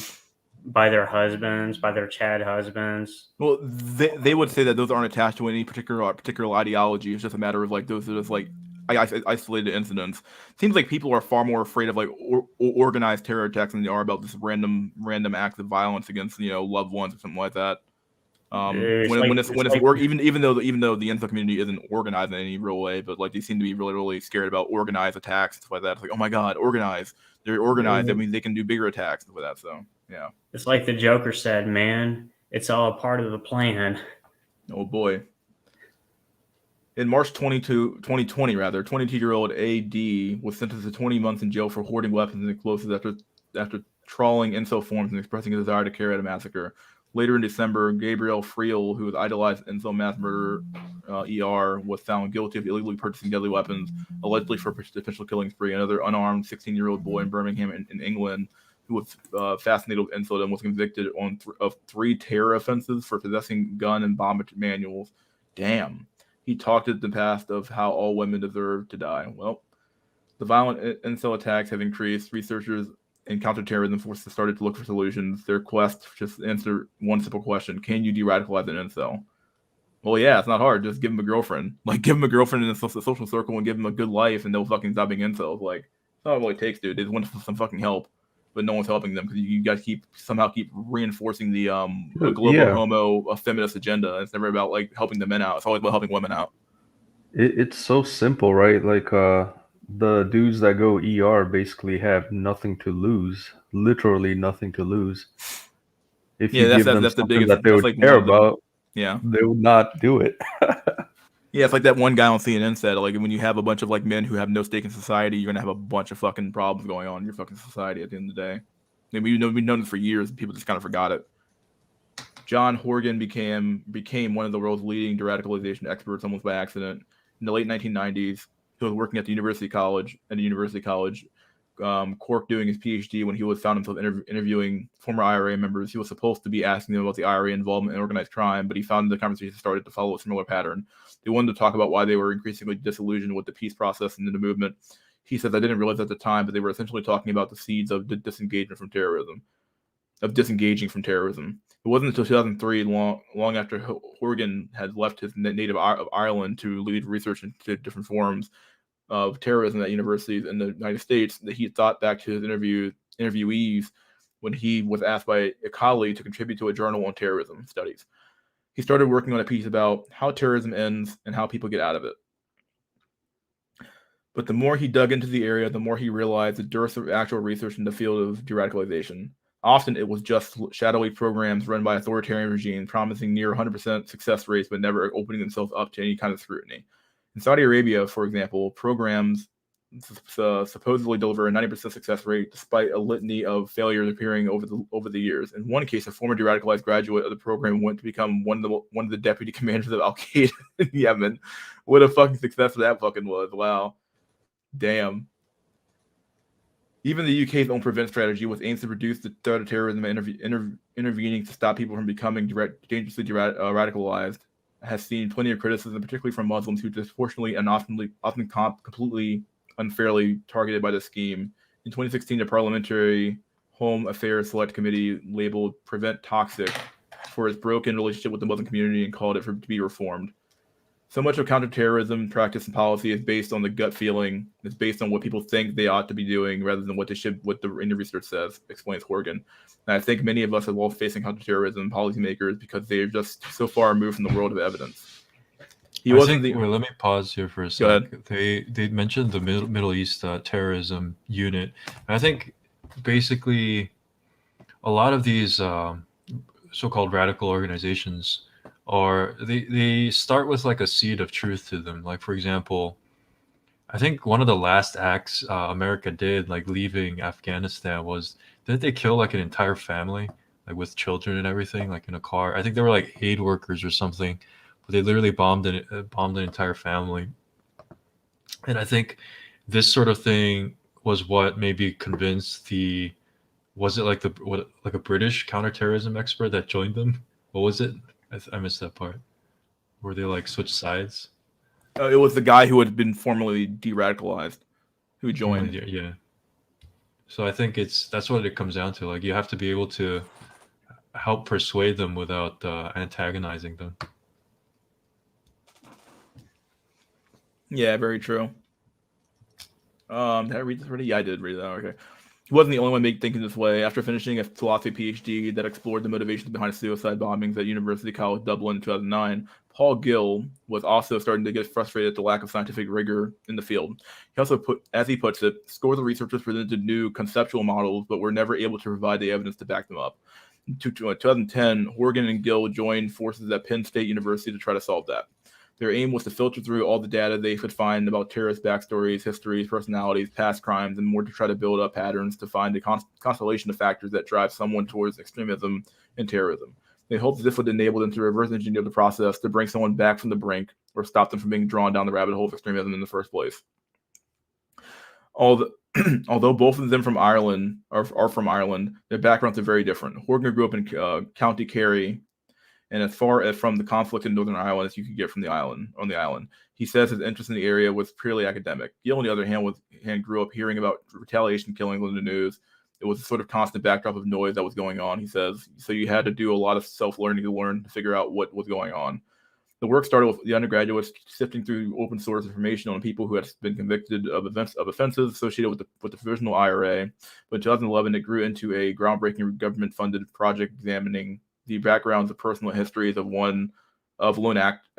by their husbands, by their Chad husbands? Well, they would say that those aren't attached to any particular ideology. It's just a matter of like those are just like isolated incidents. Seems like people are far more afraid of like organized terror attacks than they are about this random acts of violence against loved ones or something like that. Even though the incel community isn't organized in any real way, but like they seem to be really scared about organized attacks and stuff like that. It's like, oh my god, organized. They're organized. That means they can do bigger attacks with that. So yeah, it's like the Joker said, man. It's all a part of the plan. Oh boy. In March 2020, 22-year-old AD was sentenced to 20 months in jail for hoarding weapons and explosives after trawling incel forums and expressing a desire to carry out a massacre. Later in December, Gabriel Friel, who was idolized incel mass murderer ER, was found guilty of illegally purchasing deadly weapons, allegedly for a potential killing spree. Another unarmed 16-year-old boy in Birmingham in England who was fascinated with incel and was convicted of 3 terror offenses for possessing gun and bomb manuals. Damn. He talked in the past of how all women deserve to die. Well, the violent incel attacks have increased. Researchers and counterterrorism forces started to look for solutions. Their quest just answer one simple question: can you de-radicalize an incel? Well, yeah, it's not hard. Just give them a girlfriend. Like, give them a girlfriend in a social circle and give them a good life, and they'll fucking stop being incels. Like, that's not what it takes, dude. They just want some fucking help, but no one's helping them because you guys keep reinforcing the global homo feminist agenda. It's never about like helping the men out. It's always about helping women out. It's so simple, right? Like the dudes that go ER basically have nothing to lose, literally nothing to lose. If you give them something that they would care about, yeah, they would not do it. Yeah, it's like that one guy on CNN said, like, when you have a bunch of like men who have no stake in society, you're gonna have a bunch of fucking problems going on in your fucking society at the end of the day. We've known this for years, and people just kind of forgot it. John Horgan became one of the world's leading de-radicalization experts almost by accident. In the late 1990s, he was working at the University College, Cork, doing his PhD when he found himself interviewing former IRA members. He was supposed to be asking them about the IRA involvement in organized crime, but he found the conversation started to follow a similar pattern. They wanted to talk about why they were increasingly disillusioned with the peace process and the movement. He says, I didn't realize at the time, but they were essentially talking about the seeds of disengaging from terrorism. It wasn't until 2003, long after Horgan had left his native Ireland to lead research into different forms of terrorism at universities in the United States, that he thought back to his interviewees when he was asked by a colleague to contribute to a journal on terrorism studies. He started working on a piece about how terrorism ends and how people get out of it. But the more he dug into the area, the more he realized the dearth of actual research in the field of de-radicalization. Often it was just shadowy programs run by authoritarian regimes promising near 100% success rates, but never opening themselves up to any kind of scrutiny. In Saudi Arabia, for example, programs supposedly deliver a 90% success rate despite a litany of failures appearing over the years. In one case, a former de-radicalized graduate of the program went to become one of the deputy commanders of Al-Qaeda in Yemen. What a fucking success that fucking was. Wow. Damn. Even the UK's own prevent strategy, which aims to reduce the threat of terrorism and intervening to stop people from becoming dangerously radicalized, has seen plenty of criticism, particularly from Muslims who disproportionately and often completely unfairly targeted by the scheme. In 2016, the Parliamentary Home Affairs Select Committee labeled Prevent toxic for its broken relationship with the Muslim community and called it to be reformed. So much of counterterrorism practice and policy is based on the gut feeling. It's based on what people think they ought to be doing rather than what they should, what the research says, explains Horgan. And I think many of us are well facing counterterrorism policymakers because they're just so far removed from the world of evidence. Well, let me pause here for a sec. They mentioned the Middle East terrorism unit. And I think basically a lot of these so-called radical organizations they start with like a seed of truth to them. Like, for example, I think one of the last acts America did, like leaving Afghanistan, was didn't they kill like an entire family, like with children and everything, like in a car? I think they were like aid workers or something, but they literally bombed an entire family. And I think this sort of thing was what maybe convinced was it like a British counterterrorism expert that joined them? What was it? I missed that part. Where they like switched sides? It was the guy who had been formerly de-radicalized who joined. Yeah. So I think that's what it comes down to. Like, you have to be able to help persuade them without antagonizing them. Yeah, very true. Did I read this already? Yeah, I did read that. Okay. He wasn't the only one thinking this way. After finishing a philosophy PhD that explored the motivations behind suicide bombings at University College Dublin in 2009, Paul Gill was also starting to get frustrated at the lack of scientific rigor in the field. He also as he puts it, scores of researchers presented new conceptual models, but were never able to provide the evidence to back them up. In 2010, Horgan and Gill joined forces at Penn State University to try to solve that. Their aim was to filter through all the data they could find about terrorist backstories, histories, personalities, past crimes, and more to try to build up patterns to find a constellation of factors that drive someone towards extremism and terrorism. They hoped this would enable them to reverse engineer the process to bring someone back from the brink or stop them from being drawn down the rabbit hole of extremism in the first place. Although both of them from Ireland are from Ireland, their backgrounds are very different. Horgan grew up in County Kerry, and as far as from the conflict in Northern Ireland as you could get from the island. He says his interest in the area was purely academic. Gill, on the other hand, grew up hearing about retaliation killings on the news. It was a sort of constant backdrop of noise that was going on, he says. So you had to do a lot of self-learning to figure out what was going on. The work started with the undergraduates sifting through open source information on people who had been convicted of offenses associated with the provisional IRA. But in 2011, it grew into a groundbreaking government-funded project examining the backgrounds and personal histories of lone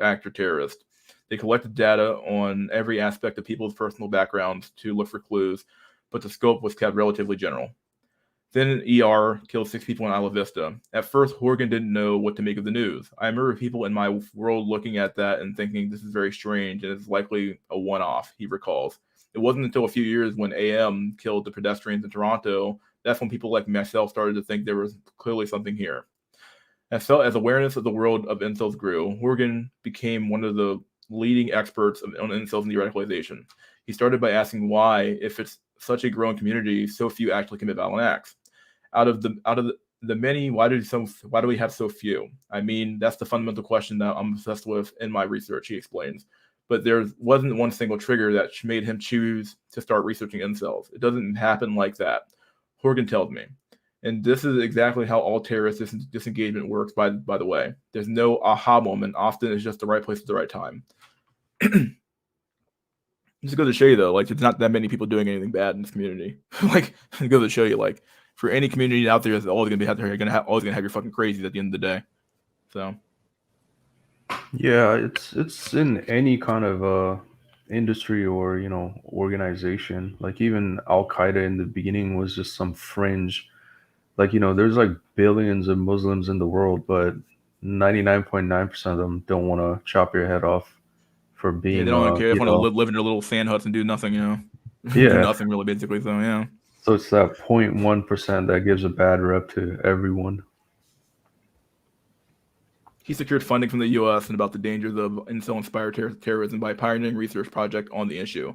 actor terrorist. They collected data on every aspect of people's personal backgrounds to look for clues, but the scope was kept relatively general. Then an ER killed 6 people in Isla Vista. At first, Horgan didn't know what to make of the news. I remember people in my world looking at that and thinking this is very strange and it's likely a one-off, he recalls. It wasn't until a few years when AM killed the pedestrians in Toronto, that's when people like myself started to think there was clearly something here. As awareness of the world of incels grew, Horgan became one of the leading experts on incels and de-radicalization. He started by asking why, if it's such a growing community, so few actually commit violent acts. Out of the many, why do we have so few? I mean, that's the fundamental question that I'm obsessed with in my research, he explains. But there wasn't one single trigger that made him choose to start researching incels. It doesn't happen like that, Horgan tells me. And this is exactly how all terrorist disengagement works, by the way. There's no aha moment. Often it's just the right place at the right time. Just goes to show you, though, like, there's not that many people doing anything bad in this community. Like, it goes to show you, like, for any community out there, it's always going to be out there. You're always going to have your fucking crazies at the end of the day. So. Yeah, it's in any kind of industry or, organization. Like, even Al-Qaeda in the beginning was just some fringe. Like, there's like billions of Muslims in the world, but 99.9% of them don't want to chop your head off for being. Yeah, they don't care. They want to live in their little sand huts and do nothing, Yeah. Do nothing really, basically. So, yeah. So it's that 0.1% that gives a bad rep to everyone. He secured funding from the U.S. and about the dangers of incel-inspired terrorism by pioneering research project on the issue.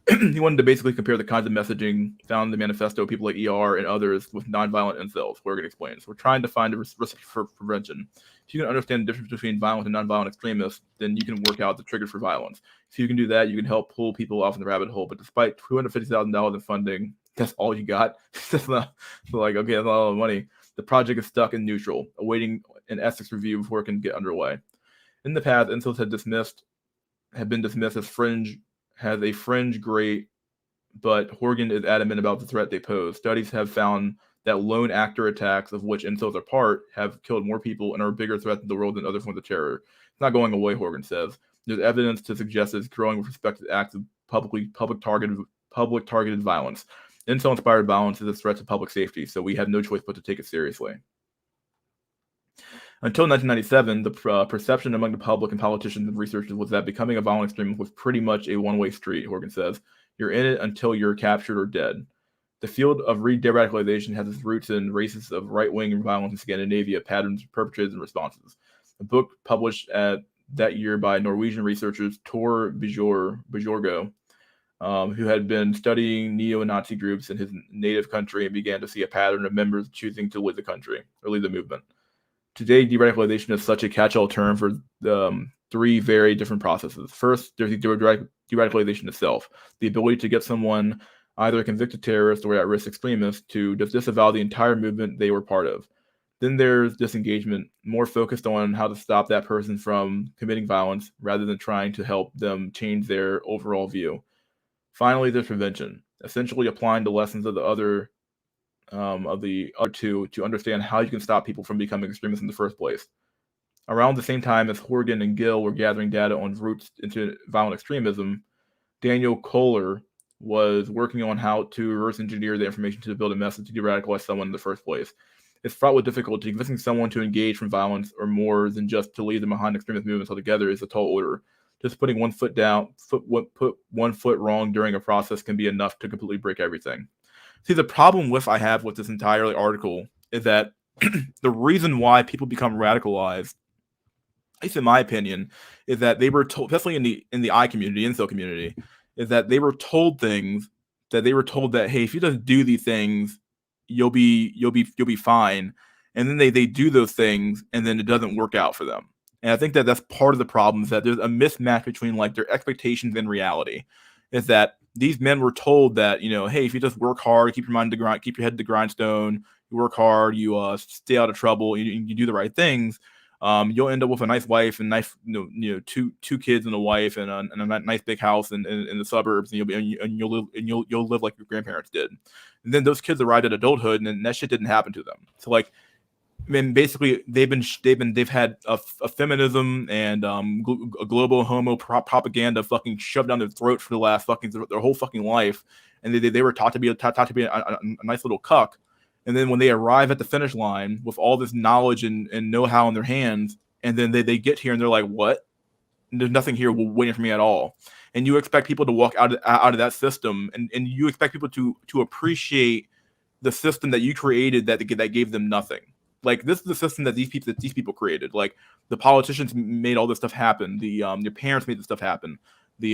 He wanted to basically compare the kinds of messaging found in the manifesto of people like ER and others with nonviolent incels. Horgan explains, "We're trying to find a recipe for prevention. If you can understand the difference between violent and nonviolent extremists, then you can work out the triggers for violence. If you can do that, you can help pull people off in the rabbit hole. But despite $250,000 in funding, that's all you got? That's not, like, okay, that's not a lot of money. The project is stuck in neutral, awaiting an ethics review before it can get underway. In the past, incels have been dismissed as a fringe great, but Horgan is adamant about the threat they pose. Studies have found that lone actor attacks, of which incels are part, have killed more people and are a bigger threat to the world than other forms of terror. It's not going away, Horgan says. There's evidence to suggest it's growing with respect to acts of public targeted violence. Incel-inspired violence is a threat to public safety, so we have no choice but to take it seriously. Until 1997, the perception among the public and politicians and researchers was that becoming a violent extremist was pretty much a one-way street, Horgan says. You're in it until you're captured or dead. The field of de-radicalization has its roots in races of right-wing violence in Scandinavia, patterns, perpetrators, and responses. A book published that year by Norwegian researchers Tor Bjorgo, who had been studying neo-Nazi groups in his native country and began to see a pattern of members choosing to leave the country or leave the movement. Today, de-radicalization is such a catch-all term for three very different processes. First, there's the de-radicalization itself, the ability to get someone, either a convicted terrorist or at-risk extremist, to disavow the entire movement they were part of. Then there's disengagement, more focused on how to stop that person from committing violence rather than trying to help them change their overall view. Finally, there's prevention, essentially applying the lessons of the other two to understand how you can stop people from becoming extremists in the first place. Around the same time as Horgan and Gill were gathering data on routes into violent extremism, Daniel Kohler was working on how to reverse engineer the information to build a message to de-radicalize someone in the first place. It's fraught with difficulty. Convincing someone to engage from violence or more than just to leave them behind extremist movements altogether is a tall order. Just putting one foot down, put one foot wrong during a process can be enough to completely break everything. See, the problem I have with this entire article is that the reason why people become radicalized, at least in my opinion, is that they were told, especially in the I community, incel community, is that they were told things that hey, if you just do these things, you'll be fine, and then they do those things, and then it doesn't work out for them. And I think that that's part of the problem, is that there's a mismatch between like their expectations and reality. Is that these men were told that, hey, if you just work hard, keep your mind to grind, keep your head to the grindstone, you work hard, you stay out of trouble, you do the right things, you'll end up with a nice wife and nice, two kids and a wife and a nice big house in the suburbs, and you'll live like your grandparents did. And then those kids arrived at adulthood, and that shit didn't happen to them. So like, I mean, basically, they've had a feminism and a global homo propaganda fucking shoved down their throat for the last their whole fucking life, and they were taught to be a nice little cuck. And then when they arrive at the finish line with all this knowledge and know-how in their hands, and then they get here and they're like, what? And there's nothing here waiting for me at all. And you expect people to walk out of that system, and you expect people to appreciate the system that you created that gave them nothing. Like, this is the system that these people created. Like, the politicians made all this stuff happen. Your parents made this stuff happen. The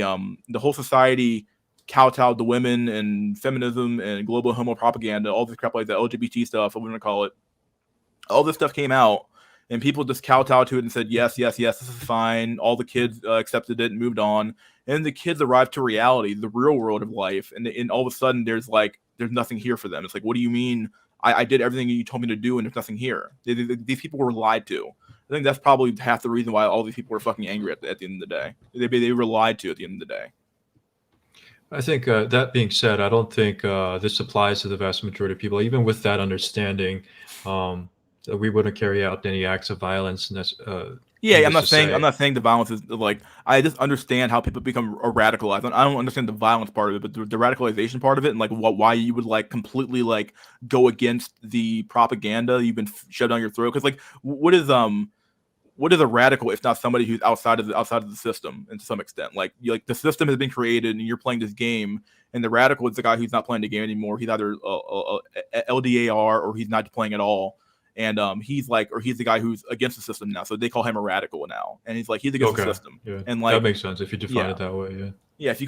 whole society kowtowed to women and feminism and global homo propaganda, all this crap like that, LGBT stuff, what we're gonna call it. All this stuff came out, and people just kowtowed to it and said, yes, this is fine. All the kids accepted it and moved on. And the kids arrived to reality, the real world of life, and all of a sudden there's nothing here for them. It's like, what do you mean? I did everything you told me to do, and there's nothing here. These people were lied to. I think that's probably half the reason why all these people were fucking angry at the end of the day. They were lied to at the end of the day. I think that being said, I don't think this applies to the vast majority of people. Even with that understanding, that we wouldn't carry out any acts of violence. I'm not saying the violence is like. I just understand how people become radicalized. I don't understand the violence part of it, but the radicalization part of it, and like why you would like completely like go against the propaganda you've been shoved down your throat. Because like, what is a radical if not somebody who's outside of the system, and to some extent, like the system has been created and you're playing this game, and the radical is the guy who's not playing the game anymore. He's either LDAR or he's not playing at all. and he's like, or he's the guy who's against the system now, so they call him a radical now, and he's like, he's against the system, Yeah, and like that makes sense if you define it that way. Yeah. Yeah, if you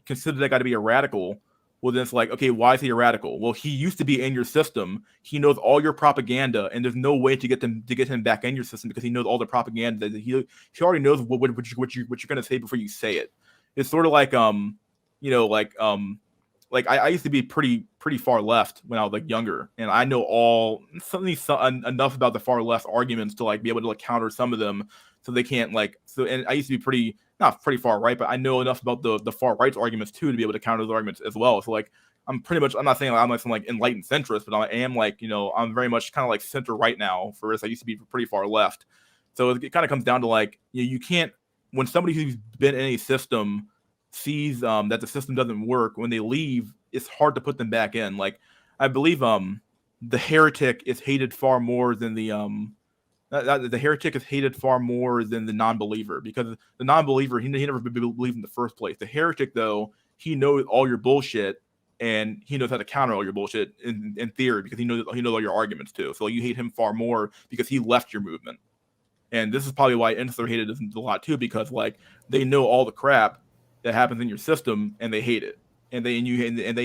consider that guy to be a radical, well, then it's like, okay, why is he a radical? Well, he used to be in your system. He knows all your propaganda, and there's no way to get him back in your system because he knows all the propaganda. That he already knows what you're gonna say before you say it. It's sort of like I used to be pretty far left when I was like younger, and I know enough about the far left arguments to like be able to like counter some of them, so they can't like so. And I used to be not pretty far right, but I know enough about the far right's arguments too to be able to counter those arguments as well. So like I'm not saying like, I'm like some like enlightened centrist, but I am like I'm very much kind of like center right now. First, I used to be pretty far left, so it kind of comes down to like you can't when somebody who's been in a system sees that the system doesn't work, when they leave, it's hard to put them back in. Like I believe the heretic is hated far more than the heretic is hated far more than the non-believer, because the non-believer he never believed in the first place. The heretic, though, he knows all your bullshit and he knows how to counter all your bullshit in theory, because he knows all your arguments too. So you hate him far more because he left your movement. And this is probably why Incel hated us a lot too, because like they know all the crap that happens in your system and they hate it, and they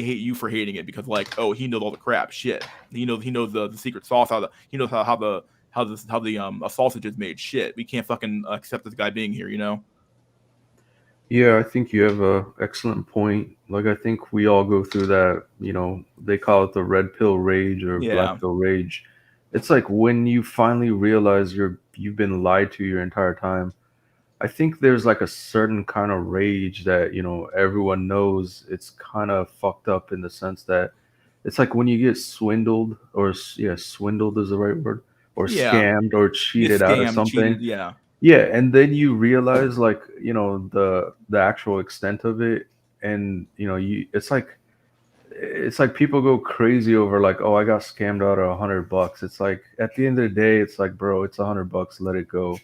hate you for hating it, because like, oh, he knows all the crap shit. He knows the secret sauce. He knows how the a sausage is made. Shit, we can't fucking accept this guy being here. Yeah, I think you have a excellent point. Like, I think we all go through that. They call it the red pill rage or Yeah. black pill rage. It's like when you finally realize you've been lied to your entire time. I think there's like a certain kind of rage that everyone knows it's kind of fucked up, in the sense that it's like when you get swindled, or swindled is the right word, or Yeah. scammed or cheated out of Scammed, something. cheated, yeah. Yeah, and then you realize like the actual extent of it, and it's like people go crazy over like, oh, I got scammed out of $100. It's like at the end of the day, it's like, bro, it's $100, let it go.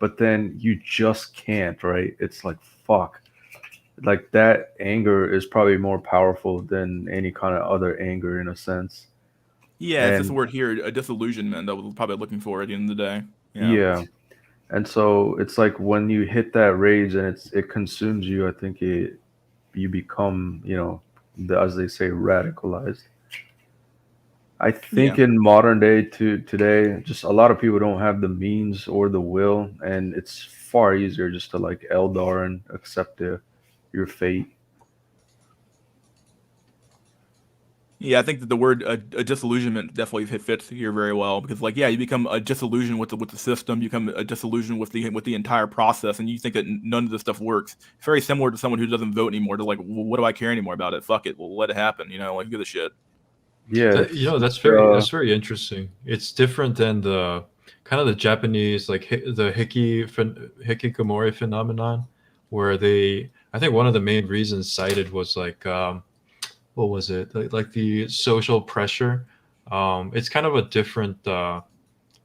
But then you just can't, right? It's like, fuck. Like that anger is probably more powerful than any kind of other anger, in a sense. Yeah, it's this And word here, a disillusionment, that we're probably looking for at the end of the day. yeah. And so it's like when you hit that rage and it consumes you, I think you become, as they say, radicalized. I think in modern day today, just a lot of people don't have the means or the will, and it's far easier just to like Eldar and accept your fate. Yeah, I think that the word a disillusionment definitely fits here very well, because like, yeah, you become a disillusioned with the system, you become a disillusioned with the entire process, and you think that none of this stuff works. It's very similar to someone who doesn't vote anymore. To like, well, what do I care anymore about it? Fuck it, we'll let it happen. Like, give a shit. Yeah, that's very interesting. It's different than the kind of the Japanese like the hikikomori phenomenon, where I think one of the main reasons cited was like what was it, like the social pressure. It's kind of a different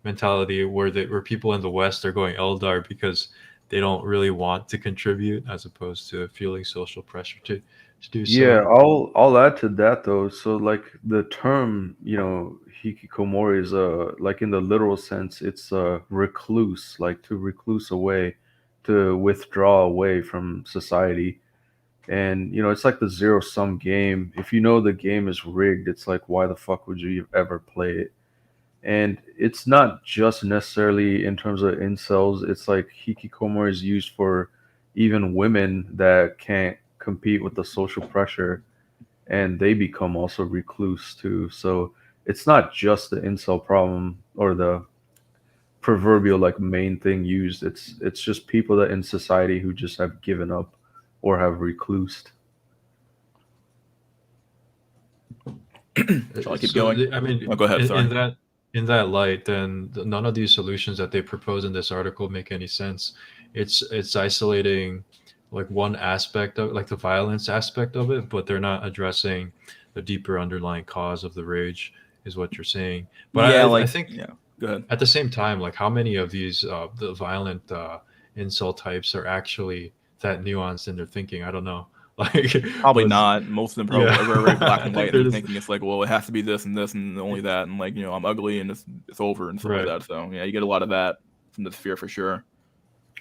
mentality where people in the West are going Eldar because they don't really want to contribute, as opposed to feeling social pressure to do so. Yeah, I'll add to that though. So like the term, hikikomori is like in the literal sense, it's a recluse, like to recluse away, to withdraw away from society. And it's like the zero sum game. If you know the game is rigged, it's like, why the fuck would you ever play it? And it's not just necessarily in terms of incels. It's like hikikomori is used for even women that can't compete with the social pressure, and they become also recluse too. So it's not just the incel problem or the proverbial like main thing used. It's just people that in society who just have given up or have reclused. Shall I keep going? I mean, go ahead. Sorry. In that light, then none of these solutions that they propose in this article make any sense. It's isolating like one aspect of like the violence aspect of it, but they're not addressing the deeper underlying cause of the rage, is what you're saying. But yeah, I think go ahead. At the same time, like how many of these the violent incel types are actually that nuanced in their thinking? I don't know. Like, Probably was- not. Most of them probably Yeah. are very, very black I and think white, they're and you're just- thinking it's like, well, it has to be this and only that, and like, you know, I'm ugly and it's over and stuff like Right. that. So yeah, you get a lot of that from the sphere for sure.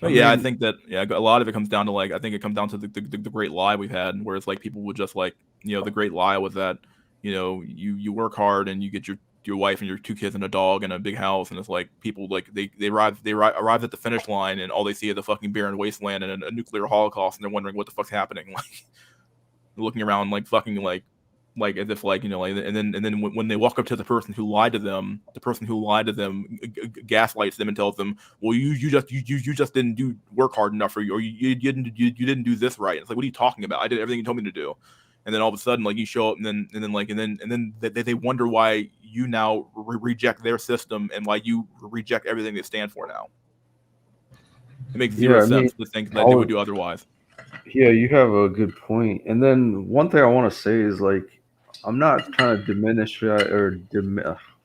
But I yeah, I mean- think that a lot of it comes down to like, I think it comes down to the great lie we've had, where it's like people would just like, you know, the great lie was that, you know, you work hard and you get your wife and your 2 kids and a dog and a big house, and it's like people like they arrive at the finish line and all they see is a fucking barren wasteland and a nuclear holocaust, and they're wondering what the fuck's happening, like looking around like fucking like as if like, you know, like, and then when they walk up to the person who lied to them, gaslights them and tells them, well, you just didn't work hard enough, or you didn't do this right. It's like, what are you talking about? I did everything you told me to do. And then all of a sudden, like, you show up, and then they wonder why you now reject their system and why you reject everything they stand for now. It makes zero sense to think that they would do otherwise. Yeah, you have a good point. And then one thing I want to say is like, I'm not trying to diminish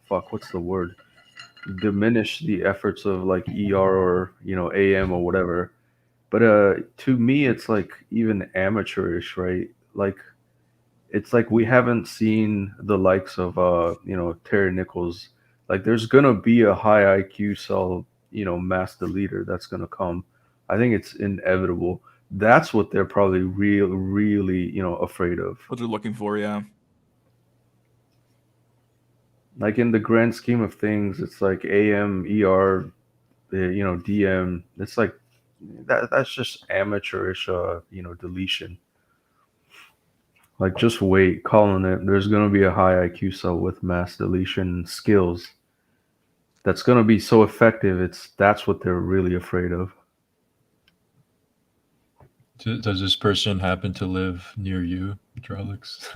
what's the word? Diminish the efforts of like ER or, you know, AM or whatever. But to me, it's like even amateurish, right? Like, it's like we haven't seen the likes of you know, Terry Nichols. Like, there's gonna be a high IQ cell, you know, mass deleter that's gonna come. I think it's inevitable. That's what they're probably really, you know, afraid of. What they're looking for, yeah. Like, in the grand scheme of things, it's like AM, ER, you know, DM. It's like that's just amateurish, you know, deletion. Like, just wait, calling it. There's gonna be a high IQ cell with mass deletion skills. That's gonna be so effective. That's what they're really afraid of. Does this person happen to live near you, Drelix?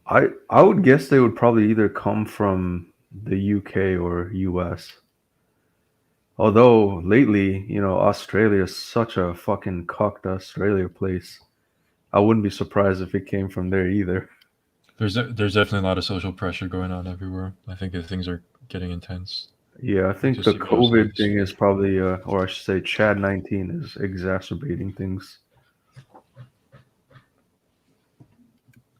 I would guess they would probably either come from the UK or US. Although lately, you know, Australia is such a fucking cocked Australia place. I wouldn't be surprised if it came from there either. There's definitely a lot of social pressure going on everywhere. I think that things are getting intense. Yeah, I think Just the see most COVID things. thing is probably, or I should say, Chad 19 is exacerbating things.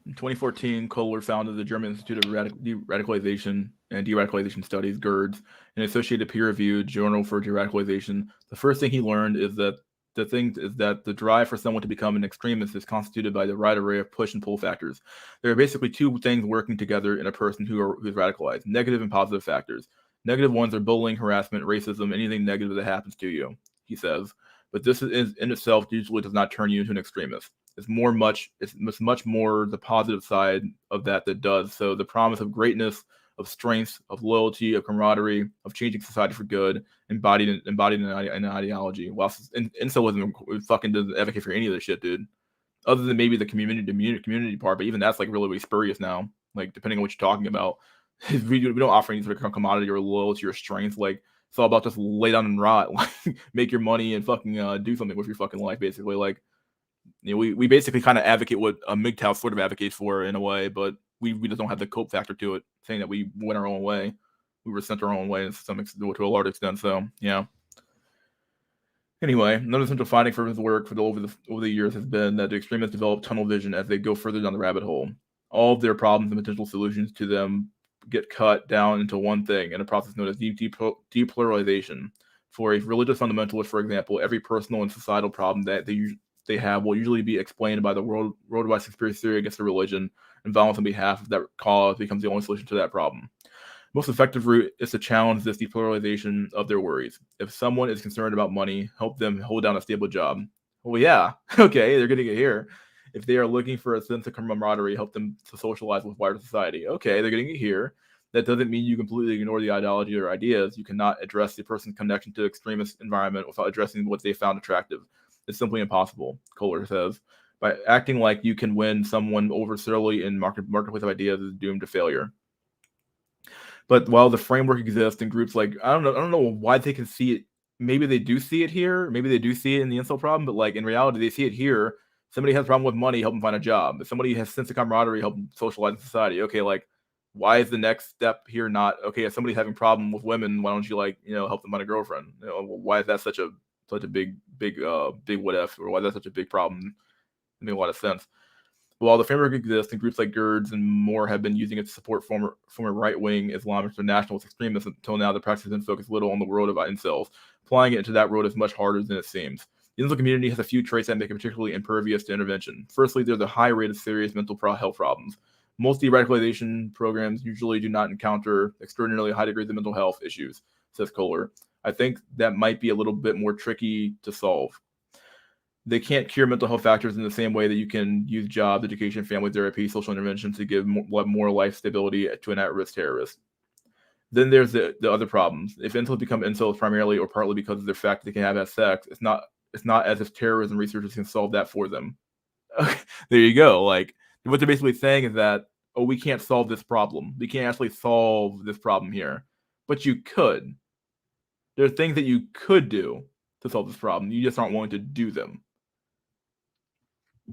In 2014, Kohler founded the German Institute of Radicalization and De-radicalization Studies, GERDS, an associated peer-reviewed journal for de-radicalization. The first thing he learned is that the drive for someone to become an extremist is constituted by the right array of push and pull factors. There are basically two things working together in a person who's radicalized: negative and positive factors. Negative ones are bullying, harassment, racism, anything negative that happens to you, he says. But this in itself usually does not turn you into an extremist. It's much more the positive side of that does. So the promise of greatness, of strength, of loyalty, of camaraderie, of changing society for good, embodied in an ideology. While Incelism fucking doesn't advocate for any of this shit, dude. Other than maybe the community part, but even that's like really spurious now. Like, depending on what you're talking about, we don't offer any sort of commodity or loyalty or strength. Like, it's all about just lay down and rot, like make your money and fucking do something with your fucking life, basically. Like, you know, we basically kind of advocate what a MGTOW sort of advocates for in a way, but we just don't have the cope factor to it, saying that we went our own way. We were sent our own way to a large extent. So, yeah. Anyway, another central finding for his work over the years has been that the extremists develop tunnel vision as they go further down the rabbit hole. All of their problems and potential solutions to them get cut down into one thing in a process known as depluralization. For a religious fundamentalist, for example, every personal and societal problem that they have will usually be explained by the worldwide conspiracy theory against the religion, and violence on behalf of that cause becomes the only solution to that problem. Most effective route is to challenge this depluralization of their worries. If someone is concerned about money, help them hold down a stable job. Well, yeah, okay, they're getting it here. If they are looking for a sense of camaraderie, help them to socialize with wider society. Okay, they're getting it here. That doesn't mean you completely ignore the ideology or ideas. You cannot address the person's connection to the extremist environment without addressing what they found attractive. It's simply impossible, Kohler says. By acting like you can win someone over solely in marketplace of ideas is doomed to failure. But while the framework exists in groups like, I don't know why they can see it. Maybe they do see it here. Maybe they do see it in the incel problem. But like, in reality, they see it here. Somebody has a problem with money, help them find a job. If somebody has a sense of camaraderie, help them socialize in society. Okay, like, why is the next step here not, okay, if somebody's having a problem with women, why don't you, like, you know, help them find a girlfriend? You know, why is that such a such a big what if, or why that's such a big problem. It makes a lot of sense. While the framework exists, and groups like GERDS and more have been using it to support former right-wing Islamists or nationalist extremists until now, the practice has been focused little on the world of incels. Applying it into that world is much harder than it seems. The incel community has a few traits that make it particularly impervious to intervention. Firstly, there's a high rate of serious mental health problems. Most de-radicalization programs usually do not encounter extraordinarily high degrees of mental health issues, says Kohler. I think that might be a little bit more tricky to solve. They can't cure mental health factors in the same way that you can use jobs, education, family therapy, social intervention to give more life stability to an at-risk terrorist. Then there's the other problems. If incels become incels primarily or partly because of the fact that they can have sex, it's not as if terrorism researchers can solve that for them. There you go. Like, what they're basically saying is that, oh, we can't solve this problem. We can't actually solve this problem here. But you could. There are things that you could do to solve this problem. You just aren't willing to do them.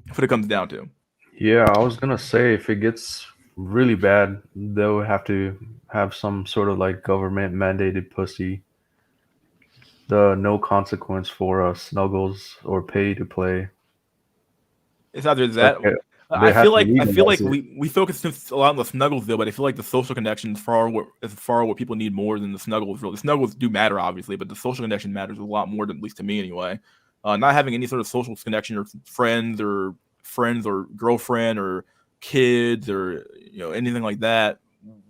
That's what it comes down to. Yeah, I was gonna say if it gets really bad, they'll have to have some sort of like government mandated pussy. The no consequence for snuggles or pay to play. It's either that. Like, I have feel to like legalize it. we focus a lot on the snuggles though, but I feel like the social connection is far what people need more than the snuggles. Really, the snuggles do matter obviously, but the social connection matters a lot more than, at least to me anyway. Not having any sort of social connection or friends or girlfriend or kids or anything like that.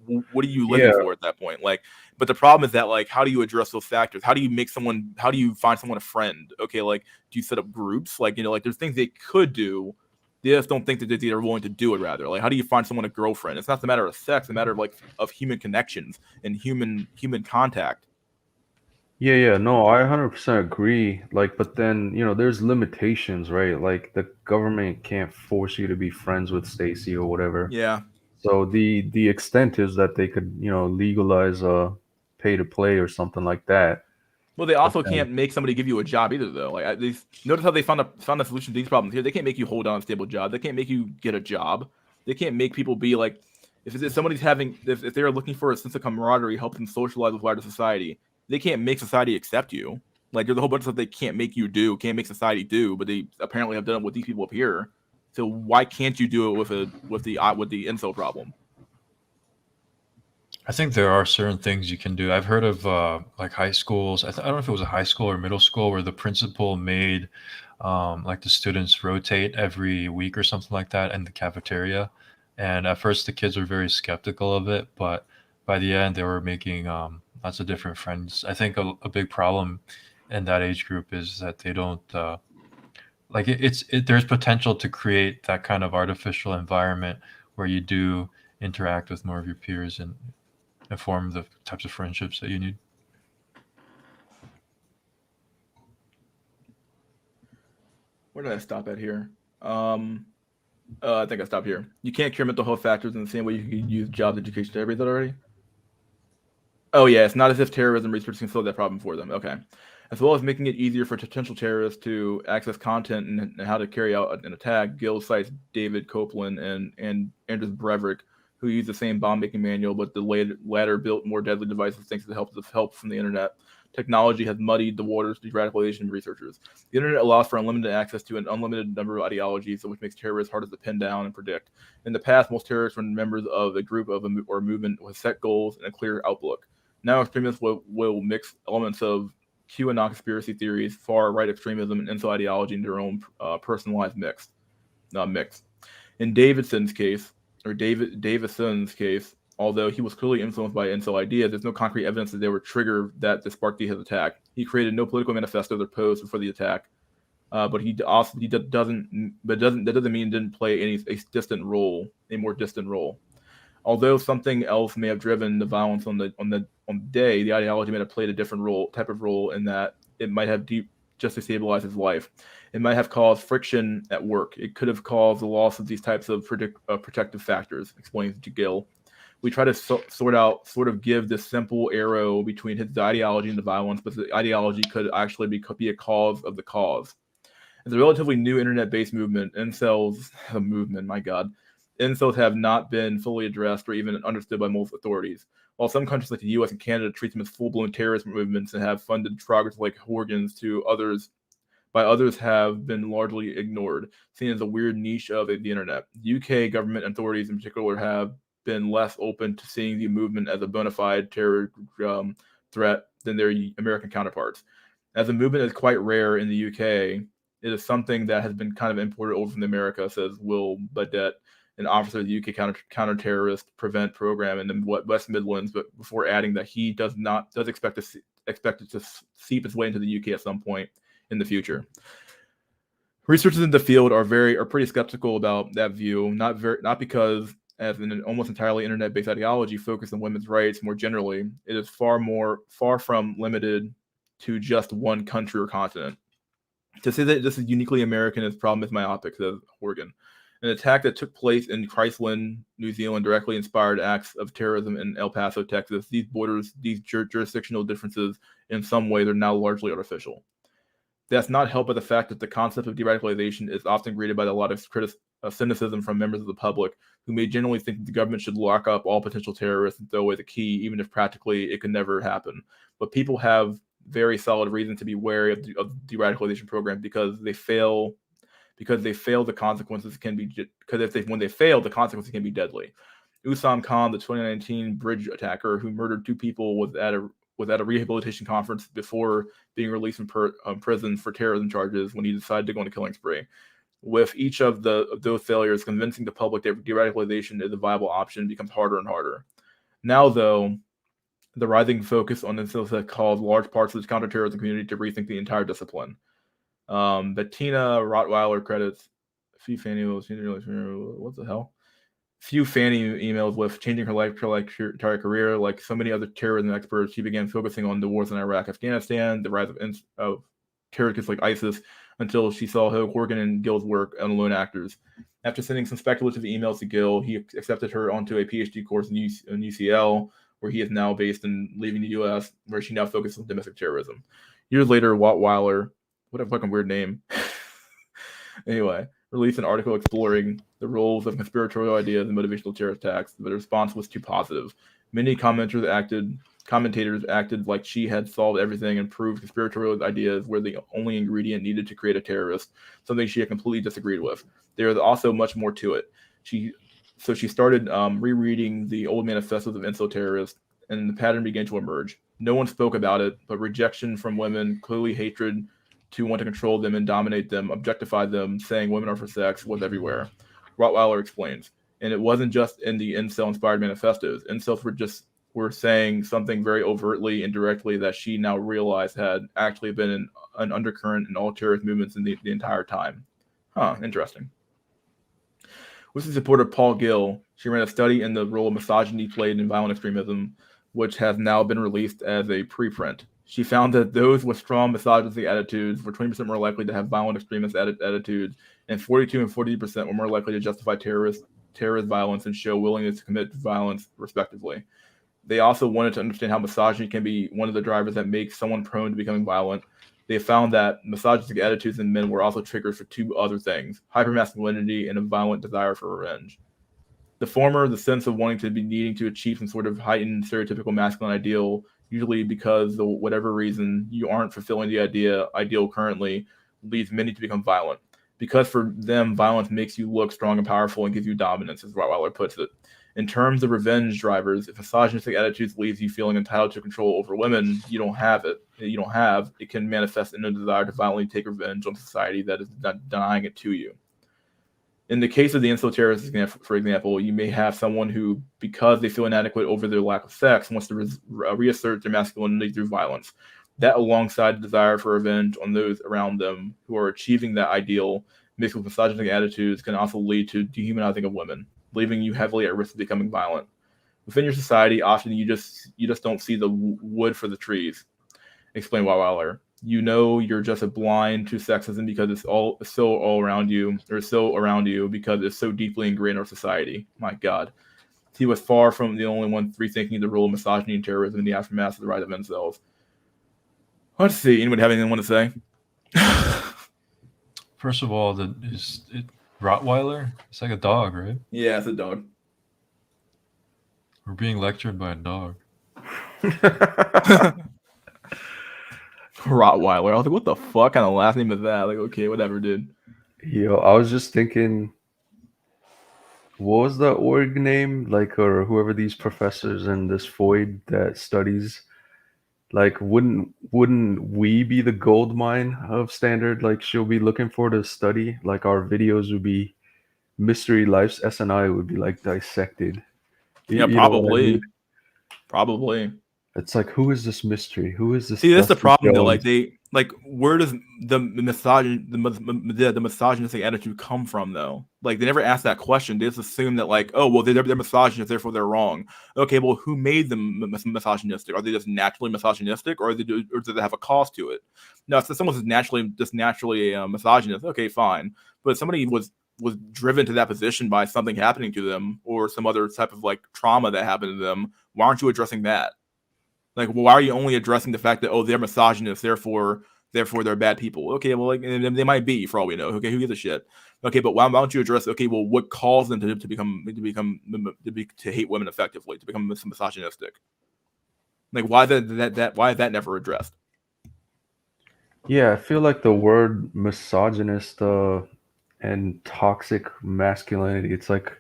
What are you living Yeah, for at that point? Like, but the problem is that, like, how do you address those factors? How do you find someone a friend? Okay, like, do you set up groups? Like, like there's things they could do. They just don't think that they're willing to do it. Rather, like, how do you find someone a girlfriend? It's not the matter of sex; it's a matter of of human connections and human contact. yeah. No, I 100% agree. Like, but then, there's limitations, right? Like the government can't force you to be friends with Stacy or whatever. Yeah. So the extent is that they could, legalize pay to play or something like that. Well, they But also then, can't make somebody give you a job either, though. Like, notice how they found a solution to these problems here. They can't make you hold on a stable job. They can't make you get a job. They can't make people be like, if they're looking for a sense of camaraderie, help them socialize with wider society. They can't make society accept you. Like, there's a whole bunch of stuff they can't make you do, can't make society do, but they apparently have done it with these people up here. So why can't you do it with the incel problem? I think there are certain things you can do. I've heard of like high schools. I don't know if it was a high school or middle school where the principal made like the students rotate every week or something like that in the cafeteria. And at first the kids were very skeptical of it, but by the end they were making lots of different friends. I think a big problem in that age group is that they don't like there's potential to create that kind of artificial environment where you do interact with more of your peers and form the types of friendships that you need. Where did I stop at here? I think I stopped here. You can't cure mental health factors in the same way you can use job education. Did I read that already? Oh yeah, it's not as if terrorism research can solve that problem for them. Okay. As well as making it easier for potential terrorists to access content and how to carry out an attack, Gill cites David Copeland and Andrews Breivik, who used the same bomb-making manual, but the latter built more deadly devices thanks to the help from the internet. Technology has muddied the waters to de-radicalization researchers. The internet allows for unlimited access to an unlimited number of ideologies, which makes terrorists harder to pin down and predict. In the past, most terrorists were members of a group or a movement with set goals and a clear outlook. Now extremists will mix elements of QAnon conspiracy theories, far-right extremism, and incel ideology into their own personalized mix. In Davidson's case, although he was clearly influenced by incel ideas, there's no concrete evidence that they were trigger that sparked his attack. He created no political manifesto or post before the attack, but that doesn't mean he didn't play a more distant role. Although something else may have driven the violence on the day, the ideology may have played a different type of role in that it might have just destabilized his life. It might have caused friction at work. It could have caused the loss of these types of protective factors, explains Gill. We try to sort of give this simple arrow between his ideology and the violence, but the ideology could actually be a cause of the cause. As a relatively new internet-based movement, incels have not been fully addressed or even understood by most authorities. While some countries like the U.S. and Canada treat them as full-blown terrorist movements and have funded progress like Horgan's, others have been largely ignored, seen as a weird niche of the internet. The UK government authorities in particular have been less open to seeing the movement as a bona fide terror threat than their American counterparts. As the movement is quite rare in the UK, it is something that has been kind of imported over from America, says Will Badet, an officer of the UK counter-terrorist prevent program in the West Midlands, but before adding that he does expect it to seep its way into the UK at some point in the future. Researchers in the field are pretty skeptical about that view, not because as an almost entirely internet-based ideology focused on women's rights more generally, it is far from limited to just one country or continent. To say that this is uniquely American is problem is myopic, says Horgan. An attack that took place in Christland, New Zealand, directly inspired acts of terrorism in El Paso, Texas. These jurisdictional differences, in some ways, are now largely artificial. That's not helped by the fact that the concept of de-radicalization is often greeted by a lot of cynicism from members of the public, who may generally think that the government should lock up all potential terrorists and throw away the key, even if practically it can never happen. But people have very solid reason to be wary of the de-radicalization program because they fail. The consequences can be when they fail, the consequences can be deadly. Usam Khan, the 2019 bridge attacker who murdered 2 people, was at a rehabilitation conference before being released from prison for terrorism charges when he decided to go on a killing spree. With each of those failures, convincing the public that de-radicalization is a viable option becomes harder and harder. Now, though, the rising focus on incels has caused large parts of the counterterrorism community to rethink the entire discipline. Bettina Rottweiler credits a few Fanny emails. What the hell? Few Fanny emails with changing her life entire career. Like so many other terrorism experts, she began focusing on the wars in Iraq, Afghanistan, the rise of terrorists like ISIS, until she saw Horgan and Gill's work on lone actors. After sending some speculative emails to Gill, he accepted her onto a PhD course in UCL, where he is now based and leaving the U.S., where she now focuses on domestic terrorism. Years later, Rottweiler, what a fucking weird name. Anyway, released an article exploring the roles of conspiratorial ideas and motivational terror attacks, but the response was too positive. Many commentators acted like she had solved everything and proved conspiratorial ideas were the only ingredient needed to create a terrorist, something she had completely disagreed with. There is also much more to it. She started rereading the old manifestos of incel terrorists, and the pattern began to emerge. No one spoke about it, but rejection from women, clearly hatred to want to control them and dominate them, objectify them, saying women are for sex, was everywhere. Rottweiler explains. And it wasn't just in the incel-inspired manifestos. Incels were saying something very overtly and directly that she now realized had actually been an undercurrent in all terrorist movements in the entire time. Interesting. With the support of Paul Gill, she ran a study in the role of misogyny played in violent extremism, which has now been released as a preprint. She found that those with strong misogynistic attitudes were 20% more likely to have violent extremist attitudes, and 42 and 40% were more likely to justify terrorist violence and show willingness to commit violence, respectively. They also wanted to understand how misogyny can be one of the drivers that makes someone prone to becoming violent. They found that misogynistic attitudes in men were also triggers for 2 other things: hypermasculinity and a violent desire for revenge. The former, the sense of wanting to be needing to achieve some sort of heightened stereotypical masculine ideal, usually because for whatever reason you aren't fulfilling the ideal currently, leads many to become violent. Because for them, violence makes you look strong and powerful and gives you dominance, as Rottweiler puts it. In terms of revenge drivers, if misogynistic attitudes leaves you feeling entitled to control over women, it can manifest in a desire to violently take revenge on society that is not denying it to you. In the case of the incel terrorist, for example, you may have someone who, because they feel inadequate over their lack of sex, wants to reassert their masculinity through violence. That, alongside the desire for revenge on those around them who are achieving that ideal, mixed with misogynistic attitudes, can also lead to dehumanizing of women, leaving you heavily at risk of becoming violent. Within your society, often you just don't see the wood for the trees. Explain Rottweiler. You're just blind to sexism because it's so around you because it's so deeply ingrained in our society. My God. He was far from the only one rethinking the role of misogyny and terrorism in the aftermath of the rise of incels. Let's see. Anybody have anything to say? First of all, Rottweiler? It's like a dog, right? Yeah, it's a dog. We're being lectured by a dog. Rottweiler. I was like, what the fuck kind of last name is that? Like, okay, whatever, dude. Yo, I was just thinking, what was the org name? Like, or whoever these professors in this void that studies, like, wouldn't we be the gold mine of standard? Like, she'll be looking for to study. Like, our videos would be mystery lives. SNI would be like dissected. Yeah, You know what I mean? probably. It's like, who is this mystery? Who is this? See, that's the Dusty problem though. Jones? Where does the misogynistic attitude come from though? Like, they never ask that question. They just assume that, like, oh, well, they're misogynist, therefore they're wrong. Okay, well, who made them misogynistic? Are they just naturally misogynistic, or do they have a cause to it? No, if someone's naturally a misogynist, okay, fine. But if somebody was driven to that position by something happening to them or some other type of like trauma that happened to them, why aren't you addressing that? Like, why are you only addressing the fact that, oh, they're misogynists, therefore they're bad people? Okay, well, like, they might be, for all we know. Okay, who gives a shit? Okay, but why don't you address? Okay, well, what caused them to hate women effectively, to become misogynistic? Like, why is that never addressed? Yeah, I feel like the word misogynist and toxic masculinity, it's like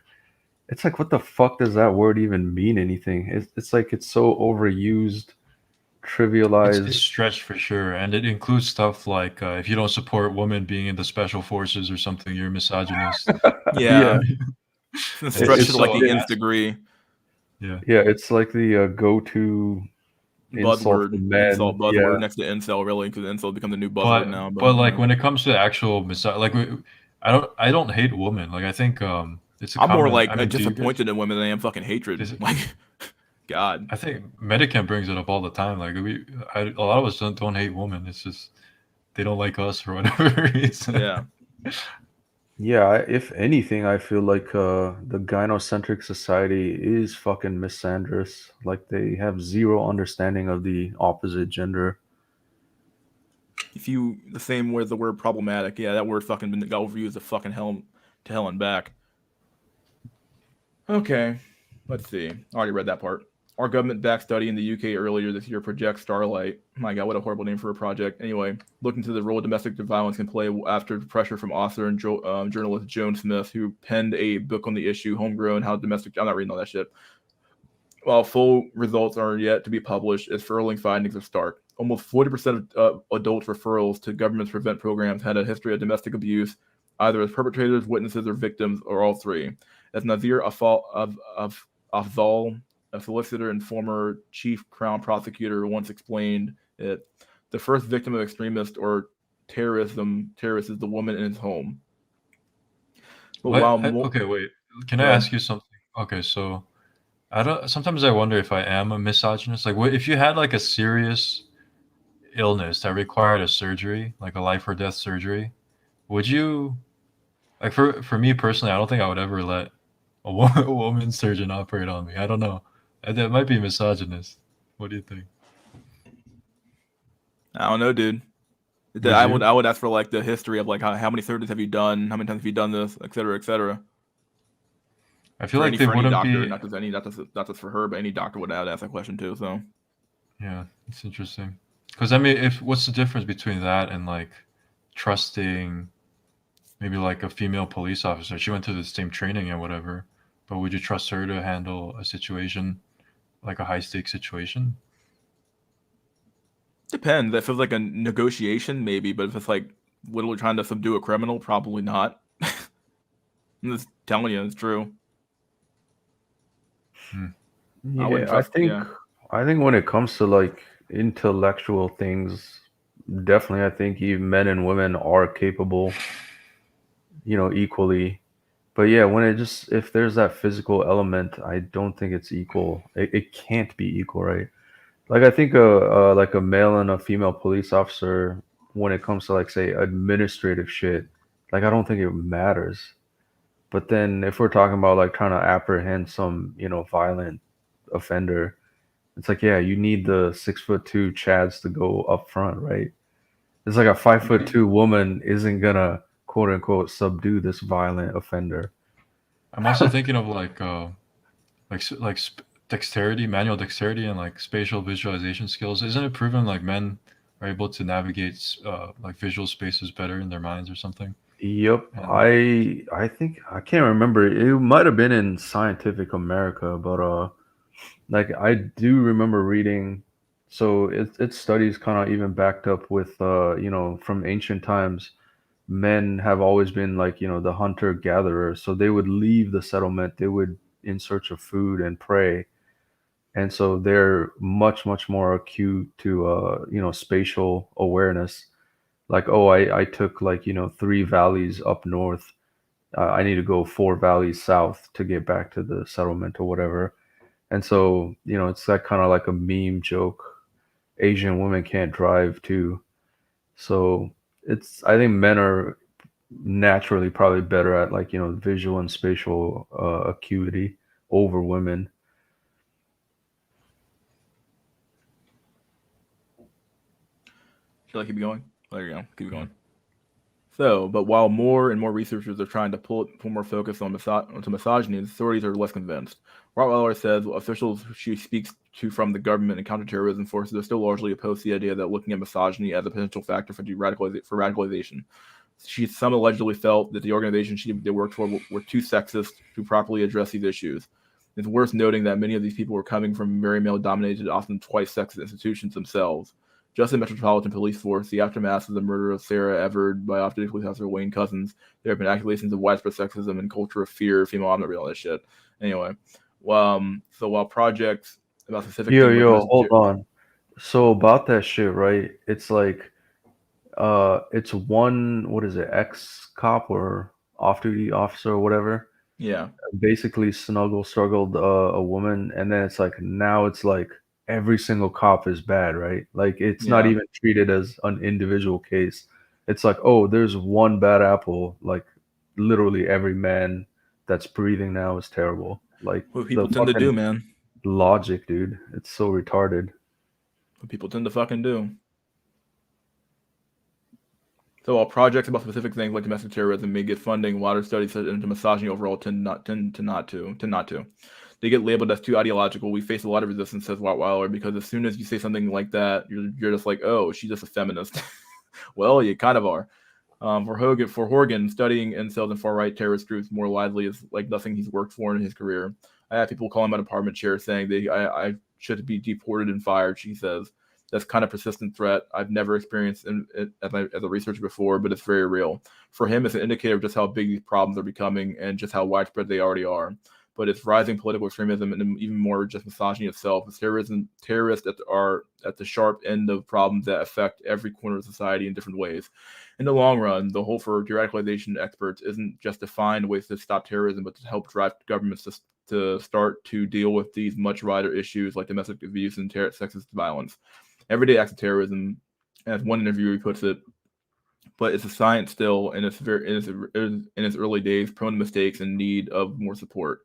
what the fuck does that word even mean anything? It's like it's so overused, It's trivialized. stretched for sure, and it includes stuff like if you don't support women being in the special forces or something, you're a misogynist. Yeah, stretch It's to like so the nth massive. degree. Yeah, Yeah, it's like the go-to insult for men. Insult Yeah, buzzword next to incel, really, because incel become the new buzzword now. but But like when it comes to actual I don't hate women. Like I think it's a I'm more common. like I mean, do you guys? disappointed in women than I am fucking hatred. Is it, Like, God, I think Medicam brings it up all the time. Like a lot of us don't hate women. It's just they don't like us for whatever reason. yeah. yeah. If anything, I feel like the gynocentric society is fucking misandrous. Like they have zero understanding of the opposite gender. If you the same with the word problematic, yeah, that word fucking got overused to hell and back. Okay, let's see. I already read that part. Our government-backed study in the UK earlier this year projects Starlight. My God, what a horrible name for a project. Anyway, look into the role domestic violence can play after pressure from author and journalist Joan Smith, who penned a book on the issue, Homegrown, How Domestic... I'm not reading all that shit. While full results are yet to be published, its furling findings are stark. Almost 40% of adult referrals to government's prevent programs had a history of domestic abuse, either as perpetrators, witnesses, or victims, or all three. As Nazir Afzal, a solicitor and former chief crown prosecutor, once explained it, the first victim of extremist or terrorist is the woman in his home. But Okay, wait. Can Go I ahead. ask you something? Okay, so I don't. Sometimes I wonder if I am a misogynist. Like, what if you had like a serious illness that required a surgery, like a life or death surgery? Would you like for me personally? I don't think I would ever let a woman surgeon operate on me. I don't know. That might be misogynist. What do you think? I don't know, dude. Would I you? would ask for like the history of like how many surgeries have you done, how many times have you done this, et cetera, et cetera. I feel like they For any wouldn't doctor, be. not just for her, but any doctor would have asked that question too. So Yeah, it's interesting. Because I mean, if what's the difference between that and like trusting maybe like a female police officer? She went through the same training and whatever, but would you trust her to handle a situation like a high stakes situation? depends. If it's like a negotiation, maybe, but if it's like literally trying to subdue a criminal, probably not. I'm just telling you, it's true. I wouldn't Yeah, trust. Yeah, I think when it comes to like intellectual things, definitely I think even men and women are capable, equally. But yeah, when it just if there's that physical element, I don't think it's equal. It can't be equal, right? Like I think like a male and a female police officer, when it comes to like say administrative shit, like I don't think it matters. But then if we're talking about like trying to apprehend some, violent offender, it's like, yeah, you need the 6'2" Chads to go up front, right? It's like a 5'2" woman isn't gonna quote unquote subdue this violent offender. I'm also thinking of like dexterity, manual dexterity, and like spatial visualization skills. Isn't it proven like men are able to navigate like visual spaces better in their minds or something? Yep, And I think I can't remember. It might have been in Scientific America, but like I do remember reading. So its studies kind of even backed up with you know, from ancient times, men have always been like, you know, the hunter gatherer. So they would leave the settlement, they would in search of food and prey, and so they're much more acute to you know, spatial awareness. Like, oh, I took like, you know, 3 valleys up north, I need to go 4 valleys south to get back to the settlement or whatever. And so, you know, it's that kind of like a meme joke. Asian women can't drive too. So it's, I think men are naturally probably better at like, you know, visual and spatial acuity over women. Shall I keep going? There you go. Keep going. So, but while more and more researchers are trying to pull more focus on onto misogyny, the authorities are less convinced. Rottweiler says officials she speaks to from the government and counterterrorism forces are still largely opposed to the idea that looking at misogyny as a potential factor for radicalization. Some allegedly felt that the organization they worked for were too sexist to properly address these issues. It's worth noting that many of these people were coming from very male-dominated, often twice sexist institutions themselves. Just in Metropolitan Police Force, the aftermath of the murder of Sarah Everard by off-duty police officer Wayne Cousins, there have been accusations of widespread sexism and culture of fear. Female, I'm not real this shit. Anyway, so while projects about specific Yo, things like yo, hold on. So about that shit, right? It's like it's one, what is it, ex cop or off duty officer or whatever, yeah, basically struggled a woman, and then it's like now it's like every single cop is bad, right? Like it's not yeah. even treated as an individual case. It's like, oh, there's one bad apple. Like literally every man that's breathing now is terrible. Like What the people tend to fucking do, man. logic, dude. It's so retarded. What people tend to fucking do. So while projects about specific things like domestic terrorism may get funding, wider studies into misogyny overall tend not to. They get labeled as too ideological. We face a lot of resistance, says Rottweiler, because as soon as you say something like that, you're just like, oh, she's just a feminist. Well, you kind of are. For Horgan, studying incels and far right terrorist groups more widely is like nothing he's worked for in his career. I have people call him an apartment chair saying I should be deported and fired. She says that's kind of persistent threat I've never experienced as a researcher before, but it's very real. For him, it's an indicator of just how big these problems are becoming and just how widespread they already are. But it's rising political extremism and even more just misogyny itself. It's terrorists that are at the sharp end of problems that affect every corner of society in different ways. In the long run, the hope for de-radicalization experts isn't just to find ways to stop terrorism, but to help drive governments to start to deal with these much wider issues like domestic abuse and sexist violence. Everyday acts of terrorism, as one interviewer puts it, but it's a science still, and it's in its early days, prone to mistakes and need of more support.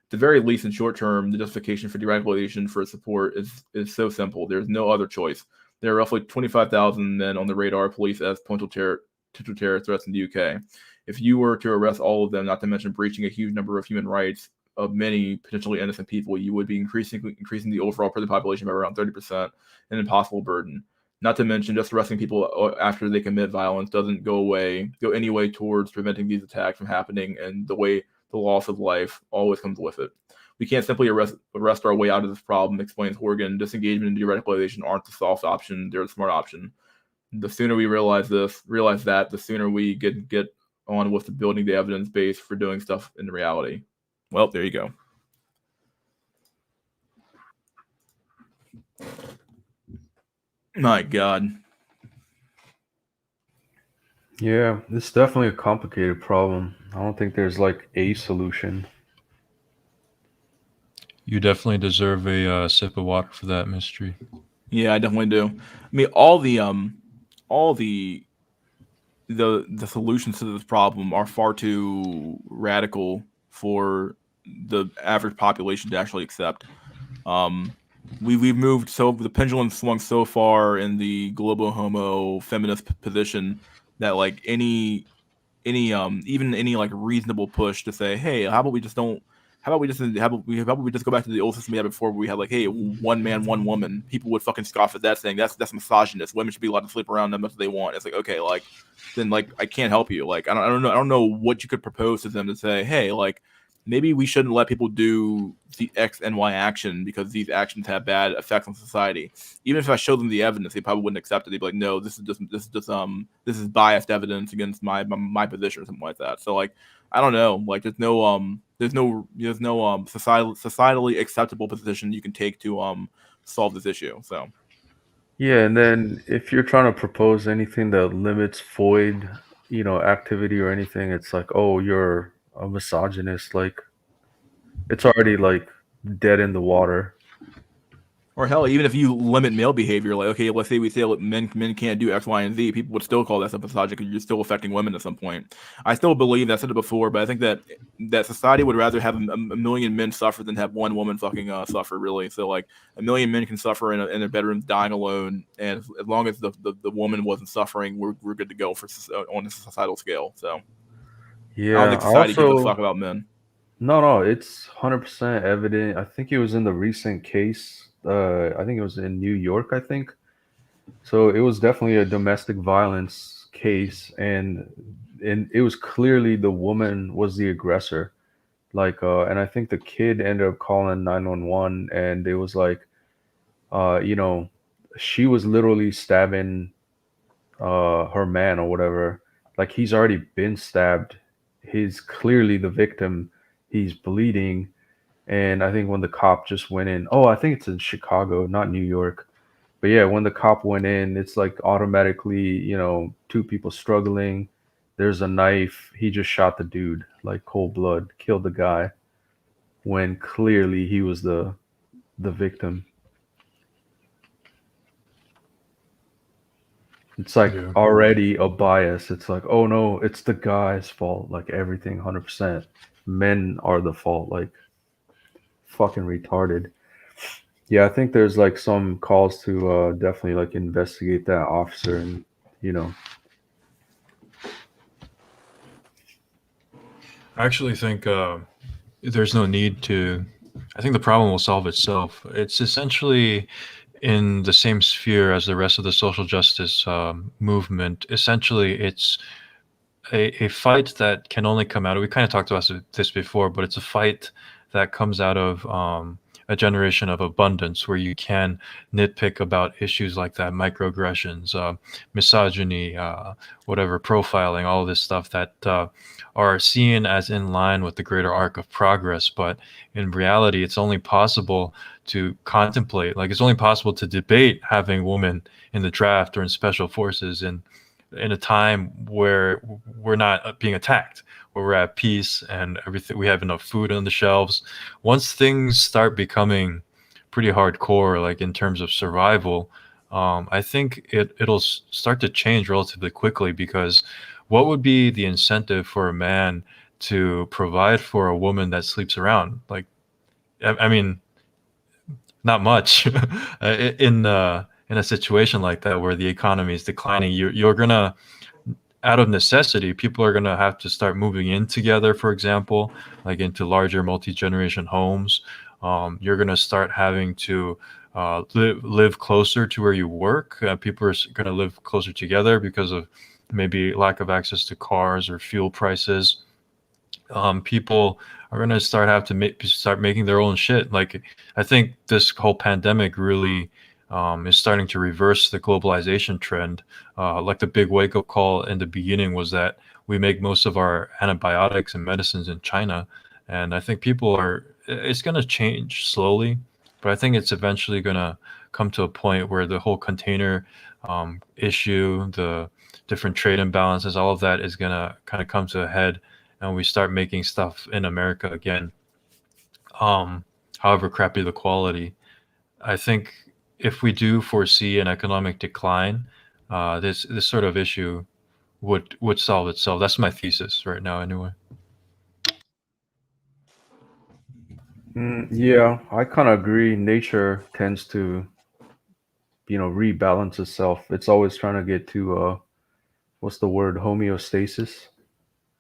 At the very least, in short term, the justification for de-radicalization for support is so simple. There's no other choice. There are roughly 25,000 men on the radar police as potential terror threats in the UK. If you were to arrest all of them, not to mention breaching a huge number of human rights of many potentially innocent people, you would be increasing the overall prison population by around 30%, an impossible burden. Not to mention, just arresting people after they commit violence doesn't go any way towards preventing these attacks from happening, and the loss of life always comes with it. We can't simply arrest our way out of this problem, explains Horgan. Disengagement and de-radicalization aren't the soft option; they're the smart option. The sooner we realize that, the sooner we get on with the building the evidence base for doing stuff in reality. Well, there you go. My God. Yeah, it's definitely a complicated problem. I don't think there's like a solution. you definitely deserve a sip of water for that mystery. Yeah, I definitely do. I mean, all the solutions to this problem are far too radical for the average population to actually accept. We've moved the pendulum swung so far in the global homo feminist position that like any even any like reasonable push to say, hey, how about we just don't how about we just go back to the old system we had before, where we had like, hey, one man, one woman. People would fucking scoff at that, saying that's misogynist. Women should be allowed to sleep around them if they want. It's like, okay, like then like I can't help you. Like I don't know what you could propose to them to say, hey, like maybe we shouldn't let people do the X and Y action because these actions have bad effects on society. Even if I show them the evidence, they probably wouldn't accept it. They'd be like, no, this is biased evidence against my position or something like that. So like I don't know, like there's no societally acceptable position you can take to solve this issue. So Yeah, and then if you're trying to propose anything that limits void, activity or anything, it's like, oh, you're a misogynist. Like it's already like dead in the water. or hell, even if you limit male behavior, like okay, let's say we say men can't do X, Y, and Z, people would still call that stuff misogyny because you're still affecting women at some point. I still believe I said it before, but I think that society would rather have a million men suffer than have one woman fucking suffer. Really, so like a million men can suffer in their bedrooms dying alone, and as long as the woman wasn't suffering, we're good to go for on a societal scale. So I don't Yeah, think I society gives a also fuck about men. no, it's 100% evident. I think it was in the recent case. I think it was in New York, I think. So it was definitely a domestic violence case, and it was clearly the woman was the aggressor. Like, and I think the kid ended up calling 911, and it was like, uh, you know, she was literally stabbing her man or whatever. Like he's already been stabbed. He's clearly the victim. He's bleeding, and I think when the cop just went in, oh, I think it's in Chicago, not New York. But yeah, when the cop went in, it's like automatically, two people struggling. There's a knife. He just shot the dude, like cold blood, killed the guy when clearly he was the victim. It's like Yeah. already a bias. It's like, oh no, it's the guy's fault. Like everything, 100%. Men are the fault. Like fucking retarded. Yeah, I think there's like some calls to definitely like investigate that officer and you know. I actually think there's no need to. I think the problem will solve itself. It's essentially in the same sphere as the rest of the social justice movement. Essentially, it's a fight that can only come out of, we kind of talked about this before, but it's a fight that comes out of a generation of abundance where you can nitpick about issues like that, microaggressions, misogyny, whatever, profiling, all this stuff that are seen as in line with the greater arc of progress. But in reality, it's only possible to contemplate, like it's only possible to debate having women in the draft or in special forces in a time where we're not being attacked, where we're at peace and everything, we have enough food on the shelves. Once things start becoming pretty hardcore, like in terms of survival, I think it'll start to change relatively quickly, because what would be the incentive for a man to provide for a woman that sleeps around? Like, I mean, not much. In a situation like that where the economy is declining, you're gonna, out of necessity, people are gonna have to start moving in together, for example, like into larger multi-generation homes. You're gonna start having to live closer to where you work. People are gonna live closer together because of maybe lack of access to cars or fuel prices. People are going to start making their own shit. Like, I think this whole pandemic really is starting to reverse the globalization trend. Like the big wake up call in the beginning was that we make most of our antibiotics and medicines in China. And I think it's going to change slowly, but I think it's eventually going to come to a point where the whole container issue, the different trade imbalances, all of that is going to kind of come to a head, and we start making stuff in America again, however crappy the quality. I think if we do foresee an economic decline, this sort of issue would solve itself. That's my thesis right now, anyway. Yeah, I kind of agree. Nature tends to, rebalance itself. It's always trying to get to what's the word? Homeostasis.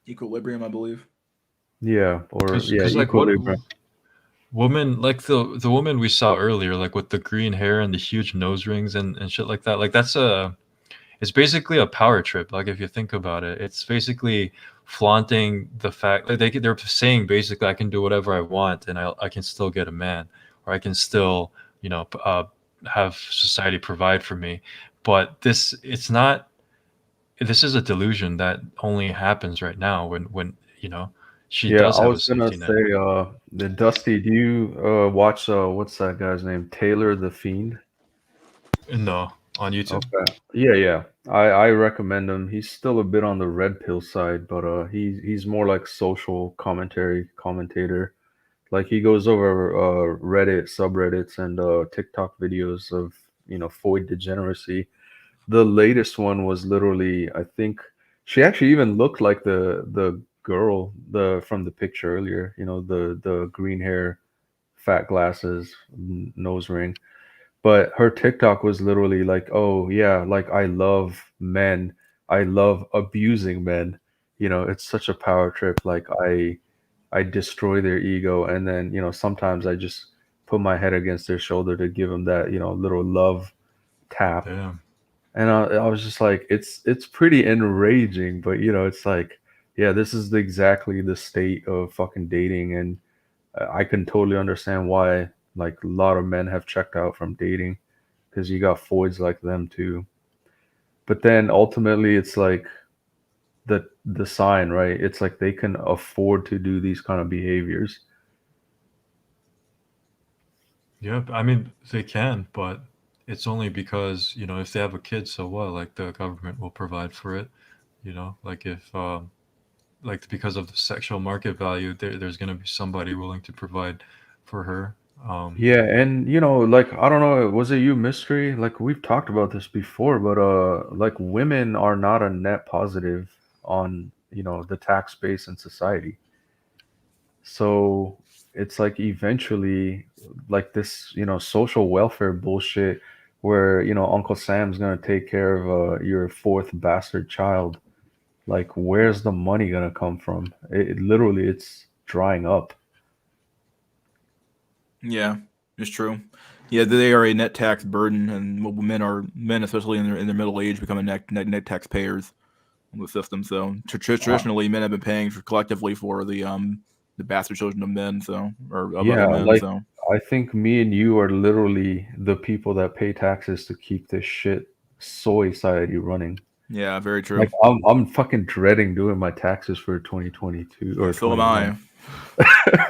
Equilibrium, I believe. Yeah, or yeah, Because like what equilibrium. woman, like the woman we saw earlier, like with the green hair and the huge nose rings and shit like that, like it's basically a power trip. Like if you think about it, it's basically flaunting the fact like they're saying basically I can do whatever I want and I can still get a man, or I can still, you know, have society provide for me. But it's not. This is a delusion that only happens right now when you know she Yeah, does I have a was gonna safety net. say, the Dusty, do you watch what's that guy's name? Taylor the Fiend? No, on YouTube. Okay. Yeah, yeah. I recommend him. He's still a bit on the red pill side, but he's more like social commentary commentator. Like he goes over Reddit subreddits and TikTok videos of, Foyd degeneracy. The latest one was literally, I think she actually even looked like the girl the from the picture earlier, the green hair, fat glasses, nose ring. But her TikTok was literally like, "Oh yeah, like I love men. I love abusing men. It's such a power trip. Like I destroy their ego, and then sometimes I just put my head against their shoulder to give them that little love tap." Damn. And I was just like, it's pretty enraging, but it's like, yeah, this is exactly the state of fucking dating, and I can totally understand why like a lot of men have checked out from dating because you got Foids like them too. But then ultimately, it's like the sign, right? It's like they can afford to do these kind of behaviors. Yeah, I mean they can, but it's only because, you know, if they have a kid, so what? Like the government will provide for it. You know, like if like because of the sexual market value, there's gonna be somebody willing to provide for her. Yeah, and like I don't know, was it you, Mystery? Like we've talked about this before, but like women are not a net positive on, the tax base in society. So it's like eventually like this, social welfare bullshit where, Uncle Sam's gonna take care of your fourth bastard child. Like where's the money gonna come from? It literally it's drying up. Yeah, it's true. Yeah, they are a net tax burden, and men, especially in their middle age, becoming net taxpayers on the system. So Uh, traditionally, men have been paying collectively for the bastard children of men, so or of yeah, other men. like So I think me and you are literally the people that pay taxes to keep this shit soy society running. yeah, very true. Like I'm fucking dreading doing my taxes for 2022 Yeah, or so am 21. I.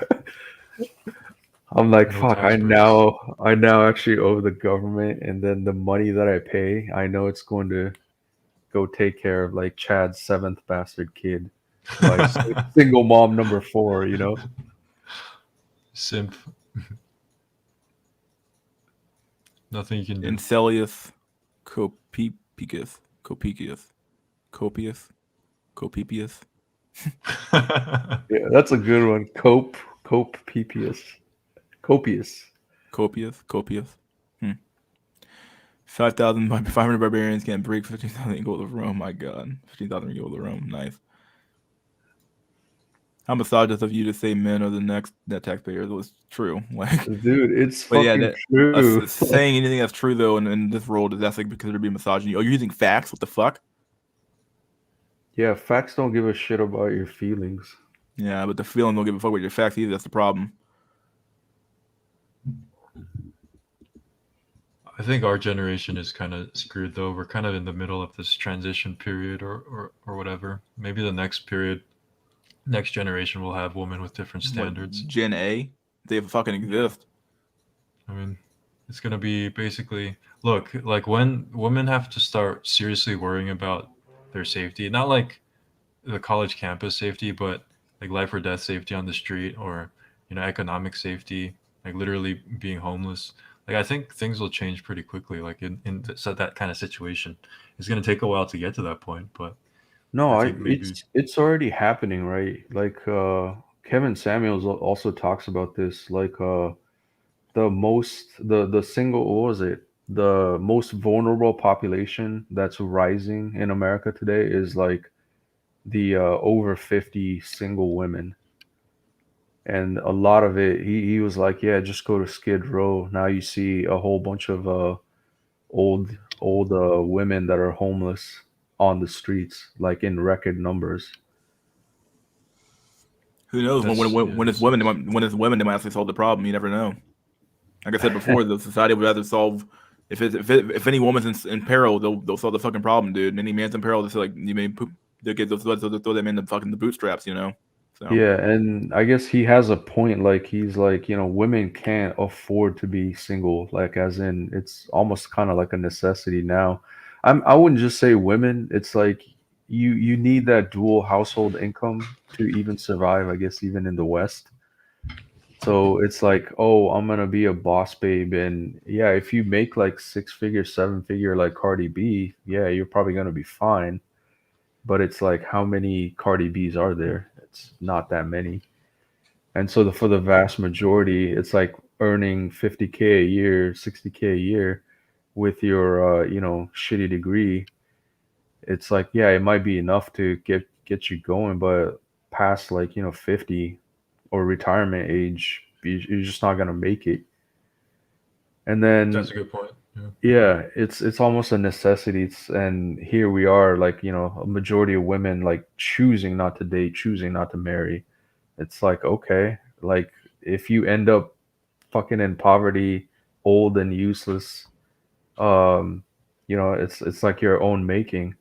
I'm like, No fuck, tax I breaks. now I now actually owe the government, and then the money that I pay, I know it's going to go take care of like Chad's seventh bastard kid, like single mom number four. Simp. Nothing you can do. Encelius Copipicus, Copius, Copipius. Yeah, that's a good one. Cope, Copius. 5,500 barbarians can't break 15,000 gold of Rome. My God, 15,000 gold of Rome. Nice. How misogynist of you to say men are the next net taxpayers was true. Like, dude. It's but yeah, fucking true. saying anything that's true though in this world is that's like considered to be misogyny. Oh, you're using facts? What the fuck? Yeah, facts don't give a shit about your feelings. Yeah, but the feeling don't give a fuck about your facts either. That's the problem. I think our generation is kind of screwed though. We're kind of in the middle of this transition period or whatever. Maybe the next generation will have women with different What standards. Gen A? They fucking exist. I mean, it's gonna be basically look like when women have to start seriously worrying about their safety, not like the college campus safety, but like life or death safety on the street, or you know, economic safety, like literally being homeless. Like I think things will change pretty quickly. Like so that kind of situation, it's gonna take a while to get to that point, but No, I I think maybe it's already happening, right? Like Kevin Samuels also talks about this. Like the single what was it? The most vulnerable population that's rising in America today is like the over 50 single women. and a lot of it, he was like, yeah, just go to Skid Row. Now you see a whole bunch of old women that are homeless on the streets, like in record numbers. Who knows? When it's women, they might actually solve the problem. You never know. Like I said before, the society would rather solve if any woman's in peril, they'll solve the fucking problem, dude. And any man's in peril, they'll like you may poop. They'll throw them in the bootstraps, you know. So Yeah, and I guess he has a point. Like he's like, women can't afford to be single. Like as in, it's almost kind of like a necessity now. I wouldn't just say women. It's like you need that dual household income to even survive. I guess even in the West. So it's like, oh, I'm gonna be a boss babe, and yeah, if you make like 6 figure, 7 figure like Cardi B, yeah, you're probably gonna be fine. But it's like, how many Cardi B's are there? It's not that many. And so for the vast majority, it's like earning 50K a year, 60K a year with your shitty degree. It's like, yeah, it might be enough to get you going, but past like, 50 or retirement age, you're just not gonna make it. And then That's a good point. Yeah. yeah, it's almost a necessity. And here we are, like, a majority of women like choosing not to date, choosing not to marry. It's like, okay, like if you end up fucking in poverty, old and useless, it's like your own making.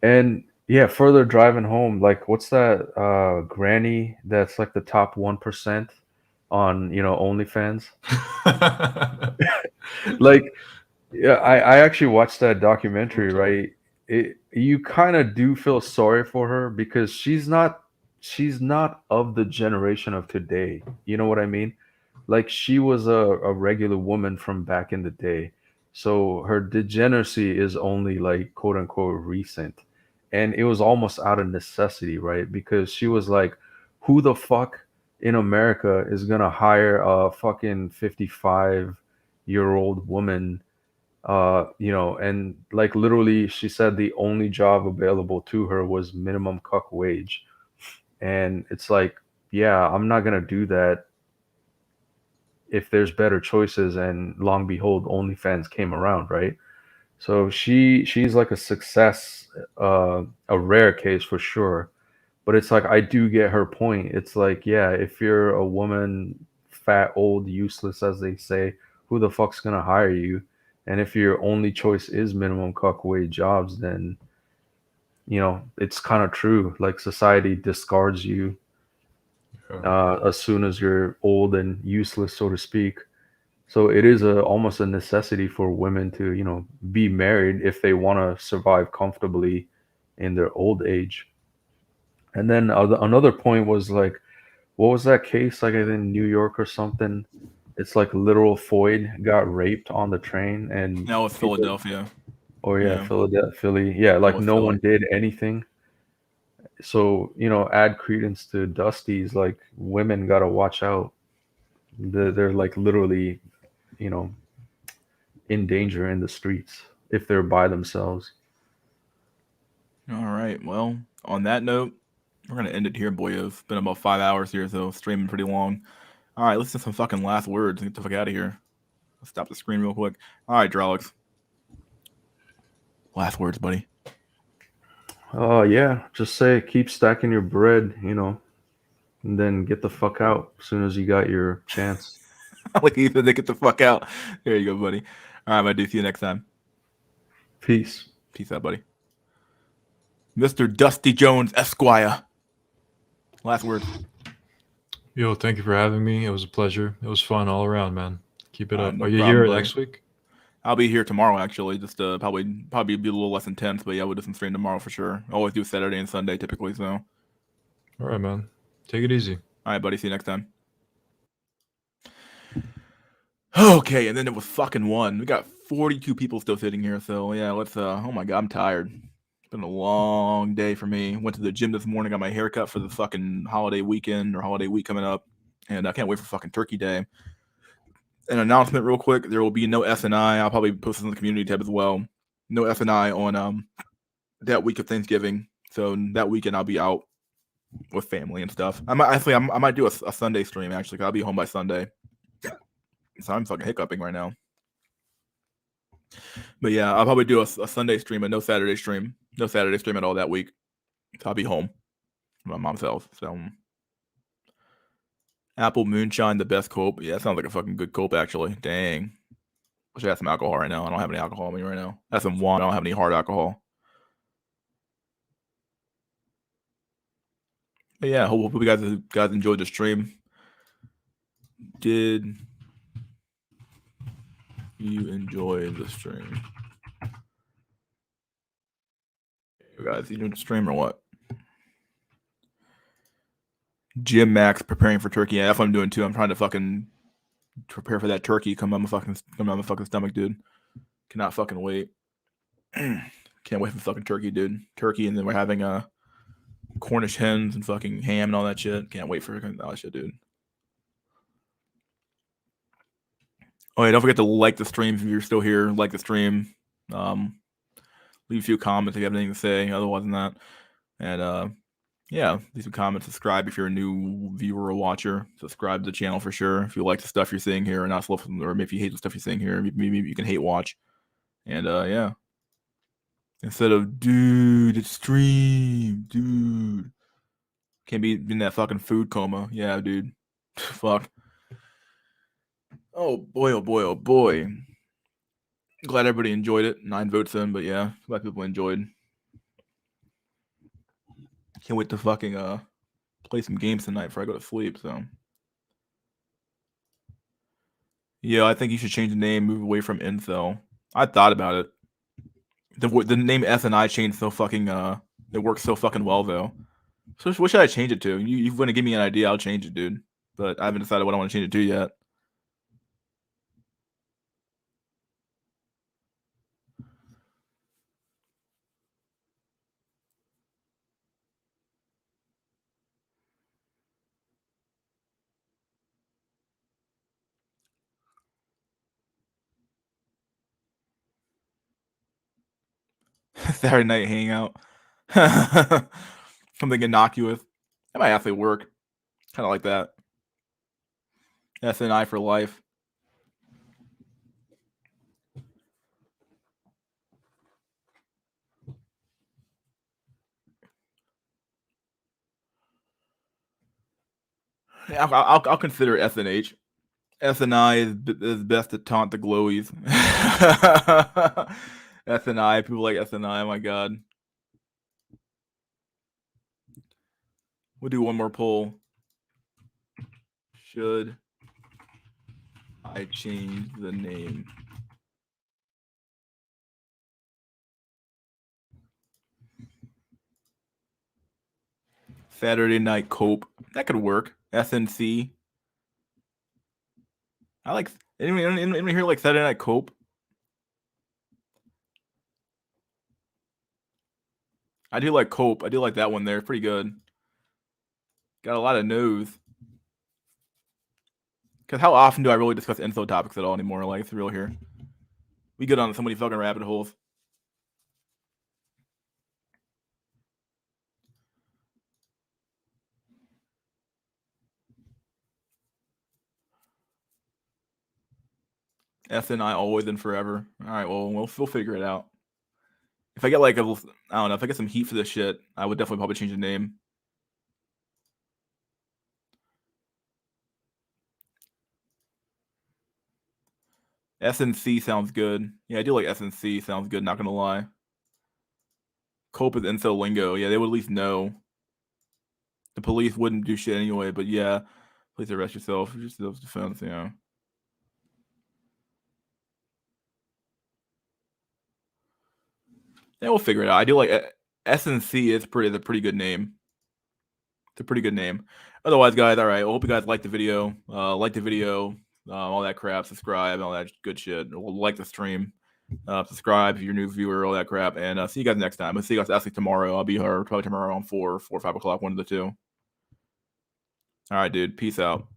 And yeah, further driving home, like what's that granny that's like the top 1% on, OnlyFans? Like, yeah, I actually watched that documentary, right? You kind of do feel sorry for her because she's not of the generation of today. You know what I mean? Like she was a regular woman from back in the day. So her degeneracy is only like quote unquote recent. And it was almost out of necessity, right? Because she was like, who the fuck in America is gonna hire a fucking 55-year-old woman? And like literally she said the only job available to her was minimum cuck wage. And it's like, yeah, I'm not gonna do that if there's better choices. And long behold, OnlyFans came around, right? So she's like a success, a rare case for sure. But it's like I do get her point. It's like, yeah, if you're a woman, fat, old, useless, as they say, who the fuck's gonna hire you? And if your only choice is minimum cuck wage jobs, then it's kind of true. Like society discards you as soon as you're old and useless, so to speak. So it is almost a necessity for women to, be married if they want to survive comfortably in their old age. And then another point was like, what was that case like in New York or something? It's like literal Floyd got raped on the train, and now it's Philadelphia. Oh yeah, Yeah. Philadelphia, Philly. Yeah, like was no Philly. one did anything. So add credence to Dusty's, like women gotta watch out. They're like literally, you know, in danger in the streets if they're by themselves. All right. Well, on that note, we're gonna end it here, boyos. It's been about 5 hours here, so streaming pretty long. All right, let's do some fucking last words and get the fuck out of here. Let's stop the screen real quick. All right, Drolix. Last words, buddy. Yeah, just say keep stacking your bread, and then get the fuck out as soon as you got your chance. Like Ethan, they get the fuck out. There you go, buddy. All right, my dude. See you next time. Peace. Peace out, buddy. Mr. Dusty Jones, Esquire. Last word. Yo, thank you for having me. It was a pleasure. It was fun all around, man. Keep it up. No Are you problem, here buddy. next week? I'll be here tomorrow, actually. Just probably be a little less intense, but yeah, we'll do some stream tomorrow for sure. Always do Saturday and Sunday typically, so. All right, man. Take it easy. All right, buddy. See you next time. Okay, and then it was fucking 1. We got 42 people still sitting here, so yeah, let's oh my god, I'm tired. It's been a long day for me. Went to the gym this morning, got my hair cut for the fucking holiday weekend or holiday week coming up, and I can't wait for fucking Turkey Day. An announcement real quick, there will be no SNI. I'll probably post this on the community tab as well. No SNI on that week of Thanksgiving. So that weekend I'll be out. with family and stuff. I might do a Sunday stream actually. 'Cause I'll be home by Sunday. So I'm fucking hiccuping right now. But yeah, I'll probably do a Sunday stream and no Saturday stream. No Saturday stream at all that week. So I'll be home. My mom's house. So Apple Moonshine, the best cope. Yeah, that sounds like a fucking good cope actually. Dang. Wish I had some alcohol right now. I don't have any alcohol on me right now. I have some wine. I don't have any hard alcohol. But yeah, hope you guys enjoyed the stream. Did you enjoy the stream? You guys, you doing the stream or what? Jim Max preparing for turkey. Yeah, that's what I'm doing too. I'm trying to fucking prepare for that turkey. Come on my fucking stomach, dude. Cannot fucking wait. Can't wait for fucking turkey, dude. Turkey, and then we're having Cornish hens and fucking ham and all that shit. Can't wait for all that shit, dude. Oh yeah, don't forget to like the stream if you're still here. Like the stream. Leave a few comments if you have anything to say. Otherwise than that, and yeah, leave some comments. Subscribe if you're a new viewer or watcher. Subscribe to the channel for sure. If you like the stuff you're seeing here, or not, or if you hate the stuff you're seeing here, maybe you can hate watch. And yeah, instead of dude, it's stream, dude. Can't be in that fucking food coma. Yeah, dude. Fuck. Oh boy, oh boy, oh boy. Glad everybody enjoyed it. 9 votes in, but yeah, glad people enjoyed. Can't wait to fucking play some games tonight before I go to sleep. So yeah, I think you should change the name, move away from Incel. I thought about it. The name SNI changed so fucking it works so fucking well though. So what should I change it to? You want to give me an idea? I'll change it, dude. But I haven't decided what I want to change it to yet. Saturday night hangout. Something innocuous. That might actually work. Kind of like that. SNI for life. Yeah, I'll consider SNH. SNI is best to taunt the glowies. SNI, people like SNI. Oh my god. We'll do one more poll. Should I change the name? Saturday night cope. That could work. SNC. I like. Anyone here like Saturday night cope? I do like cope. I do like that one there. Pretty good. Got a lot of no's. Because how often do I really discuss info topics at all anymore? Like, it's real here. We get on so many fucking rabbit holes. SNI always and forever. All right, well, we'll figure it out. If I get like I don't know, if I get some heat for this shit, I would definitely probably change the name. SNC sounds good. Yeah, I do like SNC. Sounds good, not gonna lie. Cope is incel lingo. Yeah, they would at least know. The police wouldn't do shit anyway, but yeah, please arrest yourself. Just self-defense, yeah. Yeah, we'll figure it out. I do like SNC is a pretty good name. It's a pretty good name. Otherwise, guys, all right. I hope you guys like the video. All that crap. Subscribe, all that good shit. Like the stream. Subscribe if you're a new viewer, all that crap. And see you guys next time. I'll see you guys actually tomorrow. I'll be here probably tomorrow on 4 or 5 o'clock, one of the two. All right, dude. Peace out.